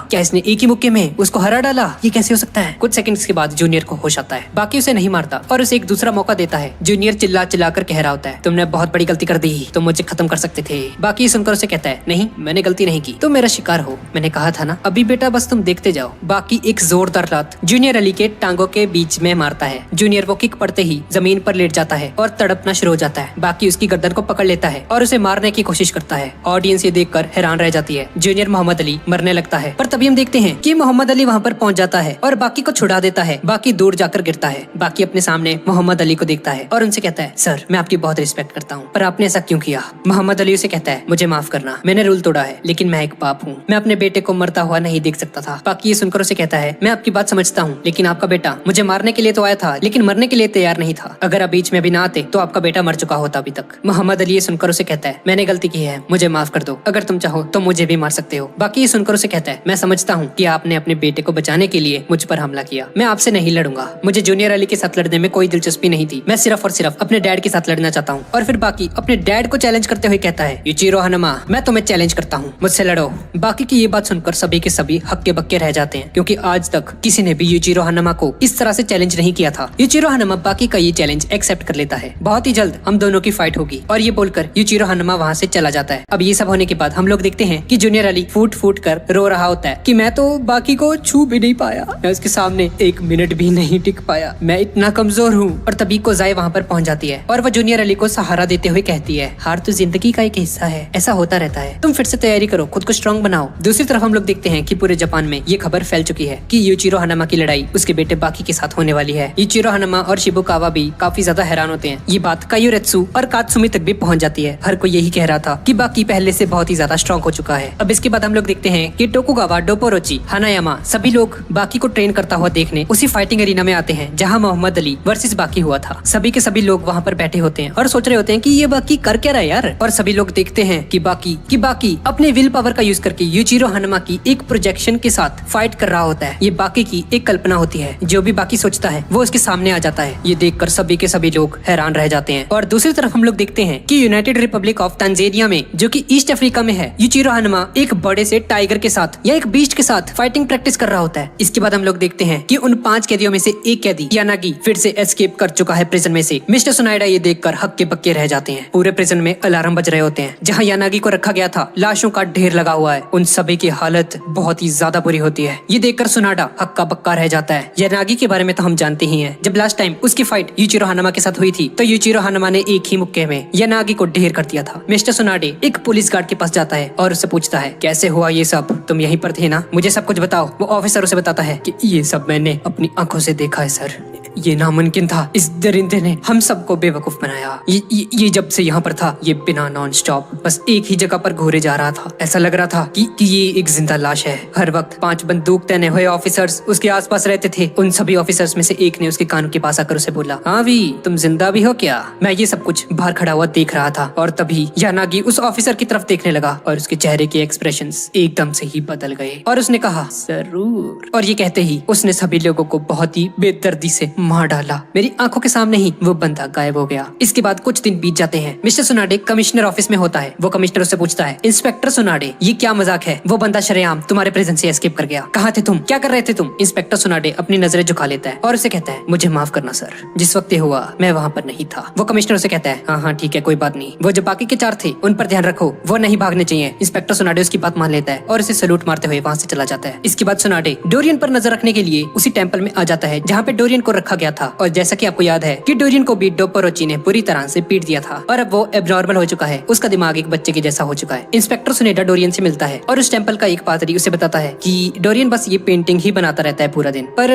क्या इसने एक ही मुक्के में उसको हरा डाला? ये कैसे हो सकता है? कुछ सेकंड्स के बाद जूनियर को होश आता है। बाकी उसे नहीं मारता और उसे एक दूसरा मौका देता है। जूनियर चिल्ला चिल्लाकर कह रहा होता है, तुमने बहुत बड़ी गलती कर दी, तुम मुझे खत्म कर सकते थे। बाकी सुनकर उसे कहता है, नहीं मैंने गलती नहीं की, तुम मेरा शिकार हो, मैंने कहा था ना, अभी बेटा बस तुम देखते जाओ। बाकी एक जोरदार लात जूनियर अली के टांगों के बीच में मारता है। जूनियर वो किक पड़ते ही जमीन पर लेट जाता है और तड़पना शुरू हो जाता है। बाकी उसकी गर्दन को पकड़ लेता है और उसे मारने की कोशिश करता है। ऑडियंस ये देखकर हैरान रह जाती है। जूनियर मोहम्मद अली मरने लगता है, पर तभी हम देखते हैं कि मोहम्मद अली वहाँ पर पहुँच जाता है और बाकी को छुड़ा देता है। बाकी दूर जाकर गिरता है। बाकी अपने सामने मोहम्मद अली को देखता है और उनसे कहता है, सर मैं आपकी बहुत रिस्पेक्ट करता हूँ, पर आपने ऐसा क्यों किया? मोहम्मद अली उसे कहता है, मुझे माफ करना, मैंने रूल तोड़ा है, लेकिन मैं एक बाप हूँ, मैं अपने बेटे को मरता हुआ नहीं देख सकता था। बाकी ये सुनकर उसे कहता है, मैं आपकी बात समझता हूँ, लेकिन आपका बेटा मुझे मारने के लिए तो आया था, लेकिन मरने के लिए तैयार नहीं था। अगर आप बीच में भी ना आते तो आपका बेटा मर चुका होता अभी तक। मोहम्मद अली ये सुनकर उसे कहता है, मैंने गलती की है, मुझे माफ कर दो, अगर तुम चाहो तो मुझे भी मार सकते हो। बाकी ये सुनकर उसे कहता है, मैं समझता हूँ कि आपने अपने बेटे को बचाने के लिए मुझ पर हमला किया, मैं आपसे नहीं लड़ूंगा, मुझे जूनियर अली के साथ लड़ने में कोई दिलचस्पी नहीं थी, मैं सिर्फ और सिर्फ अपने डैड के साथ लड़ना चाहता हूँ। और फिर बाकी अपने डैड को चैलेंज करते हुए कहता है, यूचिरो हनुमा मैं तुम्हें चैलेंज करता हूँ, मुझसे लड़ो। बाकी की ये बात सुनकर सभी के सभी हक्के बक्के रह जाते हैं, क्योंकि आज तक किसी ने भी यूचिरो हनुमा को इस तरह से चैलेंज नहीं किया था। यूचिरो हनुमा बाकी का ये चैलेंज एक्सेप्ट कर लेता है। बहुत ही जल्द हम दोनों की फाइट होगी, और ये बोलकर यूचिरो हनुमा वहाँ से चला जाता है। अब ये सब होने के बाद हम लोग देखते हैं कि जूनियर अली फूट फूट कर रो रहा होता है कि मैं तो बाकी को छू भी नहीं पाया, मैं उसके सामने एक मिनट भी नहीं टिक पाया, मैं इतना कमजोर हूँ। और तभी कोजाई वहाँ पर पहुँच जाती है और वो जूनियर अली को सहारा देते हुए कहती है, हार तो जिंदगी का एक हिस्सा है, ऐसा होता रहता है, तुम फिर से तैयारी करो, खुद को स्ट्रॉन्ग बनाओ। दूसरी तरफ हम लोग देखते हैं कि पूरे जापान में ये खबर फैल चुकी है कि यूचिरो हनुमा की लड़ाई उसके बेटे बाकी के साथ होने वाली है। यूचिरो हनुमा और शिबुकावा भी काफी ज्यादा हैरान होते हैं। ये बात कायुरेत्सु और कात्सुमी तक भी पहुंच जाती है। हर कोई यही कह रहा था कि बाकी पहले से बहुत ही ज्यादा स्ट्रॉन्ग हो चुका चुका है। अब इसके बाद हम लोग देखते हैं कि टोकुगावा, डोपोरोची, हानायामा सभी लोग बाकी को ट्रेन करता हुआ देखने उसी फाइटिंग एरिना में आते हैं जहाँ मोहम्मद अली वर्सेस बाकी हुआ था। सभी के सभी लोग वहाँ पर बैठे होते हैं और सोच रहे होते हैं कि ये बाकी कर क्या रहा है यार। और सभी लोग देखते हैं कि बाकी अपने विल पावर का यूज करके यूचिरो हानमा की एक प्रोजेक्शन के साथ फाइट कर रहा होता है। ये बाकी की एक कल्पना होती है, जो भी बाकी सोचता है वो उसके सामने आ जाता है। ये देखकर सभी के सभी लोग हैरान रह जाते हैं। और दूसरी तरफ हम लोग देखते हैं कि यूनाइटेड रिपब्लिक ऑफ तंजानिया में, जो कि ईस्ट अफ्रीका में है, यूचिरो हानमा एक बड़े से टाइगर के साथ या एक बीस्ट के साथ फाइटिंग प्रैक्टिस कर रहा होता है। इसके बाद हम लोग देखते हैं कि उन 5 कैदियों में से एक कैदी यानागी फिर से एस्केप कर चुका है प्रिजन में से। मिस्टर सुनाइडा ये देखकर हक्के बक्के रह जाते हैं। पूरे प्रिजन में अलार्म बज रहे होते हैं। जहाँ यानागी को रखा गया था लाशों का ढेर लगा हुआ है। उन सभी की हालत बहुत ही ज्यादा बुरी होती है। ये देखकर सुनाडा हक्का बक्का रह जाता है। यानागी के बारे में तो हम जानते ही हैं। जब लास्ट टाइम उसकी फाइट यूचिरो हानमा के साथ हुई थी तो यूचिरो हानमा ने एक ही मुक्के में यानागी को ढेर कर दिया था। मिस्टर सुनाडे एक पुलिस गार्ड के पास जाता है और उससे पूछता है, कैसे हुआ ये सब? तुम यहीं पर थे ना? मुझे सब कुछ बताओ। वो ऑफिसर उसे बताता है कि ये सब मैंने अपनी आंखों से देखा है सर। ये नामुमकिन था। इस दरिंदे ने हम सबको बेवकूफ बनाया। ये जब से यहाँ पर था, ये बिना नॉन स्टॉप बस एक ही जगह पर घूरे जा रहा था। ऐसा लग रहा था कि ये एक जिंदा लाश है। हर वक्त 5 बंदूक तने हुए ऑफिसर्स उसके आसपास रहते थे। उन सभी ऑफिसर्स में से एक ने उसके कान के पास आकर उसे बोला, हाँ भी तुम जिंदा भी हो क्या? मैं ये सब कुछ बाहर खड़ा हुआ देख रहा था और तभी यानागी उस ऑफिसर की तरफ देखने लगा और उसके चेहरे के एक्सप्रेशंस एकदम से ही बदल गए और उसने कहा, जरूर। और ये कहते ही उसने सभी लोगों को बहुत ही बेदर्दी से मार डाला। मेरी आंखों के सामने ही वो बंदा गायब हो गया। इसके बाद कुछ दिन बीत जाते हैं। मिस्टर सुनाडे कमिश्नर ऑफिस में होता है। वो कमिश्नर उससे पूछता है, इंस्पेक्टर सुनाडे ये क्या मजाक है? वो बंदा शरेआम तुम्हारे प्रेजेंस से एस्केप कर गया। कहाँ थे तुम? क्या कर रहे थे तुम? इंस्पेक्टर सुनाडे अपनी नजरें झुका लेता है और उसे कहता है, मुझे माफ करना सर, जिस वक्त ये हुआ मैं वहाँ पर नहीं था। वो कमिश्नर उसे कहता है, हाँ ठीक है कोई बात नहीं। वो जो बाकी के 4 थे उन पर ध्यान रखो, वो नहीं भागने चाहिए। इंस्पेक्टर सुनाडे उसकी बात मान लेता है और उसे सैल्यूट मारते हुए वहाँ से चला जाता है। इसके बाद सुनाडे डोरियन पर नजर रखने के लिए उसी टेंपल में आ जाता है जहाँ पे डोरियन को रखा गया था। और जैसा कि आपको याद है कि डोरियन को भी डोपोरोची ने पूरी तरह से पीट दिया था और अब वो एब्नॉर्मल हो चुका है। उसका दिमाग एक बच्चे के जैसा हो चुका है। इंस्पेक्टर सुनेडा डोरियन से मिलता है और उस टेंपल का एक पादरी उसे बताता है कि डोरियन बस ये पेंटिंग ही बनाता रहता है पूरा दिन, पर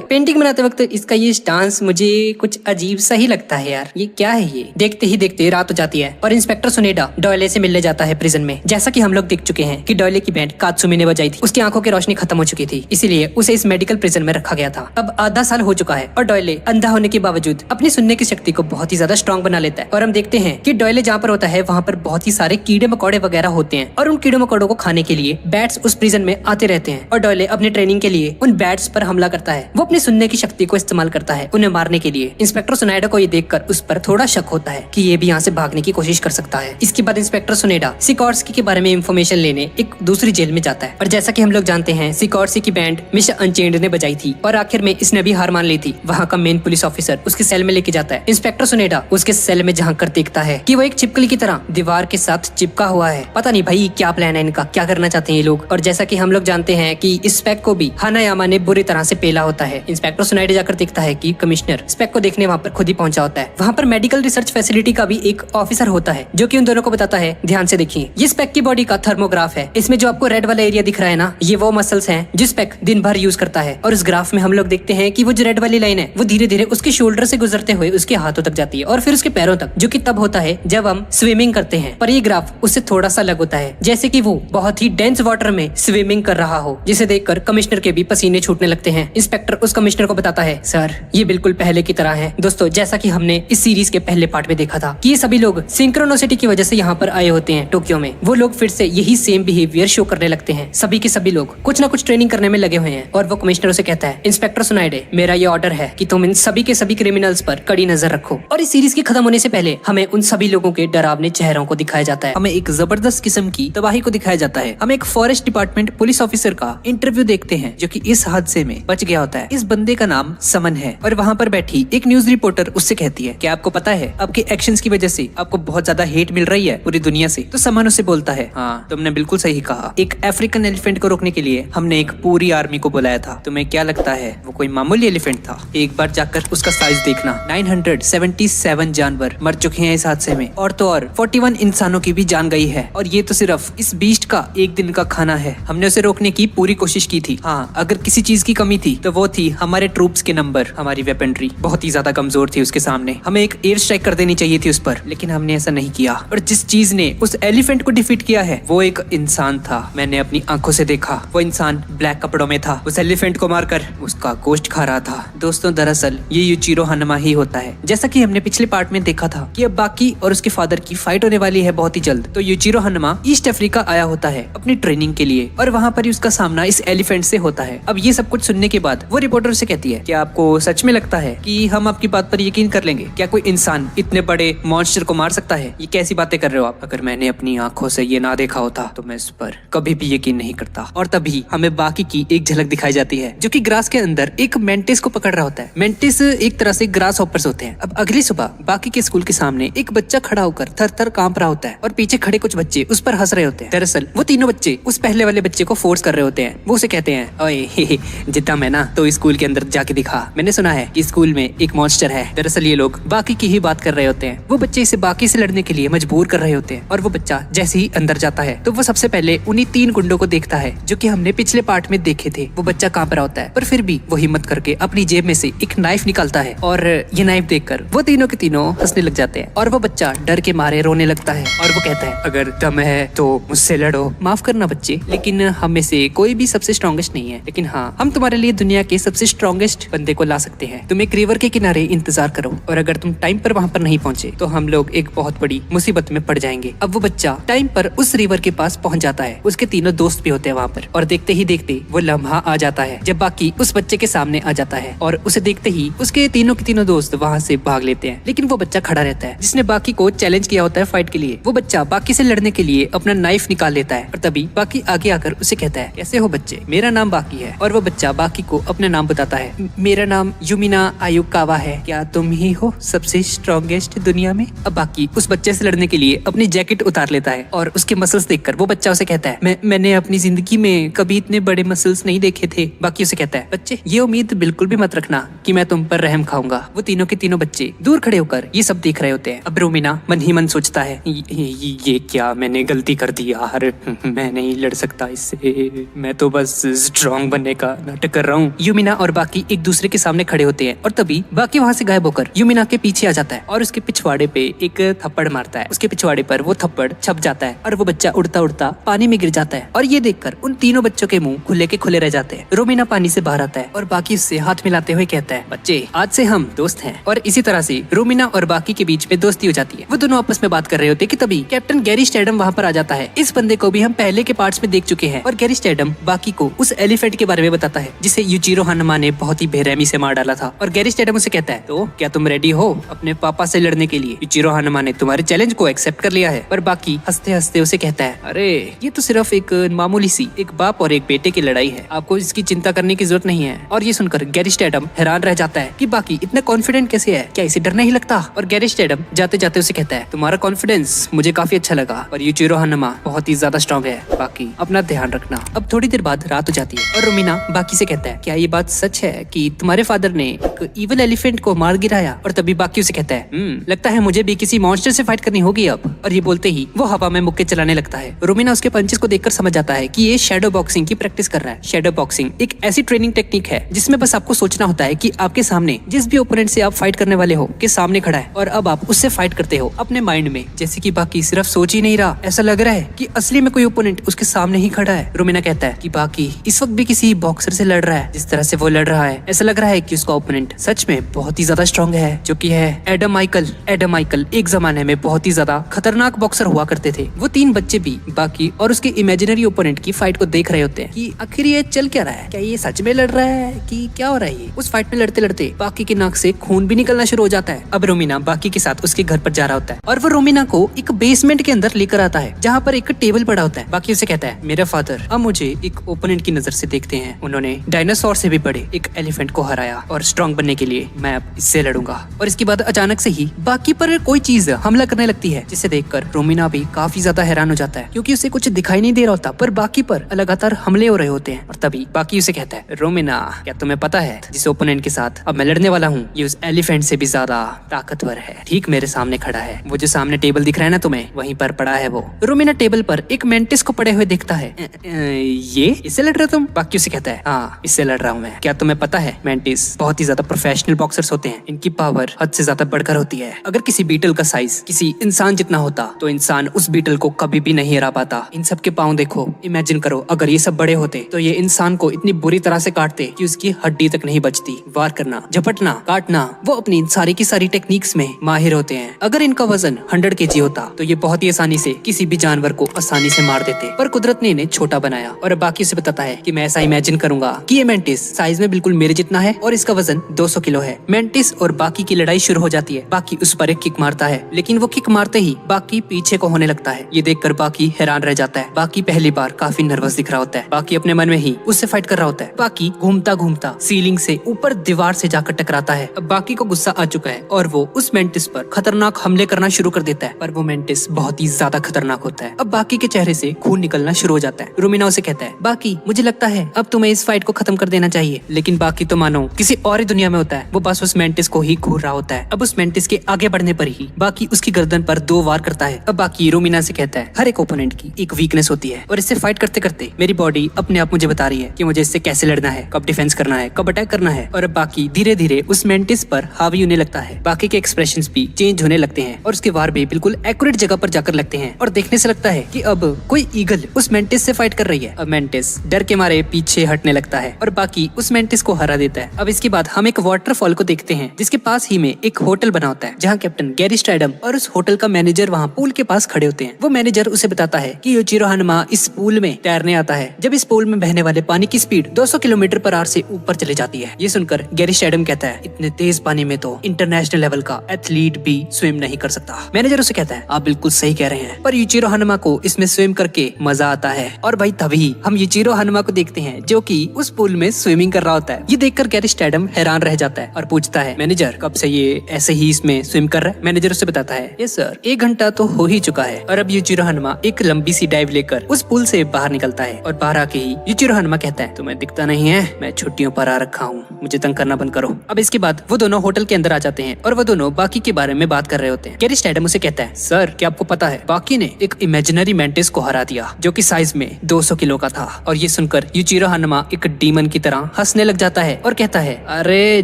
पेंटिंग बनाते वक्त इसका ये स्टांस मुझे कुछ अजीब सा ही लगता है यार, ये क्या है ये? देखते ही देखते रात हो जाती है और इंस्पेक्टर सुनेडा डॉयले से मिलने जाता है प्रिजन में। जैसा कि हम लोग देख चुके हैं कि डॉयले की बैंड कात्सुमी ने बजाई थी। उसकी आंखों की रोशनी खत्म हो चुकी थी, इसीलिए उसे इस मेडिकल प्रिजन में रखा गया था। अब आधा साल हो चुका है और डॉयले अंधा होने के बावजूद अपनी सुनने की शक्ति को बहुत ही ज्यादा स्ट्रॉन्ग बना लेता है। और हम देखते हैं कि डॉयले जहाँ पर होता है वहाँ पर बहुत ही सारे कीड़े मकोड़े वगैरह होते हैं और उन कीड़े मकोड़ों को खाने के लिए बैट्स उस प्रिजन में आते रहते हैं। और डॉयले अपने ट्रेनिंग के लिए उन बैट्स पर हमला करता है। वो अपनी सुनने की शक्ति को इस्तेमाल करता है उन्हें मारने के लिए। इंस्पेक्टर सुनाइडा को ये देखकर उस पर थोड़ा शक होता है कि ये भी यहाँ से भागने की कोशिश कर सकता है। इसके बाद इंस्पेक्टर सुनेडा सिकोर्स्की के बारे में इंफॉर्मेशन लेने एक दूसरी जेल में जाता है। और जैसा कि हम लोग जानते हैं सिकोर्स्की की बैंड मिस्टर अनचेंड ने बजाई थी और आखिर में इसने भी हार मान ली थी। वहाँ का मेन पुलिस ऑफिसर उसके सेल में लेके जाता है। इंस्पेक्टर सुनेडा उसके सेल में झांक कर देखता है कि वो एक छिपकली की तरह दीवार के साथ चिपका हुआ है। पता नहीं भाई क्या प्लान है इनका, क्या करना चाहते हैं ये लोग। और जैसा कि हम लोग जानते हैं कि इस स्पेक को भी हानायामा ने बुरी तरह से पेला होता है। इंस्पेक्टर सुनाइडा जाकर देखता है कि कमिश्नर स्पेक को देखने वहाँ पर खुद ही पहुंचा होता है। वहाँ पर मेडिकल रिसर्च फैसिलिटी का भी एक ऑफिसर होता है जो कि उन दोनों को बताता है, ध्यान से देखिए ये स्पेक की बॉडी का थर्मोग्राफ है। इसमें जो आपको रेड वाला एरिया दिख रहा है ना, ये वो मसल्स हैं जो स्पेक दिन भर यूज करता है। और इस ग्राफ में हम लोग देखते हैं कि वो जो रेड वाली लाइन है वो धीरे धीरे उसके शोल्डर से गुजरते हुए उसके हाथों तक जाती है और फिर उसके पैरों तक, जो कि तब होता है जब हम स्विमिंग करते हैं। पर ये ग्राफ उससे थोड़ा सा अलग होता है, जैसे कि वो बहुत ही डेंस वाटर में स्विमिंग कर रहा हो, जिसे देखकर कमिश्नर के भी पसीने छूटने लगते हैं। इंस्पेक्टर उस कमिश्नर को बताता है, सर ये बिल्कुल पहले की तरह है। दोस्तों जैसा कि हमने इस सीरीज के पहले पार्ट में देखा था कि ये सभी लोग सिंक्रोनोसिटी की वजह से यहाँ पर आए होते हैं टोक्यो में, वो लोग फिर से यही सेम बिहेवियर शो करने लगते हैं। सभी के सभी लोग कुछ ना कुछ ट्रेनिंग करने में लगे हुए हैं। और वो कमिश्नर उसे कहता है, इंस्पेक्टर सुनाइडे मेरा ये ऑर्डर है कि तुम इन सभी के सभी क्रिमिनल्स पर कड़ी नजर रखो। और इस सीरीज के खत्म होने से पहले हमें उन सभी लोगों के डरावने चेहरों को दिखाया जाता है। हमें एक जबरदस्त किस्म की तबाही को दिखाया जाता है। हम एक फॉरेस्ट डिपार्टमेंट पुलिस ऑफिसर का इंटरव्यू देखते हैं जो कि इस हादसे में बच गया होता है। इस बंदे का नाम समन है और वहाँ पर बैठी एक न्यूज रिपोर्टर उससे कहती है, क्या आपको पता है आपके एक्शंस की वजह से आपको बहुत ज्यादा हेट मिल रही है पूरी दुनिया से? तो समन उससे बोलता है, हाँ तुमने बिल्कुल सही कहा। एक अफ्रीकन एलिफेंट को रोकने के लिए हमने एक पूरी आर्मी को बुलाया था। तुम्हें क्या लगता है वो कोई मामूली एलिफेंट था? एक बार जाकर उसका साइज देखना। 977 जानवर मर चुके हैं इस हादसे में, और तो और 41 इंसानों की भी जान गई है। और ये तो सिर्फ इस बीस्ट का एक दिन का खाना है। हमने उसे रोकने की पूरी कोशिश की थी। हाँ, अगर किसी चीज की कमी थी तो वो थी हमारे ट्रूप्स के नंबर। हमारी वेपनरी बहुत ही ज्यादा कमजोर थी उसके सामने। हमें एक एयर स्ट्राइक कर देनी चाहिए थी उस पर, लेकिन हमने ऐसा नहीं किया। और जिस चीज ने उस एलिफेंट को डिफीट किया है वो एक इंसान था। मैंने अपनी आंखों से देखा, वो इंसान ब्लैक कपड़ों में था, उस एलिफेंट को मारकर उसका गोश्त खा रहा था। दोस्तों, दरअसल ये यूचिरो हनमा ही होता है। जैसा कि हमने पिछले पार्ट में देखा था कि अब बाकी और उसके फादर की फाइट होने वाली है बहुत ही जल्द। तो यूचिरो हनमा ईस्ट अफ्रीका आया होता है अपनी ट्रेनिंग के लिए, और वहाँ पर ही उसका सामना इस एलिफेंट से होता है। अब ये सब कुछ सुनने के बाद वो रिपोर्टर से कहती है, क्या आपको सच में लगता है कि हम आपकी बात पर यकीन कर लेंगे? क्या कोई इंसान इतने बड़े मॉन्स्टर को मार सकता है? ये कैसी बातें कर रहे हो आप? अगर मैंने अपनी आंखों से ये ना देखा होता तो मैं इस पर कभी भी यकीन नहीं करता। और तभी हमें बाकी की एक झलक दिखाई जाती है, जो कि ग्रास के अंदर एक मेंटिस को पकड़ रहा होता है। मेंटिस एक तरह से ग्रास हॉपर्स होते हैं। अब अगली सुबह बाकी के स्कूल के सामने एक बच्चा खड़ा होकर थर थर कांप रहा होता है, और पीछे खड़े कुछ बच्चे उस पर हंस रहे होते हैं। दरअसल वो तीनों बच्चे उस पहले वाले बच्चे को फोर्स कर रहे होते हैं। वो उसे कहते हैं, ओए जितना मैं ना तो स्कूल के अंदर जाके दिखा, मैंने सुना है कि स्कूल में एक मॉन्स्टर है। दरअसल ये लोग बाकी की ही बात कर रहे होते हैं। वो बच्चे इसे बाकी से लड़ने के लिए मजबूर कर रहे होते हैं, और वो बच्चा जैसे ही अंदर जाता है तो वो सबसे पहले उन्हीं 3 गुंडों को देखता है जो कि हमने पिछले पार्ट में देखे थे। वो बच्चा कांप रहा होता है, पर फिर भी वो हिम्मत करके अपनी जेब में से एक नाइफ निकालता है, और ये नाइफ देखकर वो तीनों के तीनों हंसने लग जाते हैं। और वो बच्चा डर के मारे रोने लगता है, और वो कहता है, अगर दम है तो मुझसे लड़ो। माफ करना बच्चे, लेकिन हम में से कोई भी सबसे स्ट्रॉन्गेस्ट नहीं है, लेकिन हाँ, हम तुम्हारे लिए दुनिया के सबसे स्ट्रॉन्गेस्ट बंदे को ला सकते हैं। तुम एक रिवर के किनारे इंतजार करो, और अगर तुम टाइम पर वहाँ पर नहीं पहुँचे तो हम लोग एक बहुत बड़ी मुसीबत में पड़ जाएंगे। अब वो बच्चा टाइम पर उस रिवर के पास पहुँच जाता है। उसके तीनों दोस्त भी होते हैं वहाँ पर, और देखते ही देखते वो लम्हा आ जाता है जब बाकी उस बच्चे के सामने आ जाता है, और उसे देखते ही उसके तीनों के तीनों दोस्त वहाँ से भाग लेते हैं। लेकिन वो बच्चा खड़ा रहता है जिसने बाकी को चैलेंज किया होता है फाइट के लिए। वो बच्चा बाकी से लड़ने के लिए अपना नाइफ निकाल लेता है, और तभी बाकी आगे आकर उसे कहता है, कैसे हो बच्चे, मेरा नाम बाकी है। और वो बच्चा बाकी को अपना नाम बताता है, मेरा नाम युमिना आयुकावा है, क्या तुम ही हो सबसे स्ट्रॉन्गेस्ट दुनिया में? अब बाकी उस बच्चे से लड़ने के लिए अपनी जैकेट उतार लेता है, और उसके मसल्स देखकर वो बच्चा उसे कहता है, मैंने अपनी जिंदगी में कभी इतने बड़े मसल्स नहीं देखे थे। बाकी उसे कहता है, बच्चे ये उम्मीद बिल्कुल भी मत रखना कि मैं तुम पर रहम खाऊंगा। वो तीनों के तीनों बच्चे दूर खड़े होकर ये सब देख रहे होते हैं। अब रोमिना मन ही मन सोचता है, ये क्या मैंने गलती कर दी यार, मैं नहीं लड़ सकता इससे, मैं तो बस स्ट्रॉन्ग बनने का नाटक कर रहा हूँ। युमिना और बाकी एक दूसरे के सामने खड़े होते हैं, और तभी बाकी वहाँ से गायब होकर युमिना के पीछे आ जाता है, और उसके पिछवाड़े पे एक थप्पड़ मारता है। उसके पिछवाड़े पर वो थप्पड़ छप जाता है, और वो बच्चा उड़ता उड़ता पानी में गिर जाता है। और ये देखकर उन तीनों बच्चों के मुंह खुले के खुले रह जाते हैं। रोमिना पानी से बाहर आता है, और बाकी उससे हाथ मिलाते हुए कहता है, बच्चे आज से हम दोस्त हैं। और इसी तरह से रोमिना और बाकी के बीच में दोस्ती हो जाती है। वो दोनों आपस में बात कर रहे होते हैं कि तभी कैप्टन गैरी स्टैडम वहाँ पर आ जाता है। इस बंदे को भी हम पहले के पार्ट्स में देख चुके हैं, और गैरी स्टैडम बाकी को उस एलिफेंट के बारे में बताता है जिसे यूचिरो हनमा ने बहुत ही बेरहमी से मार डाला था। और गैरी स्टैडम उसे कहता है, तो क्या तुम रेडी हो अपने पापा से लड़ने के लिए? यूचिरो हनमा ने तुम्हारे चैलेंज को एक्सेप्ट कर लिया है। पर बाकी हंसते हंसते उसे कहता है, अरे ये तो सिर्फ एक मामूली सी एक बाप और एक बेटे की लड़ाई है, आपको इसकी चिंता करने की जरूरत नहीं है। और ये सुनकर गैरी स्टैडम हैरान रह जाता है कि बाकी इतना कॉन्फिडेंट कैसे है, क्या इसे डर नहीं लगता? और गैरी स्टैडम जाते जाते उसे कहता है, तुम्हारा कॉन्फिडेंस मुझे काफी अच्छा लगा, और यूचिरो हनमा बहुत ही ज्यादा स्ट्रॉन्ग है, बाकी अपना ध्यान रखना। अब थोड़ी देर बाद रात हो जाती है, और रोमिना बाकी से कहता है, क्या ये बात सच है कि तुम्हारे फादर ने एक इविल एलिफेंट को मार गिराया? और तभी बाकी उसे कहता है, लगता है मुझे भी किसी मॉन्स्टर से फाइट करनी होगी अब। और ये बोलते ही वो हवा में मुक्के चलाने लगता है। रोमिना उसके पंचेस को देखकर समझ जाता है कि ये शैडो बॉक्सिंग की प्रैक्टिस कर रहा है। शैडो बॉक्सिंग एक ऐसी ट्रेनिंग टेक्निक है जिसमें बस आपको सोचना होता है कि आपके सामने जिस भी ओपोनेंट से आप फाइट करने वाले हो के सामने खड़ा है, और अब आप उससे फाइट करते हो अपने माइंड में, जैसे कि बाकी सिर्फ सोच ही नहीं रहा, ऐसा लग रहा है कि असली में कोई ओपोनेंट उसके सामने ही खड़ा है। रोमिना कहता है कि बाकी इस वक्त भी किसी बॉक्सर से लड़ रहा है, जिस तरह से वो लड़ रहा है ऐसा लग रहा है कि उसका ओपोनेंट सच में बहुत ही ज्यादा स्ट्रॉन्ग है, जो कि है एडम माइकल। एडम माइकल एक जमाने में बहुत ही ज्यादा खतरनाक बॉक्सर हुआ करते थे। वो 3 बच्चे भी बाकी और उसके इमेजिनरी ओपोनेंट की फाइट को देख रहे होते हैं कि आखिर ये चल क्या रहा है, क्या ये सच में लड़ रहा है कि क्या हो रहा है। उस फाइट में लड़ते लड़ते बाकी के नाक से खून भी निकलना शुरू हो जाता है। अब रोमिना बाकी के साथ उसके घर पर जा रहा होता है, और वो रोमिना को एक बेसमेंट के अंदर लेकर आता है जहाँ पर एक टेबल पड़ा होता है। बाकी उसे कहता है, मेरा फादर अब मुझे एक ओपोनेंट की नजर से देखते हैं, उन्होंने डायनासोर से भी बड़े एक एलिफेंट को हराया, और स्ट्रॉन्ग बनने के लिए मैं अब इससे लड़ूंगा। और इसके बाद अचानक से ही बाकी पर कोई चीज हमला करने लगती है, जिसे देखकर रोमिना भी काफी ज्यादा हैरान हो जाता है, क्योंकि उसे कुछ दिखाई नहीं दे रहा होता, पर बाकी पर लगातार हमले हो रहे होते हैं। और तभी बाकी उसे कहता है, रोमिना क्या तुम्हें पता है जिस ओपोनेंट ओपोनेंट के साथ अब मैं लड़ने वाला हूँ, ये उस एलिफेंट से भी ज्यादा ताकतवर है। ठीक मेरे सामने खड़ा है, वो जो सामने टेबल दिख रहा है ना तुम्हें, वहीं पर पड़ा है वो। रोमिना टेबल पर एक मेंटिस को पड़े हुए देखता है। ये इससे लड़ रहे हो तुम? बाकी उसे कहता है हाँ इससे लड़ रहा हूँ मैं। क्या तुम्हें पता है मेंटिस बहुत ही ज्यादा प्रोफेशनल बॉक्सर्स होते हैं, इनकी पावर हद से ज्यादा बढ़कर होती है। अगर किसी बीटल का साइज किसी इंसान जितना होता तो इंसान उस बीटल को कभी भी नहीं हरा पाता। इन सब के पाँव देखो, इमेजिन करो अगर ये सब बड़े होते तो ये इंसान को इतनी बुरी तरह से काटते कि उसकी हड्डी तक नहीं बचती। वार करना, झपटना, काटना, वो अपनी सारी की सारी टेक्निक्स में माहिर होते हैं। अगर इनका वजन 100 kg होता तो ये बहुत ही आसानी से किसी भी जानवर को आसानी से मार देते, पर कुदरत ने इन्हें छोटा बनाया। और बाकी उसे बताता है कि मैं ऐसा इमेजिन करूंगा कि ये मेंटिस साइज में बिल्कुल मेरे जितना है और इसका वजन 200 किलो है। मेंटिस और बाकी की लड़ाई शुरू हो जाती है। बाकी उस पर एक किक मारता है, लेकिन वो किक मारते ही बाकी पीछे को होने लगता है। ये देखकर बाकी हैरान रह जाता है। बाकी पहली बार काफी नर्वस दिख रहा होता है। बाकी अपने मन में ही उससे फाइट कर रहा होता है। बाकी घूमता घूमता सीलिंग से ऊपर दीवार से जाकर टकराता है। अब बाकी को गुस्सा आ चुका है और वो उस मेंटिस पर खतरनाक हमले करना शुरू कर देता है, पर वो मेंटिस बहुत ही ज्यादा खतरनाक होता है। अब बाकी के चेहरे से खून निकलना शुरू हो जाता है। रोमिना उसे कहता है बाकी मुझे लगता है अब तुम्हें इस फाइट को खत्म कर देना चाहिए, लेकिन बाकी तो मानो किसी और ही दुनिया में होता है। वो बस उस मेंटिस को ही घूर रहा होता है। अब उस मेंटिस के आगे बढ़ने पर ही बाकी उसकी गर्दन पर 2 वार करता है। अब बाकी रोमिना से कहता है हर एक ओपोनेंट की एक वीकनेस होती है और इससे फाइट करते करते मेरी बॉडी अपने आप मुझे बता रही है कि मुझे इससे कैसे लड़ना है, कब डिफेंस करना है, कब अटैक करना है। और अब बाकी धीरे धीरे उस मेंटिस पर हावी होने लगता है। बाकी के एक्सप्रेशंस भी चेंज होने लगते हैं और उसके वार भी बिल्कुल एक्यूरेट जगह पर जाकर लगते हैं और देखने से लगता है कि अब कोई ईगल उस मेंटिस से फाइट कर रही है। अब मेंटिस डर के मारे पीछे हटने लगता है और बाकी उस मेंटिस को हरा देता है। अब इसके बाद हम एक वाटरफॉल को देखते हैं जिसके पास ही में एक होटल बना होता है, जहाँ कैप्टन गैरी स्टैडम और उस होटल का मैनेजर वहाँ पूल के पास खड़े होते हैं। वो मैनेजर उसे बताता है कि योजिरो हनुमा इस पूल में तैरने आता है जब इस पूल में बहने वाले पानी की स्पीड 200 किलोमीटर/आवर से ऊपर चली जाती है। ये सुनकर गैरी स्टैडम कहता है इतने तेज पानी में तो इंटरनेशनल लेवल का एथलीट भी स्विम नहीं कर सकता। मैनेजर उसे कहता है आप बिल्कुल सही कह रहे हैं, पर योजिरो हनुमा को इसमें स्विम करके मजा आता है। और भाई तभी हम योजिरो हनुमा को देखते हैं जो कि उस पूल में स्विमिंग कर रहा होता है। ये देखकर गैरी स्टैडम हैरान रह जाता है और पूछता है मैनेजर कब से ये ऐसे ही इसमें स्विम कर रहा है? मैनेजर उसे बताता है यस सर, 1 घंटा तो हो ही चुका है। और अब योजिरो हनुमा एक लंबी सी डाइव लेकर उस पूल से बाहर निकलता है और बाहर आके ही योजिरो हनुमा कहता है तुम्हें दिखता नहीं है, मैं छुट्टियों पर आ रखा हूँ, मुझे तंग करना बंद करो। अब इसके बाद वो दोनों होटल के अंदर आ जाते हैं और वो दोनों बाकी के बारे में बात कर रहे होते हैं। गैरी स्टैडम उसे कहता है सर क्या आपको पता है बाकी ने एक इमेजिनरी मेंटिस को हरा दिया जो कि साइज में 200 किलो का था। और ये सुनकर योजिरो हनुमा एक डीमन की तरह हंसने लग जाता है और कहता है अरे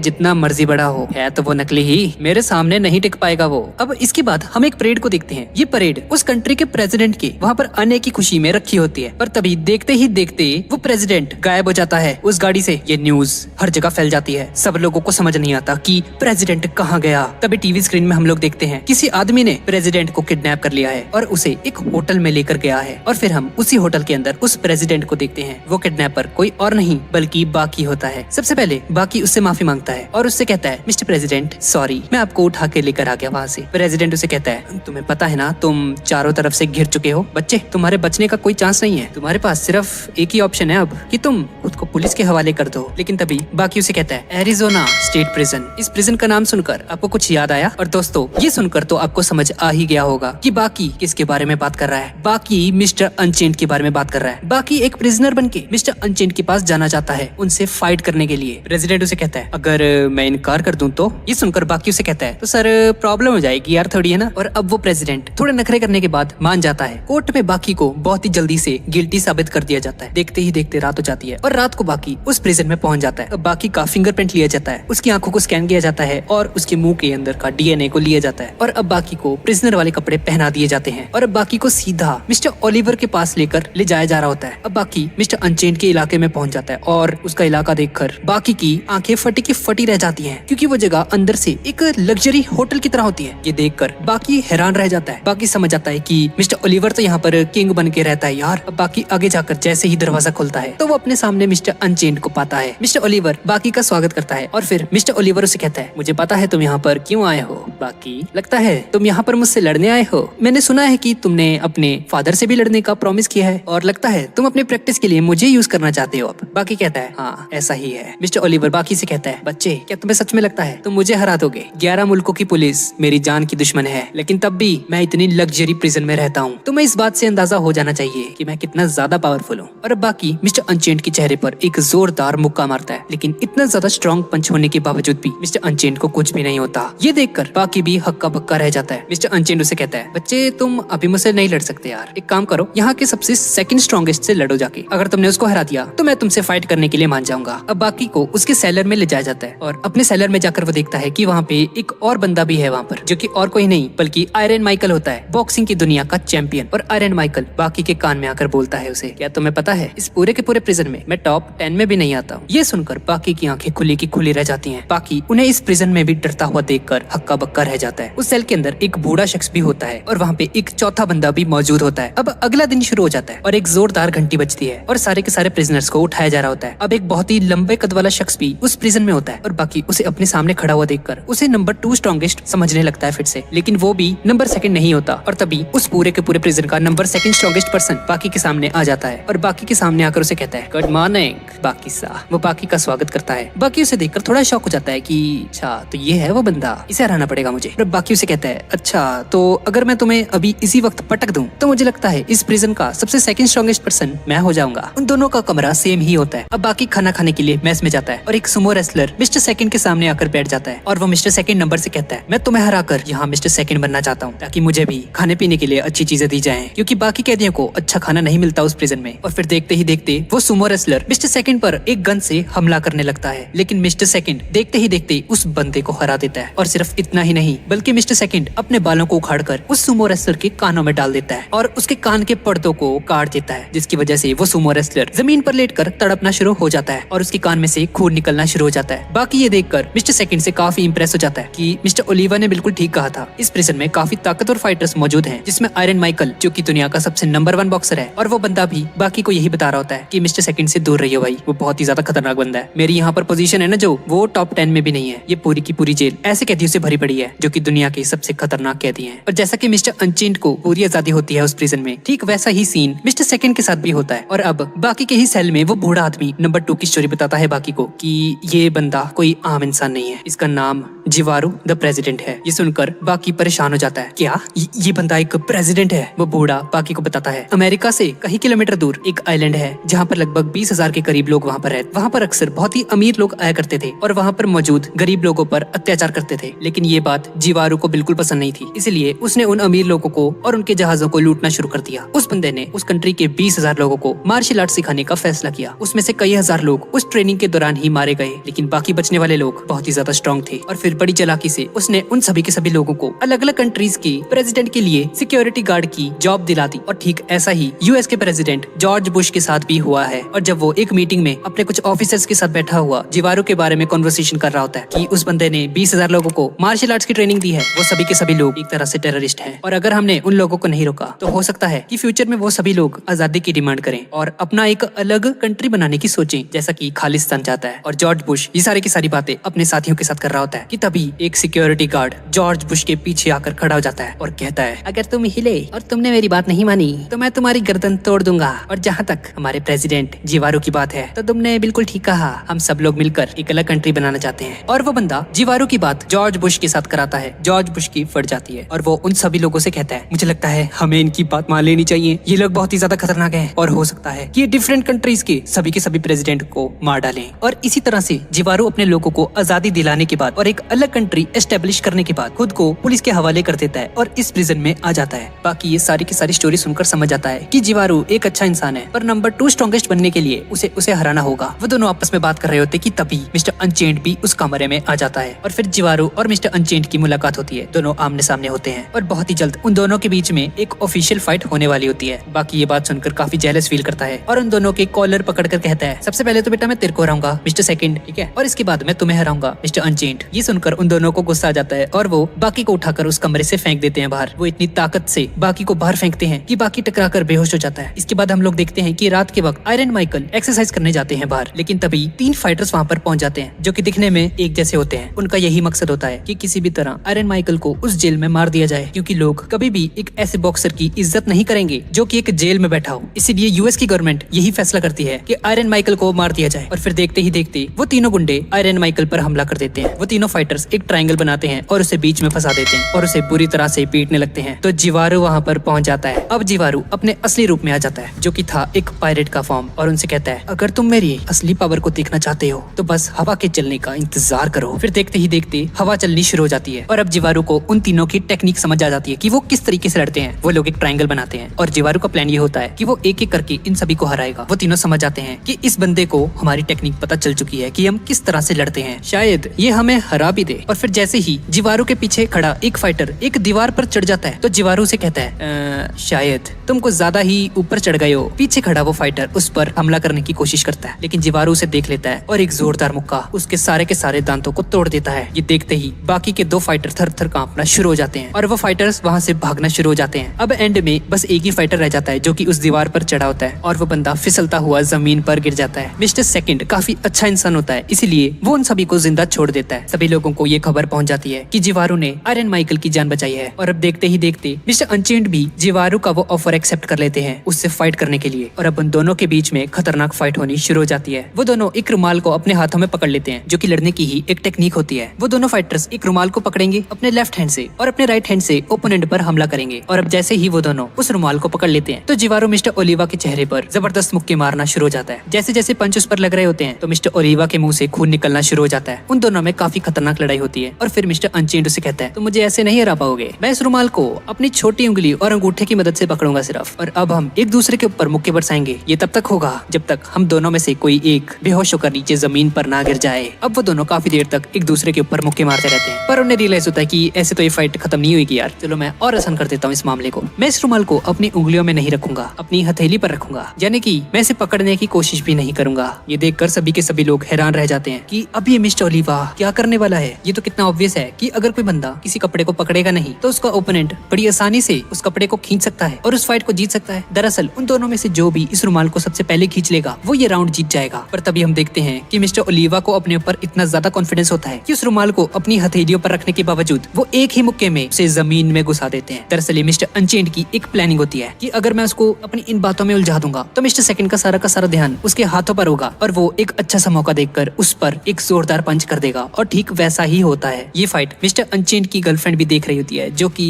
जितना मर्जी बड़ा हो, है तो वो नकली ही, मेरे सामने नहीं टिक पाएगा वो। अब इसके बाद हम एक परेड को देखते हैं। ये परेड उस कंट्री के प्रेसिडेंट के वहाँ पर आने की खुशी में रखी होती है, पर तभी देखते ही देखते वो प्रेसिडेंट गायब हो जाता है उस गाड़ी से। ये न्यूज हर जगह फैल जाती है। सब लोगों को समझ नहीं आता कि प्रेसिडेंट कहाँ गया। तभी टीवी स्क्रीन में हम लोग देखते हैं किसी आदमी ने प्रेसिडेंट को किडनैप कर लिया है और उसे एक होटल में लेकर गया है। और फिर हम उसी होटल के अंदर उस प्रेसिडेंट को देखते हैं। वो किडनैपर कोई और नहीं बल्कि बाकी होता है। सबसे पहले बाकी उससे माफी मांगता है और उससे कहता है मिस्टर प्रेसिडेंट सॉरी, मैं आपको उठा के लेकर आ गया वहाँ से। प्रेसिडेंट उसे कहता है तुम्हें पता है ना तुम चारों तरफ से घिर चुके हो, बच्चे तुम्हारे बचने का कोई चांस नहीं है। तुम्हारे पास सिर्फ एक ही ऑप्शन है अब कि तुम खुद को पुलिस के हवाले कर दो। लेकिन तभी बाकी उसे कहता है एरिजोना स्टेट प्रिजन। इस प्रिजन का नाम सुनकर आपको कुछ याद आया? और दोस्तों ये सुनकर तो आपको समझ आ ही गया होगा कि बाकी किसके बारे में बात कर रहा है। बाकी मिस्टर अनचेंड के बारे में बात कर रहा है। बाकी एक प्रिजनर बनके मिस्टर अनचेंड के पास जाना चाहता है उनसे फाइट करने के लिए। प्रेसिडेंट उसे कहता है अगर मैं इनकार कर दूं तो? ये सुनकर बाकी उसे कहता है तो सर प्रॉब्लम हो जाएगी यार थोड़ी, है ना। और अब वो प्रेसिडेंट थोड़े नखरे करने के बाद मान जाता है। कोर्ट में बाकी को बहुत ही जल्दी से गिल्टी साबित कर दिया जाता है। देखते ही देखते रात हो जाती है और रात को बाकी उस प्रिजन में पहुंच जाता है। अब बाकी का फिंगरप्रिंट लिया जाता है, उसकी आंखों को स्कैन किया जाता है और उसके मुंह के अंदर का डीएनए को लिया जाता है। और अब बाकी को प्रिजनर वाले कपड़े पहना दिए जाते हैं और अब बाकी को सीधा मिस्टर ओलिवर के पास लेकर ले जाया जा रहा होता है। अब बाकी मिस्टर अनचेंड के इलाके में पहुंच जाता है और उसका इलाका देखकर बाकी की आंखें फटी की फटी रह जाती हैं, क्योंकि वो जगह अंदर से एक लग्जरी होटल की तरह होती है। ये देखकर बाकी हैरान रह जाता है। बाकी समझ जाता है कि मिस्टर ओलिवर तो यहाँ पर किंग बन के रहता है यार। अब बाकी आगे जाकर जैसे ही दरवाजा खुलता है तो वो अपने सामने मिस्टर अनचेंड को पाता है। मिस्टर ओलिवर बाकी का स्वागत करता है और फिर मिस्टर ओलिवर उसे कहता है मुझे पता है तुम यहाँ पर क्यों आए हो बाकी, लगता है तुम यहाँ पर मुझसे लड़ने आए हो। मैंने सुना है कि तुमने अपने फादर से भी लड़ने का प्रॉमिस किया है और लगता है तुम अपने प्रैक्टिस के लिए मुझे यूज करना चाहते हो। अब बाकी कहता है हाँ ऐसा ही है। मिस्टर ओलिवर बाकी से कहता है बच्चे क्या तुम्हें सच में लगता है तुम मुझे हरा दोगे? 11 मुल्कों की पुलिस मेरी जान की दुश्मन है, लेकिन तब भी मैं इतनी लग्जरी प्रिजन में रहता हूँ। तुम्हें इस बात से अंदाजा हो जाना चाहिए कि मैं कितना ज्यादा पावरफुल हूँ। और अब बाकी मिस्टर अनचेंड के चेहरे पर एक जोरदार मुक्का मारता है, लेकिन इतना ज्यादा स्ट्रॉन्ग पंच होने के बावजूद भी मिस्टर अनचेंड को कुछ भी नहीं होता। ये देखकर बाकी भी हक्का बक्का रह जाता है। मिस्टर अनचेंड उसे कहता है, बच्चे तुम अभी मुझसे नहीं लड़ सकते यार, एक काम करो, यहाँ के सबसे सेकंड स्ट्रॉन्गेस्ट से लड़ो जाके। अगर तुमने उसको हरा दिया तो मैं तुमसे फाइट करने के लिए मान जाऊंगा। अब बाकी को उसके सेलर में ले जाया जाता है और अपने सेलर में जाकर वो देखता है कि वहाँ पे एक और बंदा भी है वहाँ पर, जो कि और कोई नहीं बल्कि आयरन माइकल होता है, बॉक्सिंग की दुनिया का चैंपियन। और आयरन माइकल बाकी के कान में आकर बोलता है उसे, क्या तुम्हें पता है इस पूरे के पूरे प्रिजन में मैं टॉप 10 में भी नहीं आता हूँ। ये सुनकर बाकी की आंखें खुली की खुली रह जाती हैं। बाकी उन्हें इस प्रिजन में भी डरता हुआ देखकर हक्का बक्का रह जाता है। उस सेल के अंदर एक बूढ़ा शख्स भी होता है और वहाँ पे एक चौथा बंदा भी मौजूद होता है। अब अगला दिन शुरू हो जाता है और एक जोरदार घंटी बजती है और सारे के सारे प्रिजनर्स को उठाया जा रहा होता है। अब एक बहुत ही लंबे कद वाला शख्स भी उस प्रिजन में होता है और बाकी उसे अपने सामने खड़ा हुआ देखकर उसे नंबर 2 स्ट्रॉन्गेस्ट समझने लगता है फिर से, लेकिन वो भी नंबर 2 नहीं होता। और तभी उस पूरे के पूरे प्रिजन का नंबर 2 स्ट्रॉन्गेस्ट पर्सन बाकी के सामने आ जाता है और बाकी के सामने आकर उसे कहता है, गुड मॉर्निंग बाकी सा। वो बाकी का स्वागत करता है। बाकी उसे देखकर थोड़ा शॉक हो जाता है कि अच्छा तो ये है वो बंदा, इसे हराना पड़ेगा मुझे। और बाकी उसे कहता है, अच्छा तो अगर मैं तुम्हें अभी इसी वक्त पटक दूं तो मुझे लगता है इस प्रिजन का सबसे सेकंड स्ट्रॉन्गेस्ट पर्सन मैं हो जाऊंगा। उन दोनों का कमरा सेम ही होता है। अब बाकी खाना खाने के लिए मेस में जाता है और एक सुमो रेसलर मिस्टर सेकंड के सामने आकर बैठ जाता है और वो मिस्टर सेकंड नंबर से कहता है, मैं तुम्हें हराकर यहाँ मिस्टर सेकंड बनना चाहता हूँ ताकि मुझे भी खाने पीने के लिए अच्छी चीजें दी जाएं, क्योंकि बाकी कैदियों को अच्छा खाना नहीं मिलता उस प्रिजन में। और फिर देखते ही देखते वो सुमो रेसलर मिस्टर सेकंड पर एक गन से हमला करने लगता है, लेकिन मिस्टर सेकंड देखते ही देखते उस बंदे को हरा देता है। और सिर्फ इतना ही नहीं बल्कि मिस्टर सेकंड अपने बालों को उखाड़कर उस सुमो रेसलर के कानों में डाल देता है और उसके कान के पर्दों को काट देता है, जिसकी वजह से वो सुमो रेसलर जमीन पर लेटकर तड़पना शुरू हो जाता है और उसके कान में से खून निकलना शुरू हो जाता है। बाकी ये देखकर मिस्टर सेकंड से काफी इंप्रेस हो जाता है कि मिस्टर ओलिवा ने बिल्कुल ठीक कहा था, इस प्रिजन में काफी ताकतवर फाइटर्स मौजूद हैं, जिसमें आयरन माइकल जो कि दुनिया का सबसे नंबर 1 बॉक्सर है। और वो बंदा भी बाकी को यही बता रहा होता है कि मिस्टर सेकंड से दूर रहिए भाई, वो बहुत ही ज्यादा खतरनाक बंदा है। मेरी यहाँ पर पोजीशन है ना जो, वो टॉप 10 में भी नहीं है। ये पूरी की पूरी जेल ऐसे कैदियों से भरी पड़ी है जो कि दुनिया के सबसे खतरनाक कैदी हैं। और जैसा कि मिस्टर अनचेंड को पूरी आजादी होती है उस प्रिजन में, ठीक वैसा ही सीन मिस्टर सेकंड के साथ भी होता है। और अब बाकी के ही सेल में वो बूढ़ा आदमी नंबर 2 की स्टोरी बताता है बाकी को कि ये बंदा कोई आम इंसान नहीं है, इसका नाम जिवारू द प्रेसिडेंट है। ये सुनकर बाकी परेशान हो जाता है, क्या ये बंदा एक प्रेसिडेंट है? वो बूढ़ा बाकी को बताता है, अमेरिका से कई किलोमीटर दूर एक आइलैंड है जहाँ पर लगभग 20,000 के करीब लोग वहाँ पर रहते। वहाँ पर अक्सर बहुत ही अमीर लोग आया करते थे और वहाँ पर मौजूद गरीब लोगों पर अत्याचार करते थे, लेकिन ये बात जिवारू को बिल्कुल पसंद नहीं थी, इसलिए उसने उन अमीर लोगों को और उनके जहाजों को लूटना शुरू कर दिया। उस बंदे ने उस कंट्री के 20,000 लोगों को मार्शल आर्ट सिखाने का फैसला किया। उसमें से कई हजार लोग उस ट्रेनिंग के दौरान ही मारे गए, लेकिन बाकी बचने वाले लोग बहुत ही ज्यादा स्ट्रॉन्ग थे। और फिर बड़ी चालाकी से उसने उन सभी के सभी लोगों को अलग अलग कंट्रीज के प्रेसिडेंट के लिए सिक्योरिटी गार्ड की जॉब दिला दी। और ठीक ऐसा ही यूएस के प्रेसिडेंट जॉर्ज बुश के साथ भी हुआ है। और जब वो एक मीटिंग में अपने कुछ ऑफिसर्स के साथ बैठा हुआ जिवारू के बारे में कॉन्वर्सेशन कर रहा होता है कि उस बंदे ने 20,000 लोगों को मार्शल आर्ट्स की ट्रेनिंग दी है, वो सभी के सभी लोग एक तरह से टेररिस्ट हैं, और अगर हमने उन लोगों को नहीं रोका तो हो सकता है कि फ्यूचर में वो सभी लोग आजादी की डिमांड करें और अपना एक अलग कंट्री बनाने की सोचें, जैसा कि खालिस्तान चाहता है। और जॉर्ज बुश ये सारी की सारी बातें अपने साथियों के साथ कर रहा होता है कि तभी एक सिक्योरिटी गार्ड जॉर्ज बुश के पीछे आकर खड़ा हो जाता है और कहता है, अगर तुम हिले और तुमने मेरी बात नहीं मानी तो मैं तुम्हारी गर्दन तोड़ दूंगा। और जहाँ तक हमारे प्रेसिडेंट जिवारू की बात है तो तुमने बिल्कुल ठीक कहा, हम सब लोग मिलकर एक अलग कंट्री बनाना चाहते हैं। और वो बंदा जिवारू की बात जॉर्ज बुश के साथ कराता है। जॉर्ज बुश की फट जाती है और वो उन सभी लोगों से कहता है, मुझे लगता है हमें इनकी बात मान लेनी चाहिए, ये लोग बहुत ही ज्यादा खतरनाक हैं और हो सकता है कि ये डिफरेंट कंट्रीज के सभी प्रेसिडेंट को मार डालें। और इसी तरह से जिवारू अपने लोगों को आजादी दिलाने के बाद और एक अलग कंट्री एस्टेब्लिश करने के बाद खुद को पुलिस के हवाले कर देता है और इस प्रिजन में आ जाता है। बाकी ये सारी की सारी स्टोरी सुनकर समझ आता है कि जिवारू एक अच्छा इंसान है, पर नंबर 2 स्ट्रॉन्गेस्ट बनने के लिए उसे हराना होगा। वो दोनों आपस में बात कर रहे होते कि तभी मिस्टर अनचेंड भी उस कमरे में आ जाता है और फिर जिवारू और मिस्टर अनचेंड की मुलाकात होती है। दोनों आमने सामने होते हैं और बहुत ही जल्द उन दोनों के बीच में एक ऑफिशियल फाइट होने वाली होती है। बाकी ये बात सुनकर काफी जेलस फील करता है और उन दोनों के कॉलर पकड़कर कहता है, सबसे पहले तो बेटा मैं तेरे को हराऊंगा मिस्टर सेकंड, ठीक है, और इसके बाद मैं तुम्हें हराऊंगा मिस्टर अनचेंड। ये सुनकर उन दोनों को गुस्सा आ जाता है और वो बाकी को उठाकर उस कमरे से फेंक देते हैं बाहर। वो इतनी ताकत से बाकी को बाहर फेंकते हैं कि बाकी टकराकर बेहोश हो जाता है। इसके बाद हम लोग देखते हैं कि रात के वक्त आयरन माइकल एक्सरसाइज करने जाते हैं बाहर, लेकिन तभी 3 फाइटर्स वहाँ पर पहुंच जाते हैं जो कि दिखने में एक जैसे होते हैं। उनका यही मकसद होता है कि किसी भी तरह आयरन माइकल को उस जेल में मार दिया जाए, क्योंकि लोग कभी भी एक ऐसे बॉक्सर की इज्जत नहीं करेंगे जो कि एक जेल में बैठा हो। इसीलिए यूएस की गवर्नमेंट यही फैसला करती है कि आयरन माइकल को मार दिया जाए। और फिर देखते ही देखते वो तीनों गुंडे आयरन माइकल पर हमला कर देते हैं। वो तीनों फाइटर फाइटर्स एक ट्रायंगल बनाते हैं और उसे बीच में फंसा देते हैं और उसे बुरी तरह से पीटने लगते हैं। तो जिवारू वहाँ पर पहुंच जाता है। अब जिवारू अपने असली रूप में आ जाता है, जो कि था एक पायरेट का फॉर्म, और उनसे कहता है अगर तुम मेरी असली पावर को देखना चाहते हो तो बस हवा के चलने का इंतजार करो। फिर देखते ही देखते हवा चलनी शुरू हो जाती है और अब जिवारू को उन तीनों की टेक्निक समझ आ जाती है कि वो किस तरीके से लड़ते हैं। वो लोग एक ट्रायंगल बनाते हैं और जिवारू का प्लान ये होता है कि वो एक एक करके इन सभी को हराएगा। वो तीनों समझ जाते हैं कि इस बंदे को हमारी टेक्निक पता चल चुकी है कि हम किस तरह से लड़ते हैं, शायद ये हमें हरा भी दे। और फिर जैसे ही जिवारू के पीछे खड़ा एक फाइटर एक दीवार पर चढ़ जाता है तो जिवारू से कहता है शायद तुम कुछ ज्यादा ही ऊपर चढ़ गए हो। पीछे खड़ा वो फाइटर उस पर हमला करने की कोशिश करता है, लेकिन जिवारू उसे देख लेता है और एक जोरदार मुक्का उसके सारे के सारे दांतों को तोड़ देता है। ये देखते ही बाकी के दो फाइटर थर थर कांपना शुरू हो जाते हैं और वो फाइटर्स वहाँ से भागना शुरू हो जाते हैं। अब एंड में बस एक ही फाइटर रह जाता है जो कि उस दीवार पर चढ़ा होता है और वो बंदा फिसलता हुआ जमीन पर गिर जाता है। मिस्टर सेकंड काफी अच्छा इंसान होता है, इसीलिए वो उन सभी को जिंदा छोड़ देता है। सभी लोगों को ये खबर पहुंच जाती है कि जिवारू ने आयरन माइकल की जान बचाई है और अब देखते ही देखते मिस्टर अनचेंड भी जिवारू का वो ऑफर एक्सेप्ट कर लेते हैं उससे फाइट करने के लिए। और अब उन दोनों के बीच में खतरनाक फाइट होनी शुरू हो जाती है। वो दोनों एक रुमाल को अपने हाथों में पकड़ लेते हैं, जो कि लड़ने की ही एक टेक्निक होती है। वो दोनों फाइटर्स एक रुमाल को पकड़ेंगे अपने लेफ्ट हैंड से और अपने राइट हैंड से ओपोनेंट पर हमला करेंगे। और अब जैसे ही वो दोनों उस रुमाल को पकड़ लेते हैं तो जिवारू मिस्टर ओलिवा के चेहरे पर जबरदस्त मुक्के मारना शुरू हो जाता है। जैसे जैसे पंच उस पर लग रहे होते हैं तो मिस्टर ओलिवा के मुंह से खून निकलना शुरू हो जाता है। उन दोनों में काफी खतरनाक लड़ाई होती है और फिर मिस्टर अनचेंड उसे कहता है तो मुझे ऐसे नहीं हरा पाओगे, मैं इस रुमाल को अपनी छोटी उंगली और अंगूठे की मदद से पकड़ूंगा सिर्फ, और अब हम एक दूसरे के ऊपर मुक्के बरसाएंगे। ये तब तक होगा जब तक हम दोनों में से कोई एक बेहोश होकर नीचे जमीन पर ना गिर जाए। अब वो दोनों काफी देर तक एक दूसरे के ऊपर मुक्के मारते रहते हैं, पर उन्हें रियलाइज होता है कि ऐसे तो ये फाइट खत्म नहीं हुई यार, चलो मैं और आसान कर देता हूँ इस मामले को। मैं इस रुमाल को अपनी उंगलियों में नहीं रखूंगा, अपनी हथेली पर रखूंगा, यानी कि मैं इसे पकड़ने की कोशिश भी नहीं करूंगा। ये देखकर सभी के सभी लोग हैरान रह जाते हैं कि अब ये मिस्टर ओलिवा क्या करने वाला है। ये तो कितना ऑब्वियस है कि अगर कोई बंदा किसी कपड़े को पकड़ेगा नहीं तो उसका ओपोनेंट बड़ी आसानी से उस कपड़े को खींच सकता है और उस फाइट को जीत सकता है। दरअसल उन दोनों में से जो भी इस रुमाल को सबसे पहले खींच लेगा वो ये राउंड जीत जाएगा। पर तभी हम देखते हैं कि मिस्टर ओलिवा को अपने ऊपर इतना ज्यादा कॉन्फिडेंस होता है कि उस रुमाल को अपनी हथेलियों पर रखने के बावजूद वो एक ही मुक्के में उसे जमीन में घुसा देते हैं। दरअसल ये मिस्टर अनचेंड की एक प्लानिंग होती है कि अगर मैं उसको अपनी इन बातों में उलझा दूंगा तो मिस्टर सेकंड का सारा ध्यान उसके हाथों पर होगा और वो एक अच्छा सा मौका देखकर उस पर एक जोरदार पंच कर देगा। और ठीक वैसा ही होता है। ये फाइट मिस्टर अनचेंड की गर्लफ्रेंड भी देख रही होती है, जो कि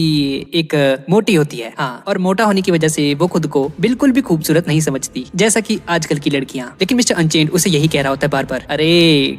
एक मोटी होती है। हाँ, और मोटा होने की वजह से वो खुद को बिल्कुल भी खूबसूरत नहीं समझती, जैसा कि आजकल की लड़कियां। लेकिन मिस्टर अनचेंड उसे यही कह रहा होता है बार बार, अरे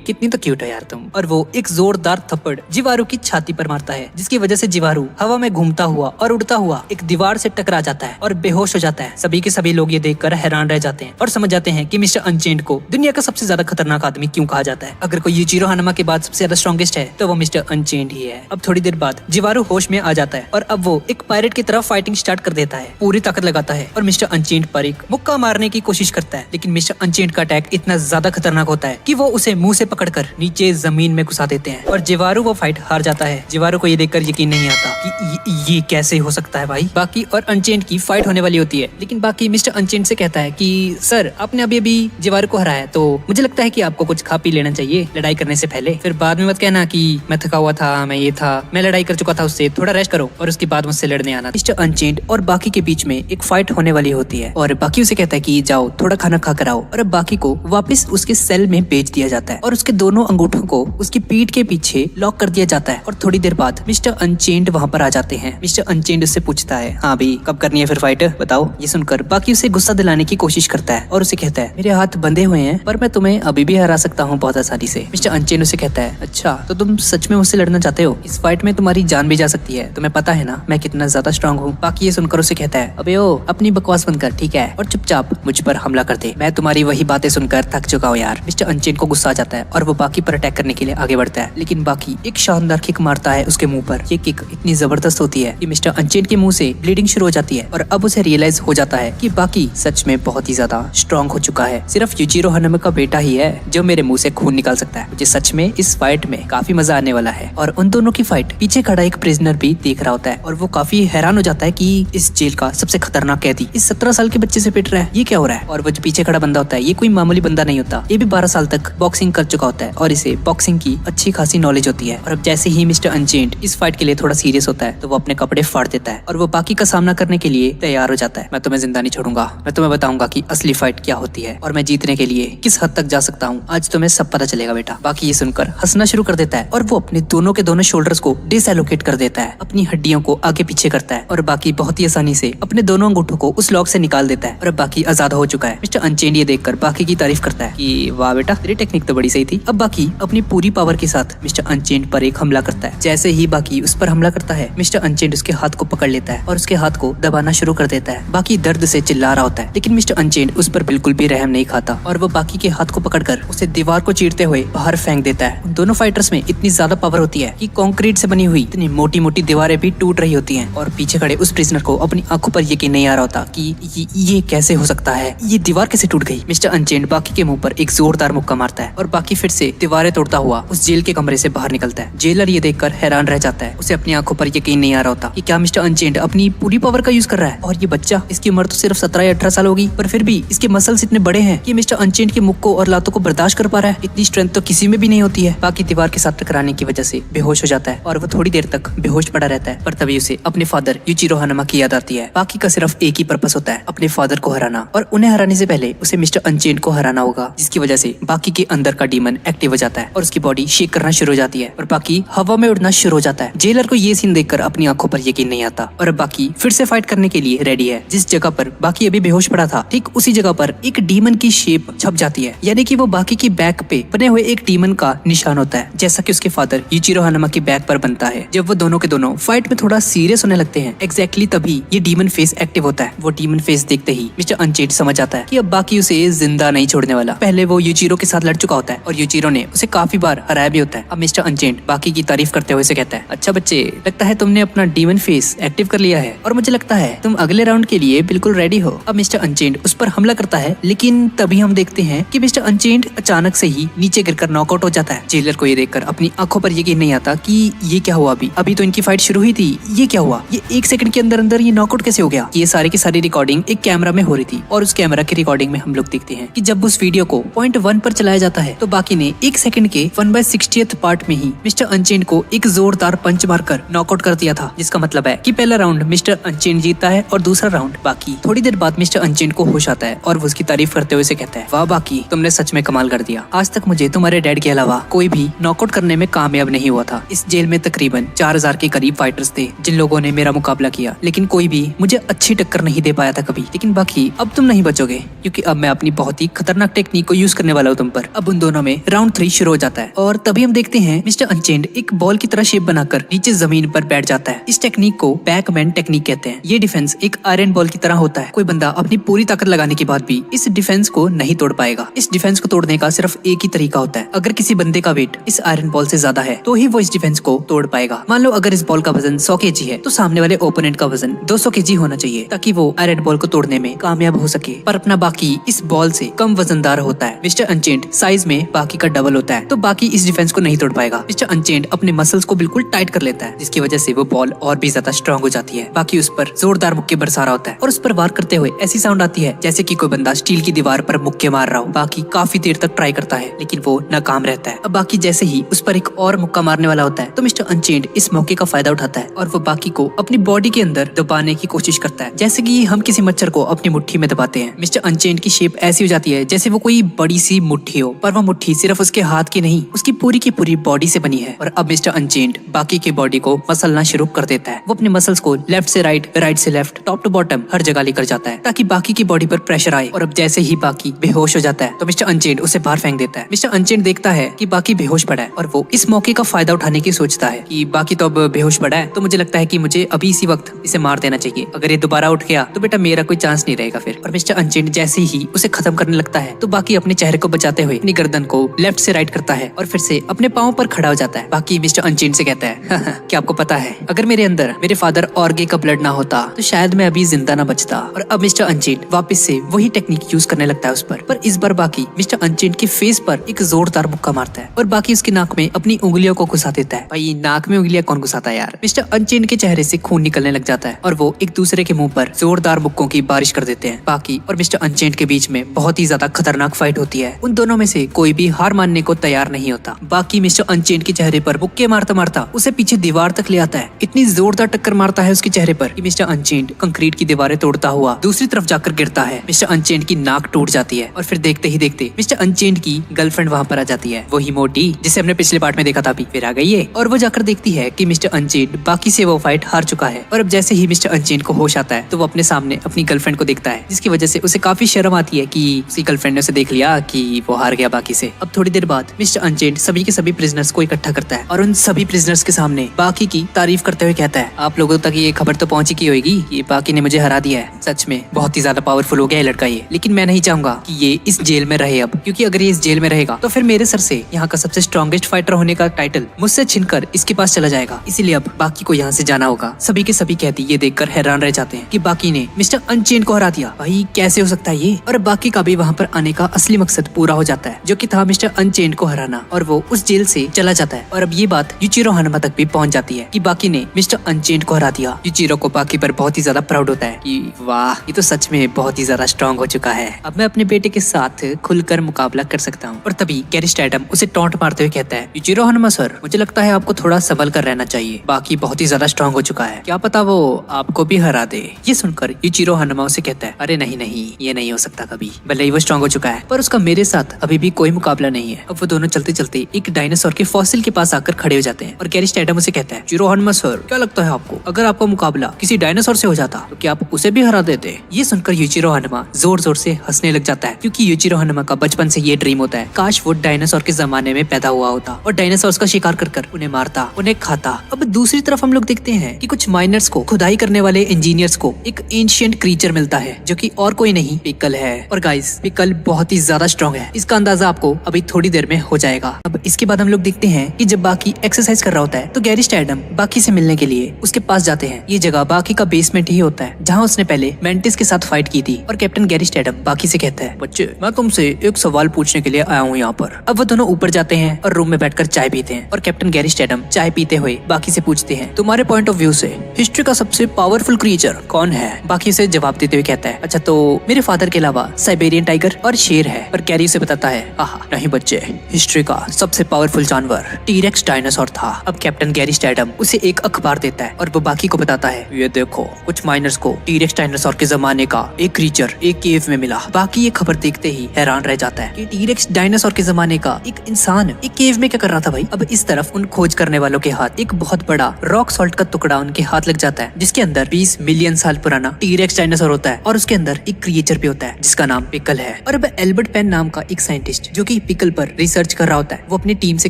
कितनी तो क्यूट है यार तुम। और वो एक जोरदार थप्पड़ जिवारू की छाती पर मारता है, जिसकी वजह से जिवारू हवा में घूमता हुआ और उड़ता हुआ एक दीवार से टकरा जाता है और बेहोश हो जाता है। सभी के सभी लोग ये देखकर हैरान रह जाते हैं और समझ जाते हैं कि मिस्टर अनचेंड को दुनिया का सबसे ज्यादा खतरनाक आदमी क्यों कहा जाता है। अगर कोई यूजिरो हानामा के बाद सबसे ज्यादा स्ट्रॉन्गेस्ट है तो वो मिस्टर अनचेंड ही है। अब थोड़ी देर बाद जिवारू होश में आ जाता है और अब वो एक पायरेट की तरफ फाइटिंग स्टार्ट कर देता है, पूरी ताकत लगाता है और मिस्टर अनचेंड पर एक मुक्का मारने की कोशिश करता है। लेकिन मिस्टर अनचेंड का अटैक इतना ज्यादा खतरनाक होता है कि वो उसे मुंह से पकड़कर नीचे जमीन में घुसा देते हैं और जिवारू वो फाइट हार जाता है। जिवारू को ये देखकर यकीन नहीं आता कि ये कैसे हो सकता है भाई। बाकी और अनचेंड की फाइट होने वाली होती है, लेकिन बाकी मिस्टर अनचेंड से कहता है कि सर आपने अभी जिवारू को हराया तो मुझे लगता है कि आपको कुछ खा पी लेना चाहिए लड़ाई करने से पहले। फिर बाद में मत कहना कि मैं थका हुआ था, मैं ये था, मैं लड़ाई कर चुका था उससे, थोड़ा रेस्ट करो और उसके बाद मुझसे लड़ने आना। मिस्टर अनचेंड और बाकी के बीच में एक फाइट होने वाली होती है और बाकी उसे कहता है कि जाओ थोड़ा खाना खा कर आओ। और अब बाकी को वापस उसके सेल में भेज दिया जाता है और उसके दोनों अंगूठों को उसकी पीठ के पीछे लॉक कर दिया जाता है। और थोड़ी देर बाद मिस्टर अनचेंड वहाँ पर आ जाते हैं। मिस्टर अनचेंड उससे पूछता है, हाँ भाई कब करनी है फिर फाइट बताओ। ये सुनकर बाकी उसे गुस्सा दिलाने की कोशिश करता है और उसे कहता है, मेरे हाथ बंधे हुए हैं पर मैं तुम्हें अभी भी हरा सकता हूँ बहुत आसानी से। मिस्टर अनचेंड उसे कहता है, अच्छा तो तुम सच में मुझसे लड़ना चाहते हो? इस फाइट में तुम्हारी जान भी जा सकती है, तुम्हें पता है ना मैं कितना ज्यादा स्ट्रांग हूँ। बाकी ये सुनकर उसे कहता है, अबे ओ अपनी बकवास बंद कर ठीक है और चुपचाप मुझ पर हमला कर दे, मैं तुम्हारी वही बातें सुनकर थक चुका हूँ यार। मिस्टर अनचेंड को गुस्सा आ जाता है और वो बाकी पर अटैक करने के लिए आगे बढ़ता है, लेकिन बाकी एक शानदार किक मारता है उसके मुंह पर। ये किक इतनी जबरदस्त होती है कि मिस्टर अनचेंड के मुंह से ब्लीडिंग शुरू हो जाती है और अब उसे रियलाइज हो जाता है कि बाकी सच में बहुत ही ज्यादा स्ट्रांग हो चुका है। सिर्फ यूजिरो हानामा का बेटा ही है जो मेरे मुंह से खून निकाल सकता है। मुझे सच में इस फाइट में काफी मजा आने वाला है। और उन दोनों की फाइट पीछे खड़ा एक प्रिजनर भी देख रहा होता है और वो काफी हैरान हो जाता है कि इस जेल का सबसे खतरनाक कैदी इस 17 साल के बच्चे से पिट रहा है, ये क्या हो रहा है। और वो जो पीछे खड़ा बंदा होता है ये कोई मामूली बंदा नहीं होता, ये भी 12 साल तक बॉक्सिंग कर चुका होता है और इसे बॉक्सिंग की अच्छी खासी नॉलेज होती है। और अब जैसे ही मिस्टर अनचेंड इस फाइट के लिए थोड़ा सीरियस होता है तो वो अपने कपड़े फाड़ देता है और वो बाकी का सामना करने के लिए तैयार हो जाता है। मैं तुम्हें जिंदा नहीं छोड़ूंगा, मैं तुम्हें बताऊंगा कि असली फाइट क्या होती है और मैं जीतने के लिए किस हद तक जा सकता हूँ, आज तुम्हें सब पता चलेगा बेटा। बाकी ये सुनकर हंसना शुरू कर देता देता है और वो अपने दोनों के दोनों शोल्डर्स को डिसएलोकेट कर देता है, अपनी हड्डियों को आगे पीछे करता है और बाकी बहुत ही आसानी से अपने दोनों अंगूठों को उस लॉक से निकाल देता है और अब बाकी आजाद हो चुका है। मिस्टर अनचेंड ये देखकर बाकी की तारीफ करता है कि वाह बेटा, तेरी टेक्निक तो बड़ी सही थी। अब बाकी अपनी पूरी पावर के साथ मिस्टर अनचेंड पर एक हमला करता है। जैसे ही बाकी उस पर हमला करता है, मिस्टर अनचेंड उसके हाथ को पकड़ लेता है और उसके हाथ को दबाना शुरू कर देता है। बाकी दर्द से चिल्ला रहा होता है, लेकिन मिस्टर अनचेंड उस पर बिल्कुल भी रहम नहीं खाता और वो बाकी के हाथ को पकड़कर उसे दीवार को चीरते हुए बाहर फेंक देता है। उन दोनों फाइटर्स में इतनी ज्यादा पावर होती है कि कंक्रीट से बनी हुई इतनी मोटी मोटी दीवारें भी टूट रही होती हैं और पीछे खड़े उस प्रिजनर को अपनी आंखों पर यकीन नहीं आ रहा होता कि ये कैसे हो सकता है, ये दीवार कैसे टूट गई। मिस्टर अनचेंड बाकी के मुंह पर एक जोरदार मुक्का मारता है और बाकी फिर से दीवारें तोड़ता हुआ उस जेल के कमरे से बाहर निकलता है। जेलर ये देखकर हैरान रह जाता है, उसे अपनी आंखों पर यकीन नहीं आ रहा होता कि क्या मिस्टर अनचेंड अपनी पूरी पावर का यूज कर रहा है। और ये बच्चा, इसकी उम्र तो सिर्फ 17 या 18 साल होगी, पर फिर भी इसके मसल्स इतने बड़े हैं कि मिस्टर अनचेंड के मुक्कों और लातों को बर्दाश्त कर पा रहा है। इतनी स्ट्रेंथ तो किसी में भी नहीं होती है। बाकी दीवार के साथ टकराने की वजह से बेहोश हो जाता है और वो थोड़ी देर तक बेहोश पड़ा रहता है, पर तभी उसे अपने फादर यूचिरो हानामा की याद आती है। बाकी का सिर्फ एक ही पर्पस होता है, अपने फादर को हराना, और उन्हें हराने से पहले उसे मिस्टर अनचेंड को हराना होगा, जिसकी वजह से बाकी के अंदर का डीमन एक्टिव हो जाता है और उसकी बॉडी शेक करना शुरू हो जाती है और बाकी हवा में उड़ना शुरू हो जाता है। जेलर को ये सीन देखकर अपनी आंखों पर यकीन नहीं आता और अब बाकी फिर से फाइट करने के लिए रेडी है। जिस जगह पर बाकी अभी बेहोश पड़ा था, ठीक उसी जगह पर एक डीमन की शेप छप जाती है, यानी कि वो बाकी की बैक पे बने हुए एक डीमन का निशान होता है, जैसा कि उसके फादर यूचिरो हानामा की बैक पर बनता है। जब वो दोनों के दोनों फाइट में थोड़ा सीरियस होने लगते हैं, एग्जैक्टली तभी ये डीमन फेस एक्टिव होता है। वो डीमन फेस देखते ही मिस्टर अनचेंड समझ जाता है कि अब बाकी उसे जिंदा नहीं छोड़ने वाला। पहले वो यूचिरो के साथ लड़ चुका होता है और यूचिरो ने उसे काफी बार हराया भी होता है। अब मिस्टर अनचेंड बाकी की तारीफ करते हुए उसे कहता है, अच्छा बच्चे, लगता है तुमने अपना डीमन फेस एक्टिव कर लिया है और मुझे लगता है तुम अगले राउंड के लिए बिल्कुल रेडी हो। अब मिस्टर अनचेंड उस पर हमला करता है, लेकिन तभी हम देखते हैं कि मिस्टर अनचेंड अचानक से ही नीचे गिरकर नॉकआउट हो जाता है। जेलर को ये देखकर अपनी आंखों पर यकीन नहीं आता कि ये क्या हुआ। अभी तो इनकी फाइट शुरू हुई थी, ये क्या हुआ, ये 1 सेकंड के अंदर अंदर ये नॉकआउट कैसे हो गया। ये सारी की सारी रिकॉर्डिंग एक कैमरा में हो रही थी और उस कैमरा की रिकॉर्डिंग में हम लोग देखते हैं कि जब उस वीडियो को पॉइंट 1 पर चलाया जाता है तो बाकी ने 1 सेकंड के 1/60th पार्ट में ही मिस्टर अनचेंड को एक जोरदार पंच मारकर नॉकआउट कर दिया था, जिसका मतलब है कि पहला राउंड मिस्टर अनचेंड जीतता है और दूसरा राउंड बाकी। थोड़ी देर बाद मिस्टर अनचेंड को होश आता है और वो उसकी तारीफ करते हुए कहता है, वाह बाकी, तुमने सच में कमाल कर दिया। आज तक मुझे तुम्हारे डैड के अलावा कोई भी नॉकआउट करने में कामयाब नहीं हुआ था। इस जेल में तकरीबन 4000 के करीब फाइटर्स थे जिन लोगों ने मेरा मुकाबला किया, लेकिन कोई भी मुझे अच्छी टक्कर नहीं दे पाया था कभी। लेकिन बाकी, अब तुम नहीं बचोगे, क्योंकि अब मैं अपनी बहुत ही खतरनाक टेक्निक को यूज करने वाला हूँ तुम पर। अब उन दोनों में राउंड 3 शुरू हो जाता है और तभी हम देखते हैं मिस्टर अनचेंड एक बॉल की तरह शेप बनाकर नीचे जमीन पर बैठ जाता है। इस टेक्निक को बैकमैन टेक्निक कहते हैं। ये डिफेंस एक आयरन बॉल की तरह होता है। कोई बंदा अपनी पूरी ताकत लगाने के बाद भी इस डिफेंस को नहीं तोड़ पाएगा। इस डिफेंस को तोड़ने का सिर्फ एक ही तरीका होता है, अगर किसी बंदे का वेट इस आयरन बॉल से ज्यादा है तो ही वो इस डिफेंस को तोड़ पाएगा। मान लो अगर इस बॉल का वजन 100 kg है तो सामने वाले ओपोनेंट का वजन 200 kg होना चाहिए, ताकि वो आयरन बॉल को तोड़ने में कामयाब हो सके। पर अपना बाकी इस बॉल से कम वजनदार होता है। मिस्टर अनचेंड साइज में बाकी का डबल होता है, तो बाकी इस डिफेंस को नहीं तोड़ पाएगा। मिस्टर अनचेंड अपने मसल्स को बिल्कुल टाइट कर लेता है, जिसकी वजह से वो बॉल और भी ज्यादा स्ट्रॉन्ग हो जाती है। बाकी उस पर जोरदार मुक्के बरसा रहा होता है और उस पर वार करते हुए ऐसी साउंड आती है जैसे कि कोई बंदा स्टील की दीवार पर मुक्के मार रहा हो। बाकी काफी देर तक ट्राई करता है, लेकिन वो नाकाम रहता है। अब बाकी जैसे ही उस पर एक और मुक्का मारने वाला होता है तो मिस्टर अनचेंड इस मौके का फायदा उठाता है और वो बाकी को अपनी बॉडी के अंदर दबाने की कोशिश करता है, जैसे कि हम किसी मच्छर को अपनी मुट्ठी में दबाते हैं। मिस्टर अनचेंड की शेप ऐसी हो जाती है जैसे वो कोई बड़ी सी मुट्ठी हो, पर वो मुट्ठी सिर्फ उसके हाथ की नहीं, उसकी पूरी की पूरी बॉडी से बनी है। और अब मिस्टर अनचेंड बाकी की बॉडी को मसलना शुरू कर देता है। वो अपने मसल्स को लेफ्ट से राइट, राइट से लेफ्ट, टॉप टू बॉटम हर जगह लेकर जाता है, ताकि बाकी की बॉडी पर प्रेशर आए। और अब जैसे ही बाकी बेहोश हो जाता है तो मिस्टर अनचेंड उसे बाहर फेंक देता है। मिस्टर अनचेंड देखता है कि बाकी बेहोश पड़ा है और वो इस मौके का फायदा उठाने की सोचता है कि बाकी तो अब बेहोश पड़ा है, तो मुझे लगता है कि मुझे अभी इसी वक्त इसे मार देना चाहिए। अगर ये दोबारा उठ गया तो बेटा मेरा कोई चांस नहीं रहेगा फिर। और मिस्टर अनचेंड जैसे ही उसे खत्म करने लगता है तो बाकी अपने चेहरे को बचाते हुए अपनी गर्दन को लेफ्ट से राइट करता है और फिर से अपने पाँव पर खड़ा हो जाता है। बाकी मिस्टर अनचेंड से कहता है, क्या आपको पता है, अगर मेरे अंदर मेरे फादर ऑर्गे का ब्लड ना होता तो शायद मैं अभी जिंदा ना बचता। और अब मिस्टर अनचेंड वापस से वही टेक्निक यूज करने लगता है उस पर इस बार बाकी मिस्टर अनचेंड के फेस पर एक जोरदार मुक्का मारता है और बाकी उसकी नाक में अपनी उंगलियों को घुसा देता है। भाई नाक में उंगलियां कौन घुसाता है यार। मिस्टर अनचेंड के चेहरे से खून निकलने लग जाता है और वो एक दूसरे के मुंह पर जोरदार मुक्कों की बारिश कर देते हैं। बाकी और मिस्टर अनचेंड के बीच में बहुत ही ज्यादा खतरनाक फाइट होती है। उन दोनों में से कोई भी हार मानने को तैयार नहीं होता। बाकी मिस्टर अनचेंड के चेहरे पर मुक्के मारता मारता उसे पीछे दीवार तक ले आता है। इतनी जोरदार टक्कर मारता है उसके चेहरे पर कि मिस्टर अनचेंड कंक्रीट की दीवारें तोड़ता हुआ दूसरी तरफ जाकर गिरता है। मिस्टर अनचेंड की नाक टूट जाती है और फिर देखते ही देखते मिस्टर अनचेंड की गर्लफ्रेंड वहाँ पर आ जाती है, वही मोटी जिसे हमने पिछले पार्ट में देखा था अभी। फिर आ गई है और वो जाकर देखती है कि मिस्टर अनचेंड बाकी से वो फाइट हार चुका है। और अब जैसे ही मिस्टर अनचेंड को होश आता है तो वो अपने सामने अपनी गर्लफ्रेंड को देखता है, जिसकी वजह से उसे काफी शर्म आती है कि उसकी गर्लफ्रेंड ने उसे देख लिया कि वो हार गया बाकी से। अब थोड़ी देर बाद मिस्टर अनचेंड सभी के सभी प्रिजनर्स को इकट्ठा करता है और उन सभी प्रिजनर्स के सामने बाकी की तारीफ करते हुए कहता है, आप लोगों तक ये खबर तो पहुंची की होगी, ये बाकी ने मुझे हरा दिया है। सच में बहुत ही ज्यादा पावरफुल हो गया है लड़का ये, लेकिन मैं नहीं चाहूंगा कि ये इस जेल में रहे अब, क्योंकि अगर ये इस जेल में रहेगा तो फिर मेरे सर से यहाँ का सबसे स्ट्रॉन्गेस्ट फाइटर होने का टाइटल मुझसे छिनकर इसके पास चला जाएगा। इसीलिए अब बाकी को यहाँ से जाना होगा। सभी के सभी कहती ये देखकर हैरान रह जाते हैं कि बाकी ने मिस्टर अनचेन को हरा दिया। भाई कैसे हो सकता है ये? और अब बाकी का भी वहाँ पर आने का असली मकसद पूरा हो जाता है, जो कि था मिस्टर अनचेन को हराना, और वो उस जेल से चला जाता है। और अब ये बात यूचिरो हानमा तक भी पहुंच जाती है कि बाकी ने मिस्टर अनचेन को हरा दिया। यूचिरो को बाकी पर बहुत ही ज्यादा प्राउड होता है कि वाह, ये तो सच में बहुत ही ज्यादा स्ट्रॉन्ग हो चुका है, अब मैं अपने बेटे के साथ खुलकर मुकाबला कर सकता हूँ। और तभी गैरी स्टैडम उसे टॉन्ट मारते हुए कहता है, यूचिरो हानमा सर, मुझे लगता है आपको थोड़ा संभल कर रहना चाहिए, बाकी बहुत ही ज्यादा स्ट्रॉन्ग हो चुका है, क्या पता वो आपको भी हरा दे। ये सुनकर यूचिरो हानमा उसे कहता है, अरे नहीं नहीं, ये नहीं हो सकता कभी, भले ही वो स्ट्रॉन्ग हो चुका है पर उसका मेरे साथ अभी भी कोई मुकाबला नहीं है। अब वो दोनों चलते चलते एक डायनासोर के फॉसिल के पास आकर खड़े हो जाते हैं और गैरी स्टैडम उसे कहता है, यूचिरो हानमा सर, क्या लगता है आपको अगर आपका मुकाबला किसी डायनासोर से हो जाता तो क्या आप उसे भी हरा देते? ये सुनकर यूचिरो हानमा जोर जोर से हंसने लग जाता है, क्योंकि यूचिरो हानमा का बचपन से ये ड्रीम होता है, काश वो डायनासोर के जमाने में पैदा हुआ होता और डायनासोर का शिकार कर कर उन्हें मारता, उन्हें खाता। अब दूसरी तरफ हम लोग देखते हैं कि कुछ माइनर्स को, खुदाई करने वाले इंजीनियर्स को एक एंशिएंट क्रीचर मिलता है, जो कि और कोई नहीं पिकल है। और गाइस, पिकल बहुत ही ज्यादा स्ट्रॉन्ग है, इसका अंदाजा आपको अभी थोड़ी देर में हो जाएगा। अब इसके बाद हम लोग देखते हैं कि जब बाकी एक्सरसाइज कर रहा होता है तो गैरी स्टैडम बाकी से मिलने के लिए उसके पास जाते हैं। ये जगह बाकी का बेसमेंट ही होता है, जहाँ उसने पहले मेंटिस के साथ फाइट की थी। और कैप्टन गैरी स्टैडम बाकी से कहता है, बच्चे, मैं तुमसे एक सवाल पूछने के लिए आया हूँ यहाँ पर। अब वो दोनों ऊपर जाते हैं और रूम में बैठकर चाय पीते हैं और कैप्टन गैरी स्टैडम चाय पीते हुए बाकी से पूछते हैं, तुम्हारे पॉइंट ऑफ व्यू से हिस्ट्री का सबसे पावरफुल क्रीचर कौन है? बाकी से जवाब देते हुए कहता है, अच्छा तो मेरे फादर के अलावा साइबेरियन टाइगर और शेर है। पर गैरी उसे बताता है, आहा नहीं बच्चे, हिस्ट्री का सबसे पावरफुल जानवर टीरेक्स डायनासोर था। अब कैप्टन गैरी स्टैडम उसे एक अखबार देता है और वो बाकी को बताता है, ये देखो, कुछ माइनर्स को टीरेक्स डायनासोर के जमाने का एक क्रीचर एक केव में मिला। बाकी ये खबर देखते ही हैरान रह जाता है कि टीरेक्स डायनासोर के जमाने का एक इंसान एक केव में क्या कर रहा था भाई। अब इस तरफ उन खोज करने वालों के हाथ एक बहुत बड़ा रॉक सॉल्ट का टुकड़ा उनके हाथ लग जाता है, जिसके अंदर 20 मिलियन साल पुराना टीरेक्स डायनासोर होता है और उसके अंदर एक क्रिएचर भी होता है जिसका नाम पिकल है। और अब एल्बर्ट पेन नाम का एक साइंटिस्ट जो कि पिकल पर रिसर्च कर रहा होता है, वो अपनी टीम से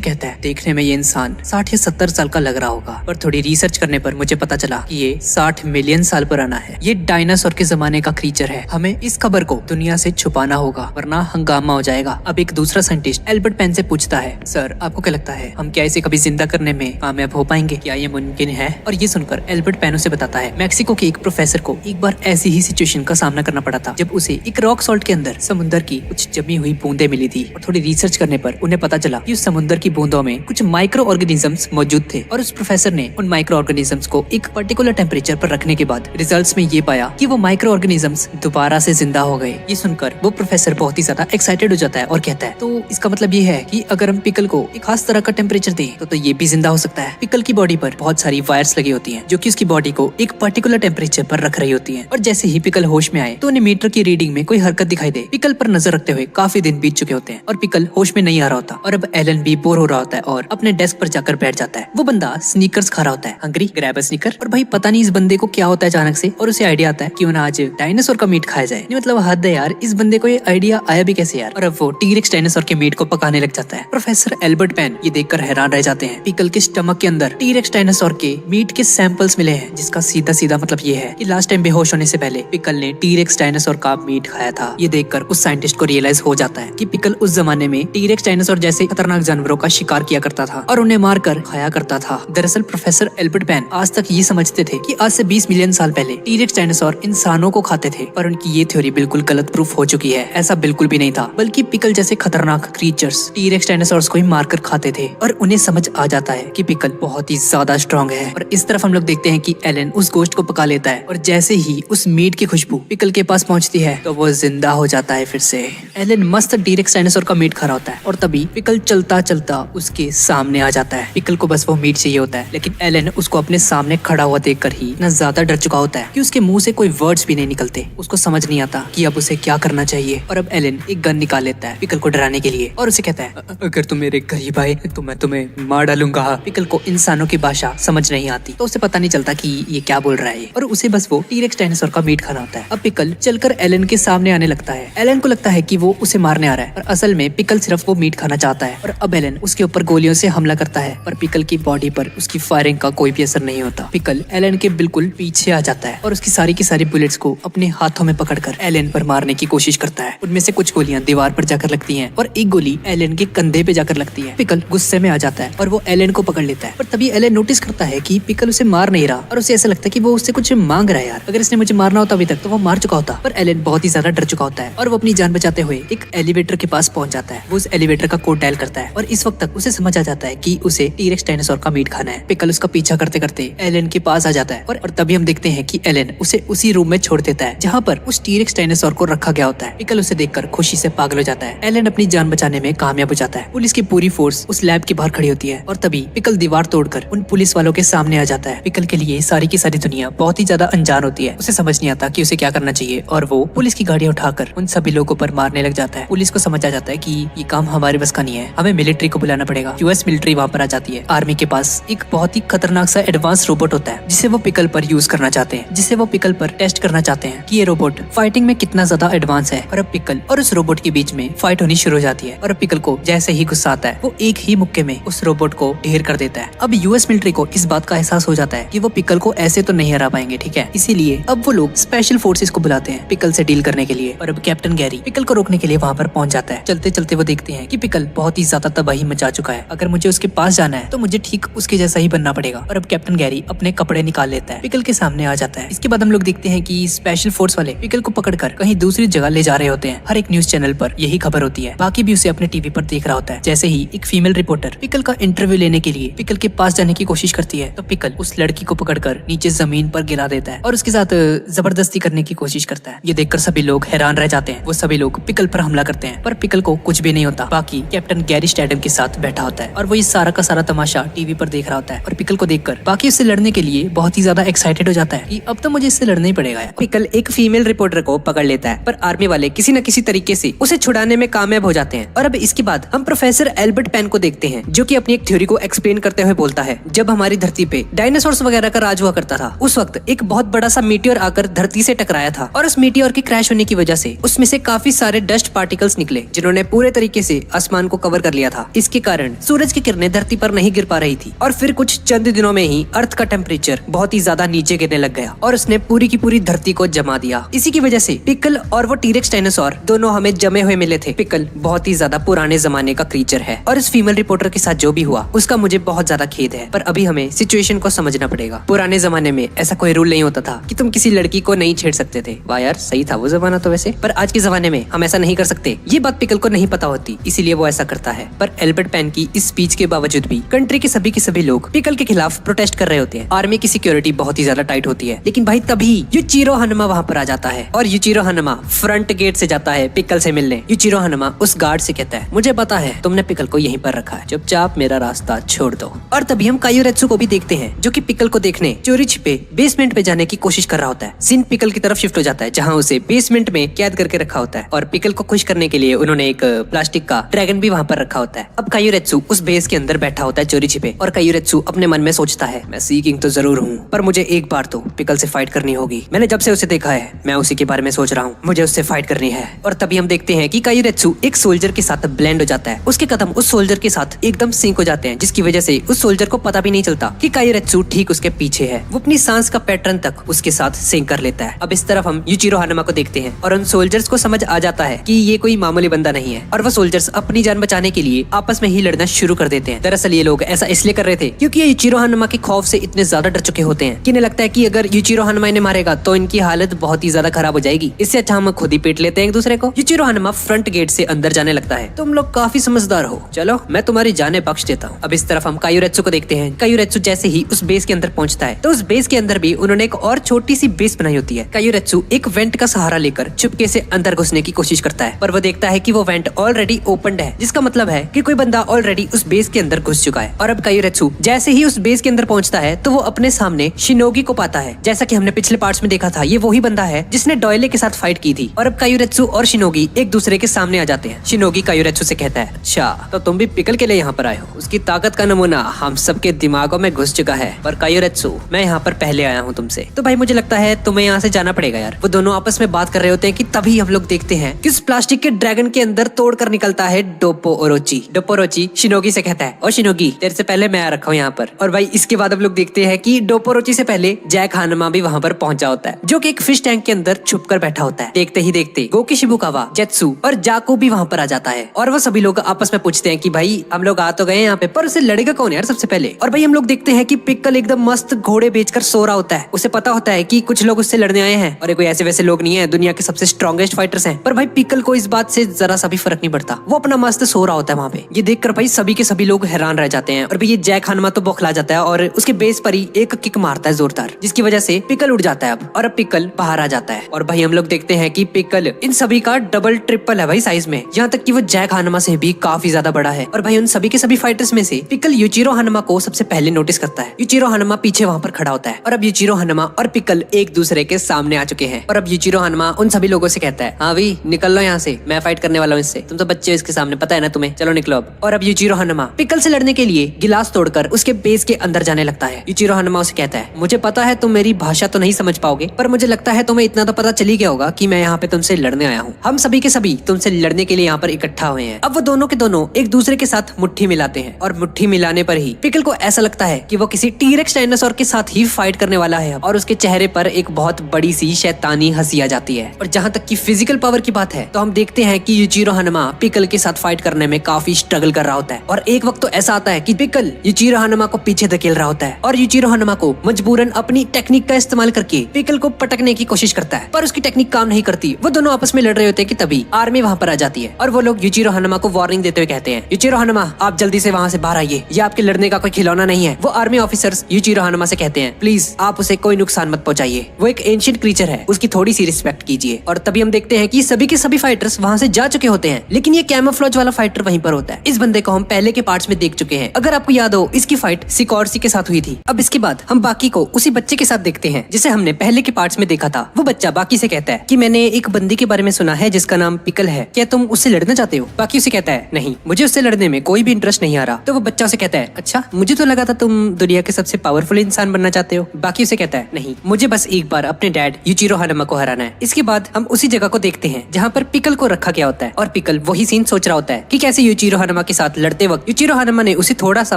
कहता है, देखने में ये इंसान 60 या 70 साल का लग रहा होगा, पर थोड़ी रिसर्च करने पर मुझे पता चला कि ये 60 मिलियन साल पुराना है। ये डायनासोर के जमाने का क्रीचर है, हमें इस खबर को दुनिया से छुपाना होगा वरना हंगामा हो जाएगा। अब एक दूसरा साइंटिस्ट एल्बर्ट पेन से पूछता है, सर आपको क्या लगता है हम क्या इसे कभी जिंदा करने में कामयाब हो पाएंगे? क्या ये मुमकिन है? और ये सुनकर एल्बर्ट पेन उसे बताता है, मैक्सिको के एक प्रोफेसर को एक बार ऐसी ही सिचुएशन का सामना करना पड़ा था, जब उसे एक रॉक सॉल्ट के अंदर समुद्र की कुछ जमी हुई बूंदें मिली थी और थोड़ी रिसर्च करने पर उन्हें पता चला कि उस समुद्र की बूंदों में कुछ माइक्रो ऑर्गेनिजम्स मौजूद थे। और उस प्रोफेसर ने उन माइक्रो ऑर्गेनिजम्स को एक पर्टिकुलर टेम्परेचर पर रखने के बाद रिजल्ट्स में ये पाया कि वो माइक्रो ऑर्गेनिजम्स दोबारा से जिंदा हो गए। ये सुनकर वो प्रोफेसर बहुत ही ज्यादा एक्साइटेड हो जाता है और कहता है, तो इसका मतलब ये है कि अगर हम पिकल को एक खास तरह का टेम्परेचर दें तो ये भी जिंदा हो सकता है। पिकल की बॉडी पर बहुत सारी वायर्स लगी होती हैं, जो कि उसकी बॉडी को एक पर्टिकुलर टेम्परेचर पर रख रही होती हैं। और जैसे ही पिकल होश में आए तो उन्हें मीटर की रीडिंग में कोई हरकत दिखाई दे। पिकल पर नजर रखते हुए काफी दिन बीत चुके होते हैं और पिकल होश में नहीं आ रहा होता। और अब एलन भी बोर हो रहा होता है और अपने डेस्क पर जाकर बैठ जाता है। वो बंदा स्नीकर्स खा रहा होता है, हंग्री ग्रैब अ स्नीकर। और भाई पता नहीं इस बंदे को क्या होता है अचानक से, और उसे आइडिया आता है कि उन्हें आज डायनासोर का मीट खाया जाए। मतलब हद है यार, इस बंदे को ये आइडिया आया भी कैसे यार। और अब वो टीरेक्स डायनासोर के मीट को पकाने लग जाता है। प्रोफेसर एल्बर्ट पेन ये देखकर हैरान रह जाते हैं, पिकल के स्टमक के अंदर टीरेक्स डायनासोर के मीट के सैंपल्स मिले हैं, जिसका सीधा सीधा मतलब ये है कि लास्ट टाइम बेहोश होने से पहले पिकल ने टीरेक्स डायनासोर का मीट खाया था। ये देखकर उस साइंटिस्ट को रियलाइज हो जाता है कि पिकल उस जमाने में टीरेक्स डायनासोर जैसे खतरनाक जानवरों का शिकार किया करता था और उन्हें मारकर खाया करता था। दरअसल प्रोफेसर एल्बर्ट पेन आज तक ये समझते थे कि आज से 20 मिलियन साल पहले टीरेक्स डायनासोर इंसानों को खाते थे, पर उनकी ये थ्योरी बिल्कुल गलत प्रूफ हो चुकी है। ऐसा बिल्कुल भी नहीं था, बल्कि पिकल जैसे खतरनाक क्रीचर्स टीरेक्स डायनासोर्स को ही मारकर खाते थे। और उन्हें समझ आ जाता है कि पिकल बहुत ही ज्यादा स्ट्रॉन्ग है। और इस तरफ हम लोग देखते हैं कि एलन उस गोश्त को पका लेता है और जैसे ही उस मीट की खुशबू पिकल के पास पहुंचती है तो वो जिंदा हो जाता है फिर से। एलन मस्त टीरेक्स डायनासोर का मीट खा रहा होता है और तभी पिकल चलता चलता उसके सामने आ जाता है। पिकल को बस वो मीट चाहिए होता है, लेकिन एलन उसको अपने सामने खड़ा हुआ देखकर ही इतना ज्यादा डर चुका होता है कि उसके मुंह से कोई वर्ड्स भी नहीं निकलते। उसको समझ नहीं आता कि अब उसे क्या करना चाहिए। और अब एलन एक गन निकाल लेता है पिकल को डराने के लिए और उसे कहता है, अगर तुम मेरे घर सॉरी भाई, तो मैं तुम्हें मार डालूंगा। पिकल को इंसानों की भाषा समझ नहीं आती, तो उसे पता नहीं चलता कि ये क्या बोल रहा है, और उसे बस वो टी-रेक्स डायनासोर का मीट खाना होता है। अब पिकल चलकर एलन के सामने आने लगता है। एलन को लगता है कि वो उसे मारने आ रहा है, पर असल में पिकल सिर्फ वो मीट खाना चाहता है। और अब एलन उसके ऊपर गोलियों से हमला करता है, पर पिकल की बॉडी पर उसकी फायरिंग का कोई भी असर नहीं होता। पिकल एलन के बिल्कुल पीछे आ जाता है और उसकी सारी की सारी बुलेट्स को अपने हाथों में पकड़कर एलन पर मारने की कोशिश करता है। उनमें से कुछ गोलियां दीवार पर जाकर लगती हैं और एक गोली एलन के कंधे पे जाकर लगती है। पिकल गुस्से में आ जाता है और वो एलन को पकड़ लेता है, पर तभी एलन नोटिस करता है कि पिकल उसे मार नहीं रहा और उसे ऐसा लगता है कि वो उससे कुछ मांग रहा है। यार, अगर इसने मुझे मारना होता अभी तक तो वो मार चुका होता। पर एलन बहुत ही ज्यादा डर चुका होता है और वो अपनी जान बचाते हुए एक एलिवेटर के पास पहुंच जाता है। वो उस एलिवेटर का कोड डायल करता है और इस वक्त तक उसे समझ आ जाता है कि उसे टी-रेक्स डायनासोर का मीट खाना है। पिकल उसका पीछा करते करते एलन के पास आ जाता है और तभी हम देखते हैं कि एलन उसे उसी रूम में छोड़ देता है जहाँ पर उस टी-रेक्स डायनासोर को रखा गया होता है। पिकल उसे देखकर खुशी से पागल हो जाता है। एलन अपनी जान बचाने में कामयाब हो जाता है। पुलिस की पूरी फोर्स उस लैब के बाहर खड़ी होती है और तभी पिकल दीवार तोड़कर उन पुलिस वालों के सामने आ जाता है। पिकल के लिए सारी की सारी दुनिया बहुत ही ज्यादा अनजान होती है। उसे समझ नहीं आता कि उसे क्या करना चाहिए और वो पुलिस की गाड़ियां उठाकर उन सभी लोगों पर मारने लग जाता है। पुलिस को समझ आ जाता है कि ये काम हमारे बस का नहीं है, हमें मिलिट्री को बुलाना पड़ेगा। यूएस मिलिट्री वहाँ पर आ जाती है। आर्मी के पास एक बहुत ही खतरनाक सा एडवांस रोबोट होता है जिसे वो पिकल पर यूज करना चाहते हैं, जिसे वो पिकल पर टेस्ट करना चाहते हैं कि ये रोबोट फाइटिंग में कितना ज्यादा एडवांस है। और अब पिकल और उस रोबोट के बीच में फाइट होनी शुरू हो जाती है और अब पिकल को जैसे ही गुस्सा आता है वो एक ही मुक्के में उस रोबोट को ढेर कर देता है। अब यूएस मिलिट्री को इस बात का एहसास हो जाता है कि वो पिकल को ऐसे तो नहीं हरा पाएंगे, ठीक है। इसीलिए अब वो लोग स्पेशल फोर्सेस को बुलाते हैं पिकल से डील करने के लिए। और अब कैप्टन गैरी पिकल को रोकने के लिए वहाँ पर पहुंच जाता है। चलते चलते वो देखते हैं कि पिकल बहुत ही ज्यादा तबाही मचा चुका है। अगर मुझे उसके पास जाना है तो मुझे ठीक उसके जैसा ही बनना पड़ेगा। और अब कैप्टन गैरी अपने कपड़े निकाल लेता है, पिकल के सामने आ जाता है। इसके बाद हम लोग देखते हैं कि स्पेशल फोर्स वाले पिकल को पकड़कर कहीं दूसरी जगह ले जा रहे होते हैं। हर एक न्यूज चैनल पर यही खबर होती है, बाकी भी उसे अपने टीवी पर देख रहा होता है। जैसे ही एक फीमेल रिपोर्टर पिकल का इंटरव्यू लेने के लिए पिकल के पास जाने की कोशिश करती है तो पिकल उस लड़की को पकड़कर नीचे जमीन पर गिरा देता है और उसके साथ जबरदस्ती करने की कोशिश करता है। ये देखकर सभी लोग हैरान रह जाते हैं। वो सभी लोग पिकल पर हमला करते हैं पर पिकल को कुछ भी नहीं होता। बाकी कैप्टन गैरी स्टैडम के साथ बैठा होता है और वो ये सारा का सारा तमाशा टीवी पर देख रहा होता है और पिकल को देखकर बाकी उससे लड़ने के लिए बहुत ही ज्यादा एक्साइटेड हो जाता है कि अब तो मुझे इससे लड़ना ही पड़ेगा। पिकल एक फीमेल रिपोर्टर को पकड़ लेता है पर आर्मी वाले किसी न किसी तरीके से उसे छुड़ाने में कामयाब हो जाते हैं। और अब इसके बाद हम प्रोफेसर एल्बर्ट पेन को देखते हैं जो कि अपनी एक थ्योरी को एक्सप्लेन करते हुए बोलता है, जब हमारी धरती पे डायनासोर्स वगैरह का राज हुआ करता था उस वक्त एक बहुत बड़ा सा मीटियोर आकर धरती से टकराया था और उस मीटियोर के क्रैश होने की वजह से उसमें से काफी सारे डस्ट पार्टिकल्स निकले जिन्होंने पूरे तरीके से आसमान को कवर कर लिया था। इसके कारण सूरज की किरणें धरती पर नहीं गिर पा रही थी और फिर कुछ चंद दिनों में ही अर्थ का टेम्परेचर बहुत ही ज्यादा नीचे गिरने लग गया और उसने पूरी की पूरी धरती को जमा दिया। इसी की वजह से पिकल और वो टी-रेक्स डायनासोर दोनों हमें जमे हुए मिले थे। पिकल बहुत ही ज्यादा पुराने जमाने का क्रीचर है और इस फीमेल रिपोर्टर के साथ जो भी हुआ उसका मुझे बहुत ज्यादा खेद है, पर अभी हमें सिचुएशन को समझना पड़ेगा। पुराने जमाने में ऐसा कोई रूल नहीं होता था कि तुम किसी लड़की को नहीं छेड़ सकते थे। वाह यार, सही था वो जमाना तो वैसे, पर आज के जमाने में हम ऐसा नहीं कर सकते। ये बात पिकल को नहीं पता होती, इसीलिए वो ऐसा करता है। पर एल्बर्ट पेन की इस स्पीच के बावजूद भी कंट्री के सभी लोग पिकल के खिलाफ प्रोटेस्ट कर रहे होते हैं। आर्मी की सिक्योरिटी बहुत ही ज्यादा टाइट होती है, लेकिन भाई तभी यूचिरो हनुमा वहाँ पर आ जाता है और यूचिरो हनुमा फ्रंट गेट से जाता है पिकल से मिलने। यूचिरो हनुमा उस गार्ड से कहता है, मुझे पता है तुमने पिकल को यहीं पर रखा है, चुपचाप मेरा रास्ता छोड़ दो। और तभी हम कायोरेत्सु को भी देखते हैं जो कि पिकल को देखने चोरी छिपे बेसमेंट पे जाने की कोशिश कर रहा होता है। सीन पिकल की तरफ शिफ्ट हो जाता है जहाँ उसे बेसमेंट में कैद करके रखा होता है और पिकल को खुश करने के लिए उन्होंने एक प्लास्टिक का ड्रैगन भी वहाँ पर रखा होता है। अब कायोरेत्सु उस बेस के अंदर बैठा होता है चोरी छिपे और कायोरेत्सु अपने मन में सोचता है, मैं सी किंग तो जरूर हूँ पर मुझे एक बार तो पिकल से फाइट करनी होगी। मैंने जब से उसे देखा है मैं उसी के बारे में सोच रहा हूँ, मुझे उससे फाइट करनी है। और तभी हम देखते हैं कि कायोरेत्सु एक सोल्जर के साथ ब्लेंड हो जाता है। उसके कदम उस सोल्जर के साथ एकदम सिंक हो जाते हैं जिसकी वजह से उस सोल्जर को पता भी नहीं चलता कि कायोरेत्सु ठीक उसके पीछे है। वो अपनी सांस का पैटर्न तक उसके साथ सिंक कर लेता है। अब इस तरफ हम यूचिरो हनुमा को देखते हैं और उन सोल्जर्स को समझ आ जाता है कि ये कोई मामूली बंदा नहीं है और वो सोल्जर्स अपनी जान बचाने के लिए आपस में ही लड़ना शुरू कर देते हैं। दरअसल ये लोग ऐसा इसलिए कर रहे थे क्योंकि ये यूचिरो हनुमा के खौफ से इतने ज्यादा डर चुके होते हैं कि इन्हें लगता है कि अगर यूचिरो हनुमा इन्हें मारेगा तो इनकी हालत बहुत ही ज्यादा खराब हो जाएगी। इससे अच्छा हम खुद ही पीट लेते हैं एक दूसरे को। यूचिरो हनुमा फ्रंट गेट से अंदर जाने लगता है, तुम लोग काफी समझदार हो, चलो मैं तुम्हारी जाने बख्श देता हूँ। अब इस तरफ हम कायोरेत्सु को देखते हैं। कायोरेत्सु जैसे ही उस बेस के अंदर पहुंचता है तो उस बेस के अंदर भी उन्होंने एक और छोटी सी बेस बनाई होती है। कायोरेत्सु एक वेंट का सहारा लेकर चुपके से अंदर घुसने की कोशिश करता है पर वो देखता है कि वो वेंट ऑलरेडी ओपन्ड है, जिसका मतलब है कि कोई बंदा ऑलरेडी उस बेस के अंदर घुस चुका है। और अब कायोरेत्सु जैसे ही उस बेस के अंदर पहुंचता है तो वो अपने सामने शिनोगी को पाता है। जैसा कि हमने पिछले पार्ट्स में देखा था, ये वही बंदा है जिसने डॉयले के साथ फाइट की थी। और अब कायोरेत्सु और शिनोगी एक दूसरे के सामने आ जाते हैं। शिनोगी कायोरेत्सु से कहता है, अच्छा तो तुम भी पिकल के लिए यहाँ पर आए हो। उसकी ताकत का नमूना हम सबके दिमागों में घुस चुका है। पर कायोरेत्सु, मैं यहाँ पर पहले आया हूँ तुमसे, तो भाई मुझे लगता है तुम्हें यहाँ से जाना पड़ेगा यार। वो दोनों आपस में बात कर रहे होते हैं कि तभी हम लोग देखते हैं कि उस प्लास्टिक के ड्रैगन के अंदर तोड़कर निकलता है डोपोरोची। डोपोरोची शिनोगी से कहता है, और शिनोगी तेरे से पहले मैं आ रखा हूँ यहाँ पर। और भाई इसके बाद हम लोग देखते हैं कि डोपोरोची से पहले जैक हानमा भी वहाँ पर पहुंचा होता है, जो कि एक फिश टैंक के अंदर छुप कर बैठा होता है। देखते ही देखते गोकी शिबुकावा, जेत्सु और जाकू भी वहाँ पर आ जाता है और वो सभी लोग आपस में पूछते हैं कि भाई हम लोग आ तो गए यहाँ पे, पर उसे लड़ेगा कौन यार सबसे पहले। और भाई हम लोग देखते हैं कि पिक्कल एकदम मस्त घोड़े बेचकर सो रहा होता है। उसे पता होता है कि कुछ लोग उससे लड़ने आए हैं और ये कोई ऐसे वैसे लोग नहीं है, दुनिया के सबसे स्ट्रॉन्गेस्ट फाइटर्स हैं। पर भाई पिक्कल को इस बात से जरा सा भी फर्क नहीं पड़ता, वो अपना मस्त सो रहा होता है वहाँ पे। ये देखकर भाई सभी के सभी लोग हैरान रह जाते हैं। और भाई ये जैक हानमा तो बौखला जाता है और उसके बेस पर ही एक किक मारता है जोरदार, जिसकी वजह से पिक्कल उड़ जाता है और अब पिक्कल बाहर आ जाता है। और भाई हम लोग देखते हैं कि पिक्कल इन सभी का डबल ट्रिपल है भाई साइज में, यहाँ तक कि वो जैक हानमा से भी काफी ज्यादा बड़ा है। और भाई उन सभी के सभी फाइटर्स में से पिक्कल यूचिरो हानमा को सबसे पहले नोटिस करता है। यूचिरो हानमा पीछे वहाँ पर खड़ा होता है और अब यूचिरो हानमा और पिक्कल एक दूसरे के सामने आ चुके हैं। और अब यूचिरो हानमा उन सभी लोगों से कहता है, हाँ भाई निकल लो यहाँ से, मैं फाइट करने वाला हूँ इससे, तुम तो बच्चे हो इसके सामने, पता है ना तुम्हें, चलो निकलो अब। और अब यूचिरो हानमा पिक्कल से लड़ने के लिए गिलास तोड़कर उसके बेस के अंदर जाने लगता है। यूचिरो हानमा उसे कहता है, मुझे पता है तुम मेरी भाषा तो नहीं समझ पाओगे, पर मुझे लगता है तुम्हें इतना तो पता चल ही गया होगा कि मैं यहाँ पे तुमसे लड़ने आया हूँ। हम सभी के सभी तुमसे लड़ने के लिए यहाँ पर इकट्ठा हुए हैं। अब वो दोनों के दोनों एक दूसरे के साथ मुट्ठी मिलाते हैं और मुट्ठी मिलाने पर ही पिक्कल को ऐसा लगता है कि वो किसी टीरेक्स डायनासोर के साथ ही फाइट करने वाला है और उसके चेहरे पर एक बहुत बड़ी सी शैतानी हंसी आ जाती है। और जहाँ तक की फिजिकल पावर की बात है तो हम देखते हैं कि यूचिरो हानमा पिक्कल के साथ फाइट करने में काफी स्ट्रगल कर रहा होता है। और एक वक्त तो ऐसा आता है कि पिक्कल यूचिरो हानमा को पीछे धकेल रहा होता है और यूचिरो हानमा को मजबूरन अपनी टेक्निक का इस्तेमाल करके पिक्कल को पटकने की कोशिश करता है, पर उसकी टेक्निक काम नहीं करती। वो दोनों आपस में लड़ रहे होते हैं कि तभी आर्मी वहाँ पर आ जाती है और वो लोग यूचिरो हानमा को वार्निंग देते हुए कहते हैं, यूचिरो हानमा आप जल्दी से वहाँ से बाहर आइए, ये आपके लड़ने का कोई खिलौना नहीं है। वो आर्मी ऑफिसर्स यूचिरो हानमा से कहते हैं, प्लीज आप उसे कोई नुकसान मत पहुंचाइए, वो एक एंशिएंट क्रीचर है, उसकी थोड़ी सी रिस्पेक्ट कीजिए। और तभी हम देखते हैं कि सभी के सभी फाइटर्स वहाँ से जा चुके होते हैं, लेकिन ये कैमोफ्लेज वाला फाइटर वहीं पर होता है। इस बंदे को हम पहले के पार्ट्स में देख चुके हैं, अगर आपको याद हो इसकी फाइट सिकॉर्सी के साथ हुई थी। अब इसके बाद हम बाकी को उसी बच्चे के साथ देखते हैं जिसे हमने पहले के पार्ट्स में देखा था। वो बच्चा बाकी से कहता है कि मैंने एक बंदी के बारे में सुना है जिसका नाम पिक्कल है, क्या तुम उससे लड़ना चाहते हो? बाकी उसे कहता है, नहीं मुझे उससे लड़ने में कोई भी इंटरेस्ट नहीं आ रहा। तो वो बच्चा उसे कहता है, अच्छा मुझे तो लगा था तुम दुनिया के सबसे पावरफुल इंसान बनना चाहते हो। बाकी उसे कहता है, नहीं मुझे बस एक बार अपने डैड यूचिरो हानमा को हराना है। इसके बाद हम उसी जगह को देखते हैं जहाँ पर पिक्कल को रखा गया होता है और पिक्कल वही सीन सोच रहा होता है कि कैसे यूचिरो हानमा के साथ लड़ते वक्त यूचिरो हानमा ने उसे थोड़ा सा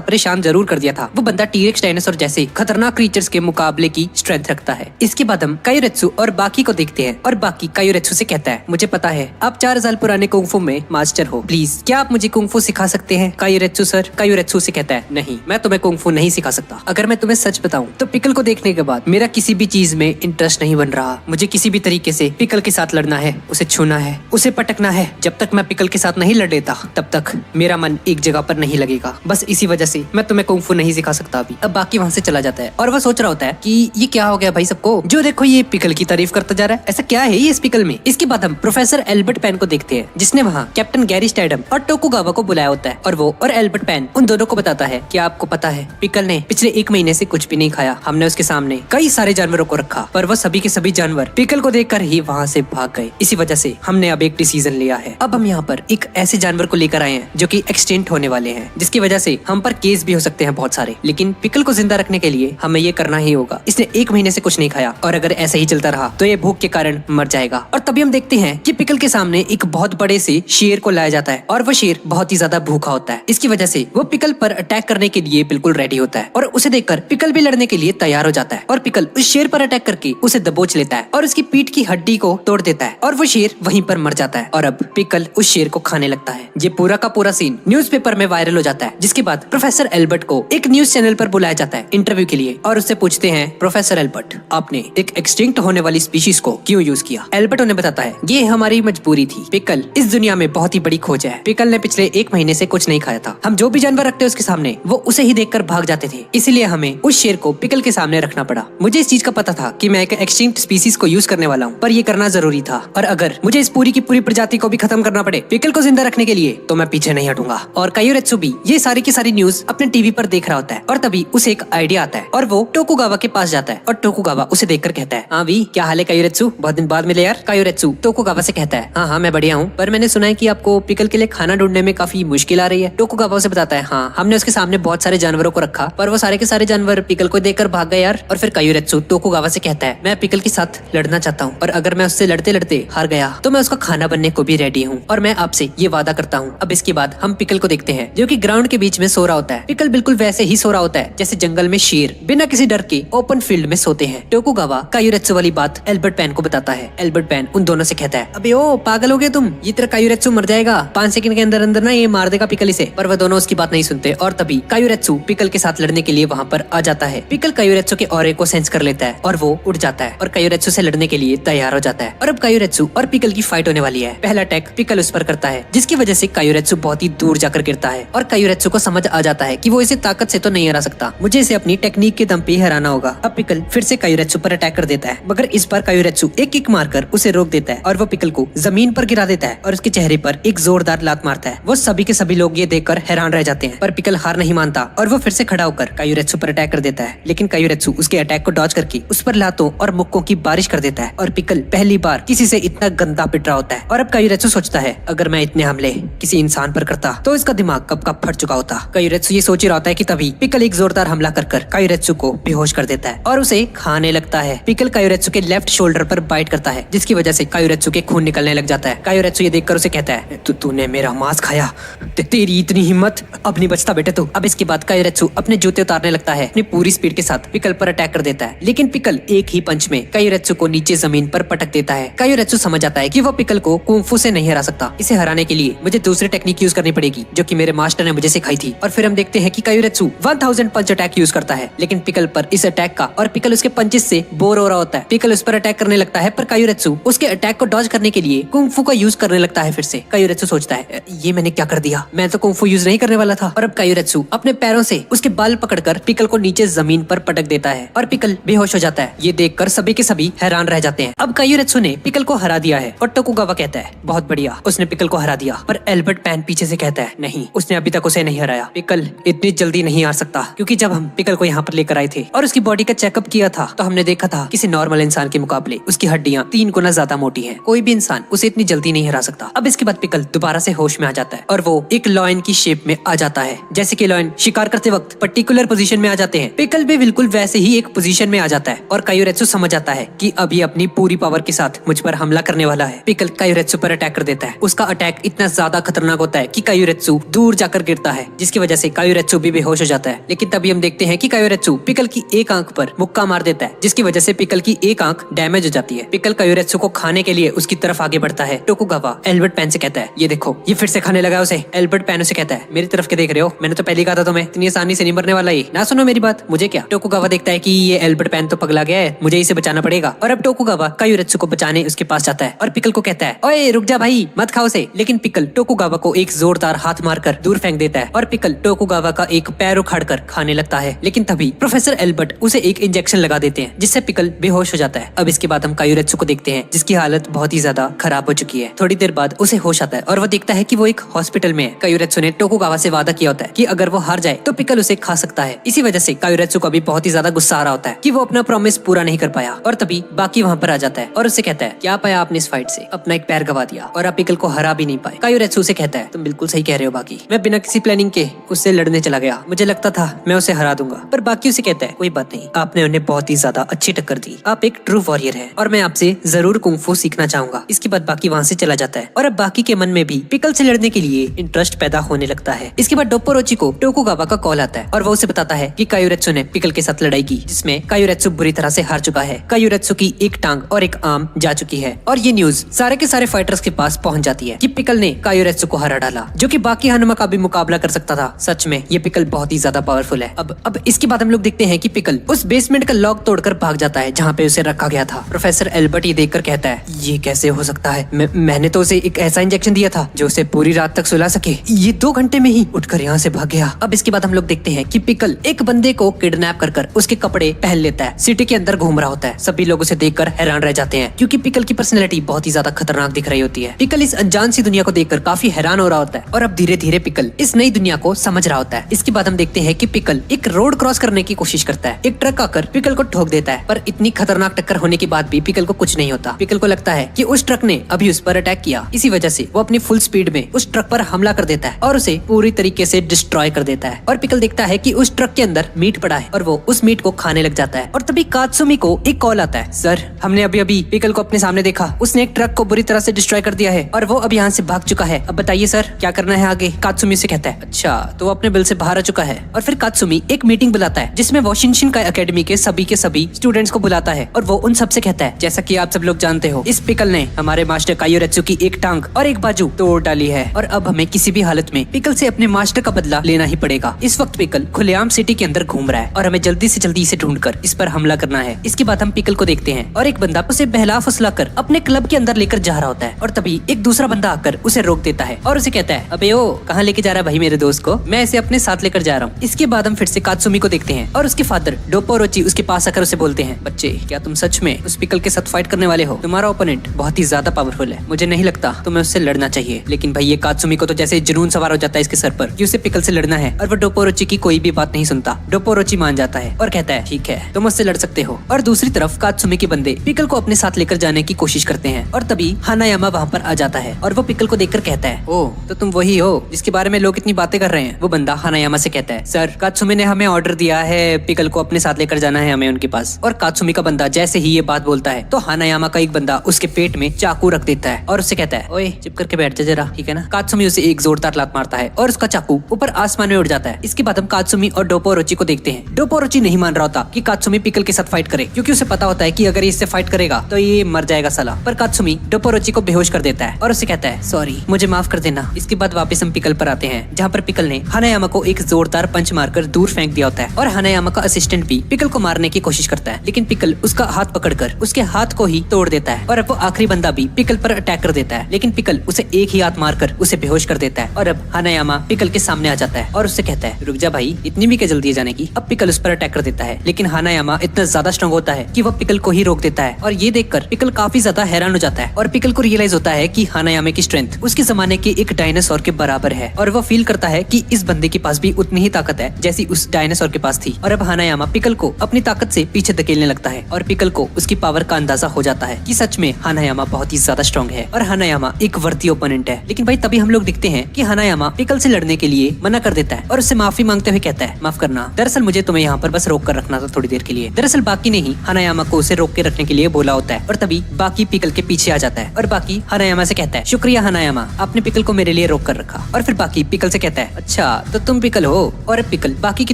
परेशान जरूर कर दिया था। वो बंदा टीरेक्स डायनासोर जैसे खतरनाक क्रीचर्स के मुकाबले की स्ट्रेंथ रखता है। इसके बाद हम कायोरेत्सु और बाकी को देखते हैं और बाकी कायोरेत्सु से कहता है, मुझे पता है आप 4 साल पुराने कुंफू में मास्टर हो, प्लीज क्या आप मुझे कुंफू सिखा सकते हैं कायोरेत्सु सर? कायोरेत्सु से कहता है, नहीं मैं तुम्हें कुंफू नहीं सिखा सकता। अगर मैं तुम्हें सच बताऊं तो पिक्कल को देखने के बाद मेरा किसी भी चीज में इंटरेस्ट नहीं बन रहा। मुझे किसी भी तरीके से पिक्कल के साथ लड़ना है, उसे छूना है, उसे पटकना है। जब तक मैं पिक्कल के साथ नहीं लड़ लेता तब तक मेरा मन एक जगह पर नहीं लगेगा। बस इसी वजह से मैं तुम्हें कुंफू नहीं सिखा सकता अभी। अब बाकी वहाँ से चला जाता है और वह सोच रहा होता है कि ये क्या हो गया भाई सबको, जो देखो ये पिक्कल की तारीफ करता जा रहा है, ऐसा क्या है ये इस पिक्कल में। इसके बाद हम प्रोफेसर एल्बर्ट पेन को देखते हैं जिसने वहाँ कैप्टन गैरी स्टैडम और टोकुगावा को बुलाया होता है और वो और एल्बर्ट पेन उन दोनों को बताता है कि आपको पता है पिक्कल ने पिछले 1 महीने से कुछ भी नहीं खाया। हमने उसके सामने कई सारे जानवरों को रखा पर वो सभी के सभी जानवर पिक्कल को देखकर ही वहाँ से भाग गए। इसी वजह से हमने अब एक डिसीजन लिया है। अब हम यहाँ पर एक ऐसे जानवर को लेकर आए हैं जो कि एक्सटिंक्ट होने वाले हैं, जिसकी वजह से हम पर केस भी हो सकते हैं बहुत सारे, लेकिन पिक्कल को जिंदा रखने के लिए हमें ये करना ही होगा। इसने 1 महीने से कुछ नहीं खाया और अगर ऐसा ही चलता रहा तो ये भूख के कारण मर जाएगा। और तभी हम देखते हैं कि पिक्कल के सामने एक बहुत बड़े से शेर को लाया जाता है और वो शेर बहुत ही ज्यादा भूखा होता है। इसकी वजह से वो पिक्कल पर अटैक करने के लिए बिल्कुल रेडी होता है और उसे देखकर पिक्कल भी लड़ने के लिए तैयार हो जाता है और पिक्कल उस शेर पर अटैक करके उसे दबोच लेता है और उसकी पीठ की हड्डी को तोड़ देता है और वो शेर वहीं पर मर जाता है। और अब पिक्कल उस शेर को खाने लगता है। ये पूरा का पूरा सीन न्यूज़पेपर में वायरल हो जाता है, जिसके बाद प्रोफेसर एल्बर्ट को एक न्यूज चैनल पर बुलाया जाता है इंटरव्यू के लिए और उससे पूछते हैं, प्रोफेसर एल्बर्ट आपने एक एक्सटिंक्ट होने वाली स्पीशीज को क्यों यूज किया? एल्बर्ट उन्हें बताता है, ये हमारी मजबूरी थी। पिक्कल इस दुनिया में बहुत ही बड़ी खोज है। पिक्कल ने पिछले 1 महीने से कुछ नहीं खाया था। हम जो भी जानवर रखते उसके सामने वो उसे ही देखकर भाग जाते थे, इसलिए हमें उस शेर को पिक्कल के सामने रखना पड़ा। मुझे इस चीज का पता था कि मैं एक एक्सटिंक्ट स्पीशीज को यूज करने वाला हूँ, पर ये करना जरूरी था और अगर मुझे इस पूरी की पूरी प्रजाति को भी खत्म करना पड़े पिक्कल को जिंदा रखने के लिए तो मैं पीछे नहीं हटूंगा। और कायोरेत्सु भी ये सारी की सारी न्यूज अपने टीवी पर देख रहा होता है और तभी उसे एक आइडिया आता है और वो टोकुगावा के पास जाता है और टोकुगावा उसे देखकर कहता है, हाँ भी क्या हाल है कायोरेत्सु, बहुत दिन बाद मिले यार। कायोरेत्सु टोकुगावा से कहता है, हाँ मैं बढ़िया हूँ, पर मैंने सुना है कि आपको पिक्कल के लिए खाना ढूंढने में काफी काफी मुश्किल आ रही है। टोकुगावा उसे बताता है हाँ, हमने उसके सामने बहुत सारे जानवरों को रखा पर वो सारे के सारे जानवर पिकल को देखकर भाग गए यार। और फिर कायुरेत्सु टोकुगावा से कहता है मैं पिकल के साथ लड़ना चाहता हूँ और अगर मैं उससे लड़ते लड़ते हार गया तो मैं उसका खाना बनने को भी रेडी हूँ और मैं आपसे ये वादा करता हूँ। अब इसके बाद हम पिकल को देखते हैं जो कि ग्राउंड के बीच में सो रहा होता है। पिकल बिल्कुल वैसे ही सो रहा होता है जैसे जंगल में शेर बिना किसी डर के ओपन फील्ड में सोते हैं। टोकुगावा कायुरेत्सु वाली बात एल्बर्ट पैन को बताता है। एल्बर्ट पैन उन दोनों से कहता है अबे ओ पागल हो गए तुम, ये तेरा कायुरेत्सु मर जाएगा 5 सेकंड के अंदर अंदर ना, ये मार देगा पिकल इसे। पर वह दोनों उसकी बात नहीं सुनते और तभी कायुरेत्सु पिकल के साथ लड़ने के लिए वहाँ पर आ जाता है। पिकल कायुरेत्सु के ऑरे को सेंस कर लेता है और वो उड़ जाता है और कायुरेत्सु से लड़ने के लिए तैयार हो जाता है। और अब कायुरेत्सु और पिकल की फाइट होने वाली है। पहला अटैक पिकल उस पर करता है जिसकी वजह से कायुरेत्सु बहुत ही दूर जाकर गिरता है और कायुरेत्सु को समझ आ जाता है कि वो इसे ताकत से तो नहीं हरा सकता, मुझे इसे अपनी टेक्निक के दम पे हराना होगा। अब पिकल फिर से कायुरेत्सु पर अटैक कर देता है मगर इस बार कायुरेत्सु एक किक मारकर उसे रोक देता है और वो पिकल को जमीन पर गिरा देता है और उसके चेहरे पर एक जोरदार लात मारता है। वो सभी के सभी लोग ये देखकर हैरान रह जाते हैं पर पिकल हार नहीं मानता और वो फिर से खड़ा होकर कायुरेत्सु पर अटैक कर देता है। लेकिन कायुरेत्सु उसके अटैक को डॉज करके उस पर लातों और मुक्कों की बारिश कर देता है और पिकल पहली बार किसी से इतना गंदा पिट रहा होता है। और अब कायुरेत्सु सोचता है अगर मैं इतने हमले किसी इंसान पर करता तो इसका दिमाग कब का फट चुका होता। कायुरेत्सु ये सोच ही रहा होता है कि तभी पिकल एक जोरदार हमला कर कायुरेत्सु को बेहोश कर देता है और उसे खाने लगता है। पिकल कायुरेत्सु के लेफ्ट शोल्डर पर बाइट करता है जिसकी वजह से कायुरेत्सु के खून निकलने लग जाता है। कायुरेत्सु ये देखकर उसे कहता है तूने मेरा मांस खाया, तेरी इतनी हिम्मत, अब नहीं बचता बेटे तू। अब इसके बाद कायुरेत्सु अपने जूते उतारने लगता है, अपनी पूरी स्पीड के साथ पिकल पर अटैक कर देता है। लेकिन पिकल एक ही पंच में कायुरेत्सु को नीचे जमीन पर पटक देता है। कायुरेत्सु समझ जाता है कि वो पिकल को कुंफू से नहीं हरा सकता, इसे हराने के लिए मुझे दूसरी टेक्निक यूज करनी पड़ेगी जो कि मेरे मास्टर ने मुझे सिखाई थी। और फिर हम देखते हैं कि कायुरेत्सु 1000 पंच अटैक यूज करता है लेकिन पिकल पर इस अटैक का और पिकल उसके पंचेस से बोर हो रहा होता है। पिकल उस पर अटैक करने लगता है पर कायुरेत्सु उसके अटैक को डॉज करने के लिए कुंफू का यूज करने लगता है। फिर से कायुरेत्सु सोचता है ये मैंने क्या कर दिया, मैं तो कुंफू यूज नहीं करने वाला था। और अब कायुरेत्सु अपने पैरों से उसके बाल पकड़कर पिकल को नीचे जमीन पर पटक देता है और पिकल बेहोश हो जाता है। ये देखकर सभी के सभी हैरान रह जाते हैं। अब कायुरेत्सु ने पिकल को हरा दिया है और टोकुगावा कहता है बहुत बढ़िया, उसने पिकल को हरा दिया। पर एल्बर्ट पैन पीछे से कहता है नहीं, उसने अभी तक उसे नहीं हराया, पिकल इतनी जल्दी नहीं हार सकता। क्योंकि जब हम पिकल को यहाँ पर लेकर आए थे और उसकी बॉडी का चेकअप किया था तो हमने देखा था किसी नॉर्मल इंसान के मुकाबले उसकी हड्डियां 3 गुना ज्यादा मोटी है, कोई भी इंसान उसे इतनी जल्दी नहीं हरा सकता। अब इसके बाद पिकल दोबारा से होश में आ जाता है और वो एक लॉयन की शेप में आ जाता है जैसे कि लॉयन शिकार करते वक्त पर्टिकुलर पोजीशन में आ जाते हैं। पिकल भी बिल्कुल वैसे ही एक पोजीशन में आ जाता है और कायुरेत्सु समझ जाता है कि अभी अपनी पूरी पावर के साथ मुझ पर हमला करने वाला है। पिकल कायुरेत्सु पर अटैक कर देता है। उसका अटैक इतना ज्यादा खतरनाक होता है कि कायुरेत्सु दूर जाकर गिरता है जिसकी वजह से कायुरेत्सु भी बेहोश हो जाता है। लेकिन तभी हम देखते हैं कि कायुरेत्सु पिकल की एक आंख पर मुक्का मार देता है जिसकी वजह से पिकल की एक आंख डैमेज हो जाती है। पिकल कायुरेत्सु को खाने के लिए उसकी तरफ आगे बढ़ता है। टोकुगावा एल्बर्ट पैन से कहता है ये देखो ये फिर से खाने लगा उसे। एल्बर्ट पैन उसे कहता है मेरी तरफ के देख रहे हो, मैंने तो पहले कहा था तुम्हें, इतनी आसानी से नहीं मरने वाला ये, ना सुनो मेरी बात, मुझे क्या। टोकुगावा देखता है कि ये एल्बर्ट पैन तो पगला गया है, मुझे इसे बचाना पड़ेगा। और अब टोकुगावा कायुरेत्सु को बचाने उसके पास जाता है और पिकल को कहता है ओए रुक जा भाई, मत खाओ उसे। लेकिन पिकल टोकुगावा को एक जोरदार हाथ मारकर दूर फेंक देता है और पिकल टोकुगावा का एक पैर उखाड़कर खाने लगता है। लेकिन तभी प्रोफेसर एल्बर्ट उसे एक इंजेक्शन लगा देते हैं जिससे पिकल बेहोश हो जाता है। अब इसके बाद हम कायुरेत्सु को देखते हैं जिसकी हालत बहुत ही ज्यादा खराब हो चुकी है। थोड़ी देर बाद उसे होश आता है और वो देखता है कि वो एक हॉस्पिटल में है। कायुरेत्सु ने टोकुगावा से वादा किया होता है कि अगर वो हार जाए तो पिकल उसे खा सकता है। इसी वजह से कायुरेत्सु को भी बहुत ही ज्यादा गुस्सा आ रहा होता है कि वो अपना प्रॉमिस पूरा नहीं कर पाया। और तभी बाकी वहाँ पर आ जाता है और उससे कहता है क्या पाया आपने इस फाइट से, अपना एक पैर गवा दिया और आप पिकल को हरा भी नहीं पाए। कायुरेत्सु उसे कहता है तुम बिल्कुल सही कह रहे हो बाकी, मैं बिना किसी प्लानिंग के उससे लड़ने चला गया, मुझे लगता था मैं उसे हरा दूंगा। पर बाकी उसे कहता है कोई बात नहीं, आपने उन्हें बहुत ही ज्यादा अच्छी टक्कर दी, आप एक ट्रू वॉरियर है और मैं आपसे जरूर कुंफू सीखना चाहूंगा। इसके बाद बाकी वहाँ से चला जाता है और अब बाकी के मन में भी पिकल से लड़ने के लिए इंटरेस्ट पैदा होने लगता है। इसके बाद डोप्पोरोची को टोकुगावा का कॉल आता है और वो उसे बताता है कि कायुरेत्सु ने पिकल के साथ लड़ाई की जिसमें कायुरेत्सु बुरी तरह से हार चुका है। कायुरेत्सु की एक टांग और एक आर्म जा चुकी है और ये न्यूज सारे के सारे फाइटर्स के पास पहुंच जाती है कि पिकल ने कायुरेत्सु को हरा डाला जो कि बाकी हनुमा का भी मुकाबला कर सकता था। सच में ये पिकल बहुत ही ज्यादा पावरफुल है। अब इसके बाद हम लोग देखते हैं कि पिकल उस बेसमेंट का लॉक तोड़कर भाग जाता है जहाँ पे उसे रखा गया था। प्रोफेसर एल्बर्ट ये देखकर कहता है ये कैसे हो सकता है, मैंने तो उसे एक ऐसा इंजेक्शन दिया था जो उसे पूरी रात तक सुला सके, ये 2 घंटे में ही उठकर यहाँ से भाग गया। अब इसके बाद हम लोग देखते हैं कि पिकल एक बंदे को किडनैप कर उसके कपड़े पहन लेता है, सिटी के अंदर घूम रहा होता है। सभी लोग उसे देखकर हैरान रह जाते हैं क्योंकि पिकल की पर्सनैलिटी बहुत ही ज्यादा खतरनाक दिख रही होती है। पिकल इस अनजान सी दुनिया को देखकर काफी हैरान हो रहा होता है और अब धीरे धीरे पिकल इस नई दुनिया को समझ रहा होता है। इसके बाद हम देखते हैं कि पिकल एक रोड क्रॉस करने की कोशिश करता है। एक ट्रक आकर पिकल को ठोक देता है पर इतनी खतरनाक टक्कर होने के बाद भी पिकल को कुछ नहीं होता। पिकल को लगता है कि उस ट्रक ने अभी उस पर अटैक किया, इसी वजह से वो अपनी फुल स्पीड में उस ट्रक पर हमला कर देता है और उसे पूरी तरीके से डिस्ट्रॉय कर देता है। और पिकल देखता है कि उस ट्रक के अंदर मीट पड़ा है और वो उस मीट को खाने लग जाता है। और तभी कात्सुमी को एक कॉल आता है, सर हमने अभी अभी पिकल को अपने सामने देखा, उसने एक ट्रक को बुरी तरह से डिस्ट्रॉय कर दिया है और वो अब यहाँ से भाग चुका है। अब बताइए सर क्या करना है आगे। कात्सुमी से कहता है, अच्छा तो वो अपने बिल से बाहर आ चुका है। और फिर कात्सुमी एक मीटिंग बुलाता है जिसमें वो शिनशिनकाई एकेडमी के सभी स्टूडेंट्स को बुलाता है और वो उन सबसे कहता है, जैसा कि आप सब लोग जानते हो इस पिकल ने हमारे मास्टर कायोरेत्सु की एक टांग और एक बाजू तोड़ डाली है और अब हमें किसी भी हालत में पिकल से अपने मास्टर का बदला लेना ही पड़ेगा। इस वक्त पिकल खुलेआम सिटी के अंदर घूम रहा है और हमें जल्दी से जल्दी इसे ढूंढकर इस पर हमला करना है। इसके बाद हम पिकल को देखते हैं और एक बंदा उसे बहला फुसला कर अपने क्लब के अंदर लेकर जा रहा होता है और तभी एक दूसरा बंदा आकर उसे रोक देता है और उसे कहता है, अबे ओ कहाँ लेके जा रहा है भाई मेरे दोस्त को, मैं इसे अपने साथ लेकर जा रहा हूँ। इसके बाद हम फिर से कात्सुमी को देखते हैं और उसके फादर डोपोरोची उसके पास आकर उसे बोलते हैं, बच्चे क्या तुम सच में उस पिकल के साथ फाइट करने वाले हो? तुम्हारा ओपोनेंट बहुत ही ज्यादा पावरफुल है, मुझे नहीं लगता तुम्हें उससे लड़ना चाहिए। लेकिन भाई ये कात्सुमी को तो जैसे जुनून सवार हो जाता है इसके सर पर कि उसे पिकल से लड़ना है और वो डोपोरोची की कोई भी बात नहीं सुनता। डोपोरोची मान जाता है और कहता है, ठीक है तुम उससे लड़ सकते हो। और दूसरी तरफ कात्सुमी के बंदे पिकल को अपने साथ लेकर जाने की कोशिश करते हैं और तभी हानायामा वहाँ पर आ जाता है और वो पिकल को देखकर कहता है, ओ तो तुम वही हो जिसके बारे में लोग इतनी बातें कर रहे हैं। वो बंदा हानायामा से कहता है, सर कात्सुमी ने हमें ऑर्डर दिया है पिकल को अपने साथ लेकर जाना है हमें उनके पास। और कात्सुमी का बंदा जैसे ही ये बात बोलता है तो हानायामा का एक बंदा उसके पेट में चाकू रख देता है और उससे कहता है, ओए चुप करके बैठ जा जरा, ठीक है ना। कात्सुमी उसे एक जोरदार लात मारता है और उसका चाकू ऊपर आसमान में उड़ जाता है। इसके बाद हम कात्सुमी और डोपोरोची को देखते हैं। डोपोरोची नहीं मान रहा होता कि कात्सुमी पिकल के साथ फाइट करे क्योंकि उसे पता होता है कि अगर इससे फाइट करेगा तो ये मर जाएगा साला। पर कात्सुमी डोपोरोची को बेहोश कर देता है और उसे कहता है, सॉरी मुझे माफ कर देना। इसके बाद वापस हम पिकल पर आते हैं जहाँ पर पिकल ने हानायामा को एक जोरदार पंच मारकर दूर फेंक दिया होता है और हानायामा का असिस्टेंट भी पिकल को मारने की कोशिश करता है लेकिन पिकल उसका हाथ पकड़कर उसके हाथ को ही तोड़ देता है और अब वो आखिरी बंदा भी पिकल पर अटैक कर देता है लेकिन पिकल उसे एक ही हाथ मारकर उसे बेहोश कर देता है। और अब हानायामा पिकल के सामने आ जाता है और उससे कहता है, रुक जा भाई इतनी भी क्या जल्दी है जाने की। अब पिकल उस पर अटैक कर देता है लेकिन हानायामा इतना ज्यादा स्ट्रॉन्ग होता है कि वो पिकल को ही रोक देता है और ये देखकर पिकल काफी ज्यादा हैरान हो जाता है और पिकल को रियलाइज होता है कि हानायामा की स्ट्रेंथ उसके जमाने के एक डायनासोर के बराबर है और वो फील करता है कि इस बंदे के पास भी उतनी ही ताकत है जैसी उस डायनासोर के पास थी। और अब हानायामा पिकल को अपनी ताकत से पीछे धकेलने लगता है और पिकल को उसकी पावर का अंदाजा हो जाता है कि सच में हानायामा बहुत ही ज्यादा स्ट्रॉन्ग है और हानायामा एक वर्दी ओपोनेंट है। लेकिन भाई तभी हम लोग दिखते हैं कि हानायामा पिकल से लड़ने के लिए मना कर देता है और उससे माफी मांगते हुए कहता है, माफ करना दरअसल मुझे तुम्हें यहाँ पर बस रोक कर रखना था थोड़ी देर के लिए। दरअसल बाकी ने ही हानायामा को उसे रोक के रखने के लिए बोला होता है और तभी बाकी पिकल के पीछे आ जाता है और बाकी हानायामा से कहता है, शुक्रिया हानायामा आपने पिकल को मेरे लिए रोक कर रखा। और फिर बाकी पिकल से कहता है, अच्छा तो तुम पिकल हो। और पिकल बाकी की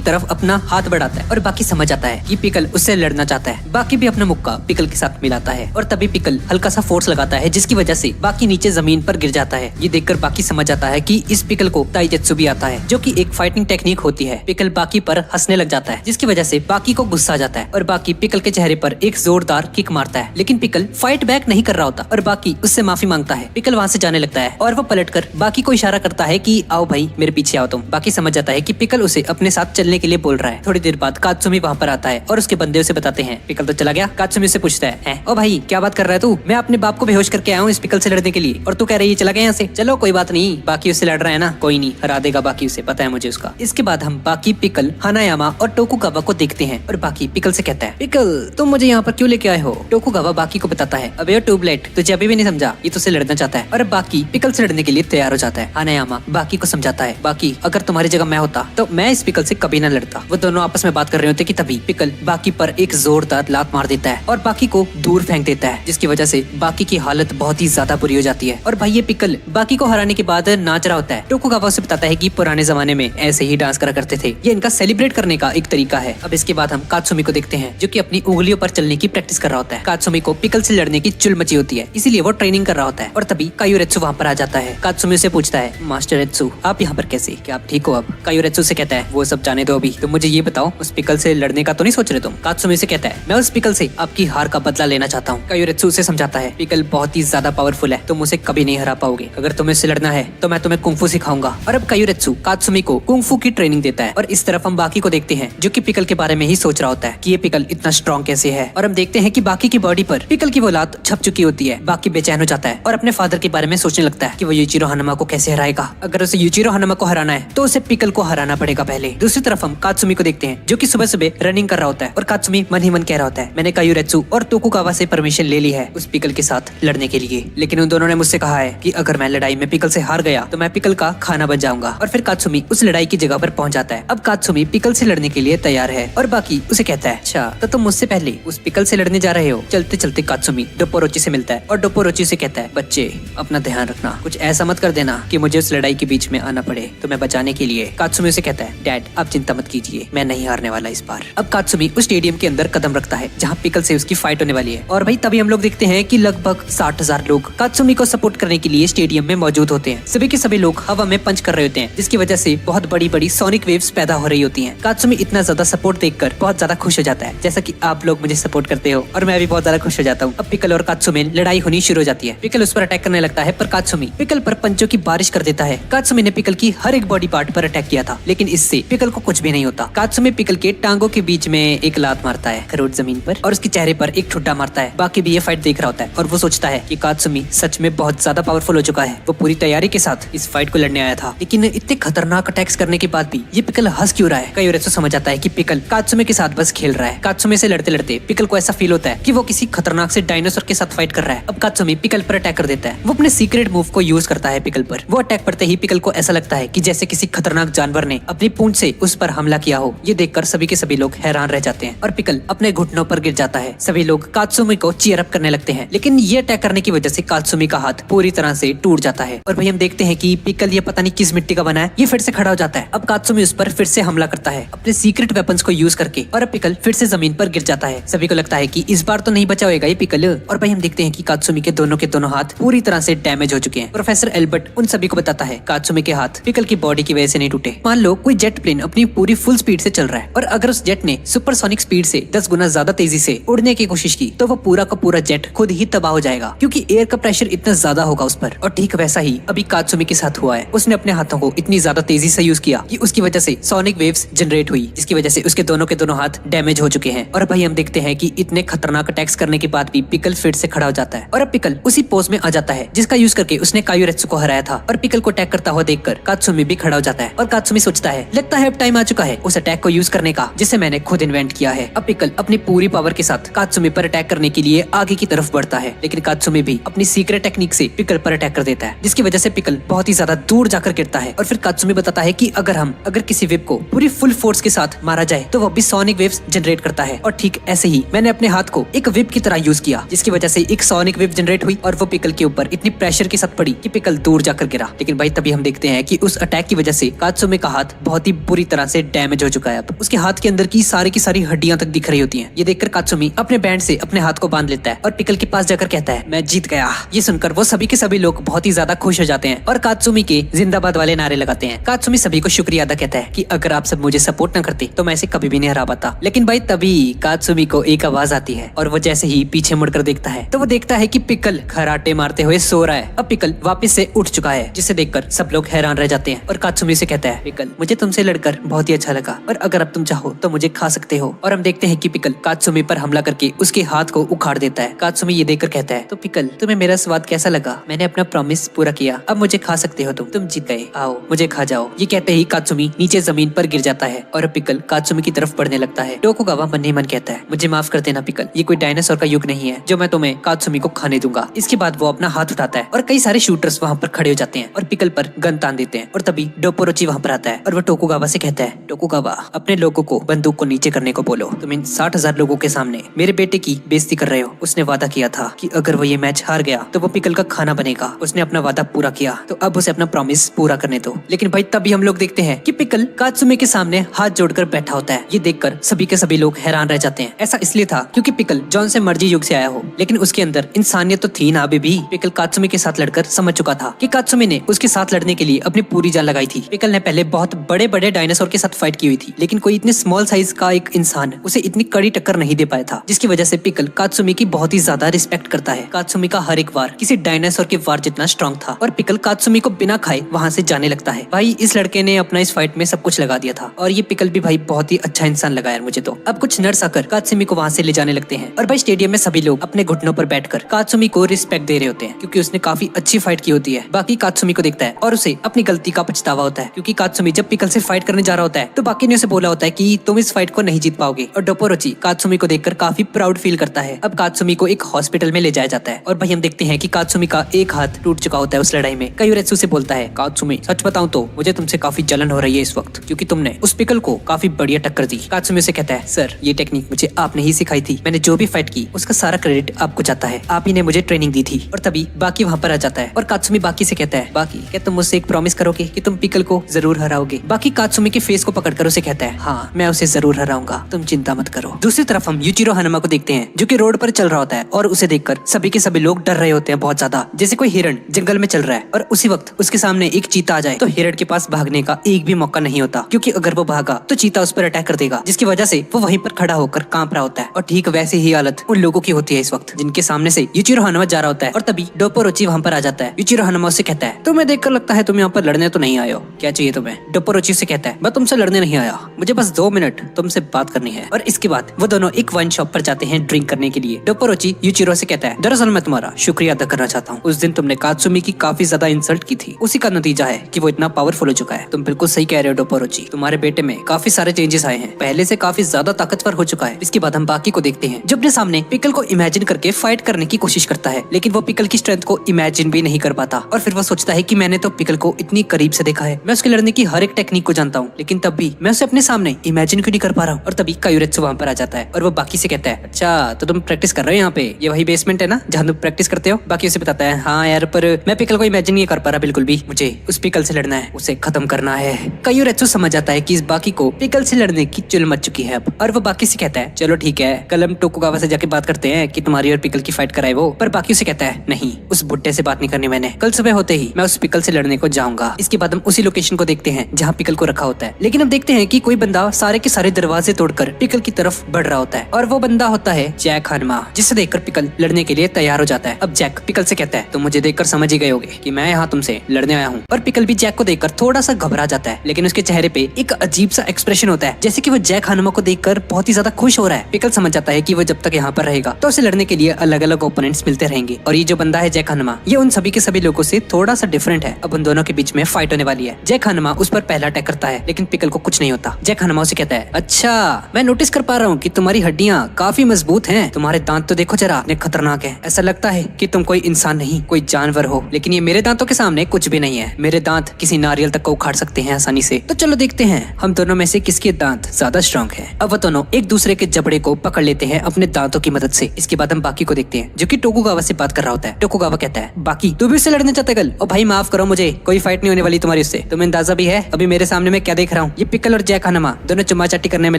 तरफ अपना हाथ बढ़ाता है और बाकी समझ आता है कि पिकल उससे लड़ना चाहता है। बाकी भी अपना मुक्का पिकल के साथ मिलाता है और तभी पिकल हल्का सा फोर्स लगाता है जिसकी वजह से बाकी नीचे जमीन पर गिर जाता है। ये देखकर बाकी समझ जाता है कि इस पिकल को ताइजेत्सु भी आता है जो कि एक फाइटिंग टेक्निक होती है। पिकल बाकी पर हंसने लग जाता है जिसकी वजह से बाकी को गुस्सा आ जाता है और बाकी पिकल के चेहरे पर एक जोरदार किक मारता है लेकिन पिकल फाइट बैक नहीं कर रहा होता और बाकी उससे माफी मांगता है। पिकल वहाँ से जाने लगता है और वो पलटकर बाकी को इशारा करता है कि आओ भाई मेरे पीछे आओ तुम। बाकी समझ जाता है कि पिकल उसे अपने साथ चलने के लिए बोल रहा है। थोड़ी देर बाद कात्सुमी वहाँ पर आता है और उसके बंदे उसे बताते हैं पिकल तो चला गया। कात्सुमी से पूछता है, ओ भाई क्या बात कर रहा है तू? मैं अपने बाप को बेहोश करके आया हूँ इस पिकल से लड़ने के लिए और तू कह रही है चला गया यहाँ से। चलो कोई बात नहीं, बाकी उससे लड़ रहा है ना, कोई नहीं हरा देगा बाकी उसे, पता है मुझे उसका। इसके बाद हम बाकी पिकल हानायामा और टोकुगावा को देखते हैं और बाकी पिकल से कहता है, पिकल तुम मुझे यहाँ पर क्यों लेके आए हो? टोकुगावा बाकी को बताता है, अबे ट्यूबलाइट तुझे अभी भी नहीं समझा, ये तुझसे लड़ना चाहता है। और बाकी पिकल से लड़ने के लिए तैयार हो जाता है। हानायामा बाकी को समझाता है, बाकी अगर तुम्हारी जगह मैं होता तो मैं इस पिकल से कभी ना लड़ता। वो दोनों आपस में बात कर रहे होते कि तभी पिकल बाकी पर एक जोरदार लात मार देता है और बाकी को दूर फेंक देता है जिसकी वजह से बाकी की हालत बहुत ही ज्यादा बुरी हो जाती है। और भाई ये पिकल बाकी को हराने के बाद नाच रहा होता है। टोकुगावा उसे बताता है कि पुराने जमाने में ऐसे ही डांस करा करते थे, ये इनका सेलिब्रेट करने का एक तरीका है। अब इसके बाद हम कात्सुमी को देखते हैं जो कि अपनी उंगलियों पर चलने की प्रैक्टिस कर रहा होता है। कात्सुमी को पिकल से लड़ने की चुल मची होती है इसीलिए वो ट्रेनिंग कर रहा होता है और तभी कायोरेत्सु वहाँ पर आ जाता है। कात्सुमी उसे पूछता है, मास्टर एत्सु आप यहाँ पर कैसे, क्या आप ठीक हो? अब कायोरेत्सु से कहता है, वो सब जाने दो, अभी तुम मुझे ये बताओ उस पिकल से लड़ने का तो नहीं सोच रहे तुम? कात्सुमी से कहता है, मैं उस पिकल से आपकी हार का बदला लेना चाहता हूँ। कायोरेत्सु उसे समझाता है, पिकल बहुत ही ज्यादा पावरफुल है, तुम उसे कभी नहीं हरा पाओगे, अगर तुम्हें उससे लड़ना है तो मैं तुम्हें कुंफू सिखाऊंगा। और अब कायोरेत्सु कात्सुमी को कुंफू की ट्रेनिंग देता है और इस तरफ हम बाकी को देखते हैं जो कि पिकल के बारे में ही सोच रहा होता है कि ये पिकल इतना स्ट्रॉन्ग कैसे है। और हम देखते हैं कि बाकी की बॉडी पर पिकल की वो लात छप चुकी होती है। बाकी बेचैन हो जाता है और अपने फादर के बारे में सोचने लगता है कि वो यूचिरो हानामा को कैसे हराएगा। अगर उसे यूचिरो हानामा को हराना है तो उसे पिकल को हराना पड़ेगा पहले। दूसरी तरफ हम कात्सुमी को देखते हैं जो कि सुबह सुबह रनिंग कर रहा होता है और कात्सुमी मन ही मन कह रहा होता है, मैंने कायोरेत्सु और टोकुगावा से परमिशन ले ली है उस पिकल के साथ लड़ने के लिए, लेकिन उन दोनों ने मुझसे कहा है कि अगर मैं लड़ाई में पिकल से हार हार गया तो मैं पिकल का खाना बन जाऊंगा। और फिर कात्सुमी उस लड़ाई की जगह पर पहुंच जाता है। अब कात्सुमी पिकल से लड़ने के लिए तैयार है और बाकी उसे कहता है, अच्छा तो तुम मुझसे पहले उस पिकल से लड़ने जा रहे हो। चलते चलते कात्सुमी डोपोरोची से मिलता है और डोपोरोची से कहता है, बच्चे अपना ध्यान रखना, कुछ ऐसा मत कर देना कि मुझे उस लड़ाई के बीच में आना पड़े तुम्हें बचाने के लिए। कात्सुमी उसे कहता है, डैड आप चिंता मत कीजिए, मैं नहीं हारने वाला इस बार। अब कात्सुमी उस स्टेडियम के अंदर कदम रखता है जहाँ पिकल से उसकी फाइट होने वाली है। और भाई तभी हम लोग देखते हैं कि लगभग 60,000 लोग कात्सुमी को सपोर्ट करने के लिए स्टेडियम में मौजूद होते हैं। सभी के सभी लोग हवा में पंच कर रहे होते हैं, जिसकी वजह से बहुत बड़ी बड़ी सोनिक वेव्स पैदा हो रही होती हैं। कात्सुमी इतना ज्यादा सपोर्ट देखकर बहुत ज्यादा खुश हो जाता है, जैसा कि आप लोग मुझे सपोर्ट करते हो और मैं भी बहुत ज्यादा खुश हो जाता हूँ। अब पिकल और कात्सुमी लड़ाई होनी शुरू हो जाती है। पिकल उस पर अटैक करने लगता है पर कात्सुमी पिकल पर पंचों की बारिश कर देता है। कात्सुमी ने पिकल की हर एक बॉडी पार्ट पर अटैक किया था, लेकिन इससे पिकल को कुछ भी नहीं होता। कात्सुमी पिकल के टांगों के बीच में एक लात मारता है खरोट जमीन पर और उसके चेहरे पर एक ठुड्डा मारता है। बाकी भी ये फाइट देख रहा होता है और वो सोचता है कि कात्सुमी सच में बहुत ज्यादा पावरफुल हो चुका है। वो पूरी तैयारी के साथ इस फाइट को लड़ने आया था, लेकिन इतने खतरनाक अटैक्स करने के बाद भी ये पिकल हंस क्यों रहा है। कई तो समझ आता है कि पिकल कात्सुमी के साथ बस खेल रहा है। कात्सुमी से लड़ते लड़ते पिकल को ऐसा फील होता है कि वो किसी खतरनाक से डायनासोर के साथ फाइट कर रहा है। अब कात्सुमी पिकल पर अटैक कर देता है। वो अपने सीक्रेट मूव को यूज करता है पिकल पर। वो अटैक पड़ते ही पिकल को ऐसा लगता है कि जैसे किसी खतरनाक जानवर ने अपनी पूंछ से उस पर हमला किया हो। ये देखकर सभी के सभी लोग हैरान रह जाते हैं और पिकल अपने घुटनों पर गिर जाता है। सभी लोग कात्सुमी को चीयर अप करने लगते हैं, लेकिन ये अटैक करने की वजह से कात्सुमी का हाथ पूरी तरह से टूट जाता है। और भाई हम देखते हैं कि पिकल ये पता नहीं किस मिट्टी का बना है, ये फिर से खड़ा हो जाता है। अब कात्सुमी उस पर फिर से हमला करता है अपने सीक्रेट वेपन्स को यूज करके और अब पिकल फिर से जमीन पर गिर जाता है। सभी को लगता है कि इस बार तो नहीं बचा होगा ये पिकल। और भाई हम देखते हैं कि कात्सुमी के दोनों हाथ पूरी तरह से डैमेज हो चुके हैं। प्रोफेसर एल्बर्ट उन सभी को बताता है कात्सुमी के हाथ पिकल की बॉडी की वजह से नहीं टूटे। मान लो कोई जेट प्लेन अपनी पूरी फुल स्पीड से चल रहा है और अगर उस जेट ने सुपरसोनिक स्पीड से 10 गुना ज्यादा तेजी से उड़ने की कोशिश की तो वो पूरा का पूरा जेट खुद ही तबाह हो जाएगा, क्योंकि एयर का प्रेशर इतना ज्यादा होगा उस पर। और ठीक वैसा ही अभी कात्सुमी के साथ हुआ है। उसने अपने हाथों को इतनी ज्यादा तेजी से यूज किया कि उसकी वजह से सोनिक वेव्स जनरेट हुई, जिसकी वजह से उसके दोनों के दोनों हाथ डैमेज हो चुके हैं। और भाई हम देखते हैं कि इतने खतरनाक अटैक्स करने के बाद भी पिकल फिर से खड़ा हो जाता है और अब पिकल उसी पोज में आ जाता है जिसका यूज करके उसने कायोरेत्सु को हराया था। और पिकल को अटैक करता हुआ देखकर कात्सुमी भी खड़ा हो जाता है और कात्सुमी सोचता है लगता है अब टाइम आ चुका है उस अटैक को यूज करने का जिसे मैंने खुद इन्वेंट किया है। अब पिकल अपनी पूरी पावर के साथ कात्सुमी पर अटैक करने के लिए आगे की तरफ बढ़ता है, लेकिन कात्सुमी भी अपनी सीक्रेट टेक्निक से पिकल पर अटैक कर देता है, जिसकी वजह से पिकल बहुत ही ज्यादा दूर जाकर गिरता है। और फिर कात्सुमी बताता है कि अगर किसी वेब को पूरी फुल फोर्स के साथ मारा जाए तो वह भी सोनिक वेव्स जनरेट करता है। और ठीक ऐसे ही मैंने अपने हाथ को एक वेब की तरह यूज किया, जिसकी वजह से एक सोनिक वेव जनरेट हुई और वो पिकल के ऊपर इतनी प्रेशर के साथ पड़ी कि पिकल दूर जाकर गिरा। लेकिन भाई तभी हम देखते हैं कि उस अटैक की वजह से कात्सुमी का हाथ बहुत ही बुरी तरह से डैमेज हो चुका है। अब उसके हाथ के अंदर की सारी हड्डियां तक दिख रही होती हैं। ये देखकर कात्सुमी अपने बैंड से अपने हाथ को बांध लेता है और पिकल के पास जाकर कहता है मैं जीत गया। ये सुनकर वो सभी के सभी लोग बहुत ही ज्यादा खुश हो जाते हैं और कात्सुमी के जिंदाबाद वाले नारे लगाते हैं। कात्सुमी सभी को शुक्रिया अदा कहता है कि अगर आप सब मुझे सपोर्ट न करते तो मैं इसे कभी भी नहीं हरा पाता। लेकिन भाई तभी कात्सुमी को एक आवाज आती है और वो जैसे ही पीछे मुड़कर देखता है तो वो देखता है कि पिकल खराटे मारते हुए सो रहा है। अब पिकल वापस से उठ चुका है, जिसे देखकर सब लोग हैरान रह जाते हैं और कात्सुमी से कहता है पिकल मुझे तुमसे लड़कर बहुत ही अच्छा लगा और अगर अब तुम चाहो तो मुझे खा सकते हो। और हम देखते हैं कि पिकल कात्सुमी पर हमला करके उसके हाथ को उखाड़ देता है। कात्सुमी ये देखकर कहता है तो पिकल तुम्हें मेरा स्वाद कैसा लगा? मैंने अपना प्रॉमिस पूरा किया, अब मुझे खा सकते हो तुम जीत गए, आओ मुझे खा जाओ। ये कहते ही कात्सुमी नीचे जमीन पर गिर जाता है और पिकल कात्सुमी की तरफ बढ़ने लगता है। टोकुगावा मन ही मन कहता है मुझे माफ कर देना पिकल, ये कोई डायनासोर का युग नहीं है जो मैं तुम्हें कात्सुमी को खाने दूंगा। इसके बाद वो अपना हाथ उठाता है और कई सारे शूटर्स वहाँ पर खड़े हो जाते हैं और पिकल पर गन तान देते हैं। और तभी डोपोरोची वहाँ पर आता है और वो टोकुगावा से कहता है टोकुगावा अपने लोगों को बंदूक को नीचे करने को बोलो, तुम इन 60,000 लोगों के सामने मेरे बेटे की बेइज्जती कर रहे हो। उसने वादा किया था कि अगर वो ये मैच हार गया तो वो पिकल का खाना बनेगा। उसने अपना वादा पूरा किया तो अब उसे अपना प्रॉमिस पूरा करने दो। लेकिन भाई तभी हम लोग देखते हैं कि पिकल कात्सुमी के सामने हाथ जोड़कर बैठा होता है। ये देखकर सभी के सभी लोग हैरान रह जाते हैं। ऐसा इसलिए था क्योंकि पिकल जॉन से मर्जी युग से आया हो, लेकिन उसके अंदर इंसानियत तो थी ना। अभी भी पिकल कात्सुमी के साथ लड़कर समझ चुका था कि कात्सुमी ने उसके साथ लड़ने के लिए अपनी पूरी जान लगाई थी। पिकल ने पहले बहुत बड़े बड़े डायनासोर के साथ फाइट की हुई थी, लेकिन कोई इतने स्मॉल साइज का एक इंसान उसे इतनी कड़ी टक्कर नहीं दे पाया था, जिसकी वजह से पिकल कात्सुमी की बहुत ही ज्यादा रिस्पेक्ट करता है। कात्सुमी का हर एक वार किसी डायनासोर के वार जितना स्ट्रॉन्ग था और पिकल कात्सुमी को बिना खाए वहाँ से जाने लगता है। भाई इस लड़के ने अपना इस फाइट में सब कुछ लगा दिया था और ये पिकल भी भाई बहुत ही अच्छा इंसान लगा यार मुझे तो। अब कुछ नर्स आकर कात्सुमी को वहाँ से ले जाने लगते हैं और भाई स्टेडियम में सभी लोग अपने घुटनों पर बैठकर कात्सुमी को रिस्पेक्ट दे रहे होते हैं क्योंकि उसने काफी अच्छी फाइट की होती है। बाकी कात्सुमी को देखता है और उसे अपनी गलती का पछतावा होता है, क्योंकि कात्सुमी जब पिकल से फाइट करने जा रहा होता है तो बाकी ने उसे बोला होता है कि तुम इस फाइट को नहीं जीत पाओगे। और डोपोरोची कात्सुमी को देखकर काफी प्राउड फील करता है। अब कात्सुमी को एक हॉस्पिटल में ले जाया जाता है और भाई हम देखते हैं कि कात्सुमी का एक हाथ टूट चुका होता है उस लड़ाई में कायुरेत्सु से बोलता है, कात्सुमी सच बताऊं तो मुझे तुमसे काफी जलन हो रही है इस वक्त, क्योंकि तुमने उस पिकल को काफी बढ़िया टक्कर दी। कात्सुमी उसे कहता है, सर ये टेक्निक मुझे आपने ही सिखाई थी, मैंने जो भी फाइट की उसका सारा क्रेडिट आपको जाता है, आप ही ने मुझे ट्रेनिंग दी थी। और तभी बाकी वहाँ पर आ जाता है और कात्सुमी बाकी से कहता है, बाकी क्या तुम मुझसे एक प्रॉमिस करोगे कि तुम पिकल को जरूर हराओगे? बाकी कात्सुमी के फेस को पकड़कर उसे कहता है, हाँ मैं उसे जरूर हराऊंगा, तुम चिंता मत करो। दूसरी तरफ हम यूचिरो हनुमा को देखते हैं जो कि रोड पर चल रहा होता है और उसे देखकर सभी के सभी लोग डर रहे होते हैं बहुत ज्यादा, जैसे कोई हिरण जंगल में चल रहा है और उसी वक्त उसके सामने एक चीता आ जाए तो हिरण के पास भागने का एक भी मौका नहीं होता, क्योंकि अगर वो भागा तो चीता उस पर अटैक कर देगा, जिसकी वजह से वो वहीं पर खड़ा होकर कांप रहा होता है। और ठीक वैसे ही हालत उन लोगों की होती है इस वक्त जिनके सामने से यूचिरो हनुमा जा रहा होता है। और तभी डोपोरोची वहाँ पर आ जाता है। यूचिरो हनुमा उससे कहता है, तुम्हें देखकर लगता है तुम यहाँ पर लड़ने तो नहीं आए हो, क्या चाहिए तुम्हें? डोपोरोची से कहता है, मैं तुमसे लड़ने नहीं आया, मुझे बस 2 मिनट तुमसे बात करनी है। और इसके बाद वो दोनों एक वाइन शॉप पर जाते हैं ड्रिंक करने के लिए। डोपोरोची यूचिरो से कहता है, दरअसल मैं तुम्हारा शुक्रिया अदा करना चाहता हूँ, उस दिन तुमने कात्सुमी की काफी ज्यादा इंसल्ट की थी, उसी का नतीजा है कि वो इतना पावरफुल हो चुका है। तुम बिल्कुल सही कह रहे हो डोपोरोची, तुम्हारे बेटे में काफी सारे चेंजेस आए हैं, पहले से काफी ज्यादा ताकतवर हो चुका है। इसके बाद हम बाकी को देखते हैं जो अपने सामने पिकल को इमेजिन करके फाइट करने की कोशिश करता है, लेकिन वो पिकल की स्ट्रेंथ को इमेजिन भी नहीं कर पाता। और फिर वो सोचता है कि मैंने तो पिकल को इतनी करीब से देखा है, मैं उसके लड़ने की हर एक टेक्निक को जानता हूँ, लेकिन तब भी मैं उसे अपने सामने इमेजिन क्यों नहीं कर पा रहा हूँ। और तभी कायुरेत्सु वहाँ पर आ जाता है और वो बाकी से कहता है, अच्छा तो तुम प्रैक्टिस कर रहे हो यहाँ पे, ये वही बेसमेंट है ना जहाँ तुम प्रैक्टिस करते हो? बाकी उसे बताता है, हाँ यार पर मैं पिकल को इमेजिन नहीं कर पा रहा बिल्कुल भी, मुझे उस पिकल से लड़ना है, उसे खत्म करना है। कायुरेत्सु समझ आता है कि इस बाकी को पिकल से लड़ने की चुल मच चुकी है अब। और वो बाकी से कहता है, चलो ठीक है कल हम टोकुगावा से जाके बात करते हैं कि तुम्हारी और पिकल की फाइट कराए वो। पर बाकी उसे कहता है, नहीं उस बुड्ढे से बात नहीं करनी मैंने, कल सुबह होते ही मैं उस पिकल से लड़ने को जाऊंगा। इसके बाद हम उसी लोकेशन को देखते हैं जहाँ पिकल को रखा होता है, लेकिन हम देखते हैं कि कोई बंदा सारे के सारे दरवाजे तोड़कर पिकल की तरफ बढ़ रहा होता है और वो बंदा होता है जैक हनुमा, जिसे देखकर पिकल लड़ने के लिए तैयार हो जाता है। अब जैक पिकल से कहता है, तुम मुझे देखकर समझ ही गए होगे कि मैं यहाँ तुमसे लड़ने आया हूँ। और पिकल भी जैक को देखकर थोड़ा सा घबरा जाता है, लेकिन उसके चेहरे पे एक अजीब सा एक्सप्रेशन होता है, जैसे कि वो जैक हनुमा को देखकर बहुत ही ज्यादा खुश हो रहा है। पिकल समझ जाता है कि वो जब तक यहाँ पर रहेगा तो उसे लड़ने के लिए अलग अलग ओपोनेंट्स मिलते रहेंगे, और ये जो बंदा है जैक हनुमा, ये उन सभी के सभी लोगों से थोड़ा सा डिफरेंट है। अब उन दोनों के बीच में फाइट होने वाली है। जैक हनुमा उस पर पहला अटैक करता है, लेकिन पिकल को कुछ नहीं होता। जैक हनुमा उसे कहता है, अच्छा मैं नोटिस कर पा रहा हूँ कि तुम्हारी हड्डियाँ काफी मजबूत हैं, तुम्हारे दांत तो देखो जरा, इतने खतरनाक है, ऐसा लगता है कि तुम कोई इंसान नहीं कोई जानवर हो, लेकिन ये मेरे दांतों के सामने कुछ भी नहीं है, मेरे दांत किसी नारियल तक को उखाड़ सकते हैं आसानी से। तो चलो देखते हैं हम दोनों में से किसके दांत ज्यादा स्ट्रॉन्ग है। अब वो दोनों एक दूसरे के जबड़े को पकड़ लेते हैं अपने दांतों की मदद से। इसके बाद हम बाकी को देखते हैं जो कि टोकुगावा से बात कर रहा होता है। टोकुगावा कहता है, बाकी तू भी उससे लड़ने चाहता कल? और भाई माफ करो मुझे, कोई फाइट नहीं होने वाली तुम्हारी उससे, तुम्हें अंदाजा भी है अभी मेरे सामने मैं क्या देख रहा हूँ? ये पिकल और जैक हनुमा दोनों चुम्मा चाटी करने में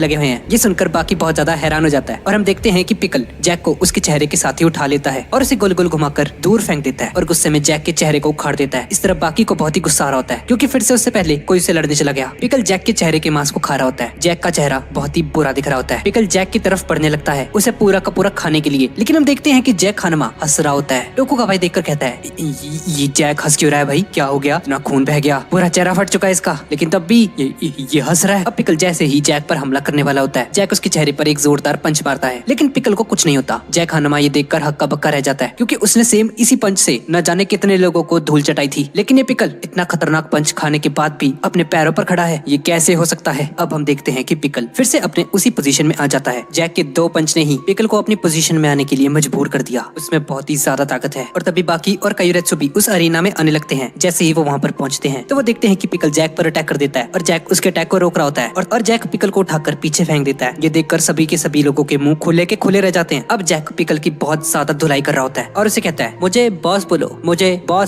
लगे हुए हैं। ये सुनकर बाकी बहुत ज्यादा हैरान हो जाता है और हम देखते हैं कि पिकल जैक को उसके चेहरे के साथ ही उठा लेता है और उसे गोल गोल घुमाकर दूर फेंक देता है और गुस्से में जैक के चेहरे को उखाड़ देता है। इस तरह बाकी को बहुत ही गुस्सा आ रहा होता है, क्योंकि फिर से उससे पहले कोई उसे लड़ने चला गया। पिकल जैक के चेहरे के मांस को खा रहा होता है। जैक का चेहरा बहुत ही बुरा दिख रहा होता है। पिकल जैक की तरफ बढ़ने लगता है उसे पूरा का पूरा खाने के लिए, लेकिन हम देखते हैं कि जैक हनुमा हंस रहा होता है। टोकुगावा देखकर कहता है, ये जैक हंस क्यों रहा है भाई, क्या हो गया? इतना खून बह गया, पूरा चेहरा फट चुका है इसका, लेकिन तब भी ये हंस रहा है। अब पिकल जैसे ही जैक पर हमला करने वाला होता है, जैक उसके चेहरे पर एक जोरदार पंच मारता है, लेकिन पिकल को कुछ नहीं होता। जैक हनुमा ये देखकर हक्का बक्का रह जाता है, क्योंकि उसने सेम इसी पंच से न जाने कितने लोगों को धूल चटाई थी, लेकिन ये पिकल इतना खतरनाक पंच खाने के बाद भी अपने पैरों पर खड़ा है, ये कैसे हो सकता है? अब हम देखते हैं कि पिकल फिर से अपने उसी पोजीशन में आ जाता है। जैक के 2 पंच ने ही पिकल को अपनी पोजीशन में आने के लिए मजबूर कर दिया, उसमें बहुत ही ज्यादा ताकत है। और तभी बाकी और कायुरेत्सु भी उस अरीना में आने लगते हैं। जैसे ही वो वहाँ पर पहुंचते हैं तो वो देखते हैं कि पिकल जैक पर अटैक कर देता है और जैक उसके अटैक को रोक रहा होता है और जैक पिकल को उठाकर पीछे फेंक देता है। ये देखकर सभी के सभी लोगों के मुंह खुले के खुले रह जाते हैं। अब जैक पिकल की बहुत ज्यादा धुलाई कर रहा होता है और उसे कहता है, मुझे बॉस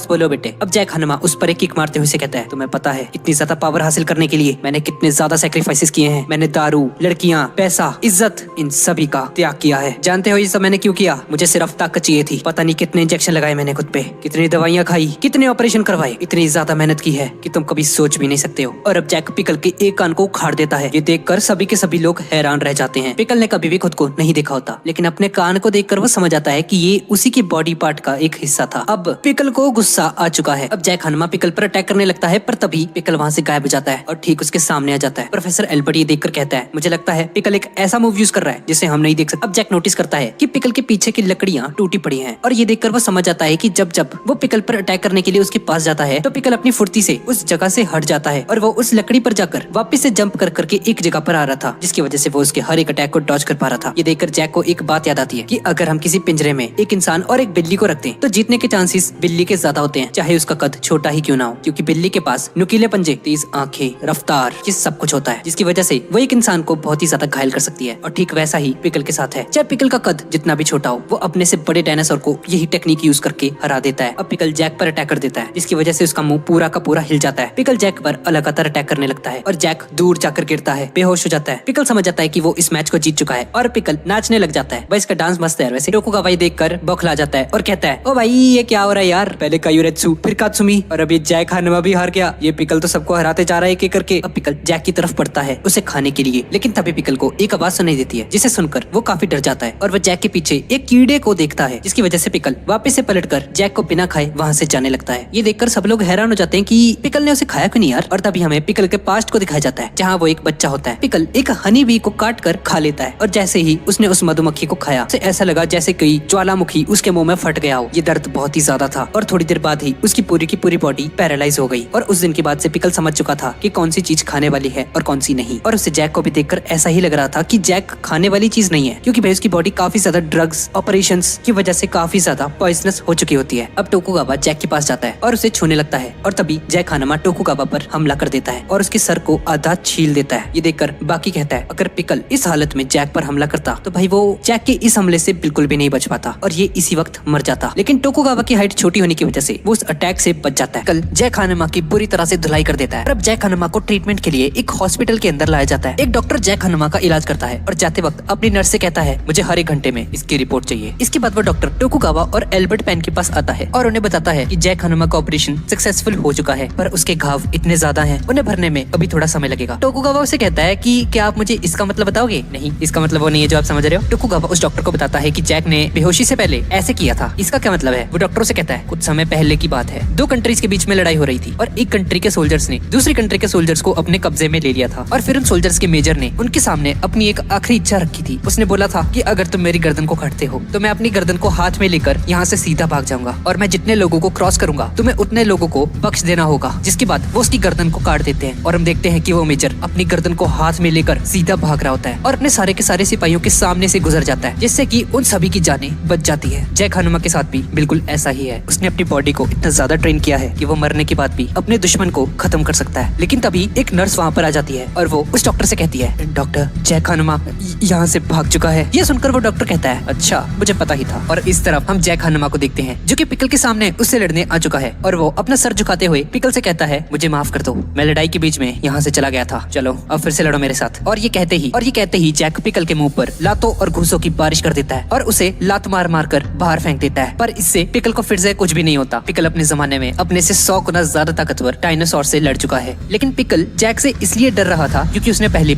बोलो बेटे। अब जैक हनुमा उस पर एक किक मारते हुए कहता है, तुम्हें पता है इतनी ज्यादा पावर हासिल करने के लिए मैंने कितने ज्यादा सैक्रिफाइसेस किए हैं? मैंने दारू, लड़कियां, पैसा, इज्जत, इन सभी का त्याग किया है। जानते हो ये सब मैंने क्यों किया? मुझे सिर्फ ताकत चाहिए थी। पता नहीं कितने इंजेक्शन लगाए मैंने खुद पे, कितनी दवाइयां खाई, कितने ऑपरेशन करवाए, इतनी ज्यादा मेहनत की है कि तुम कभी सोच भी नहीं सकते हो। और अब जैक पिकल के एक कान को उखाड़ देता है। ये देखकर सभी के सभी लोग हैरान रह जाते हैं। पिकल ने कभी भी खुद को नहीं देखा होता, लेकिन अपने कान को देखकर वो समझ आता है कि ये उसी के बॉडी पार्ट का एक हिस्सा था। अब पिकल को गुस्सा आ चुका है। अब जैक हनुमा पिकल पर अटैक करने लगता है, पर तभी पिकल वहाँ से गायब हो जाता है और ठीक उसके सामने आ जाता है। प्रोफेसर एल्बर्ट ये देखकर कहता है, मुझे लगता है पिकल एक ऐसा मूव यूज कर रहा है जिसे हम नहीं देख सकते। अब जैक नोटिस करता है कि पिकल के पीछे की लकड़ियां टूटी पड़ी हैं और ये देखकर वो समझ जाता है कि जब जब वो पिकल पर अटैक करने के लिए उसके पास जाता है तो पिकल अपनी फुर्ती से उस जगह से हट जाता है और वो उस लकड़ी पर जाकर वापस से जंप कर करके एक जगह पर आ रहा था, जिसकी वजह से वो उसके हर एक अटैक को डॉज कर पा रहा था। ये देखकर जैक को एक बात याद आती है कि अगर हम किसी पिंजरे में एक इंसान और एक बिल्ली को रखते हैं तो जीतने के चांसेस बिल्ली के ज्यादा होते हैं। हैं, चाहे उसका कद छोटा ही क्यों ना हो, क्योंकि बिल्ली के पास नुकीले पंजे, तेज आंखें, रफ्तार, ये सब कुछ होता है, जिसकी वजह से वो एक इंसान को बहुत ही ज्यादा घायल कर सकती है। और ठीक वैसा ही पिकल के साथ है। चाहे पिकल का कद जितना भी छोटा हो, वो अपने से बड़े डायनासोर को यही टेक्निक यूज करके हरा देता है। अब पिकल जैक पर अटैक कर देता है, जिसकी वजह से उसका मुंह पूरा का पूरा हिल जाता है। पिकल जैक पर लगातार अटैक करने लगता है और जैक दूर जाकर गिरता है, बेहोश हो जाता है। पिकल समझ जाता है कि वो इस मैच को जीत चुका है और पिकल नाचने लग जाता है। भाई इसका डांस मस्त है। वैसे टोकुगावा ये देखकर बौखला जाता है और कहता है, ओ भाई ये क्या हो रहा है यार, पहले कायुरेत्सु फिर कात्सुमी और अब ये जैक हानुमा भी हार गया। ये पिकल तो सबको हराते जा रहा है एक एक करके। अब पिकल जैक की तरफ बढ़ता है उसे खाने के लिए, लेकिन तभी पिकल को एक आवाज सुनाई देती है, जिसे सुनकर वो काफी डर जाता है और वो जैक के पीछे एक कीड़े को देखता है, जिसकी वजह से पिकल वापस से पलटकर जैक को बिना खाए वहाँ से जाने लगता है। ये देखकर सब लोग हैरान हो जाते हैं कि पिकल ने उसे खाया क्यों नहीं यार। और तभी हमें पिकल के पास्ट को दिखाया जाता है, जहाँ वो एक बच्चा होता है। पिकल एक हनी बी को काट कर खा लेता है और जैसे ही उसने उस मधुमक्खी को खाया, उसे ऐसा लगा जैसे कोई ज्वालामुखी उसके मुंह में फट गया हो। ये दर्द बहुत ही ज्यादा था और थोड़ी देर बाद ही उसकी पूरी की पूरी बॉडी पैरालाइज हो गई। और उस दिन के बाद से पिकल समझ चुका था कि कौन सी चीज खाने वाली है और कौन सी नहीं। और उसे जैक को भी देखकर ऐसा ही लग रहा था कि जैक खाने वाली चीज नहीं है, क्योंकि भाई उसकी बॉडी काफी ज्यादा ड्रग्स ऑपरेशंस की वजह से काफी ज्यादा पॉइजनस हो चुकी होती है। अब टोकुगावा जैक के पास जाता है और उसे छूने लगता है और तभी जैक हानुमा टोकुगावा पर हमला कर देता है और उसके सर को आधा छील देता है। ये देखकर बाकी कहता है, अगर पिकल इस हालत में जैक पर हमला करता तो भाई वो जैक के इस हमले से बिल्कुल भी नहीं बच पाता और ये इसी वक्त मर जाता। लेकिन टोकुगावा की हाइट छोटी होने की वजह से वो उस अटैक से बच जाता है। कल जैक हानुमा की बुरी तरह से धुलाई कर देता है और अब जैक हानुमा को ट्रीटमेंट के लिए एक हॉस्पिटल के अंदर लाया जाता है। एक डॉक्टर जैक हानुमा का इलाज करता है और जाते वक्त अपनी नर्स से कहता है, मुझे हर एक घंटे में इसकी रिपोर्ट चाहिए। इसके बाद वो डॉक्टर टोकुगावा और एल्बर्ट पेन के पास आता है और उन्हें बताता है कि जैक हानुमा का ऑपरेशन सक्सेसफुल हो चुका है, पर उसके घाव इतने ज्यादा हैं, उन्हें भरने में अभी थोड़ा समय लगेगा। टोकुगावा उसे कहता है कि क्या आप मुझे इसका मतलब बताओगे? नहीं, इसका मतलब वो नहीं है जो आप समझ रहे हो। टोकुगावा उस डॉक्टर को बताता है कि जैक ने बेहोशी से पहले ऐसे किया था। इसका क्या मतलब है? वो डॉक्टर से कहता है, कुछ समय पहले की बात है, दो कंट्रीज के बीच में लड़ाई हो रही थी और एक कंट्री के सोल्जर्स ने दूसरी कंट्री के सोल्जर्स को अपने कब्जे में ले लिया था और फिर उन सोल्जर्स के मेजर ने उनके सामने अपनी एक आखिरी इच्छा रखी थी। उसने बोला था कि अगर तुम मेरी गर्दन को काटते हो तो मैं अपनी गर्दन को हाथ में लेकर यहाँ से सीधा भाग जाऊंगा और मैं जितने लोगों को क्रॉस करूंगा तुम्हें उतने लोगों को बख्श देना होगा। जिसके बाद वो उसकी गर्दन को काट देते हैं और हम देखते हैं कि वो मेजर अपनी गर्दन को हाथ में लेकर सीधा भाग रहा होता है और अपने सारे के सारे सिपाहियों के सामने से गुजर जाता है, जिससे कि उन सभी की जानें बच जाती है। जैक हानुमा के साथ भी बिल्कुल ऐसा ही है। उसने अपनी बॉडी को इतना ज्यादा ट्रेन किया है कि वो मरने के बाद भी अपने दुश्मन को खत्म कर सकता है। लेकिन तभी एक नर्स वहाँ पर आ जाती है और वो उस डॉक्टर से कहती है, डॉक्टर जैक हानुमा यहाँ से भाग चुका है। ये सुनकर वो डॉक्टर कहता है, अच्छा मुझे पता ही था। और इस तरफ हम जैक हानुमा को देखते हैं जो कि पिकल के सामने उससे लड़ने आ चुका है और वो अपना सर झुकाते हुए पिकल से कहता है, मुझे माफ कर दो, मैं लड़ाई के बीच में यहाँ से चला गया था, चलो अब फिर से लड़ो मेरे साथ। और ये कहते ही जैक पिकल के मुंह पर लातों और घूसों की बारिश कर देता है और उसे लात मार मार कर बाहर फेंक देता है। पर इससे पिकल को फिर से कुछ भी नहीं होता। पिकल अपने जमाने में अपने से 100 गुना ज्यादा ताकतवर डायनासोर से लड़ चुका है। लेकिन पिकल जैक से इसलिए डर रहा था क्योंकि उसने पहली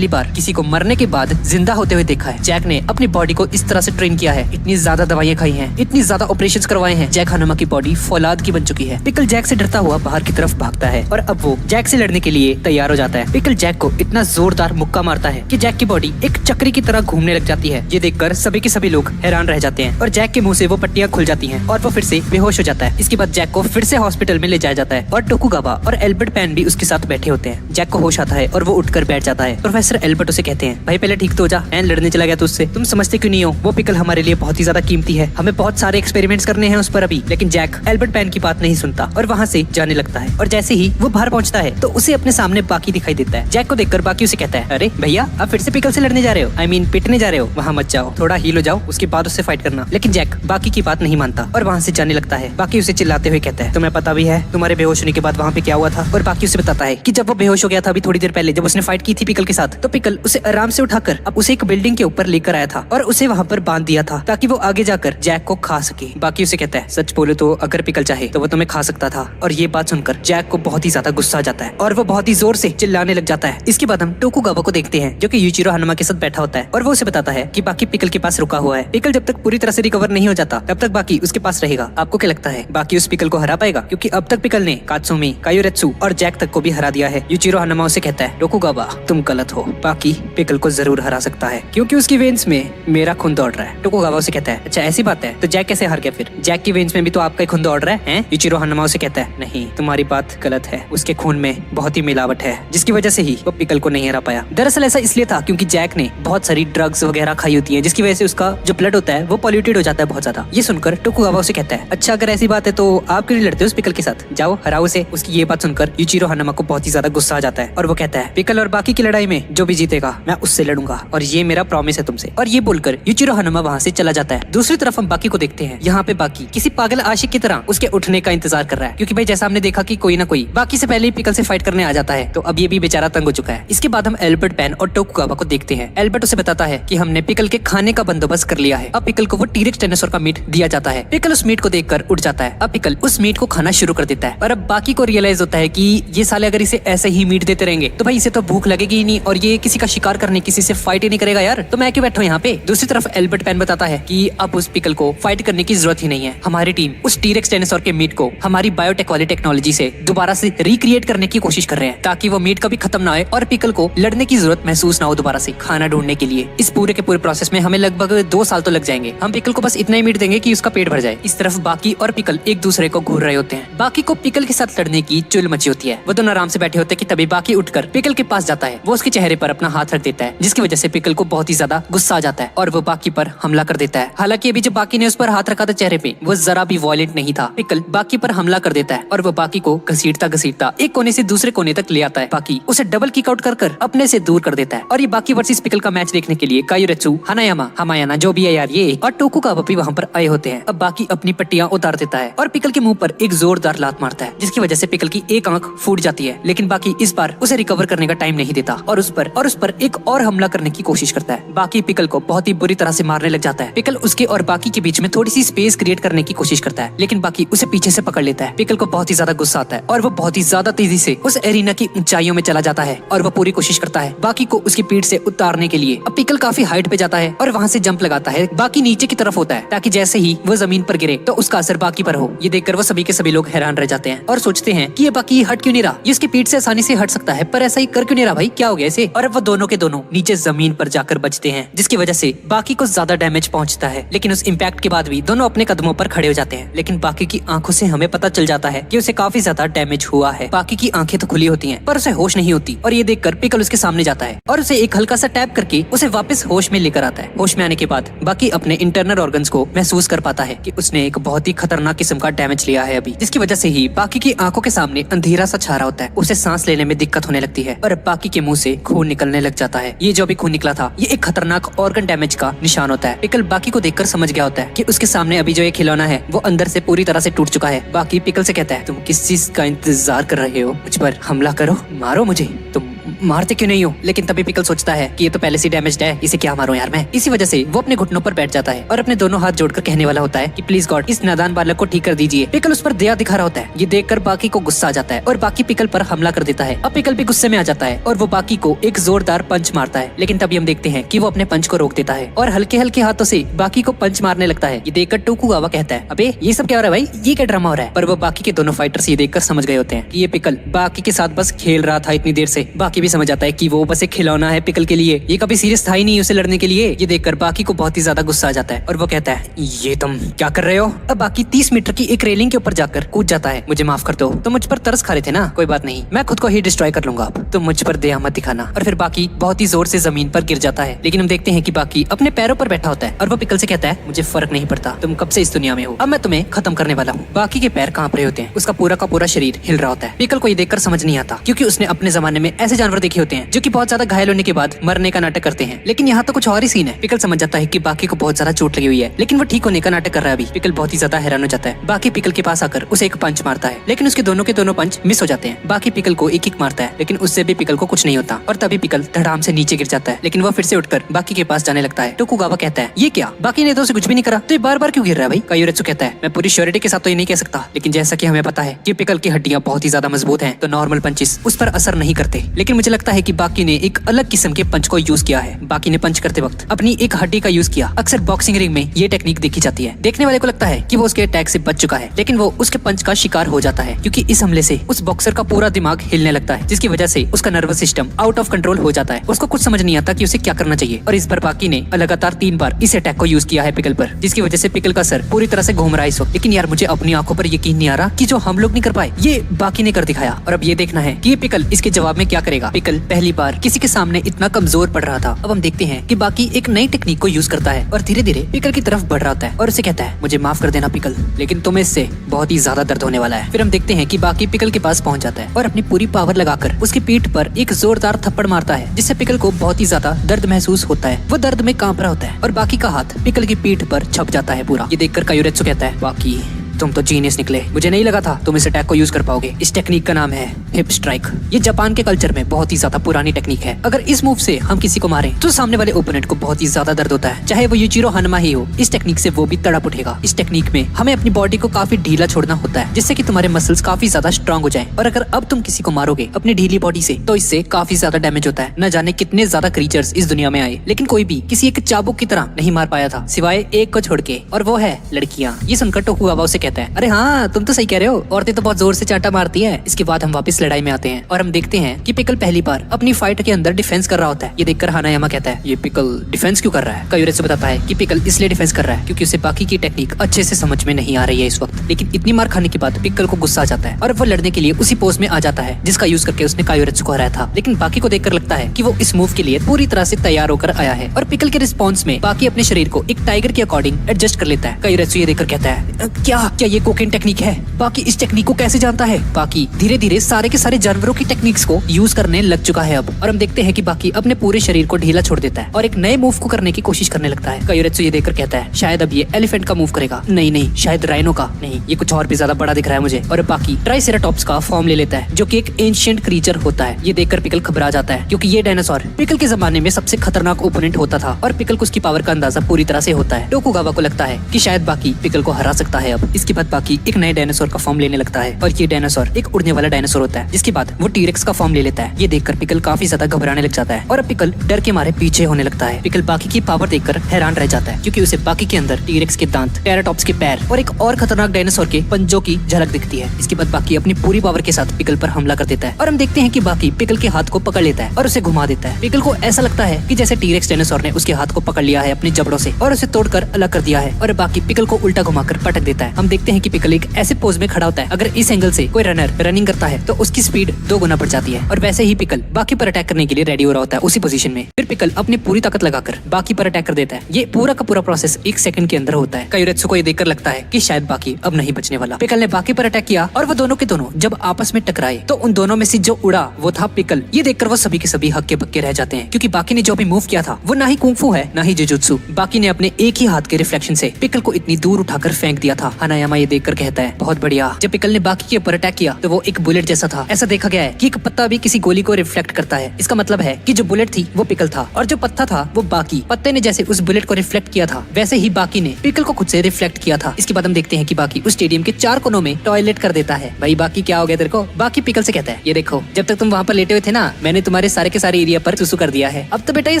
बार किसी को मरने के बाद जिंदा होते हुए देखा है। जैक ने अपनी बॉडी को इस तरह से ट्रेन किया है, इतनी ज्यादा दवाइयां खाई हैं, इतनी ज्यादा ऑपरेशंस करवाए हैं, जैक हानुमा की बॉडी फौलाद की बन चुकी है। पिकल जैक से डरता हुआ बाहर की तरफ भागता है और अब वो जैक से लड़ने के लिए तैयार हो जाता है। पिकल जैक को इतना जोरदार मुक्का मारता है कि जैक की बॉडी एक चक्री की तरह घूमने लग जाती है। ये देखकर सभी के सभी लोग हैरान रह जाते हैं और जैक के मुंह से वो पट्टियां खुल जाती हैं और वो फिर से बेहोश हो जाता है। इसके बाद जैक को फिर से हॉस्पिटल में ले जाया जाता है और टोकुगावा और एल्बर्ट पेन भी उसके साथ बैठे होते हैं। जैक को होश आता है और वो उठकर बैठ जाता है। प्रोफेसर एल्बर्ट उसे कहते हैं, भाई पहले ठीक तो हो जा, एन लड़ने चला गया तो उससे, तुम समझते क्यों नहीं हो? वो पिकल हमारे लिए बहुत ही ज्यादा कीमती है, हमें बहुत सारे एक्सपेरिमेंट्स करने हैं उस पर अभी। लेकिन जैक एल्बर्ट पेन की बात नहीं सुनता और वहाँ से जाने लगता है और जैसे ही वो बाहर पहुंचता है तो उसे अपने सामने बाकी दिखाई देता है। जैक को देखकर बाकी उसे कहता है, अरे भैया आप फिर से पिकल से लड़ने जा रहे हो, आई मीन पिटने जा रहे हो, वहाँ मत जाओ, थोड़ा हील हो जाओ, उसके बाद उससे फाइट करना। लेकिन जैक बाकी की बात नहीं मानता और वहाँ से जाने लगता है। बाकी उसे चिल्लाते हुए कहता है, तुम्हें पता भी है तुम्हारे बेहोश होने के बाद वहाँ पे क्या हुआ था? और बाकी उसे बताता है कि जब वो बेहोश हो गया था अभी थोड़ी देर पहले, जब उसने फाइट की थी पिकल के साथ, तो पिकल उसे आराम से उठाकर अब उसे एक बिल्डिंग के ऊपर लेकर आया था और उसे वहाँ पर बांध दिया था ताकि वो आगे जाकर जैक को खा सके। बाकी उसे कहता है, सच बोले तो अगर पिकल चाहे तो वो तुम्हें खा सकता था। और ये बात सुनकर जैक को बहुत ही ज्यादा गुस्सा आ जाता है और वो बहुत ही जोर से चिल्लाने लग जाता है। इसके बाद हम टोकुगावा को देखते हैं जो कि यूचिरो हानुमा के साथ बैठा होता है और वो उसे बताता है कि बाकी पिकल के पास रुका हुआ है। पिकल जब तक पूरी तरह से रिकवर नहीं हो जाता तब तक बाकी उसके पास रहेगा। आपको क्या लगता है बाकी उस पिकल को हरा पाएगा? क्योंकि अब तक पिकल ने कात्सुमी, कायुरेत्सु और जैक तक को भी हरा दिया है। यूचिरो हानुमा उसे कहता है, टोकुगावा तुम गलत हो, बाकी पिकल को जरूर हरा सकता है क्योंकि उसकी वेन्स में मेरा खून दौड़ रहा है। टोकुगावा उसे कहता है, अच्छा ऐसी बात है, तो जैक कैसे हार गया फिर? जैक की वेन्स में भी तो आपका खून दौड़ रहा है? यूचिरो हानुमा उसे कहता है, नहीं तुम्हारी बात गलत है, उसके खून में बहुत ही मिलावट है जिसकी वजह से ही वो पिकल को नहीं हरा पाया। दरअसल ऐसा इसलिए था क्योंकि जैक ने बहुत सारी ड्रग्स वगैरह खाई होती है जिसकी वजह से उसका जो ब्लड होता है वो पॉल्यूटेड हो जाता है बहुत ज्यादा। ये सुनकर टोकुगावा उसे कहता है, अच्छा अगर ऐसी बात है तो आप क्यों नहीं लड़ते उस पिकल के साथ? जाओ हराओ उसे। उसकी ये बात सुनकर यूचिरो हानामा को बहुत ही ज्यादा गुस्सा आ जाता है और वो कहता है पिकल और बाकी की लड़ाई में जो भी जीतेगा मैं उससे लड़ूंगा और ये मेरा प्रॉमिस है तुमसे। और ये बोलकर यूचिरो हानामा वहाँ से चला जाता है। दूसरी तरफ हम बाकी को देखते हैं। यहाँ पे बाकी किसी पागल आशिक की तरह उसके उठने का इंतजार कर रहा है, क्योंकि भाई जैसा हमने देखा कि कोई ना कोई बाकी से पहले ही पिकल से फाइट करने आ जाता है, तो अब ये भी बेचारा तंग हो चुका है। इसके बाद हम एल्बर्ट पेन और टोकुगावा को देखते हैं। एल्बर्ट उसे बताता है कि हमने पिकल के खाने का बंदोबस्त कर लिया है। अब पिकल को वो टीरेक्स डायनासोर का मीट दिया जाता है। पिकल उस मीट को देखकर उठ जाता है। अब पिकल उस मीट को खाना शुरू कर देता है और अब बाकी को रियलाइज होता है कि ये साले अगर इसे ऐसे ही मीट देते रहेंगे तो भाई इसे तो भूख लगेगी ही नहीं और ये किसी का शिकार करने किसी से फाइट ही नहीं करेगा यार, तो मैं क्यों बैठा हूं यहाँ पे। दूसरी तरफ एल्बर्ट पेन बताता है कि अब उस पिकल को फाइट करने की जरूरत ही नहीं है। हमारी टीम उस टीरेक्स डायनासोर के मीट को हमारी बायोटेक वाली टेक्नोलॉजी से दोबारा से रिक्रिएट करने की कोशिश कर रहे हैं ताकि वो मीट कभी खत्म ना हो और पिकल को लड़ने की जरूरत महसूस ना हो दोबारा से खाना ढूंढने के लिए। इस पूरे के पूरे प्रोसेस में हमें लगभग 2 साल तो लग जाएंगे। हम पिकल को बस इतना ही मीट देंगे कि उसका पेट भर जाए। इस तरफ बाकी और पिकल एक दूसरे को घूर रहे होते हैं। बाकी को पिकल के साथ लड़ने की चुल मची होती है। वो दोनों आराम से बैठे होते हैं कि तभी बाकी उठकर पिकल के पास जाता है। वो उसके चेहरे पर अपना हाथ रख देता है, जिसकी वजह से पिकल को बहुत ही ज्यादा गुस्सा आ जाता है और वो बाकी पर हमला कर देता है। हालांकि अभी जब बाकी ने उस पर हाथ रखा था चेहरे पे, वो जरा भी वॉयलेंट नहीं था। पिकल बाकी पर हमला कर देता है और वो बाकी को घसीटता घसीटता एक कोने से दूसरे कोने तक ले आता है। बाकी उसे डबल किक आउट कर अपने से दूर कर देता है। और ये बाकी वर्सेस पिकल का मैच देखने के लिए कायुरेत्सु, हानायामा, हमायाना जो भी है यार ये और टोकुगावा भी वहाँ पर आए होते हैं। अब बाकी अपनी पट्टियां उतार देता है और पिकल के मुंह पर एक जोरदार लात मारता है, जिसकी वजह से पिकल की एक आंख फूट जाती है। लेकिन बाकी इस बार उसे रिकवर करने का टाइम नहीं देता और उस पर एक और हमला करने की कोशिश करता है। बाकी पिकल को बहुत ही बुरी तरह से मारने लग जाता है। पिकल उसके और बाकी के बीच में थोड़ी सी स्पेस क्रिएट करने की कोशिश करता है, लेकिन बाकी उसे पीछे से पकड़ लेता है। पिकल को बहुत ही ज्यादा गुस्सा आता है और वो बहुत ही ज्यादा तेजी से उस एरिना की ऊंचाइयों में चला जाता है और वो पूरी कोशिश करता है बाकी को उसकी पीठ से उतारने के लिए। अब पिकल काफी हाइट पे जाता है और वहाँ से जंप लगाता है। बाकी नीचे की तरफ होता है ताकि जैसे ही वो जमीन पर गिरे तो उसका असर बाकी पर हो। ये देखकर वो सभी के सभी लोग हैरान रह जाते हैं और सोचते हैं कि ये बाकी हट क्यों नहीं रहा, ये उसकी पीठ से आसानी से हट सकता है पर ऐसा ही कर क्यों नहीं रहा, भाई क्या हो गया इसे। और अब वो दोनों के दोनों नीचे जमीन पर जाकर बचते हैं, जिसकी वजह से बाकी को ज्यादा डैमेज पहुंचता है। लेकिन उस इम्पैक्ट के बाद भी दोनों अपने कदमों पर खड़े हो जाते हैं। लेकिन बाकी की आंखों से हमें पता चल जाता है कि उसे काफी ज्यादा डैमेज हुआ है। बाकी की आंखें तो खुली होती हैं पर उसे होश नहीं होती और ये देखकर पिकल उसके सामने जाता है और उसे एक हल्का सा टैप करके उसे वापस होश में लेकर आता है। होश में आने के बाद बाकी अपने इंटरनल ऑर्गन्स को महसूस कर पाता है कि उसने एक बहुत ही खतरनाक किस्म का डैमेज लिया है अभी, जिसकी वजह से ही बाकी की आंखों के सामने अंधेरा सा छा रहा होता है। उसे सांस लेने में दिक्कत होने लगती है और बाकी के मुंह से खून निकलने लग जाता है। ये जो भी खून निकला था ये एक खतरनाक ऑर्गन डैमेज का निशान होता है। पिकल बाकी को देखकर समझ गया होता है कि उसके सामने अभी जो एक खिलौना है वो अंदर से पूरी तरह से टूट चुका है। बाकी पिकल से कहता है तुम किस चीज का इंतजार कर रहे हो, मुझ पर हमला करो, मारो मुझे, तुम मारते क्यों नहीं हो। लेकिन तभी पिकल सोचता है कि ये तो पहले से डैमेज्ड है, इसे क्या मारूं यार मैं। इसी वजह से वो अपने घुटनों पर बैठ जाता है और अपने दोनों हाथ जोड़कर कहने वाला होता है कि प्लीज गॉड इस नादान बालक को ठीक कर दीजिए। पिकल उस पर दया दिखा रहा होता है। ये देखकर बाकी को गुस्सा आ जाता है और बाकी पिकल पर हमला कर देता है। अब पिकल भी गुस्से में आ जाता है और वो बाकी को एक जोरदार पंच मारता है। लेकिन तभी हम देखते हैं कि वो अपने पंच को रोक देता है और हल्के हल्के हाथों से बाकी को पंच मारने लगता है। ये देखकर टोकुगावा कहता है अबे ये सब क्या हो रहा है भाई, ये क्या ड्रामा हो रहा है। पर वो बाकी के दोनों फाइटर्स ये देखकर समझ गए होते हैं कि ये पिकल बाकी के साथ बस खेल रहा था इतनी देर से। बाकी भी समझ आता है कि वो बस एक खिलौना है पिकल के लिए, ये कभी सीरियस था ही नहीं उसे लड़ने के लिए। ये देखकर बाकी को बहुत ही ज्यादा गुस्सा आ जाता है और वो कहता है ये तुम क्या कर रहे हो। अब बाकी 30 मीटर की एक रेलिंग के ऊपर जाकर कूद जाता है। मुझे माफ कर दो, तुम मुझ पर तरस खा रहे थे ना, कोई बात नहीं, मैं खुद को ही डिस्ट्रॉय कर लूंगा, अब तुम मुझ पर दया मत दिखाना। और फिर बाकी बहुत ही जोर से जमीन पर गिर जाता है। लेकिन हम देखते हैं कि बाकी अपने पैरों पर बैठा होता है और वो पिकल से कहता है मुझे फर्क नहीं पड़ता, तुम कब से इस दुनिया में हो, अब मैं तुम्हें खत्म करने वाला हूँ। बाकी के पैर कांप रहे होते हैं, उसका पूरा का पूरा शरीर हिल रहा होता है। पिकल को ये देखकर समझ नहीं आता क्योंकि उसने अपने जमाने में ऐसे जानवर देखे होते हैं जो कि बहुत ज्यादा घायल होने के बाद मरने का नाटक करते हैं, लेकिन यहाँ तो कुछ और ही सीन है। पिकल समझ जाता है कि बाकी को बहुत ज्यादा चोट लगी हुई है, लेकिन वो ठीक होने का नाटक कर रहा है अभी। पिकल बहुत ही ज्यादा हैरान हो जाता है। बाकी पिकल के पास आकर उसे एक पंच मारता है, लेकिन उसके दोनों के दोनों पंच मिस हो जाते हैं। बाकी पिकल को एक किक मारता है, लेकिन उससे भी पिकल को कुछ नहीं होता और तभी पिकल धड़ाम से नीचे गिर जाता है। लेकिन वो फिर से उठकर बाकी के पास जाने लगता है। टोकुगावा कहता है ये क्या, बाकी ने तो उसे कुछ भी नहीं करा, तो ये बार बार क्यों गिर रहा है भाई। कायुरेत्सु कहता है मैं पूरी श्योरिटी के साथ तो ये नहीं कह सकता, लेकिन जैसा कि हमें पता है कि पिकल की हड्डियां बहुत ही ज्यादा मजबूत हैं, तो नॉर्मल पंचेस उस पर असर नहीं करते। लेकिन मुझे लगता है कि बाकी ने एक अलग किस्म के पंच को यूज किया है। बाकी ने पंच करते वक्त अपनी एक हड्डी का यूज किया। अक्सर बॉक्सिंग रिंग में ये टेक्निक देखी जाती है। देखने वाले को लगता है कि वो उसके अटैक से बच चुका है, लेकिन वो उसके पंच का शिकार हो जाता है क्योंकि इस हमले से उस बॉक्सर का पूरा दिमाग हिलने लगता है, जिसकी वजह से उसका nervous system out of control हो जाता है। उसको कुछ समझ नहीं आता कि उसे क्या करना चाहिए। और इस बार बाकी ने लगातार 3 बार इस अटैक को यूज किया है पिकल पर, जिसकी वजह से पिकल का सर पूरी तरह से घूम रहा है इस वक्त। लेकिन यार मुझे अपनी आंखों पर यकीन नहीं आ रहा कि जो हम लोग नहीं कर पाए ये बाकी ने कर दिखाया। और अब ये देखना है कि ये पिकल इसके जवाब में क्या करेगा। पिकल पहली बार किसी के सामने इतना कमजोर पड़ रहा था। अब हम देखते हैं कि बाकी एक नई टेक्निक को यूज करता है और धीरे धीरे पिकल की तरफ बढ़ रहा होता है और उसे कहता है मुझे माफ कर देना पिकल, लेकिन तुम्हें इससे बहुत ही ज्यादा दर्द होने वाला है। फिर हम देखते हैं कि बाकी पिकल के पास पहुंच जाता है और अपनी पूरी पावर लगाकर उसकी पीठ पर एक जोरदार थप्पड़ मारता है, जिससे पिकल को बहुत ही ज्यादा दर्द महसूस होता है। वो दर्द में कांप रहा होता है और बाकी का हाथ पिकल की पीठ पर छप जाता है पूरा। ये देखकर कायोरेत्सु कहता है बाकी तुम तो जीनियस निकले, मुझे नहीं लगा था तुम इस अटैक को यूज कर पाओगे। इस टेक्निक का नाम है हिप स्ट्राइक। ये जापान के कल्चर में बहुत ही ज्यादा पुरानी टेक्निक है। अगर इस मूव से हम किसी को मारें तो सामने वाले ओपोनेंट को बहुत ही ज्यादा दर्द होता है, चाहे वो यूचिरो हनुमा ही हो। इस टेक्निक से वो भी तड़प उठेगा। इस टेक्निक में हमें अपनी बॉडी को काफी ढीला छोड़ना होता है, जिससे कि तुम्हारे मसल्स काफी ज्यादा स्ट्रांग हो जाएं। और अगर अब तुम किसी को मारोगे अपनी ढीली बॉडी से तो इससे काफी ज्यादा डैमेज होता है। न जाने कितने ज्यादा क्रीचर्स इस दुनिया में आए, लेकिन कोई भी किसी एक चाबुक की तरह नहीं मार पाया था, सिवाय एक को छोड़ के, और वो है लड़कियां। ये सुनकर टोकुगावा उसे कहता है अरे हाँ तुम तो सही कह रहे हो, औरतें तो बहुत जोर से चांटा मारती हैं। इसके बाद हम वापस लड़ाई में आते हैं और हम देखते हैं कि पिकल पहली बार अपनी फाइट के अंदर डिफेंस कर रहा होता है। ये देखकर हानायामा कहता है ये पिकल डिफेंस क्यों कर रहा है। कायोरेत्सु बताता है कि पिकल इसलिए डिफेंस कर रहा है क्योंकि उसे बाकी की टेक्निक अच्छे से समझ में नहीं आ रही है इस वक्त। लेकिन इतनी मार खाने के बाद पिकल को गुस्सा आ जाता है और वो लड़ने के लिए उसी पोज में आ जाता है जिसका यूज करके उसने कायोरेत्सु को हराया था। लेकिन बाकी को देखकर लगता है कि वो इस मूव के लिए पूरी तरह से तैयार होकर आया है और पिकल के रिस्पॉन्स में बाकी अपने शरीर को एक टाइगर के अकॉर्डिंग एडजस्ट कर लेता है। कायोरेत्सु ये देखकर कहता है क्या ये कोकेन टेक्निक है? बाकी इस टेक्निक को कैसे जानता है? बाकी धीरे धीरे सारे के सारे जानवरों की टेक्निक्स को यूज करने लग चुका है अब। और हम देखते हैं कि बाकी अपने पूरे शरीर को ढीला छोड़ देता है और एक नए मूव को करने की कोशिश करने लगता है। कायोरेत्सु ये देखकर कहता है शायद अब ये एलिफेंट का मूव करेगा। नहीं, शायद राइनो का। नहीं, ये कुछ और भी ज्यादा बड़ा दिख रहा है मुझे। और बाकी ट्राइसेराटॉप्स का फॉर्म ले लेता है, जो कि एक एंशिएंट क्रीचर होता है। ये देखकर पिकल घबरा जाता है क्योंकि ये डायनासोर पिकल के जमाने में सबसे खतरनाक ओपोनेंट होता था और पिकल को उसकी पावर का अंदाजा पूरी तरह से होता है। टोकुगावा को लगता है कि शायद बाकी पिकल को हरा सकता है अब। इसके बाद बाकी एक नए डायनासोर का फॉर्म लेने लगता है और ये डायनासोर एक उड़ने वाला डायनासोर होता है। जिसके बाद वो टीरेक्स का फॉर्म ले लेता है। ये देखकर पिकल काफी ज्यादा घबराने लग जाता है और अब पिकल डर के मारे पीछे होने लगता है। पिकल बाकी की पावर देखकर हैरान रह जाता है क्योंकि उसे बाकी के अंदर टीरेक्स के दांत, टेराटॉप्स के पैर और एक और खतरनाक डायनासोर के पंजों की झलक दिखती है। इसके बाद बाकी अपनी पूरी पावर के साथ पिकल पर हमला कर देता है और हम देखते हैं कि बाकी पिकल के हाथ को पकड़ लेता है और उसे घुमा देता है। पिकल को ऐसा लगता है कि जैसे टीरेक्स डायनासोर ने उसके हाथ को पकड़ लिया है अपनी जबड़ों से और उसे तोड़कर अलग कर दिया है और बाकी पिकल को उल्टा घुमाकर पटक देता है। हम देखते हैं कि पिकल एक ऐसे पोज में खड़ा होता है, अगर इस एंगल से कोई रनर रनिंग करता है तो उसकी स्पीड 2 गुना बढ़ जाती है और वैसे ही पिकल बाकी पर अटैक करने के लिए रेडी हो रहा होता है उसी पोजीशन में। फिर पिकल अपनी पूरी ताकत लगाकर बाकी पर अटैक कर देता है। ये पूरा का पूरा प्रोसेस 1 सेकंड के अंदर होता है। कायोरेत्सु को ये देखकर लगता है कि शायद बाकी अब नहीं बचने वाला। पिकल ने बाकी पर अटैक किया और वो दोनों के दोनों जब आपस में टकराए तो उन दोनों में से जो उड़ा वो था पिकल। ये देखकर वो सभी के सभी हक्के बक्के रह जाते हैं क्योंकि बाकी ने जो भी मूव किया था वो ना ही कुंफू है ना ही जुजुत्सु। बाकी ने अपने एक ही हाथ के रिफ्लेक्शन से पिकल को इतनी दूर उठाकर फेंक दिया था। हानायामा ये देखकर कहता है बहुत बढ़िया। जब पिकल ने बाकी के ऊपर अटैक किया तो वो एक बुलेट जैसा था। ऐसा देखा गया है कि एक पत्ता भी किसी गोली को रिफ्लेक्ट करता है। इसका मतलब है कि जो बुलेट थी वो पिकल था और जो पत्ता था वो बाकी। पत्ते ने जैसे उस बुलेट को रिफ्लेक्ट किया था वैसे ही बाकी ने पिकल को खुद से रिफ्लेक्ट किया था। इसके बाद हम देखते हैं कि बाकी उस स्टेडियम के 4 कोनों में टॉयलेट कर देता है। भाई बाकी क्या हो गया तेरे को? बाकी पिकल से कहता है ये देखो जब तक तुम वहाँ पर लेटे हुए थे ना मैंने तुम्हारे सारे के सारे एरिया पर सुसु कर दिया है, अब तो बेटा ये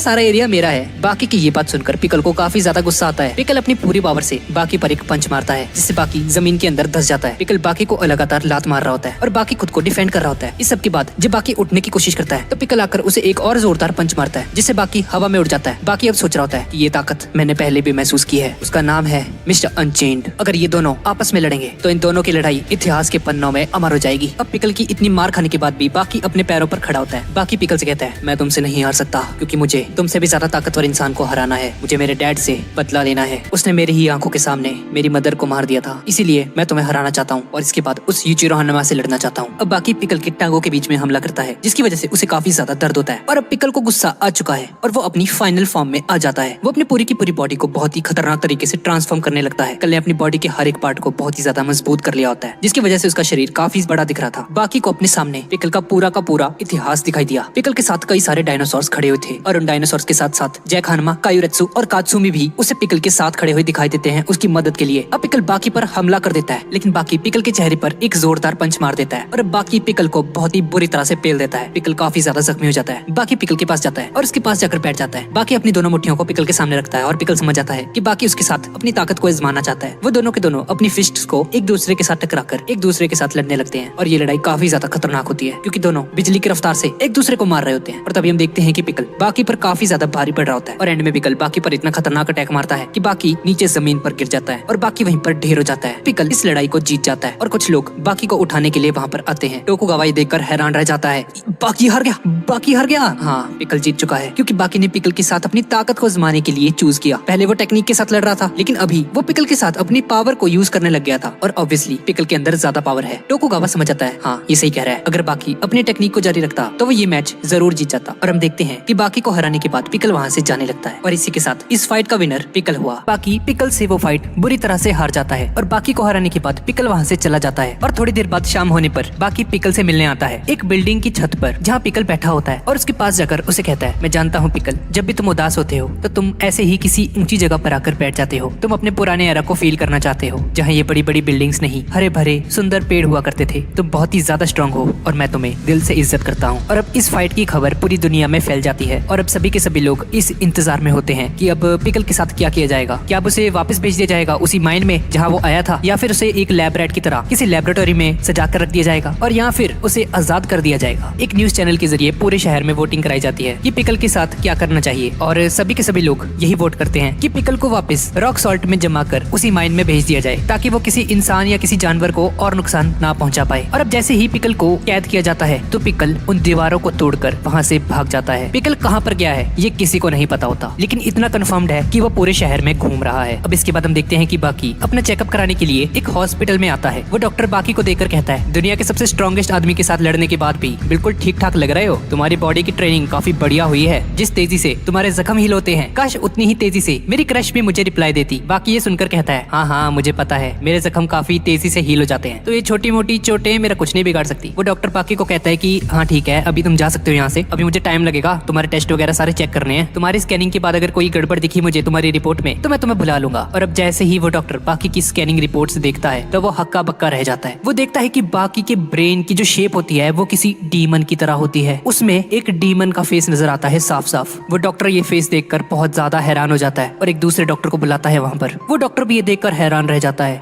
सारा एरिया मेरा है। बाकी की ये बात सुनकर पिकल को काफी ज्यादा गुस्सा आता है। पिकल अपनी पूरी पावर से बाकी पर एक पंच मारता है जिससे बाकी जमीन के अंदर धंस जाता है। पिकल बाकी को लगातार लात मार रहा होता है और बाकी खुद को डिफेंड कर रहा होता है। इस सब के बाद जब बाकी उठने की कोशिश करता है तो पिकल आकर उसे एक और जोरदार पंच मारता है जिससे बाकी हवा में उड़ जाता है। बाकी अब सोच रहा होता है कि ये ताकत मैंने पहले भी महसूस की है, उसका नाम है मिस्टर अनचेन्ड। अगर ये दोनों आपस में लड़ेंगे तो इन दोनों की लड़ाई इतिहास के पन्नों में अमर हो जाएगी। अब पिकल की इतनी मार खाने के बाद भी बाकी अपने पैरों पर खड़ा होता है। बाकी पिकल से कहता है मैं तुमसे नहीं हार सकता क्योंकि मुझे तुमसे भी ज्यादा ताकतवर इंसान को हराना है। मुझे मेरे डैड से बदला लेना है। उसने मेरी ही आंखों के सामने मेरी मदर को मार दिया था, इसीलिए मैं तुम्हें हराना चाहता हूँ और इसके बाद उस यूचिरो हनुमा से लड़ना चाहता हूँ। अब बाकी पिकल के टांगों के बीच में हमला करता है जिसकी वजह से उसे काफी ज्यादा दर्द होता है और अब पिकल को गुस्सा आ चुका है और वो अपनी फाइनल फॉर्म में आ जाता है। वो अपनी पूरी की पूरी बॉडी को बहुत ही खतरनाक तरीके से ट्रांसफॉर्म करने लगता है। पिकल ने अपनी बॉडी के हर एक पार्ट को बहुत ही ज्यादा मजबूत कर लिया होता है जिसकी वजह से उसका शरीर काफी बड़ा दिख रहा था। बाकी को अपने सामने पिकल का पूरा इतिहास दिखाई दिया। पिकल के साथ कई सारे डायनासोर्स खड़े हुए थे और उन डायनासोर्स के साथ साथ जैक हनुमा, कायोरेत्सु और कात्सुमी भी उसे पिकल के साथ खड़े हुए दिखाई देते हैं उसकी मदद के लिए। अब पिकल बाकी पर हमला कर देता है लेकिन बाकी पिकल के चेहरे पर एक जोरदार पंच मार देता है और बाकी पिकल को बहुत ही बुरी तरह से पेल देता है। पिकल काफी ज्यादा जख्मी हो जाता है। बाकी पिकल के पास जाता है और उसके पास जाकर बैठ जाता है। बाकी अपनी दोनों मुट्ठियों को पिकल के सामने रखता है और पिकल समझ जाता है कि बाकी उसके साथ अपनी ताकत को आजमाना चाहता है। वो दोनों के दोनों अपनी फिस्ट्स को एक दूसरे के साथ टकराकर एक दूसरे के साथ लड़ने लगते हैं और ये लड़ाई काफी ज्यादा खतरनाक होती है क्योंकि दोनों बिजली की रफ्तार से एक दूसरे को मार रहे होते हैं। और तभी हम देखते हैं कि पिकल बाकी पर काफी ज्यादा भारी पड़ रहा होता है और एंड में पिकल बाकी पर इतना खतरनाक अटैक मारता है कि बाकी नीचे जमीन पर गिर जाता है और बाकी वहीं पर ढेर हो जाता है। जाता है। पिकल इस लड़ाई को जीत जाता है और कुछ लोग बाकी को उठाने के लिए वहाँ पर आते हैं। टोकुगावा ये देखकर हैरान रह जाता है, बाकी हार गया, बाकी हार गया। हाँ, पिकल जीत चुका है क्योंकि बाकी ने पिकल के साथ अपनी ताकत को आजमाने के लिए चूज किया। पहले वो टेक्निक के साथ लड़ रहा था, लेकिन अभी वो पिकल के साथ अपनी पावर को यूज करने लग गया था और ऑब्वियसली पिकल के अंदर ज्यादा पावर है। टोकुगावा समझ जाता है, हाँ ये सही कह रहा है, अगर बाकी अपनी टेक्निक को जारी रखता तो वो ये मैच जरूर जीत जाता। और हम देखते हैं कि बाकी को हराने के बाद पिकल वहाँ से जाने लगता है और इसी के साथ इस फाइट का विनर पिकल हुआ। बाकी पिकल से वो फाइट बुरी तरह से हार जाता है और बाकी को हराने के बाद पिकल वहाँ से चला जाता है। और थोड़ी देर बाद शाम होने पर बाकी पिकल से मिलने आता है एक बिल्डिंग की छत पर जहाँ पिकल बैठा होता है और उसके पास जाकर उसे कहता है, मैं जानता हूँ पिकल, जब भी तुम उदास होते हो तो तुम ऐसे ही किसी ऊंची जगह पर आकर बैठ जाते हो। तुम अपने पुराने एरा को फील करना चाहते हो जहाँ ये बड़ी बड़ी बिल्डिंग्स नहीं, हरे भरे सुंदर पेड़ हुआ करते थे। तुम बहुत ही ज्यादा स्ट्रांग हो और मैं तुम्हें दिल से इज्जत करता हूँ। और अब इस फाइट की खबर पूरी दुनिया में फैल जाती है और अब सभी के सभी लोग इस इंतजार में होते हैं कि अब पिकल के साथ क्या किया जाएगा। क्या अब उसे वापस भेज दिया जाएगा उसी माइन में जहाँ वो आया था, या फिर उसे एक लैब रैट की तरह किसी लेबोरेटरी में सजा कर रख दिया जाएगा, और या फिर उसे आजाद कर दिया जाएगा। एक न्यूज चैनल के जरिए पूरे शहर में वोटिंग कराई जाती है कि पिकल के साथ क्या करना चाहिए और सभी के सभी लोग यही वोट करते हैं कि पिकल को वापस रॉक सॉल्ट में जमा कर उसी माइन में भेज दिया जाए ताकि वो किसी इंसान या किसी जानवर को और नुकसान ना पहुंचा पाए। और अब जैसे ही पिकल को कैद किया जाता है तो पिकल उन दीवारों को तोड़कर वहाँ से भाग जाता है। पिकल कहाँ पर गया है ये किसी को नहीं पता होता, लेकिन इतना कंफर्म्ड है कि वो पूरे शहर में घूम रहा है। अब इसके बाद हम देखते हैं कि बाकी अपना चेकअप कराने के लिए एक हॉस्पिटल में आता है। वो डॉक्टर बाकी को देखकर कहता है, दुनिया के सबसे स्ट्रॉन्गेस्ट आदमी के साथ लड़ने के बाद भी बिल्कुल ठीक ठाक लग रहे हो। तुम्हारी बॉडी की ट्रेनिंग काफी बढ़िया हुई है। जिस तेजी से तुम्हारे जख्म हील होते हैं, काश उतनी ही तेजी से मेरी क्रश भी मुझे रिप्लाई देती। बाकी ये सुनकर कहता है, हाँ हाँ मुझे पता है, मेरे जख्म काफी तेजी से हील हो जाते हैं, तो ये छोटी मोटी चोटें मेरा कुछ नहीं बिगाड़ सकती। वो डॉक्टर बाकी को कहता है कि हाँ ठीक है, अभी तुम जा सकते हो यहाँ से, अभी मुझे टाइम लगेगा, तुम्हारे टेस्ट वगैरह सारे चेक करने हैं। तुम्हारी स्कैनिंग के बाद अगर कोई गड़बड़ दिखी मुझे तुम्हारी रिपोर्ट में तो मैं तुम्हें बुला लूंगा। और अब जैसे ही वो डॉक्टर बाकी की स्कैनिंग रिपोर्ट्स देखता है तो वो हक्का बक्का रह जाता है। वो देखता है कि बाकी के ब्रेन की जो शेप होती है वो किसी डीमन की तरह होती है, उसमें एक डीमन का फेस नजर आता है साफ साफ। वो डॉक्टर ये फेस देखकर बहुत ज्यादा हैरान हो जाता है और एक दूसरे डॉक्टर को बुलाता है वहाँ पर। वो डॉक्टर भी ये देखकर हैरान रह जाता है,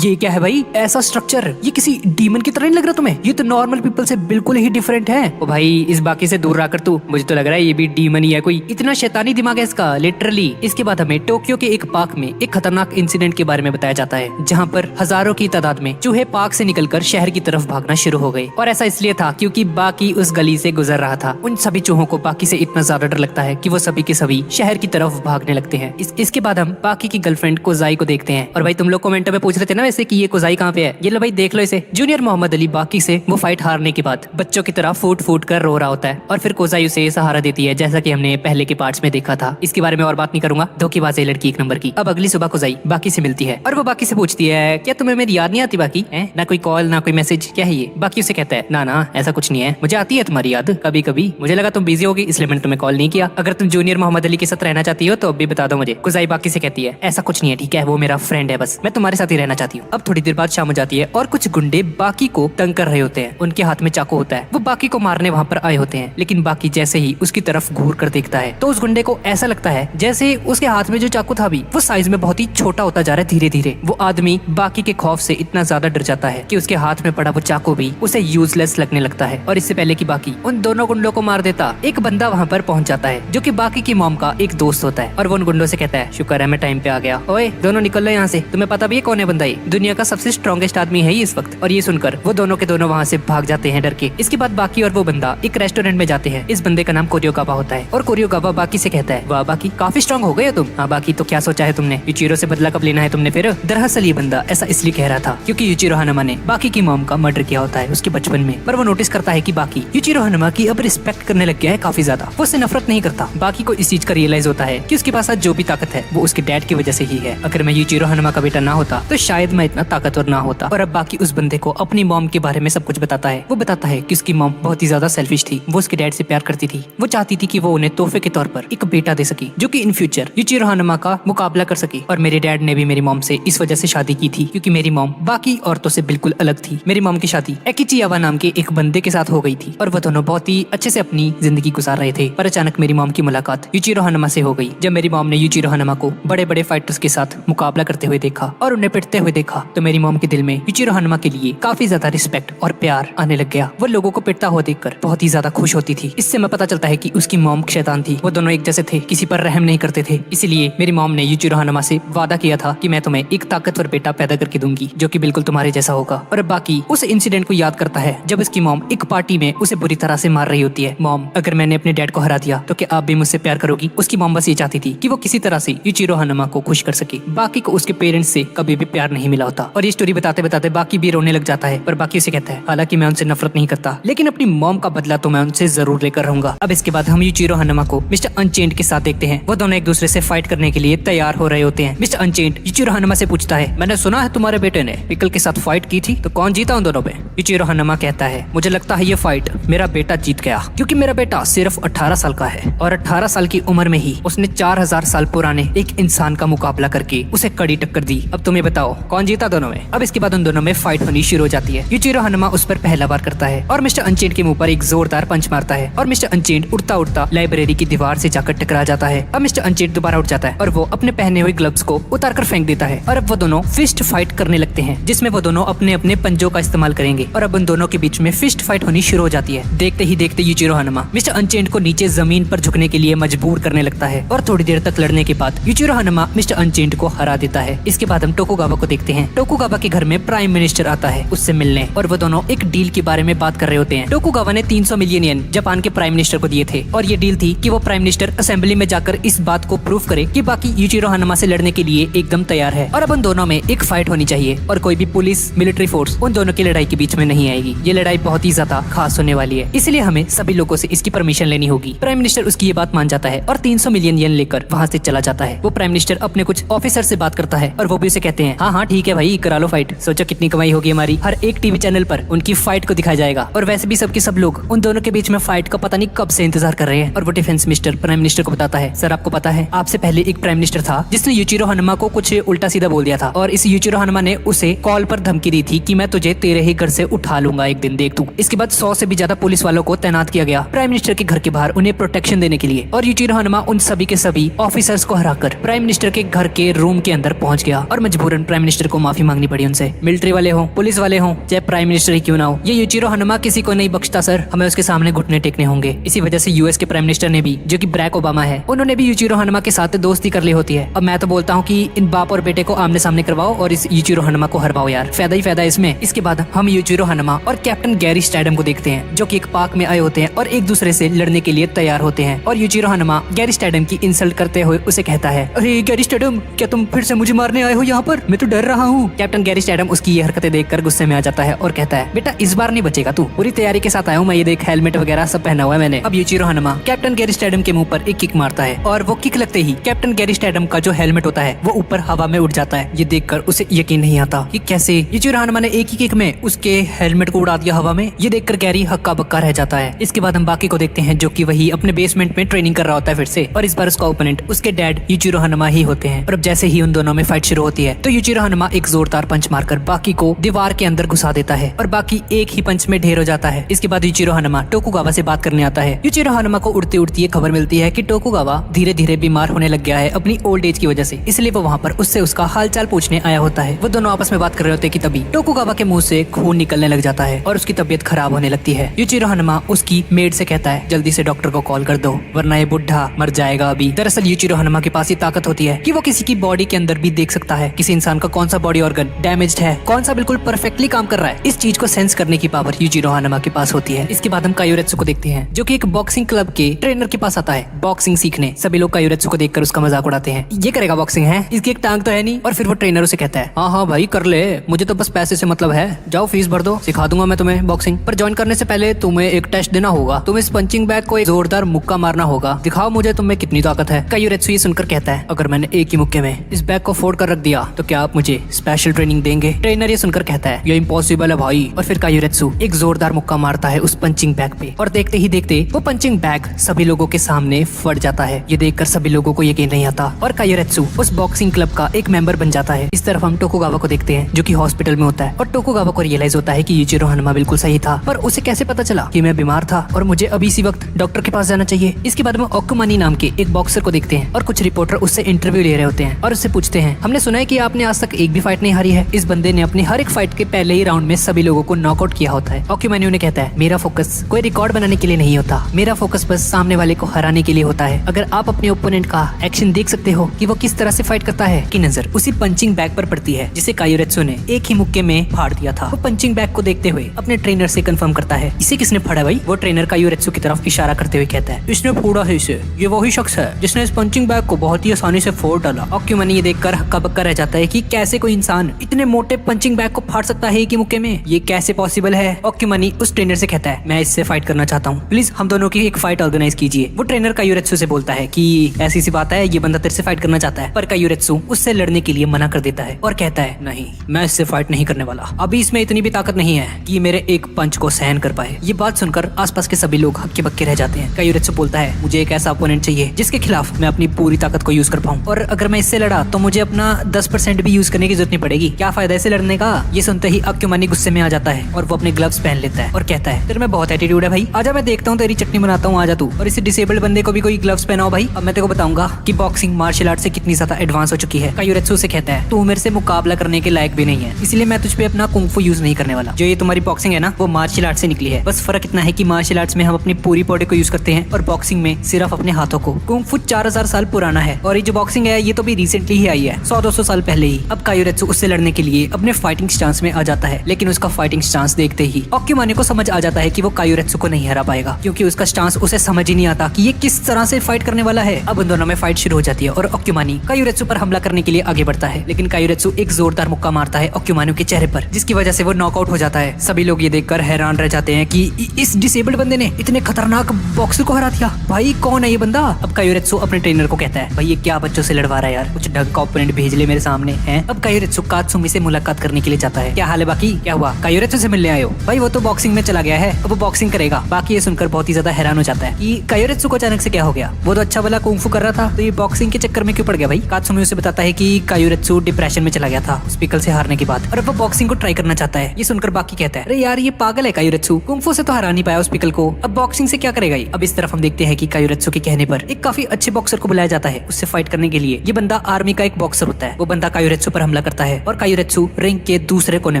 ये क्या है भाई, ऐसा स्ट्रक्चर, ये किसी डीमन की तरह नहीं लग रहा तुम्हें? ये तो नॉर्मल पीपल से बिल्कुल ही डिफरेंट है। ओ भाई इस बाकी से दूर रहकर तू, मुझे तो लग रहा है ये भी डीमन ही है कोई, इतना शैतानी दिमाग है इसका लिटरली। इसके बाद हमें टोक्यो के एक पार्क में एक खतरनाक इंसिडेंट के बारे में बताया जाता है जहाँ पर हजारों की तादाद में चूहे पार्क से निकलकर शहर की तरफ भागना शुरू हो गए। और ऐसा इसलिए था क्योंकि बाकी उस गली से गुजर रहा था। उन सभी चूहों को बाकी से इतना ज्यादा डर लगता है कि वो सभी के सभी शहर की तरफ भागने लगते हैं। इसके बाद हम बाकी की गर्लफ्रेंड कोजाई को देखते हैं। और भाई तुम लोग कमेंट में पूछ रहे थे ना वैसे कि ये कोजाई कहाँ पे है, ये लो भाई देख लो इसे। जूनियर मोहम्मद अली बाकी से वो फाइट हारने के बाद बच्चों की तरह फूट फूट कर रो रहा होता है और फिर कोजाई उसे सहारा देती है, जैसा कि हमने पहले के पार्ट्स में देखा था। इसके बारे में और बात नहीं करूंगा, धोखेबाज है लड़की एक नंबर की। अब अगली सुबह कोजाई बाकी से मिलती है और वो बाकी से पूछती है, क्या तुम्हें मेरी याद नहीं आती बाकी? ना कोई कॉल ना कोई मैसेज, क्या है ये? बाकी उसे कहता है, ना ना ऐसा कुछ नहीं है, मुझे आती है तुम्हारी याद कभी कभी, मुझे लगा तुम बिजी होगी इसलिए मैंने तुम्हें कॉल नहीं किया। अगर तुम जूनियर मोहम्मद अली के साथ रहना चाहती हो तो अब भी बता दो मुझे। कोजाई बाकी से कहती है, ऐसा कुछ नहीं है ठीक है, वो मेरा फ्रेंड है, बस मैं तुम्हारे साथ ही रहना चाहती हूँ। अब थोड़ी देर बाद शाम हो जाती है और कुछ गुंडे बाकी को तंग कर रहे होते हैं। उनके हाथ में चाकू होता है, वो बाकी को मारने वहाँ पर आए होते हैं, लेकिन बाकी जैसे ही उसकी तरफ घूर कर देखता है तो उस गुंडे को ऐसा लगता है जैसे उसके हाथ में जो चाकू था भी वो साइज में बहुत ही छोटा होता जा रहा है धीरे धीरे। वो आदमी बाकी के खौफ से इतना ज्यादा डर जाता है कि उसके हाथ में पड़ा वो चाकू भी उसे यूजलेस लगने लगता है। और इससे पहले कि बाकी उन दोनों गुंडों को मार देता, एक बंदा वहाँ पर पहुंच जाता है जो कि बाकी की मॉम का एक दोस्त होता है और वो उन गुंडों से कहता है, शुक्र है मैं टाइम पे आ गया, ओए दोनों निकल लो यहाँ से, तुम्हें पता भी है कौन है बंदा? ये दुनिया का सबसे स्ट्रॉन्गेस्ट आदमी है इस वक्त। और ये सुनकर वो दोनों के दोनों वहाँ से भाग जाते हैं डर के। इसके बाद बाकी और वो बंदा एक रेस्टोरेंट में जाते हैं। इस बंदे का नाम कोरियोगावा होता है और कोरियोगावा बाकी से कहता है, वाह बाकी काफी स्ट्रांग हो गए हो तुम। हाँ बाकी तो क्या सोचा है तुमने, यूचिरो से बदला कब लेना है तुमने फिर? दरअसल ये बंदा ऐसा इसलिए कह रहा था क्योंकि यूचिरो हानामा ने बाकी की मॉम का मर्डर किया होता है उसके बचपन में। पर वो नोटिस करता है कि बाकी यूचिरो हानामा की अब रिस्पेक्ट करने लग गया है काफी ज्यादा, वो उससे नफरत नहीं करता। बाकी को इस चीज का रियलाइज होता है कि उसके पास आज जो भी ताकत है वो उसके डैड की वजह से ही है। अगर मैं यूचिरो हानामा का बेटा ना होता तो शायद मैं इतना ताकतवर ना होता। और अब बाकी उस बंदे को अपनी मॉम के बारे में सब कुछ बताता है। वो बताता है कि उसकी मॉम बहुत ही ज्यादा सेल्फिश थी, वो उसके डैड से प्यार करती थी, वो चाहती थी कि वो उन्हें तोहफे के तौर पर एक बेटा दे सके जो कि इन फ्यूचर यूचिरो हानामा का मुकाबला कर सके। और मेरे डैड ने भी मेरी मॉम से इस वजह से शादी की थी क्योंकि मेरी मॉम बाकी औरतों से बिल्कुल अलग थी। मेरी मॉम की शादी एकिचियावा नाम के एक बंदे के साथ हो गई थी और वो दोनों बहुत ही अच्छे से अपनी जिंदगी गुजार रहे थे। पर अचानक मेरी मॉम की मुलाकात यूचिरो हानामा से हो गई। जब मेरी मॉम ने यूचिरो हानामा को बड़े बड़े फाइटर्स के साथ मुकाबला करते हुए देखा और उन्हें पिटते हुए देखा तो मेरी मॉम के दिल में यूचिरो हानामा के लिए काफी ज्यादा रिस्पेक्ट और प्यार आने लग गया। वो लोगों को पिटता हुआ देखकर बहुत ही ज्यादा खुश होती थी। इससे मैं पता चलता है कि उसकी मॉम शैतान थी। वो दोनों एक जैसे थे, किसी पर रहम नहीं करते थे। इसलिए मेरी मॉम ने यूचिरो हानामा से वादा किया था कि मैं तुम्हें एक ताकतवर बेटा पैदा करके दूंगी जो कि बिल्कुल तुम्हारे जैसा होगा। और बाकी उस इंसिडेंट को याद करता है जब उसकी मॉम एक पार्टी में उसे बुरी तरह से मार रही होती है। मॉम, अगर मैंने अपने डैड को हरा दिया तो क्या आप भी मुझसे प्यार करोगी? उसकी मॉम बस ये चाहती थी कि वो किसी तरह से यूचिरो हानामा को खुश कर सके। बाकी को उसके पेरेंट्स से कभी भी प्यार नहीं मिला होता। और ये स्टोरी बताते बताते बाकी भी रोने लग जाता है। पर बाकी उसे कहता है, हालांकि मैं उनसे नफरत नहीं करता, लेकिन अपनी मॉम का बदला तो मैं उनसे जरूर लेकर रहूंगा। अब इसके बाद हम यूचिरो हानामा को मिस्टर अनचेंड के साथ देखते हैं। वो दोनों एक दूसरे से फाइट करने के लिए तैयार हो रहे होते हैं। मिस्टर अनचेंड यूचिरो हानामा से पूछता है, मैंने सुना है तुम्हारे बेटे ने पिकल के साथ फाइट की थी, तो कौन जीता उन दोनों में? यूचिरो हानामा कहता है, मुझे लगता है ये फाइट मेरा बेटा जीत गया, क्योंकि मेरा बेटा सिर्फ 18 साल का है और 18 साल की उम्र में ही उसने 4000 साल पुराने एक इंसान का मुकाबला करके उसे कड़ी टक्कर दी। अब तुम्हें बताओ कौन जीता दोनों में? अब इसके बाद उन दोनों में फाइट होनी शुरू हो जाती है। यूचिरो हानामा उस पर पहला बार करता है और मिस्टर अनचेंड के मुंह पर एक जोरदार पंच मारता है और मिस्टर अनचेंड उड़ता उड़ता लाइब्रेरी की दीवार से जाकर टकरा जाता है। अब मिस्टर अनचेंड दोबारा उठ जाता है और वो अपने पहने हुए ग्लव्स को उतार कर फेंक देता है और अब वो दोनों फिस्ट फाइट करने लगते हैं, जिसमें वो दोनों अपने अपने पंजों का इस्तेमाल करेंगे। और अब उन दोनों के बीच में फिस्ट फाइट होनी शुरू हो जाती है। देखते ही देखते यूचिरो हानामा मिस्टर अनचेंड को नीचे जमीन पर झुकने के लिए मजबूर करने लगता है और थोड़ी देर तक लड़ने के बाद यूचिरो हानामा मिस्टर अनचेंड को हरा देता है। इसके बाद हम टोकुगावा को देखते हैं। टोकुगावा के घर में प्राइम मिनिस्टर आता है उससे मिलने और वो दोनों एक डील के बारे में बात कर रहे होते हैं। टोकुगावा ने 300 मिलियन येन जापान के प्राइम मिनिस्टर को दिए थे और ये डील थी कि वो प्राइम मिनिस्टर असेंबली में जाकर इस बात को प्रूव करे कि बाकी यूचिरो हानामा से लड़ने के लिए एकदम तैयार है। और अब उन दोनों में एक फाइट होनी चाहिए और कोई भी पुलिस मिलिट्री फोर्स उन दोनों की लड़ाई के बीच में नहीं आएगी। ये लड़ाई बहुत ही ज्यादा खास होने वाली है, इसलिए हमें सभी लोगों से इसकी परमिशन लेनी होगी। प्राइम मिनिस्टर उसकी ये बात मान जाता है और 300 मिलियन येन लेकर वहाँ से चला जाता है। वो प्राइम मिनिस्टर अपने कुछ ऑफिसर से बात करता है और वो भी उसे कहते हैं, हाँ हाँ ठीक है भाई, करा लो फाइट। सोचो कितनी कमाई होगी हमारी, हर एक टीवी चैनल पर उनकी फाइट को दिखाया जाएगा। और वैसे भी सबके सब लोग उन दोनों के बीच में फाइट का पता नहीं कब से इंतजार कर रहे हैं। और वो डिफेंस मिनिस्टर प्राइम मिनिस्टर को बताता है, सर आपको पता है आपसे पहले एक प्राइम मिनिस्टर था जिसने यूचिरो हानामा को कुछ उल्टा सीधा बोल दिया था और इस यूचिरो हानामा ने उसे कॉल पर धमकी दी थी कि मैं तुझे तेरे ही घर से उठा लूंगा एक दिन, देख तू। इसके बाद 100 से भी ज्यादा पुलिस वालों को तैनात किया गया प्राइम मिनिस्टर के घर के बाहर उन्हें प्रोटेक्शन देने के लिए। और यूचिरो हानामा उन सभी के सभी ऑफिसर्स को हराकर प्राइम मिनिस्टर के घर के रूम के अंदर पहुंच गया और मजबूरन प्राइम मिनिस्टर को माफी मांगनी पड़ी उनसे। मिलिट्री वाले हो, पुलिस वाले हो, चाहे प्राइम मिनिस्टर ही क्यों ना हो, ये यूचिरो हानामा किसी को नहीं बख्शता सर, हमें उसके सामने घुटने टेकने होंगे। इसी वजह से यूएस के प्राइम मिनिस्टर ने भी, जो कि बराक ओबामा है, उन्होंने भी यूचिरो हानामा के साथ दोस्ती कर ली होती है। अब मैं तो बोलता हूँ कि इन बाप और बेटे को आमने सामने करवाओ और इस यूचिरो हानामा को हरवाओ यार, फायदा ही फायदा इसमें। इसके बाद हम यूचिरो हानामा और कैप्टन गैरी स्टैडम को देखते हैं जो कि एक पार्क में आए होते हैं और एक दूसरे से लड़ने के लिए तैयार होते हैं। और यूचिरो हानामा गैरी स्टैडम की इंसल्ट करते हुए उसे कहता है, अरे गैरी स्टैडम, क्या तुम फिर से मुझे मारने आए हो यहाँ पर? मैं तो डर रहा हूँ। कैप्टन गैरी स्टैडम उसकी ये हरकतें देखकर गुस्से में आ जाता है और कहता है, बेटा इस बार नहीं बचेगा तू, पूरी तैयारी के साथ आया हूँ मैं, ये देख हेलमेट वगैरह सब पहना हुआ है मैंने। अब यूचिरो हानामा कैप्टन गैरी स्टैडम के मुंह पर एक किक मारता है और वो किक लगते ही कैप्टन गैरी स्टैडम का जो हेलमेट होता है वो ऊपर हवा में उड़ जाता है। ये देखकर उसे यकीन नहीं आता कि कैसे यूचिरो हानामा ने एक ही किक में उसके हेलमेट को उड़ा दिया हवा में। ये देखकर गैरी हक्का बक्का रह जाता है। इसके बाद हम बाकी को देखते हैं जो कि वही अपने बेसमेंट में ट्रेनिंग कर रहा होता है फिर से, और इस बार उसका ओपोनेंट उसके डैड यूचिरो हानामा ही होते हैं। और अब जैसे ही उन दोनों में फाइट शुरू होती है तो यूचिरो हानामा एक जोरदार पंच मारकर बाकी को दीवार के अंदर घुसा देता है और बाकी एक ही पंच में ढेर हो जाता है। इसके बाद यूचिरो हानामा टोकुगावा से बात करने आता है। यूचिरो हानामा को उड़ती उड़ती ये खबर मिलती है कि टोकुगावा धीरे धीरे बीमार होने लग गया है अपनी ओल्ड एज की वजह से, इसलिए वो वहाँ पर उससे उसका हालचाल पूछने आया होता है। वो दोनों आपस में बात कर रहे होते हैं कि तभी टोकुगावा के मुंह से खून निकलने लग जाता है और उसकी तबीयत खराब होने लगती है। यूचिरो हानामा उसकी मेड से कहता है, जल्दी से डॉक्टर को कॉल कर दो वरना ये बुढ़ा मर जाएगा अभी। दरअसल यूचिरो हानामा के पास ये ताकत होती है कि वो किसी की बॉडी के अंदर भी देख सकता है किसी इंसान का कौन सा बॉडी ऑर्गन डैमेज्ड है, कौन सा बिल्कुल परफेक्टली काम कर रहा है। इस चीज को सेंस करने की पावर यूचिरो हानामा के पास होती है। इसके बाद हम कायोरेत्सु को देखते हैं जो कि एक बॉक्सिंग क्लब के ट्रेनर के पास आता है बॉक्सिंग सीखने। सभी लोग कायोरेत्सु को देखकर उसका मजाक उड़ाते हैं, ये करेगा बॉक्सिंग है, इसकी एक टांग तो है नहीं। और फिर वो ट्रेनर उसे कहता है, हाँ हाँ भाई कर ले, मुझे तो बस पैसे से मतलब है, जाओ फीस भर दो, सिखा दूंगा मैं तुम्हें बॉक्सिंग। पर ज्वाइन करने से पहले तुम्हें एक टेस्ट देना होगा, तुम इस पंचिंग बैग को एक जोरदार मुक्का मारना होगा, दिखाओ मुझे तुम में कितनी ताकत है। कायोरेत्सु ये सुनकर कहता है, अगर मैंने एक ही मुक्के में इस बैग को फोड़ कर रख दिया तो क्या आप मुझे स्पेशल ट्रेनिंग देंगे? ट्रेनर ये सुनकर कहता है, ये इम्पॉसिबल है भाई। और फिर कायोरेत्सु एक जोरदार मुक्का मारता है उस पंचिंग बैग पे और देखते ही देखते वो पंचिंग बैग सभी लोगों के सामने फट जाता है। ये देखकर सभी लोगों को यकीन नहीं आता और कायोरेत्सु उस बॉक्सिंग क्लब का एक मेंबर बन जाता है। इस तरफ हम टोकुगावा को देखते हैं जो कि हॉस्पिटल में होता है और टोकुगावा को रियलाइज होता है कि यूचिरो हानामा बिल्कुल सही था, पर उसे कैसे पता चला कि मैं बीमार था और मुझे अभी इसी वक्त डॉक्टर के पास जाना चाहिए। इसके बाद हम ओकुमानी नाम के एक बॉक्सर को देखते हैं और कुछ रिपोर्टर उससे इंटरव्यू ले रहे होते हैं और उससे पूछते हैं, हमने सुना है कि आपने आज तक एक भी फाइट नहीं हारी है। इस बंदे ने अपनी हर एक फाइट के पहले ही राउंड में सभी लोगों को नॉकआउट किया होता है। ओकुमानी उन्हें कहता है, मेरा फोकस कोई रिकॉर्ड बनाने के लिए नहीं होता, मेरा फोकस बस सामने वाले को हराने के लिए होता है। अगर आप अपने ओपोनेंट का एक्शन देख सकते हो कि वो किस तरह से फाइट करता है, की नजर उसी पंचिंग बैग पर पड़ती है जिसे कायोरेत्सु ने एक ही मुक्के में फाड़ दिया था। वो पंचिंग बैग को देखते हुए अपने ट्रेनर से कंफर्म करता है, इसे किसने फाड़ा भाई? वो ट्रेनर कायोरेत्सु की तरफ इशारा करते हुए कहता है, इसने फोड़ा है इसे। ये वही शख्स है जिसने इस पंचिंग बैग को बहुत ही आसानी से फोड़ डाला। अक्युमानी ये देखकर हक्का बक्का रह जाता है कि कैसे कोई इंसान इतने मोटे पंचिंग बैग को फाड़ सकता है एक ही मुक्के में, ये कैसे पॉसिबल है? अक्युमानी उस ट्रेनर से कहता है, मैं इससे फाइट करना चाहता हूँ, प्लीज हम दोनों की एक फाइट ऑर्गेनाइज कीजिए। वो ट्रेनर कायोरेत्सु से बोलता है कि ऐसी सी बात है, ये बंदा तेरे से फाइट करना चाहता है। पर कायोरेत्सु उससे लड़ने के लिए मना कर देता है और कहता है, नहीं, मैं इससे फाइट नहीं करने वाला। अभी इसमें इतनी भी ताकत नहीं है कि मेरे एक पंच को सहन कर पाए। ये बात सुनकर आसपास के सभी लोग हक्के बक्के रह जाते हैं। कायोरेत्सु बोलता है, मुझे एक ऐसा ओपोनेंट चाहिए जिसके खिलाफ मैं अपनी पूरी ताकत को यूज कर पाऊं, और अगर मैं इससे लड़ा तो मुझे अपना 10% भी यूज करने की जरूरत नहीं पड़ेगी। क्या फायदा इसे लड़ने का? ये सुनते ही अक्युमानी गुस्से में आ जाता है और वो अपने ग्लव्स पहन लेता है और कहता है, तेरे में बहुत एटीट्यूड है भाई, आजा मैं देखता हूँ तेरी चटनी बनाता हूँ, आजा तू। और इस डिसेबल्ड बंदे को भी कोई ग्लव्स पहनाओ भाई, अब मैं तेरे को बताऊंगा कि बॉक्सिंग मार्शल आर्ट से कितनी ज्यादा एडवांस हो चुकी है। कायोरेत्सु से कहता है, तू मेरे से मुकाबला करने के लायक भी नहीं है, इसलिए मैं तुझ पे अपना कुंफू यूज नहीं करने वाला। जो ये तुम्हारी बॉक्सिंग है ना, वो मार्शल आर्ट से निकली है। बस फर्क इतना है कि मार्शल आर्ट्स में हम अपनी पूरी बॉडी को यूज करते हैं और बॉक्सिंग में सिर्फ अपने हाथों को। कुंफू 4000 साल पुराना है और ये जो बॉक्सिंग है ये तो भी रिसेंटली ही आई है, 100-200 साल पहले ही। अब कायोरेत्सु उससे लड़ने के लिए अपने फाइटिंग स्टांस में आ जाता है, लेकिन उसका फाइटिंग स्टांस देखते ही अक्युमानी को समझ आ जाता है कि वो कायोरेत्सु को नहीं हरा पाएगा, क्योंकि उसका स्टांस उसे समझ ही नहीं आता कि ये किस तरह से फाइट करने वाला है। अब उन दोनों में फाइट शुरू हो जाती है और अक्युमानी कायोरेत्सु पर हमला करने के लिए आगे बढ़ता है, लेकिन कायोरेत्सु एक जोरदार मुक्का मारता है अक्युमानी के चेहरे पर, जिसकी वजह से वो नॉकआउट हो जाता है। सभी लोग ये देखकर हैरान रह जाते हैं कि इस डिसेबल्ड बंदे ने इतने खतरनाक बॉक्सर को हरा दिया। भाई कौन है ये बंदा? अब कायोरेत्सु अपने ट्रेनर को कहता है, भाई ये क्या बच्चों से लड़वा रहा है यार, कुछ ढंग का ओपोनेंट भेज ले मेरे सामने है। अब कायोरेत्सु कात्सुमी से मुलाकात करने के लिए जाता है। क्या हाल है बाकी, क्या हुआ? कायोरेत्सु से मिलने आए हो? भाई वो तो बॉक्सिंग में चला गया है, अब वो बॉक्सिंग करेगा। बाकी ये सुनकर बहुत ही ज्यादा हैरान हो जाता है कि कायोरेत्सु को अचानक से क्या हो गया, वो तो अच्छा वाला कुंफू कर रहा था, तो ये बॉक्सिंग के चक्कर में क्यों पड़ गया भाई? कात्सुमी उसे बताता है कि कायोरेत्सु डिप्रेशन में चला गया था स्पिकल से हारने के बाद, और अब वो बॉक्सिंग को ट्राई करना चाहता है। ये सुनकर बाकी कहता है, अरे यार ये पागल है कायोरेत्सु, कुंफू से तो हरा नहीं पाया उस पिकल को, अब बॉक्सिंग से क्या करेगा? अब इस तरफ हम देखते हैं कि कायोरेत्सु के कहने पर एक काफी अच्छे बॉक्सर को बुलाया जाता है उससे फाइट करने के लिए। ये बंदा आर्मी का एक बॉक्सर होता है। वो बंदा कायोरेत्सु पर हमला करता है और कायोरेत्सु रिंग के दूसरे कोने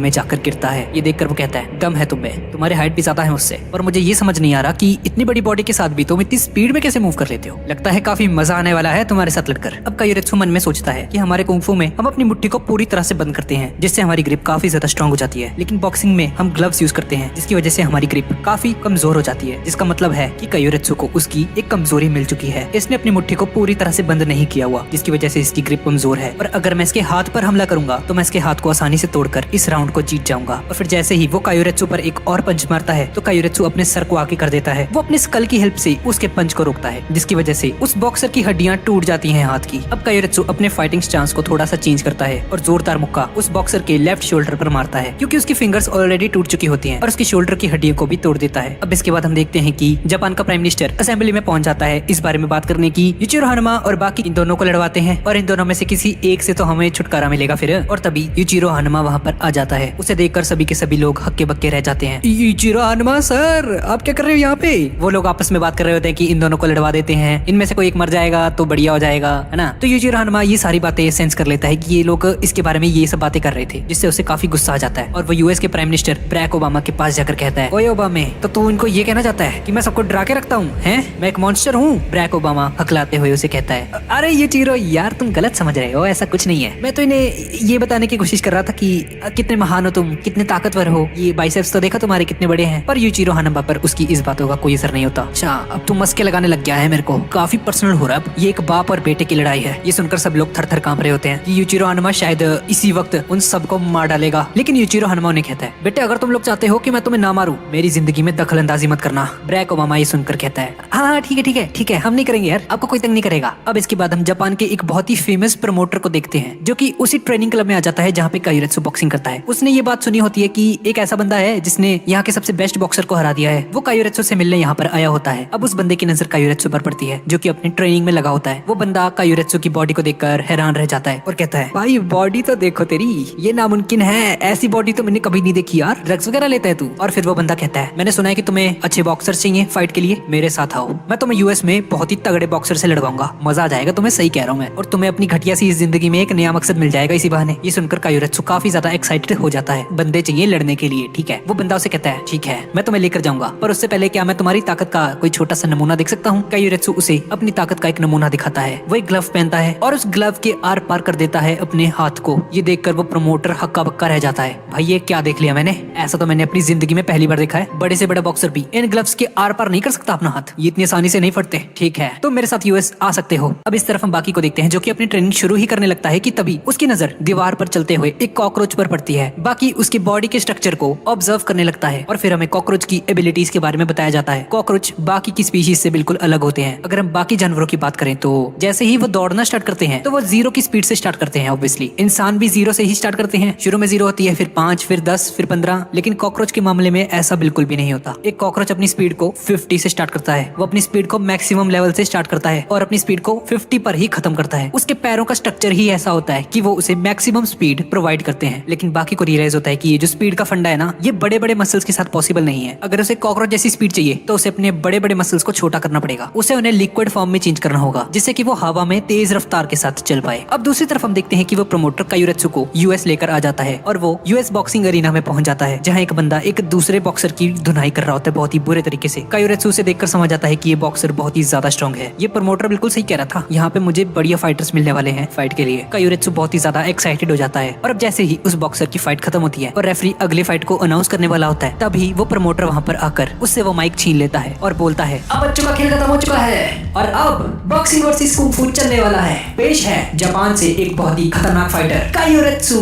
में जाकर गिरता है। ये देखकर वो कहता है, दम है तुम में, तुम्हारे हाइट भी ज्यादा है मुझसे, और मुझे ये समझ नहीं आ रहा कि इतनी बड़ी बॉडी के साथ भी तुम इतनी स्पीड में कैसे मूव कर लेते हो। लगता है काफी मजा आने वाला है तुम्हारे साथ लड़कर। अब कायोरेत्सु मन में सोचता है कि हमारे कुंफू में हम अपनी मुट्ठी को पूरी तरह से बंद करते हैं, जिससे हमारी ग्रिप काफी ज्यादा स्ट्रॉन्ग हो जाती है, लेकिन बॉक्सिंग में हम ग्लव्स यूज करते हैं, जिसकी वजह से हमारी ग्रिप काफी कमजोर हो जाती है। जिसका मतलब है कि कायोरेत्सु को उसकी एक कमजोरी मिल चुकी है, इसने अपनी मुट्ठी को पूरी तरह से बंद नहीं किया हुआ, जिसकी वजह से इसकी ग्रिप कमजोर है। और अगर मैं इसके हाथ पर हमला करूंगा तो मैं इसके हाथ को आसानी से तोड़कर इस राउंड को जीत जाऊंगा। और फिर जैसे ही वो कायोरेत्सु पर एक और पंच मारता है तो कायोरेत्सु अपने सर को आगे कर देता है। वो अपने स्कल की हेल्प से उसके पंच को रोकता है, जिसकी वजह से उस बॉक्सर की हड्डियां टूट जाती हैं हाथ की। अब कायोरेत्सु अपने फाइटिंग स्टांस को थोड़ा सा चेंज करता है और जोरदार मुक्का उस बॉक्सर के लेफ्ट शोल्डर पर मारता है, क्योंकि उसकी फिंगर्स ऑलरेडी टूट चुकी होती हैं, और उसकी शोल्डर की हड्डियों को भी तोड़ देता है। अब इसके बाद हम देखते हैं कि जापान का प्राइम मिनिस्टर असेंबली में पहुंच जाता है इस बारे में बात करने की। यूचिरो हनुमा और बाकी इन दोनों को लड़वाते हैं और इन दोनों में से किसी एक से तो हमें छुटकारा मिलेगा फिर। और तभी यूचिरो हनुमा वहाँ पर आ जाता है। उसे देखकर सभी के सभी लोग हक्के बक्के रह जाते हैं। यूचिरो हनुमा सर, आप क्या कर रहे हो यहाँ पे? वो लोग आपस में बात कर रहे होते हैं कि इन दोनों को लड़वा देते हैं, इनमें से कोई एक मर जाएगा तो बढ़िया हो जाएगा, है ना। तो यूचिरो हनुमा ये सारी बातें सेंस कर लेता है कि ये लोग इसके बारे में ये सब बातें कर रहे थे, जिससे उसे काफी गुस्सा आ जाता है। और वो यूएस के प्राइम मिनिस्टर बराक ओबामा के पास जाकर कहता है, ओए ओबामा, तो तू इनको ये कहना चाहता है कि मैं सबको डरा के रखता हूँ, हैं? मैं एक मॉन्स्टर हूँ? बराक ओबामा हकलाते हुए उसे कहता है, अरे यूचिरो यार तुम गलत समझ रहे हो, ऐसा कुछ नहीं है। मैं तो इन्हें ये बताने की कोशिश कर रहा था कि कितने महान हो तुम, कितने ताकतवर हो, ये बाइसेप्स तो देखा तुम्हारे कितने बड़े हैं। पर यूचिरो हनुमा पर उसकी इस बातों का कोई असर नहीं होता। अच्छा, अब तुम मस्के लगाने लग गया है, मेरे को काफी पर्सनल हो रहा है। ये एक बाप और बेटे की लड़ाई है। ये सुनकर सब लोग थर थर कांप रहे होते हैं कि यूचिरो हनुमा शायद इसी वक्त उन सबको मार डालेगा। लेकिन यूचिरो हनुमा उन्हें कहता है, बेटे अगर तुम लोग चाहते हो कि मैं तुम्हें ना मारूं, मेरी जिंदगी में दखल अंदाजी मत करना। बराक ओबामा ये सुनकर कहता है, हाँ ठीक है ठीक है ठीक है, हम नहीं करेंगे यार, आपको कोई तंग नहीं करेगा। अब इसके बाद हम जापान के एक बहुत ही फेमस प्रमोटर को देखते हैं, जो कि उसी ट्रेनिंग क्लब में आ जाता है जहाँ पे कायोरेत्सु बॉक्सिंग करता है। उसने ये बात सुनी होती है कि एक ऐसा बंदा है जिसने यहाँ के सबसे बेस्ट बॉक्सर को हरा दिया है। वो कायोरेत्सु से मिलने यहाँ पर आया होता है। अब उस बंदे की नजर कायोरेत्सु पर पड़ती है, जो कि अपनी ट्रेनिंग में लगा होता है। वो बंदा कायोरेत्सु की बॉडी को देखकर हैरान रह जाता है और कहता है, भाई बॉडी तो देखो तेरी, ये नामुमकिन है, ऐसी बॉडी तो मैंने कभी नहीं देखी यार, ड्रग्स वगैरह लेता है तू? और फिर वो बंदा कहता है, मैंने सुना है कि तुम्हें अच्छे बॉक्सर्स चाहिए फाइट के लिए, मेरे साथ आओ, मैं तुम्हें यूएस में बहुत ही तगड़े बॉक्सर से लड़वाऊंगा, मजा आ जाएगा तुम्हें, सही कह रहा हूँ मैं, और तुम्हें अपनी घटिया सी इस जिंदगी में एक नया मकसद मिल जाएगा इसी बहाने। ये सुनकर कायोरेत्सु काफी ज्यादा एक्साइटेड हो जाता है, बंदे चाहिए लड़ने के लिए, ठीक है। वो बंदा उसे कहता है, ठीक है मैं तुम्हें लेकर जाऊंगा, पर उससे पहले क्या मैं तुम्हारी ताकत का कोई छोटा सा नमूना देख सकता हूँ? कायोरेत्सु उसे अपनी ताकत का एक नमूना दिखाता है। वो एक ग्लव पहनता है और उस ग्लव के आर पार कर देता देता है अपने हाथ को। ये देखकर वो प्रमोटर हक्का बक्का रह जाता है। भाई ये क्या देख लिया मैंने, ऐसा तो मैंने अपनी जिंदगी में पहली बार देखा है। बड़े से बड़ा बॉक्सर भी इन ग्लव्स के आर पार नहीं कर सकता अपना हाथ, ये इतनी आसानी से नहीं फटते। ठीक है, तो मेरे साथ यूएस आ सकते हो। अब इस तरफ हम बाकी को देखते हैं जो कि अपनी ट्रेनिंग शुरू ही करने लगता है कि तभी उसकी नजर दीवार पर चलते हुए एक कॉकरोच पर पड़ती है। बाकी उसकी बॉडी के स्ट्रक्चर को ऑब्जर्व करने लगता है और फिर हमें कॉकरोच की एबिलिटीज के बारे में बताया जाता है। कॉकरोच बाकी की स्पीशीज से बिल्कुल अलग होते हैं। अगर हम बाकी जानवरों की बात करें तो जैसे ही वो दौड़ना स्टार्ट करते हैं तो वो 0 की स्पीड से स्टार्ट करते हैं। ऑब्वियसली इंसान भी 0 से ही स्टार्ट करते हैं। शुरू में 0 होती है, फिर 5, फिर 10, फिर 15, लेकिन कॉकरोच के मामले में ऐसा बिल्कुल भी नहीं होता। एक कॉकरोच अपनी स्पीड को 50 से स्टार्ट करता है। वो अपनी स्पीड को मैक्सिमम लेवल से स्टार्ट करता है और अपनी स्पीड को 50 पर ही खत्म करता है। उसके पैरों का स्ट्रक्चर ही ऐसा होता है कि वो उसे मैक्सिमम स्पीड प्रोवाइड करते हैं। लेकिन बाकी को रियलाइज होता है कि ये जो स्पीड का फंडा है ना, ये बड़े बड़े मसल्स के साथ पॉसिबल नहीं है। अगर उसे कॉकरोच जैसी स्पीड चाहिए तो उसे अपने बड़े बड़े मसल्स को छोटा करना पड़ेगा। उसे उन्हें लिक्विड फॉर्म में चेंज करना होगा जिससे कि वो हवा में तेज रफ्तार के साथ चल पाए। अब दूसरी तरफ हम देखते हैं कि वो प्रमोटर कायुरेत्सु को यूएस लेकर आ जाता है और वो यूएस बॉक्सिंग अरीना में पहुंच जाता है जहां एक बंदा एक दूसरे बॉक्सर की धुनाई कर रहा होता है बहुत ही बुरे तरीके से। कायुरेत्सु उसे देखकर समझ जाता है कि ये बॉक्सर बहुत ही ज्यादा स्ट्रॉन्ग है। ये प्रमोटर बिल्कुल सही कह रहा था, यहाँ पे मुझे बढ़िया फाइटर्स मिलने वाले हैं फाइट के लिए। कायुरेत्सु बहुत ही ज्यादा एक्साइटेड हो जाता है और अब जैसे ही उस बॉक्सर की फाइट खत्म होती है और रेफरी अगली फाइट को अनाउंस करने वाला होता है, तभी वो प्रमोटर वहाँ पर आकर उससे वो माइक छीन लेता है और बोलता है, अब बच्चों का खेल खत्म हो चुका है और अब बॉक्सिंग वर्सेस कुंग फू चलने वाला है। पेश है जापान से एक बहुत ही खतरनाक फाइटर कायुरेत्सु।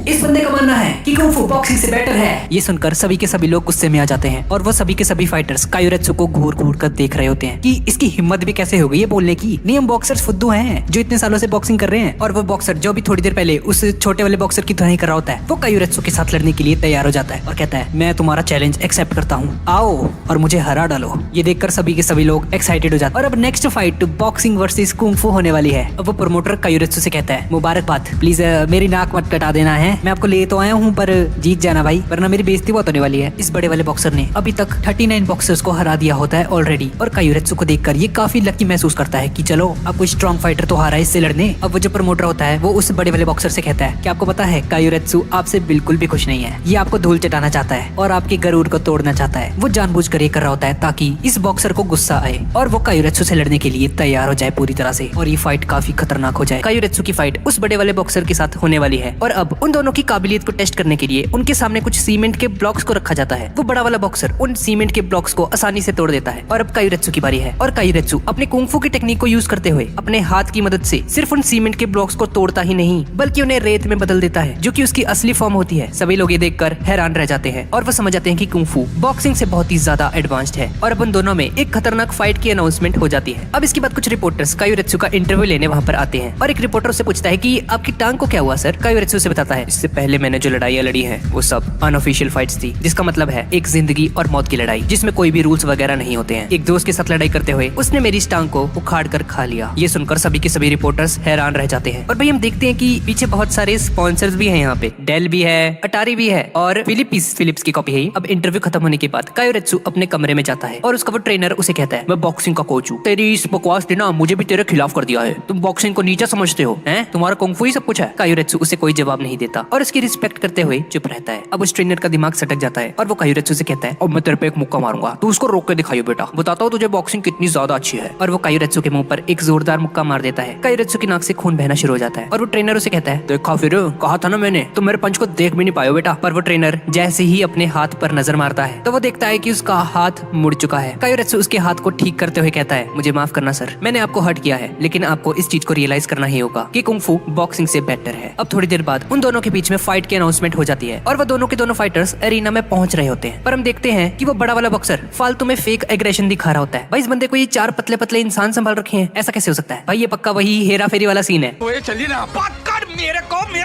इस बंदे का मानना है कि कुंग फू बॉक्सिंग से बेटर है। ये सुनकर सभी के सभी लोग गुस्से में आ जाते हैं और वो सभी के सभी फाइटर्स कायुरेत्सु को घूर घूर कर देख रहे होते हैं कि इसकी हिम्मत भी कैसे हो गई है बोलने की। नहीं, हम बॉक्सर्स फुद्दू हैं जो इतने सालों से बॉक्सिंग कर रहे हैं। और वो बॉक्सर जो भी थोड़ी देर पहले उस छोटे वाले बॉक्सर की धुनाई कर रहा होता है, वो कायुरेत्सु के साथ लड़ने के लिए तैयार हो जाता है और कहता है, मैं तुम्हारा चैलेंज एक्सेप्ट करता हूँ, आओ और मुझे हरा डालो। ये देखकर सभी के सभी लोग एक्साइटेड हो जाते हैं और अब next fight boxing versus kung फू होने वाली है। अब वो प्रमोटर कायुरेत्सु से कहता है, मुबारकबाद, प्लीज मेरी नाक मत कटा देना है, मैं आपको ले तो आया हूँ पर जीत जाना भाई, वरना मेरी बेइज्जती बहुत होने वाली है। इस बड़े वाले बॉक्सर ने अभी तक 39 बॉक्सर्स को हरा दिया होता है ऑलरेडी और कायुरेत्सु को देखकर ये काफी लकी महसूस करता है कि चलो अब कोई स्ट्रॉन्ग फाइटर तो हारा है इससे लड़ने। अब वो जो प्रमोटर होता है वो उस बड़े वाले बॉक्सर से कहता है कि आपको पता है कायुरेत्सु आपसे बिल्कुल भी खुश नहीं है, ये आपको धूल चटाना चाहता है और आपके गरूर को तोड़ना चाहता है। वो जानबूझकर ये कर रहा होता है ताकि इस बॉक्सर को गुस्सा आए और वो कायुरेत्सु से लड़ने के लिए तैयार हो जाए पूरी तरह से और ये फाइट काफी खतरनाक हो जाए। कायुरेत्सु की फाइट उस बड़े वाले बॉक्सर के साथ होने वाली है और अब उन दोनों की काबिलियत को टेस्ट करने के लिए उनके सामने कुछ सीमेंट के ब्लॉक्स को रखा जाता है। वो बड़ा वाला बॉक्सर उन सीमेंट के ब्लॉक्स को आसानी से तोड़ देता है और अब कायुरेत्सु की बारी है और कायुरेत्सु अपने कुंग फू की टेक्निक को यूज करते हुए अपने हाथ की मदद से सिर्फ उन सीमेंट के ब्लॉक्स को तोड़ता ही नहीं बल्कि उन्हें रेत में बदल देता है जो कि उसकी असली फॉर्म होती है। सभी लोग ये देखकर हैरान रह जाते हैं और वो समझ जाते हैं कि कुंग फू बॉक्सिंग से बहुत ही ज्यादा एडवांस्ड है और अब उन दोनों में एक खतरनाक फाइट की अनाउंसमेंट हो जाती है। अब इसके बाद कुछ रिपोर्टर्स कायुरेत्सु का इंटरव्यू लेने वहाँ पर आते हैं और एक रिपोर्टर से पूछता है कि आपकी टांग को क्या हुआ सर। कायुरेत्सु से बताता है, इससे पहले मैंने जो लड़ाइयाँ लड़ी हैं वो सब अनऑफिशियल फाइट्स थी, जिसका मतलब है एक जिंदगी और मौत की लड़ाई जिसमें कोई भी रूल्स वगैरह नहीं होते हैं। एक दोस्त के साथ लड़ाई करते हुए उसने मेरी इस टांग को उखाड़ कर खा लिया। ये सुनकर सभी के सभी रिपोर्टर्स हैरान रह जाते हैं और भाई हम देखते हैं कि पीछे बहुत सारे स्पॉन्सर्स भी हैं यहाँ पे, डेल भी है, अटारी भी है और फिलिप्स की कॉपी है। अब इंटरव्यू खत्म होने के बाद कायुरेत्सु अपने कमरे में जाता है और उसका वो ट्रेनर उसे कहता है, मैं बॉक्सिंग का कोच हूँ, तेरी इस बकवास ने ना मुझे भी तेरे खिलाफ कर दिया है, तुम बॉक्सिंग को नीचा समझते हो हैं, तुम्हारा कुंग फू ही सब कुछ है। कायुरेत्सु उसे कोई जवाब नहीं देता और उसकी रिस्पेक्ट करते हुए चुप रहता है। अब उस ट्रेनर का दिमाग सटक जाता है और वो कायुरेत्सु से कहता है, अब मैं तेरे पे एक मुक्का मारूंगा, तू उसको रोक के दिखाइयो बेटा, बताता हूँ तुझे बॉक्सिंग कितनी ज्यादा अच्छी है। और वो कायुरेत्सु के मुंह पर एक जोरदार मुक्का मार देता है। कायुरेत्सु की नाक से खून बहना शुरू हो जाता है और वो ट्रेनर उसे कहता है, देखा फिर कहा था ना मैंने, तुम मेरे पंच को देख भी नहीं पायो बेटा। पर वो ट्रेनर जैसे ही अपने हाथ पर नजर मारता है तो वो देखता है कि उसका हाथ मुड़ चुका है। कायुरेत्सु उसके हाथ को ठीक करते हुए कहता है, मुझे माफ करना सर, मैंने आपको हर्ट किया है, लेकिन आपको इस चीज को रियलाइज करना ही होगा कि कुंग फू बॉक्सिंग से बेटर है। अब थोड़ी देर बाद उन दोनों के बीच में फाइट की अनाउंसमेंट हो जाती है और वो दोनों के दोनों फाइटर्स एरिना में पहुंच रहे होते हैं। पर हम देखते हैं कि वो बड़ा वाला बॉक्सर फालतू में फेक एग्रेशन दिखा रहा होता है। भाई इस बंदे को ये 4 पतले पतले इंसान संभाल रखे हैं, ऐसा कैसे हो सकता है? भाई ये पक्का वही हेरा फेरी वाला सीन है। चलिए ना, बात कर, मेरे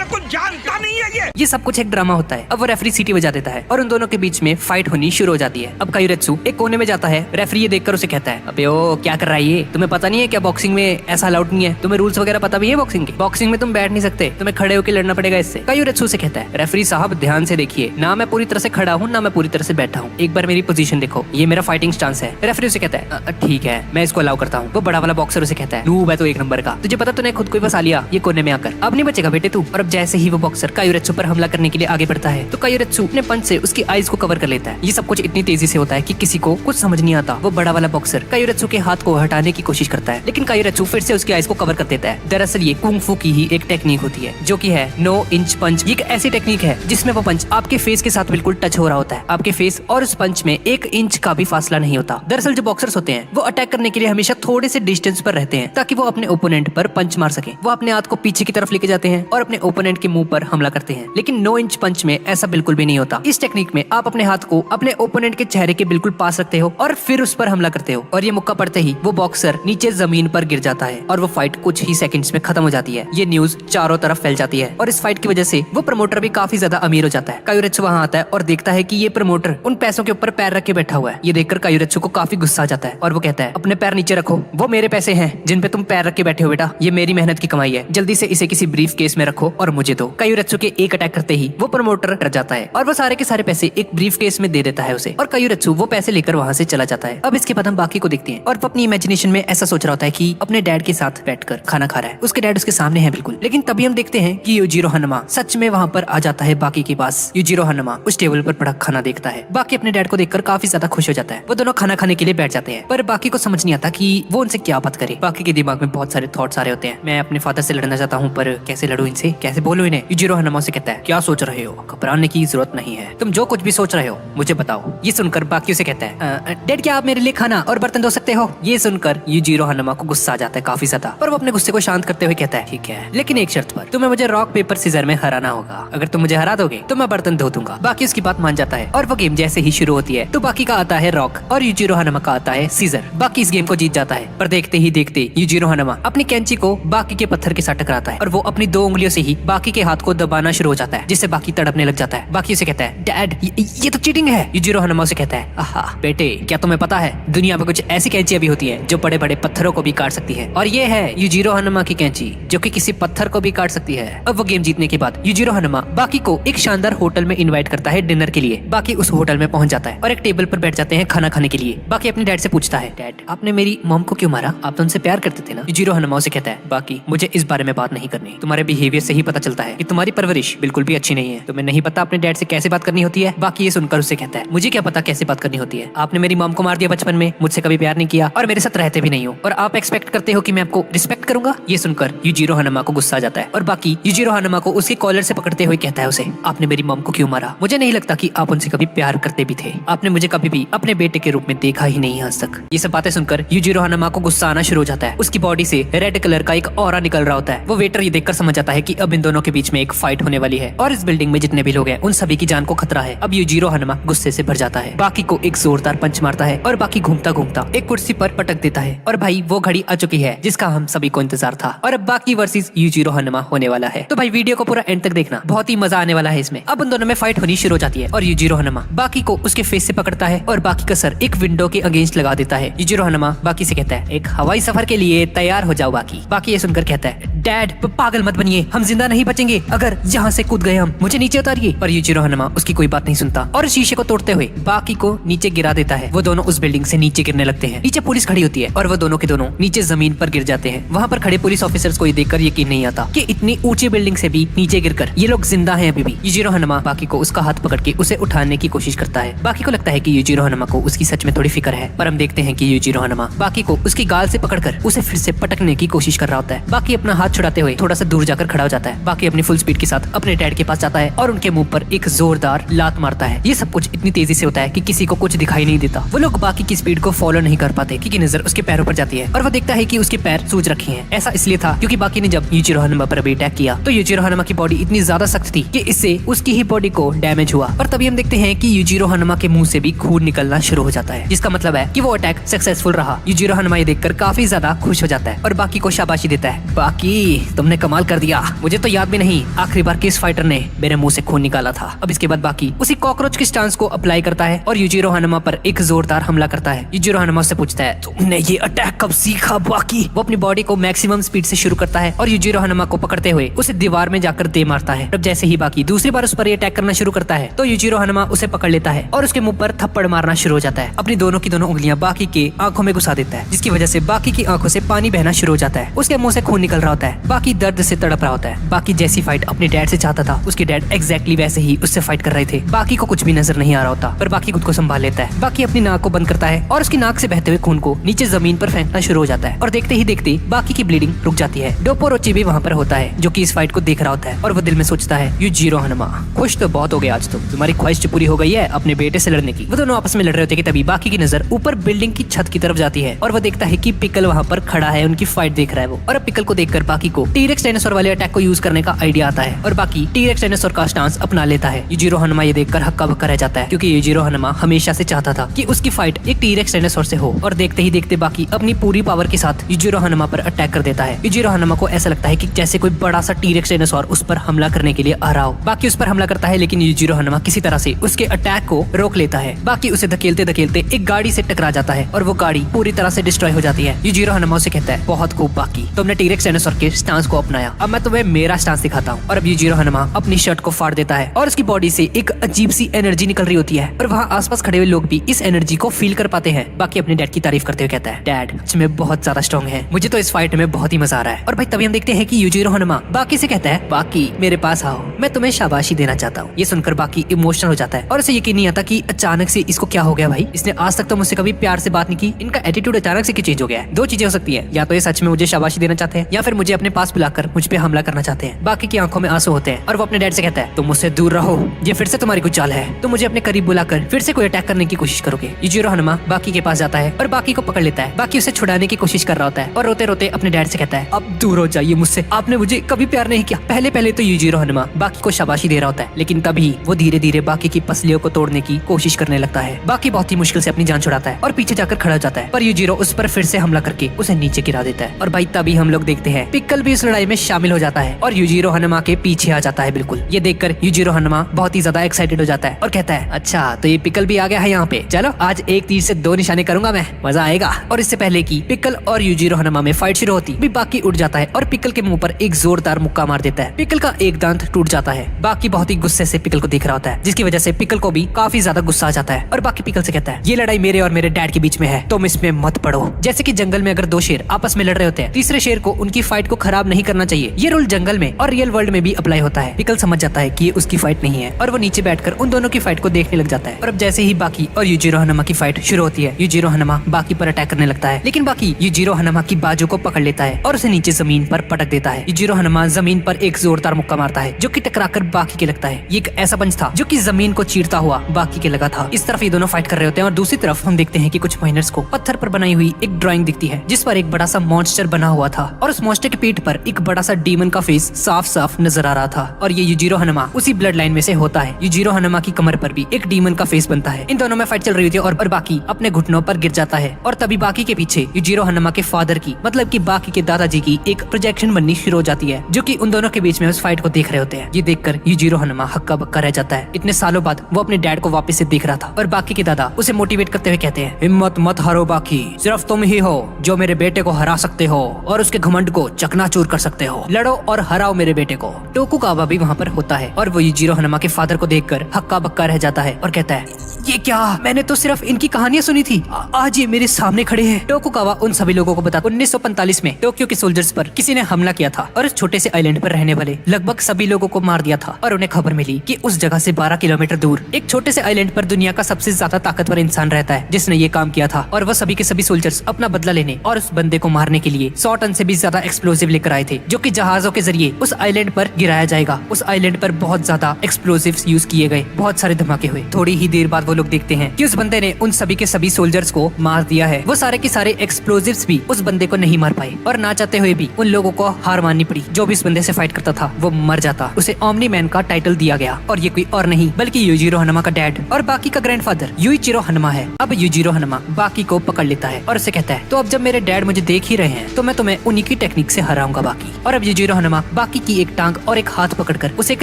को जानता नहीं है ये सब कुछ एक ड्रामा होता है। अब वो रेफरी सीटी बजा देता है और उन दोनों के बीच में फाइट होनी शुरू हो जाती है। अब कायुरेत्सु एक कोने में जाता है, रेफरी ये देखकर उसे कहता है, अबे ओ क्या कर रहा है ये, तुम्हें पता नहीं है क्या बॉक्सिंग में ऐसा अलाउड नहीं है, तुम्हें रूल्स वगैरह पता भी है बॉक्सिंग के, बॉक्सिंग में तुम बैठ नहीं सकते, तुम्हें खड़े होकर लड़ना पड़ेगा इससे। कायुरेत्सु से कहता है, रेफरी साहब ध्यान से देखिए, ना मैं पूरी तरह से खड़ा हूँ ना मैं पूरी तरह से बैठा हूँ, एक बार मेरी पोजीशन देखो, ये मेरा फाइटिंग स्टांस है। रेफरी उसे कहता है, ठीक है मैं इसको अलाउ करता हूँ। वो बड़ा वाला बॉक्सर उसे कहता है, नूब है तो एक नंबर का, तुझे पता तूने खुद को ही फंसा लिया ये कोने में आकर, अब नहीं बचेगा बेटे तू। और अब जैसे जैसे ही वो बॉक्सर कायुरेत्सु पर हमला करने के लिए आगे बढ़ता है तो कायुरेत्सु अपने पंच से उसकी आईज को कवर कर लेता है। ये सब कुछ इतनी तेजी से होता है कि किसी को कुछ समझ नहीं आता। वो बड़ा वाला बॉक्सर कायुरेत्सु के हाथ को हटाने की कोशिश करता है, लेकिन कायुरेत्सु फिर से उसकी आईज को कवर कर देता है। दरअसल ये कुंग फू की ही एक टेक्निक होती है, जो कि है 9 इंच पंच। ये एक ऐसी टेक्निक है जिसमें वो पंच आपके फेस के साथ बिल्कुल टच हो रहा होता है। आपके फेस और उस पंच में 1 इंच का भी फासला नहीं होता। दरअसल जो बॉक्सर्स होते हैं वो अटैक करने के लिए हमेशा थोड़े से डिस्टेंस पर रहते हैं, ताकि वो अपने ओपोनेंट पर पंच मार सके। वो अपने हाथ को पीछे की तरफ लेके जाते हैं और अपने ओपोनेंट के मुंह पर हमला करते हैं। लेकिन 9 इंच पंच में ऐसा बिल्कुल भी नहीं होता। इस टेक्निक में आप अपने हाथ को अपने ओपोनेंट के चेहरे के बिल्कुल पास रखते हो और फिर उस पर हमला करते हो, और ये मुक्का पड़ते ही वो बॉक्सर नीचे जमीन पर गिर जाता है और वो फाइट कुछ ही सेकंड्स में खत्म हो जाती है। ये न्यूज चारों तरफ फैल जाती है और इस फाइट की वजह से वो प्रमोटर भी काफी ज्यादा अमीर हो जाता है। कायुरेत्सु वहाँ आता है और देखता है कि ये प्रमोटर उन पैसों के ऊपर पैर रख के बैठा हुआ है। ये देखकर कायुरेत्सु को काफी गुस्सा आ जाता है और वो कहता है, अपने पैर नीचे रखो, वो मेरे पैसे हैं जिन पे तुम पैर रख के बैठे हो बेटा। ये मेरी मेहनत की कमाई है, जल्दी से इसे किसी ब्रीफ केस में रखो और मुझे दो। कायुरेत्सु के एक अटैक करते ही वो प्रमोटर डर जाता है और वो सारे के सारे पैसे एक ब्रीफ केस में दे देता है उसे, और कायुरेत्सु वो पैसे लेकर वहाँ से चला जाता है। अब इसके बाद हम बाकी को देखते हैं और वो अपनी इमेजिनेशन में ऐसा सोच रहा होता है कि अपने डैड के साथ बैठकर खाना खा रहा है। उसके डैड उसके सामने है बिल्कुल, लेकिन तभी हम देखते हैं कि यूजिरो हनुमा सच में वहाँ पर आ जाता है बाकी के पास। यूजिरो हनुमा उस टेबल पर पड़ा खाना देखता है। बाकी अपने डैड को देखकर काफी ज्यादा खुश हो जाता है। वो दोनों खाना खाने के लिए बैठ जाते हैं, पर बाकी को समझ नहीं आता कि वो उनसे क्या बात करे। बाकी के दिमाग में बहुत सारे थॉट्स आ रहे होते हैं। मैं अपने फादर से लड़ना चाहता हूँ, पर कैसे लड़ूं इनसे, कैसे बोलूं इन्हें। यूजिरो हनुमा से कहता है, क्या सोच रहे हो, घबराने की जरूरत नहीं है, तुम जो कुछ भी सोच रहे हो मुझे बताओ। ये सुनकर बाकी उसे कहता है, डैड क्या आप मेरे लिए खाना और बर्तन धो सकते हो। ये सुनकर यूजिरो हनुमा को गुस्सा आ जाता है काफी ज्यादा, पर वो अपने गुस्से को शांत करते हुए कहता है, ठीक है, लेकिन एक शर्त पर, तुम्हें मुझे रॉक पेपर सीजर में हराना होगा। अगर तुम मुझे हरा दोगे तो मैं बर्तन धो दूंगा। बाकी उसकी बात मान जाता है और वो गेम जैसे ही शुरू होती है तो बाकी का आता है रॉक और यूजिरो हनुमा का आता है सीजर। बाकी इस गेम को जीत जाता है, पर देखते ही देखते यूजिरो हनुमा अपनी कैंची को बाकी के पत्थर के साथ टकराता है और वो अपनी 2 उंगलियों से ही बाकी के हाथ को दबाना शुरू हो जाता है, जिससे बाकी तड़पने लग जाता है। बाकी उसे कहता है, डैड ये तो चीटिंग है। यूजिरो हनुमा उसे कहता है, आहा बेटे, क्या तुम्हें पता है दुनिया में कुछ ऐसी कैंचियां भी होती हैं जो बड़े बड़े पत्थरों को भी काट सकती है, और ये है यूजिरो हनुमा की कैंची जो कि किसी पत्थर को भी काट सकती है। अब वो गेम जीतने के बाद यूजिरो हनुमा बाकी को एक शानदार होटल में इनवाइट करता है डिनर के लिए। बाकी उस होटल में पहुंच जाता है और एक टेबल पर बैठ जाते हैं खाना खाने के लिए। बाकी अपने डैड से पूछता है, डैड आपने मेरी मॉम को क्यों मारा, आप तो उनसे प्यार करते थे ना। यूजिरो हनुमा से कहता है, बाकी मुझे इस बारे में बात नहीं करनी, तुम्हारे बिहेवियर से ही पता चलता है कि तुम्हारी परवरिश बिल्कुल भी अच्छी नहीं है, तुम्हें नहीं पता अपने डैड से कैसे बात करनी होती है। बाकी ये सुनकर उससे कहता है, मुझे क्या पता कैसे बात करनी होती है, आपने मेरी मॉम को मार दिया बचपन में, मुझसे कभी प्यार नहीं किया और मेरे साथ रहते भी नहीं हो, और आप एक्सपेक्ट करते हो कि मैं आपको रिस्पेक्ट करूंगा। ये सुनकर यूजिरो हनुमा को गुस्सा आ जाता है और बाकी यूजिरो हनुमा को उसके कॉलर से पकड़ते हुए कहता है उसे, आपने मेरी मॉम को क्यों मारा, मुझे नहीं लगता कि आप उनसे कभी प्यार करते भी थे, आपने मुझे कभी भी अपने बेटे के रूप में देखा ही नहीं आज तक। ये सब बातें सुनकर यूजिरो हनुमा को गुस्सा आना शुरू हो जाता है। उसकी बॉडी से रेड कलर का एक ऑरा निकल रहा होता है। वो वेटर ये देखकर समझ जाता है कि अब इन दोनों के बीच में एक फाइट होने वाली है और इस बिल्डिंग में जितने भी लोग हैं उन सभी की जान को खतरा है। अब यूजिरो हनुमा गुस्से से भर जाता है, बाकी को एक जोरदार पंच मारता है और बाकी घूमता घूमता एक कुर्सी पर पटक देता है। और भाई वो घड़ी आ चुकी है जिसका हम सभी को इंतजार था, और अब बाकी वर्सेस यूजिरो हनुमा होने वाला है। तो भाई वीडियो को पूरा एंड तक देखना, बहुत ही मजा आने वाला है इसमें। अब उन दोनों में फाइट होनी शुरू हो जाती है और यूजिरो हनुमा बाकी को उसके फेस से पकड़ता है और बाकी का सर एक विंडो के अगेंस्ट लगा देता है। यूजिरो हनुमा बाकी से कहता है, एक हवाई सफर के लिए तैयार हो जाओ। बाकी ये सुनकर कहता है, डैड पागल मत बनिए, हम जिंदा नहीं बचेंगे अगर यहाँ से कूद गए हम, मुझे नीचे उतारिए। और यूजिरो हनुमा उसकी कोई बात नहीं सुनता और शीशे को तोड़ते हुए बाकी को नीचे गिरा देता है। वो दोनों उस बिल्डिंग से नीचे गिरने लगते हैं। नीचे पुलिस खड़ी होती है और वो दोनों के दोनों नीचे जमीन पर गिर जाते हैं। वहाँ पर खड़े पुलिस ऑफिसर्स को ये देखकर यकीन नहीं आता कि इतनी ऊंची बिल्डिंग से भी नीचे गिरकर ये लोग जिंदा हैं अभी भी। यूजिरो हनुमा बाकी को उसका हाथ पकड़ के उसे उठाने की कोशिश करता है। बाकी को लगता है कि यूजिरो हनुमा को उसकी सच में थोड़ी फिक्र है, पर हम देखते हैं कि यूजिरो हनुमा बाकी को उसकी गाल से पकड़कर उसे फिर से पटकने की कोशिश कर रहा होता है। बाकी अपना हाथ छुड़ाते हुए थोड़ा सा दूर जाकर खड़ा हो जाता है। बाकी अपनी फुल स्पीड के साथ अपने डैड के पास जाता है और उनके मुंह पर एक जोरदार लात मारता है। ये सब कुछ इतनी तेजी से होता है कि किसी को कुछ दिखाई नहीं देता। वो लोग बाकी की स्पीड को फॉलो नहीं कर पाते क्योंकि नजर उसके पैरों पर जाती है और वो देखता है कि उसके पैर सूज रखे हैं। ऐसा इसलिए था क्योंकि बाकी ने जब यूजिरो हनुमा पर अभी अटैक किया तो यूजिरो हनुमा की बॉडी इतनी ज्यादा सख्त थी कि इससे उसकी ही बॉडी को डैमेज हुआ। और तभी हम देखते हैं कि यूजिरो हनुमा के मुंह से भी खून निकलना शुरू हो जाता है, जिसका मतलब है कि वो अटैक सक्सेसफुल रहा। यूजिरो हनुमा ये देखकर काफी ज्यादा खुश हो जाता है और बाकी को शाबाशी देता है, बाकी तुमने कमाल कर दिया, मुझे तो याद भी नहीं आखिरी बार किस फाइटर ने मेरे मुंह से खून निकाला था। अब इसके बाद बाकी उसी कॉकरोच के स्टांस को अप्लाई करता है और यूजिरो हनुमा पर एक जोरदार हमला करता है। यूजिरो हनुमा से पूछता है, तुमने ये अटैक कब सीखा बाकी? वो अपनी बॉडी को मैक्सिमम स्पीड से शुरू करता है और यूजिरो हनुमा को पकड़ते हुए उसे दीवार में जाकर दे मारता है। अब जैसे ही बाकी दूसरी बार उस पर अटैक करना शुरू करता है तो यूजिरो हनुमा उसे पकड़ लेता है और उसके मुंह पर थप्पड़ मारना शुरू हो जाता है। अपनी दोनों की दोनों उंगलियां बाकी के आंखों में घुसा देता है, जिसकी वजह से बाकी की आंखों से पानी बहना शुरू हो जाता है। उसके मुंह से खून निकल रहा होता है है। बाकी दर्द से तड़प रहा होता है। बाकी जैसी फाइट अपने डैड से चाहता था, उसके डैड एग्जैक्टली वैसे ही उससे फाइट कर रहे थे। बाकी को कुछ भी नजर नहीं आ रहा होता, पर बाकी खुद को संभाल लेता है। बाकी अपनी नाक को बंद करता है और उसकी नाक से बहते हुए खून को नीचे जमीन पर फेंकना शुरू हो जाता है। और देखते ही देखते बाकी की ब्लीडिंग रुक जाती है। डोपोरोची भी वहाँ पर होता है, जो कि इस फाइट को देख रहा होता है। और वो दिल में सोचता है, यूजिरो हनुमा, खुश तो बहुत हो गए आज तुम्हारी ख्वाहिश पूरी हो गई है अपने बेटे से लड़ने की। वो दोनों आपस में लड़ रहे होते हैं कि तभी बाकी की नजर ऊपर बिल्डिंग की छत की तरफ जाती है और वो देखता है कि पिकल वहाँ पर खड़ा है, उनकी फाइट देख रहा है वो। और अब पिकल को देखकर बाकी को टी-रेक्स डायनासोर वाले अटैक को यूज करने का आइडिया आता है और बाकी टी-रेक्स डायनासोर का स्टांस अपना लेता है। यूजिरो हनुमा ये देखकर हक्का बक्का रह जाता है, क्योंकि यूजिरो हनुमा हमेशा से चाहता था कि उसकी फाइट एक टी-रेक्स डायनासोर से हो। और देखते ही देखते बाकी अपनी पूरी पावर के साथ यूजिरो हनुमा पर अटैक कर देता है। यूजिरो हनुमा को ऐसा लगता है कि जैसे कोई बड़ा सा टी-रेक्स डायनासोर उस पर हमला करने के लिए आ रहा हो। बाकी उस पर हमला करता है, लेकिन यूजिरो हनुमा किसी तरह से उसके अटैक को रोक लेता है। बाकी उसे धकेलते धकेलते एक गाड़ी से टकरा जाता है और वो गाड़ी पूरी तरह से डिस्ट्रॉय हो जाती है। यूजिरो हनुमा उसे कहता है, बहुत खूब बाकी, तुमने टी-रेक्स डायनासोर के स्टांस को अपनाया, अब मैं तुम्हें मेरा स्टांस दिखाता हूँ। और अब यूजिरो हनुमा अपनी शर्ट को फाड़ देता है और उसकी बॉडी से एक अजीब सी एनर्जी निकल रही होती है और वहाँ आसपास खड़े हुए लोग भी इस एनर्जी को फील कर पाते हैं। बाकी अपने डैड की तारीफ करते हुए कहता है, डैड सच में बहुत ज्यादा स्ट्रॉन्ग है, मुझे तो इस फाइट में बहुत ही मजा आ रहा है। और भाई तभी हम देखते हैं कि यूजिरो हनुमा बाकी से कहता है, बाकी मेरे पास आओ, मैं तुम्हें शाबाशी देना चाहता हूँ। ये सुनकर बाकी इमोशनल हो जाता है और उसे यकीन नहीं आता कि अचानक से इसको क्या हो गया। भाई इसने आज तक तो मुझसे कभी प्यार से बात नहीं की, इनका एटीट्यूड अचानक से क्यों चेंज हो गया है। दो चीजें हो सकती है, या तो ये सच में मुझे शाबाशी देना चाहते हैं या फिर मुझे अपने पास बुलाकर मुझ पे हमला करना चाहते हैं। बाकी की आंखों में आंसू होते हैं और वो अपने डैड से कहता है, तुम मुझसे दूर रहो, ये फिर से तुम्हारी कुछ चाल है, तुम मुझे अपने करीब बुलाकर फिर से कोई अटैक करने की कोशिश करोगे। यूजिरो हनुमा बाकी के पास जाता है और बाकी को पकड़ लेता है। बाकी उसे छुड़ाने की कोशिश कर रहा होता है और रोते रोते अपने डैड से कहता है, अब दूर हो जाइए मुझसे, आपने मुझे कभी प्यार नहीं किया। पहले पहले तो यूजिरो हनुमा बाकी को शाबाशी दे रहा होता है, लेकिन तभी वो धीरे धीरे बाकी की पसलियों को तोड़ने की कोशिश करने लगता है। बाकी बहुत ही मुश्किल से अपनी जान छुड़ाता है और पीछे जाकर खड़ा हो जाता है, पर यूजिरो उस पर फिर से हमला करके उसे नीचे गिरा देता है। और भाई तभी हम लोग देखते हैं पिकल भी इस लड़ाई में शामिल हो जाता है और यूजिरो हनुमा के पीछे आ जाता है। बिल्कुल ये देखकर यूजिरो हनुमा बहुत ही ज्यादा एक्साइटेड हो जाता है और कहता है, अच्छा तो ये पिकल भी आ गया है यहाँ पे, चलो आज एक तीर से दो निशाने करूंगा मैं, मजा आएगा। और इससे पहले कि पिकल और यूजिरो हनुमा में फाइट शुरू होती, भी बाकी उठ जाता है और पिकल के मुंह पर एक जोरदार मुक्का मार देता है। पिकल का एक दांत टूट जाता है। बाकी बहुत ही गुस्से से पिकल को देख रहा होता है, जिसकी वजह से पिकल को भी काफी ज्यादा गुस्सा आ जाता है और बाकी पिकल से कहता है, ये लड़ाई मेरे और मेरे डैड के बीच में है, तुम इसमें मत पड़ो। जैसे कि जंगल में अगर दो शेर आपस में लड़ रहे होते हैं, तीसरे शेर को उनकी फाइट को खराब नहीं करना चाहिए। ये रूल जंगल में और रियल वर्ल्ड में भी अप्लाई होता है। पिकल समझ जाता है कि ये उसकी फाइट नहीं है और वो नीचे बैठकर उन दोनों की फाइट को देखने लग जाता है। और अब जैसे ही बाकी और यूजिरो हनुमा की फाइट शुरू होती है, यूजिरो हनुमा बाकी पर अटैक करने लगता है, लेकिन बाकी यूजिरो हनुमा की बाजू को पकड़ लेता है और उसे नीचे जमीन पर पटक देता है। यूजिरो हनुमा जमीन पर एक जोरदार मुक्का मारता है, जो कि टकराकर बाकी के लगता है। ये एक ऐसा पंच था जो कि जमीन को चीरता हुआ बाकी के लगा था। इस तरफ ये दोनों फाइट कर रहे होते हैं और दूसरी तरफ हम देखते हैं कि कुछ माइनर्स को पत्थर पर बनाई हुई एक ड्राइंग दिखती है, जिस पर एक बड़ा सा मॉन्स्टर बना हुआ था और उस मॉन्स्टर की पीठ पर एक बड़ा सा डीमन का फेस साफ साफ नजर आ रहा था। और ये यूजिरो हनुमा उसी ब्लड लाइन में से होता है। यूजिरो हनुमा की कमर पर भी एक डीमन का फेस बनता है। इन दोनों में फाइट चल रही होती है और बाकी अपने घुटनों पर गिर जाता है और तभी बाकी के पीछे यूजिरो हनुमा के फादर की, मतलब कि बाकी के दादाजी की एक प्रोजेक्शन बननी शुरू हो जाती है, जो कि उन दोनों के बीच में उस फाइट को देख रहे होते हैं। ये देखकर यूजिरो हनुमा हक्का बक्का रह जाता है। इतने सालों बाद वो अपने डैड को वापस से देख रहा था और बाकी के दादा उसे मोटिवेट करते हुए कहते हैं, हिम्मत मत हारो बाकी, सिर्फ तुम ही हो जो मेरे बेटे को हरा सकते हो और उसके घमंड को चकनाचूर कर सकते हो, लड़ो और हराओ मेरे बेटे को। टोकुगावा भी वहाँ पर होता है और वो यूजिरो हनुमा के फादर को देखकर हक्का बक्का रह जाता है और कहता है, ये क्या, मैंने तो सिर्फ इनकी कहानियां सुनी थी, आज ये मेरे सामने खड़े हैं। टोकुगावा उन सभी लोगों को बता 1945 में टोक्यो के सोल्जर्स पर किसी ने हमला किया था और उस छोटे से आइलैंड पर रहने वाले लगभग सभी लोगों को मार दिया था। और उन्हें खबर मिली कि उस जगह से 12 किलोमीटर दूर एक छोटे से आइलैंड पर दुनिया का सबसे ज्यादा ताकतवर इंसान रहता है, जिसने ये काम किया था। और वह सभी के सभी सोल्जर्स अपना बदला लेने और उस बंदे को मारने के लिए 100 टन से भी ज्यादा एक्सप्लोसिव लेकर आए थे, जो कि जहाजों के जरिए उस आइलैंड पर गिराया जाएगा। उस आइलैंड पर बहुत ज्यादा एक्सप्लोसिव्स यूज किए गए, बहुत सारे धमाके हुए। थोड़ी ही देर बाद वो लोग देखते हैं कि उस बंदे ने उन सभी के सभी सोल्जर्स को मार दिया है। वो सारे के सारे एक्सप्लोसिव्स भी उस बंदे को नहीं मार पाए और ना चाहते हुए भी उन लोगों को हार माननी पड़ी। जो भी इस बंदे से फाइट करता था वो मर जाता। उसे ओमनी मैन का टाइटल दिया गया और ये कोई और नहीं बल्कि यूजिरो हनुमा का डैड और बाकी का ग्रैंडफादर यूइचिरो हनुमा है। अब यूजिरो हनुमा बाकी को पकड़ लेता है और उसे कहता है, तो अब जब मेरे डैड मुझे देख ही रहे हैं तो मैं तुम्हें उन्हीं की टेक्निक से हराऊंगा बाकी। और अब यूजिरो हनुमा बाकी की एक टांग और एक हाथ पकड़कर उसे एक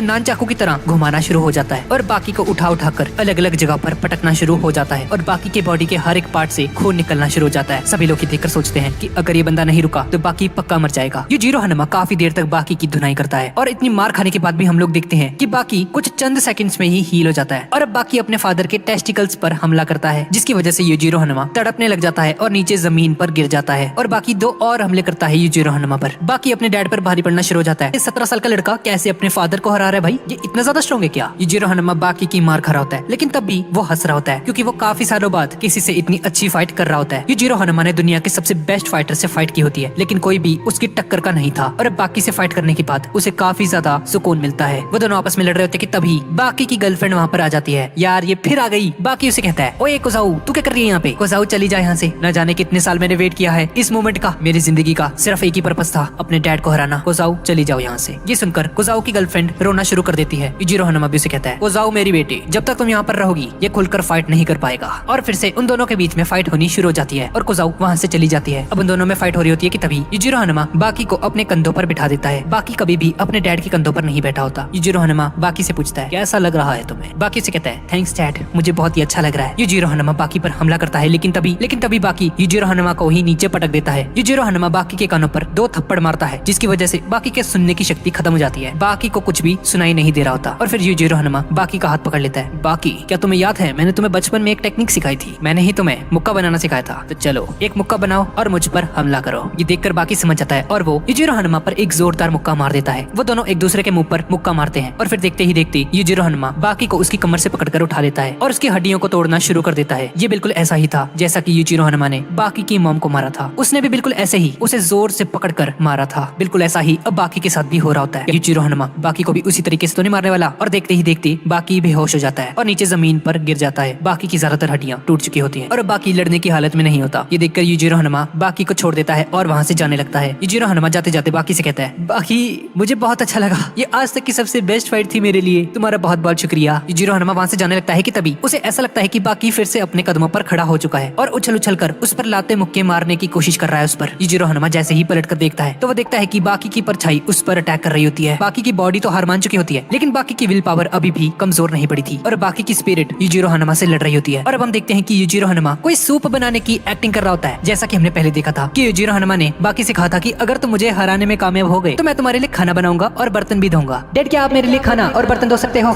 नानचाकू की तरह घुमाना शुरू हो जाता है और बाकी को उठा उठा कर अलग अलग जगह पर पटकना शुरू हो जाता है और बाकी के बॉडी के हर एक पार्ट से खून निकलना शुरू हो जाता है। सभी लोग देखकर सोचते हैं कि अगर ये बंदा नहीं रुका तो बाकी पक्का मर जाएगा। युजिरो हनुमा काफी देर तक बाकी की धुनाई करता है और इतनी मार खाने के बाद भी हम लोग देखते हैं कि बाकी कुछ चंद सेकंड्स में ही हील हो जाता है और अब बाकी अपने फादर के टेस्टिकल्स पर हमला करता है, जिसकी वजह से युजिरो हनुमा तड़पने लग जाता है और नीचे जमीन पर गिर जाता है और बाकी 2 और हमले करता है युजिरो हनुमा पर। बाकी अपने डैड पर भारी पड़ना शुरू हो जाता है। 17 साल का लड़का कैसे अपने फादर को हरा रहा है भाई, ये इतना ज्यादा स्ट्रॉन्ग है क्या। युजिरो हनुमा बाकी की मार खा रहा होता है, लेकिन तब भी वो हंस रहा होता है क्योंकि वो काफी सालों बाद किसी से इतनी अच्छी फाइट कर रहा होता है। युजिरो हनुमा ने दुनिया के सबसे बेस्ट फाइटर से फाइट की होती है, लेकिन कोई भी उसकी टक्कर का नहीं था और अब बाकी से फाइट करने के बाद उसे काफी ज्यादा सुकून मिलता है। वो दोनों आपस में लड़ रहे होते कि तभी बाकी की गर्लफ्रेंड वहाँ पर आ जाती है। यार ये फिर आ गई। बाकी उसे कहता है, ओए कोजाऊ तू क्या कर रही है यहाँ पे, कोजाऊ चली जा यहाँ से। न जाने कितने साल मैंने वेट किया है इस मोमेंट का, मेरी जिंदगी का सिर्फ एक ही पर्पस था, अपने डैड को हराना। कोजाऊ चली जाओ यहाँ से। ये सुनकर कोजाऊ की गर्लफ्रेंड रोना शुरू कर देती है। युजिरो हनुमा भी उसे कहता है, कोजाऊ मेरी बेटी, जब तक तुम यहाँ पर रहोगी ये खुलकर फाइट नहीं कर पाएगा। और फिर से उन दोनों के बीच में फाइट होनी शुरू हो जाती है और कोजाऊ वहाँ से चली जाती है। अब उन दोनों में फाइट हो रही होती है कि तभी युजिरो हनुमा बाकी को अपने कंधों पर बिठा देता है। बाकी कभी भी अपने डैड के कंधों पर नहीं बैठा होता। युजिरो हनुमा बाकी से पूछता है, कैसा लग रहा है तुम्हें। बाकी से कहता है, थैंक्स डैड, मुझे बहुत ही अच्छा लग रहा है। युजिरो हनुमा बाकी पर हमला करता है, लेकिन तभी बाकी युजिरो हनुमा को ही नीचे पटक देता है। युजिरो हनुमा बाकी के कानों पर 2 थप्पड़ मारता है, जिसकी वजह से बाकी के सुनने की शक्ति खत्म हो जाती है। बाकी को कुछ भी सुनाई नहीं दे रहा होता और फिर युजिरो हनुमा बाकी का हाथ पकड़ लेता है। बाकी, क्या तुम्हें याद है मैंने तुम्हें बचपन में एक टेक्निक सिखाई थी, मैंने ही तुम्हें मुक्का बनाना सिखाया था, तो चलो एक मुक्का बनाओ और मुझ पर हमला करो। ये देखकर बाकी समझ जाता है और वो युजिरो हनुमा पर एक जोरदार मुक्का मार देता है। वो दोनों एक दूसरे के मुंह पर मुक्का मारते हैं और फिर देखते ही देखते युजिरो हनुमा बाकी को उसकी कमर से पकड़कर उठा लेता है और उसकी हड्डियों को तोड़ना शुरू कर देता है। ये बिल्कुल ऐसा ही था जैसा कि युजिरो हनुमा ने बाकी की मॉम को मारा था। उसने भी बिल्कुल ऐसे ही उसे जोर से पकड़कर मारा था। बिल्कुल ऐसा ही अब बाकी के साथ भी हो रहा होता है। युजिरो हनुमा बाकी को भी उसी तरीके से तो नहीं मारने वाला और देखते ही देखते बाकी बेहोश हो जाता है और नीचे जमीन पर गिर जाता है। बाकी की ज्यादातर हड्डियां टूट चुकी होती हैं और बाकी लड़ने की हालत में नहीं होता। ये देखकर युजिरो हनुमा बाकी को छोड़ देता है और वहाँ से जाने लगता है। युजिरो हनुमा जाते जाते बाकी से कहता है, बाकी मुझे बहुत अच्छा लगा, ये आज तक की सबसे बेस्ट फाइट थी मेरे लिए, तुम्हारा बहुत बहुत शुक्रिया। युजिरो हनुमा वहाँ से जाने लगता है कि तभी उसे ऐसा लगता है कि बाकी फिर से अपने कदमों पर खड़ा हो चुका है और उछल उछल कर उस पर लाते मुक्के मारने की कोशिश कर रहा है उस पर। युजिरो हनुमा जैसे ही पलट कर देखता है तो वो देखता है कि बाकी की परछाई उस पर अटैक कर रही होती है। बाकी की बॉडी तो हार मान चुकी होती है, लेकिन बाकी की विल पावर अभी भी कमजोर नहीं पड़ी थी और बाकी की स्पिरिट युजिरो हनुमा से लड़ रही होती है। और अब हम देखते हैं कि युजिरो हनुमा कोई सूप बनाने की एक्टिंग कर रहा होता है, जैसा कि हमने पहले देखा था कि युजिरो हनुमा ने बाकी से कहा था कि अगर तुम मुझे हराने में कामयाब हो गए तो मैं तुम्हारे लिए खाना बनाऊंगा और बर्तन भी धोऊंगा। डैड, क्या आप मेरे लिए खाना और बर्तन धो सकते हो?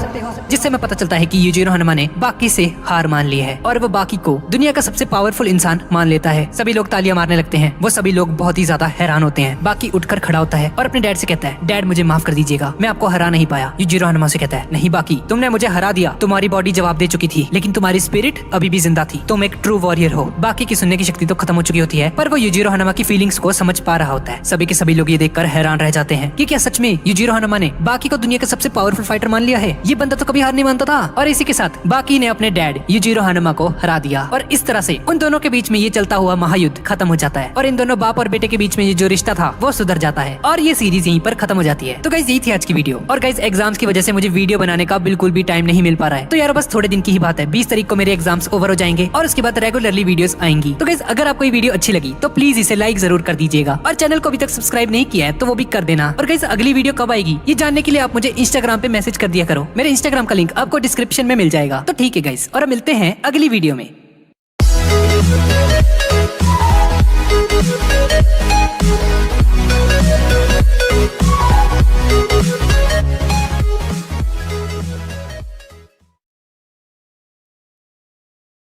जिससे हमें पता चलता है कि युजिरो हनुमा ने बाकी से हार मान ली है और वो बाकी को दुनिया का सबसे पावरफुल इंसान मान लेता है। सभी लोग तालियां मारने लगते हैं। वो सभी लोग बहुत ही ज्यादा हैरान होते हैं। बाकी उठकर खड़ा होता है और अपने डैड से कहता है, डैड मुझे माफ कर दीजिएगा, मैं आपको हरा नहीं पाया। युजिरो हनुमा से कहता है, नहीं बाकी, तुमने मुझे हरा दिया, तुम्हारी बॉडी जवाब दे चुकी थी, लेकिन तुम्हारी स्पिरिट अभी भी जिंदा थी, तुम एक ट्रू वॉरियर हो। बाकी की सुनने की शक्ति तो खत्म हो चुकी होती है, पर वो युजिरो हनुमा की फीलिंग्स को समझ पा रहा होता है। सभी के सभी लोग ये देखकर हैरान रह जाते हैं कि क्या सच में युजिरो हनुमा ने बाकी को दुनिया का सबसे पावरफुल फाइटर मान लिया है। ये बंदा तो कभी हार नहीं मानता था और इसी के साथ बाकी ने अपने डैड युजिरो हनुमा को हरा दिया और इस तरह से उन दोनों के बीच में ये चलता हुआ महायुद्ध खत्म हो जाता है और इन दोनों बाप और बेटे के बीच में ये जो रिश्ता था वो सुधर जाता है और ये सीरीज यहीं पर खत्म हो जाती है। तो गाइस यही थी आज की वीडियो और गाइस एग्जाम्स की वजह से मुझे वीडियो बनाने का बिल्कुल भी टाइम नहीं मिल पा रहा है, तो यार बस थोड़े दिन की ही बात है, 20 तारीख को मेरे एग्जाम्स ओवर हो जाएंगे और उसके बाद रेगुलरली वीडियोस आएंगी। तो गाइस अगर आपको ये वीडियो अच्छी लगी तो प्लीज इसे लाइक जरूर कर दीजिएगा और चैनल को अभी तक सब्सक्राइब नहीं किया है तो वो भी कर देना। और गाइस अगली वीडियो कब आएगी ये जानने के लिए आप मुझे इंस्टाग्राम पे मैसेज कर दिया करो, मेरे इंस्टाग्राम का लिंक आपको डिस्क्रिप्शन में मिल जाएगा। तो ठीक है गाइस, और मिलते हैं अगली वीडियो में।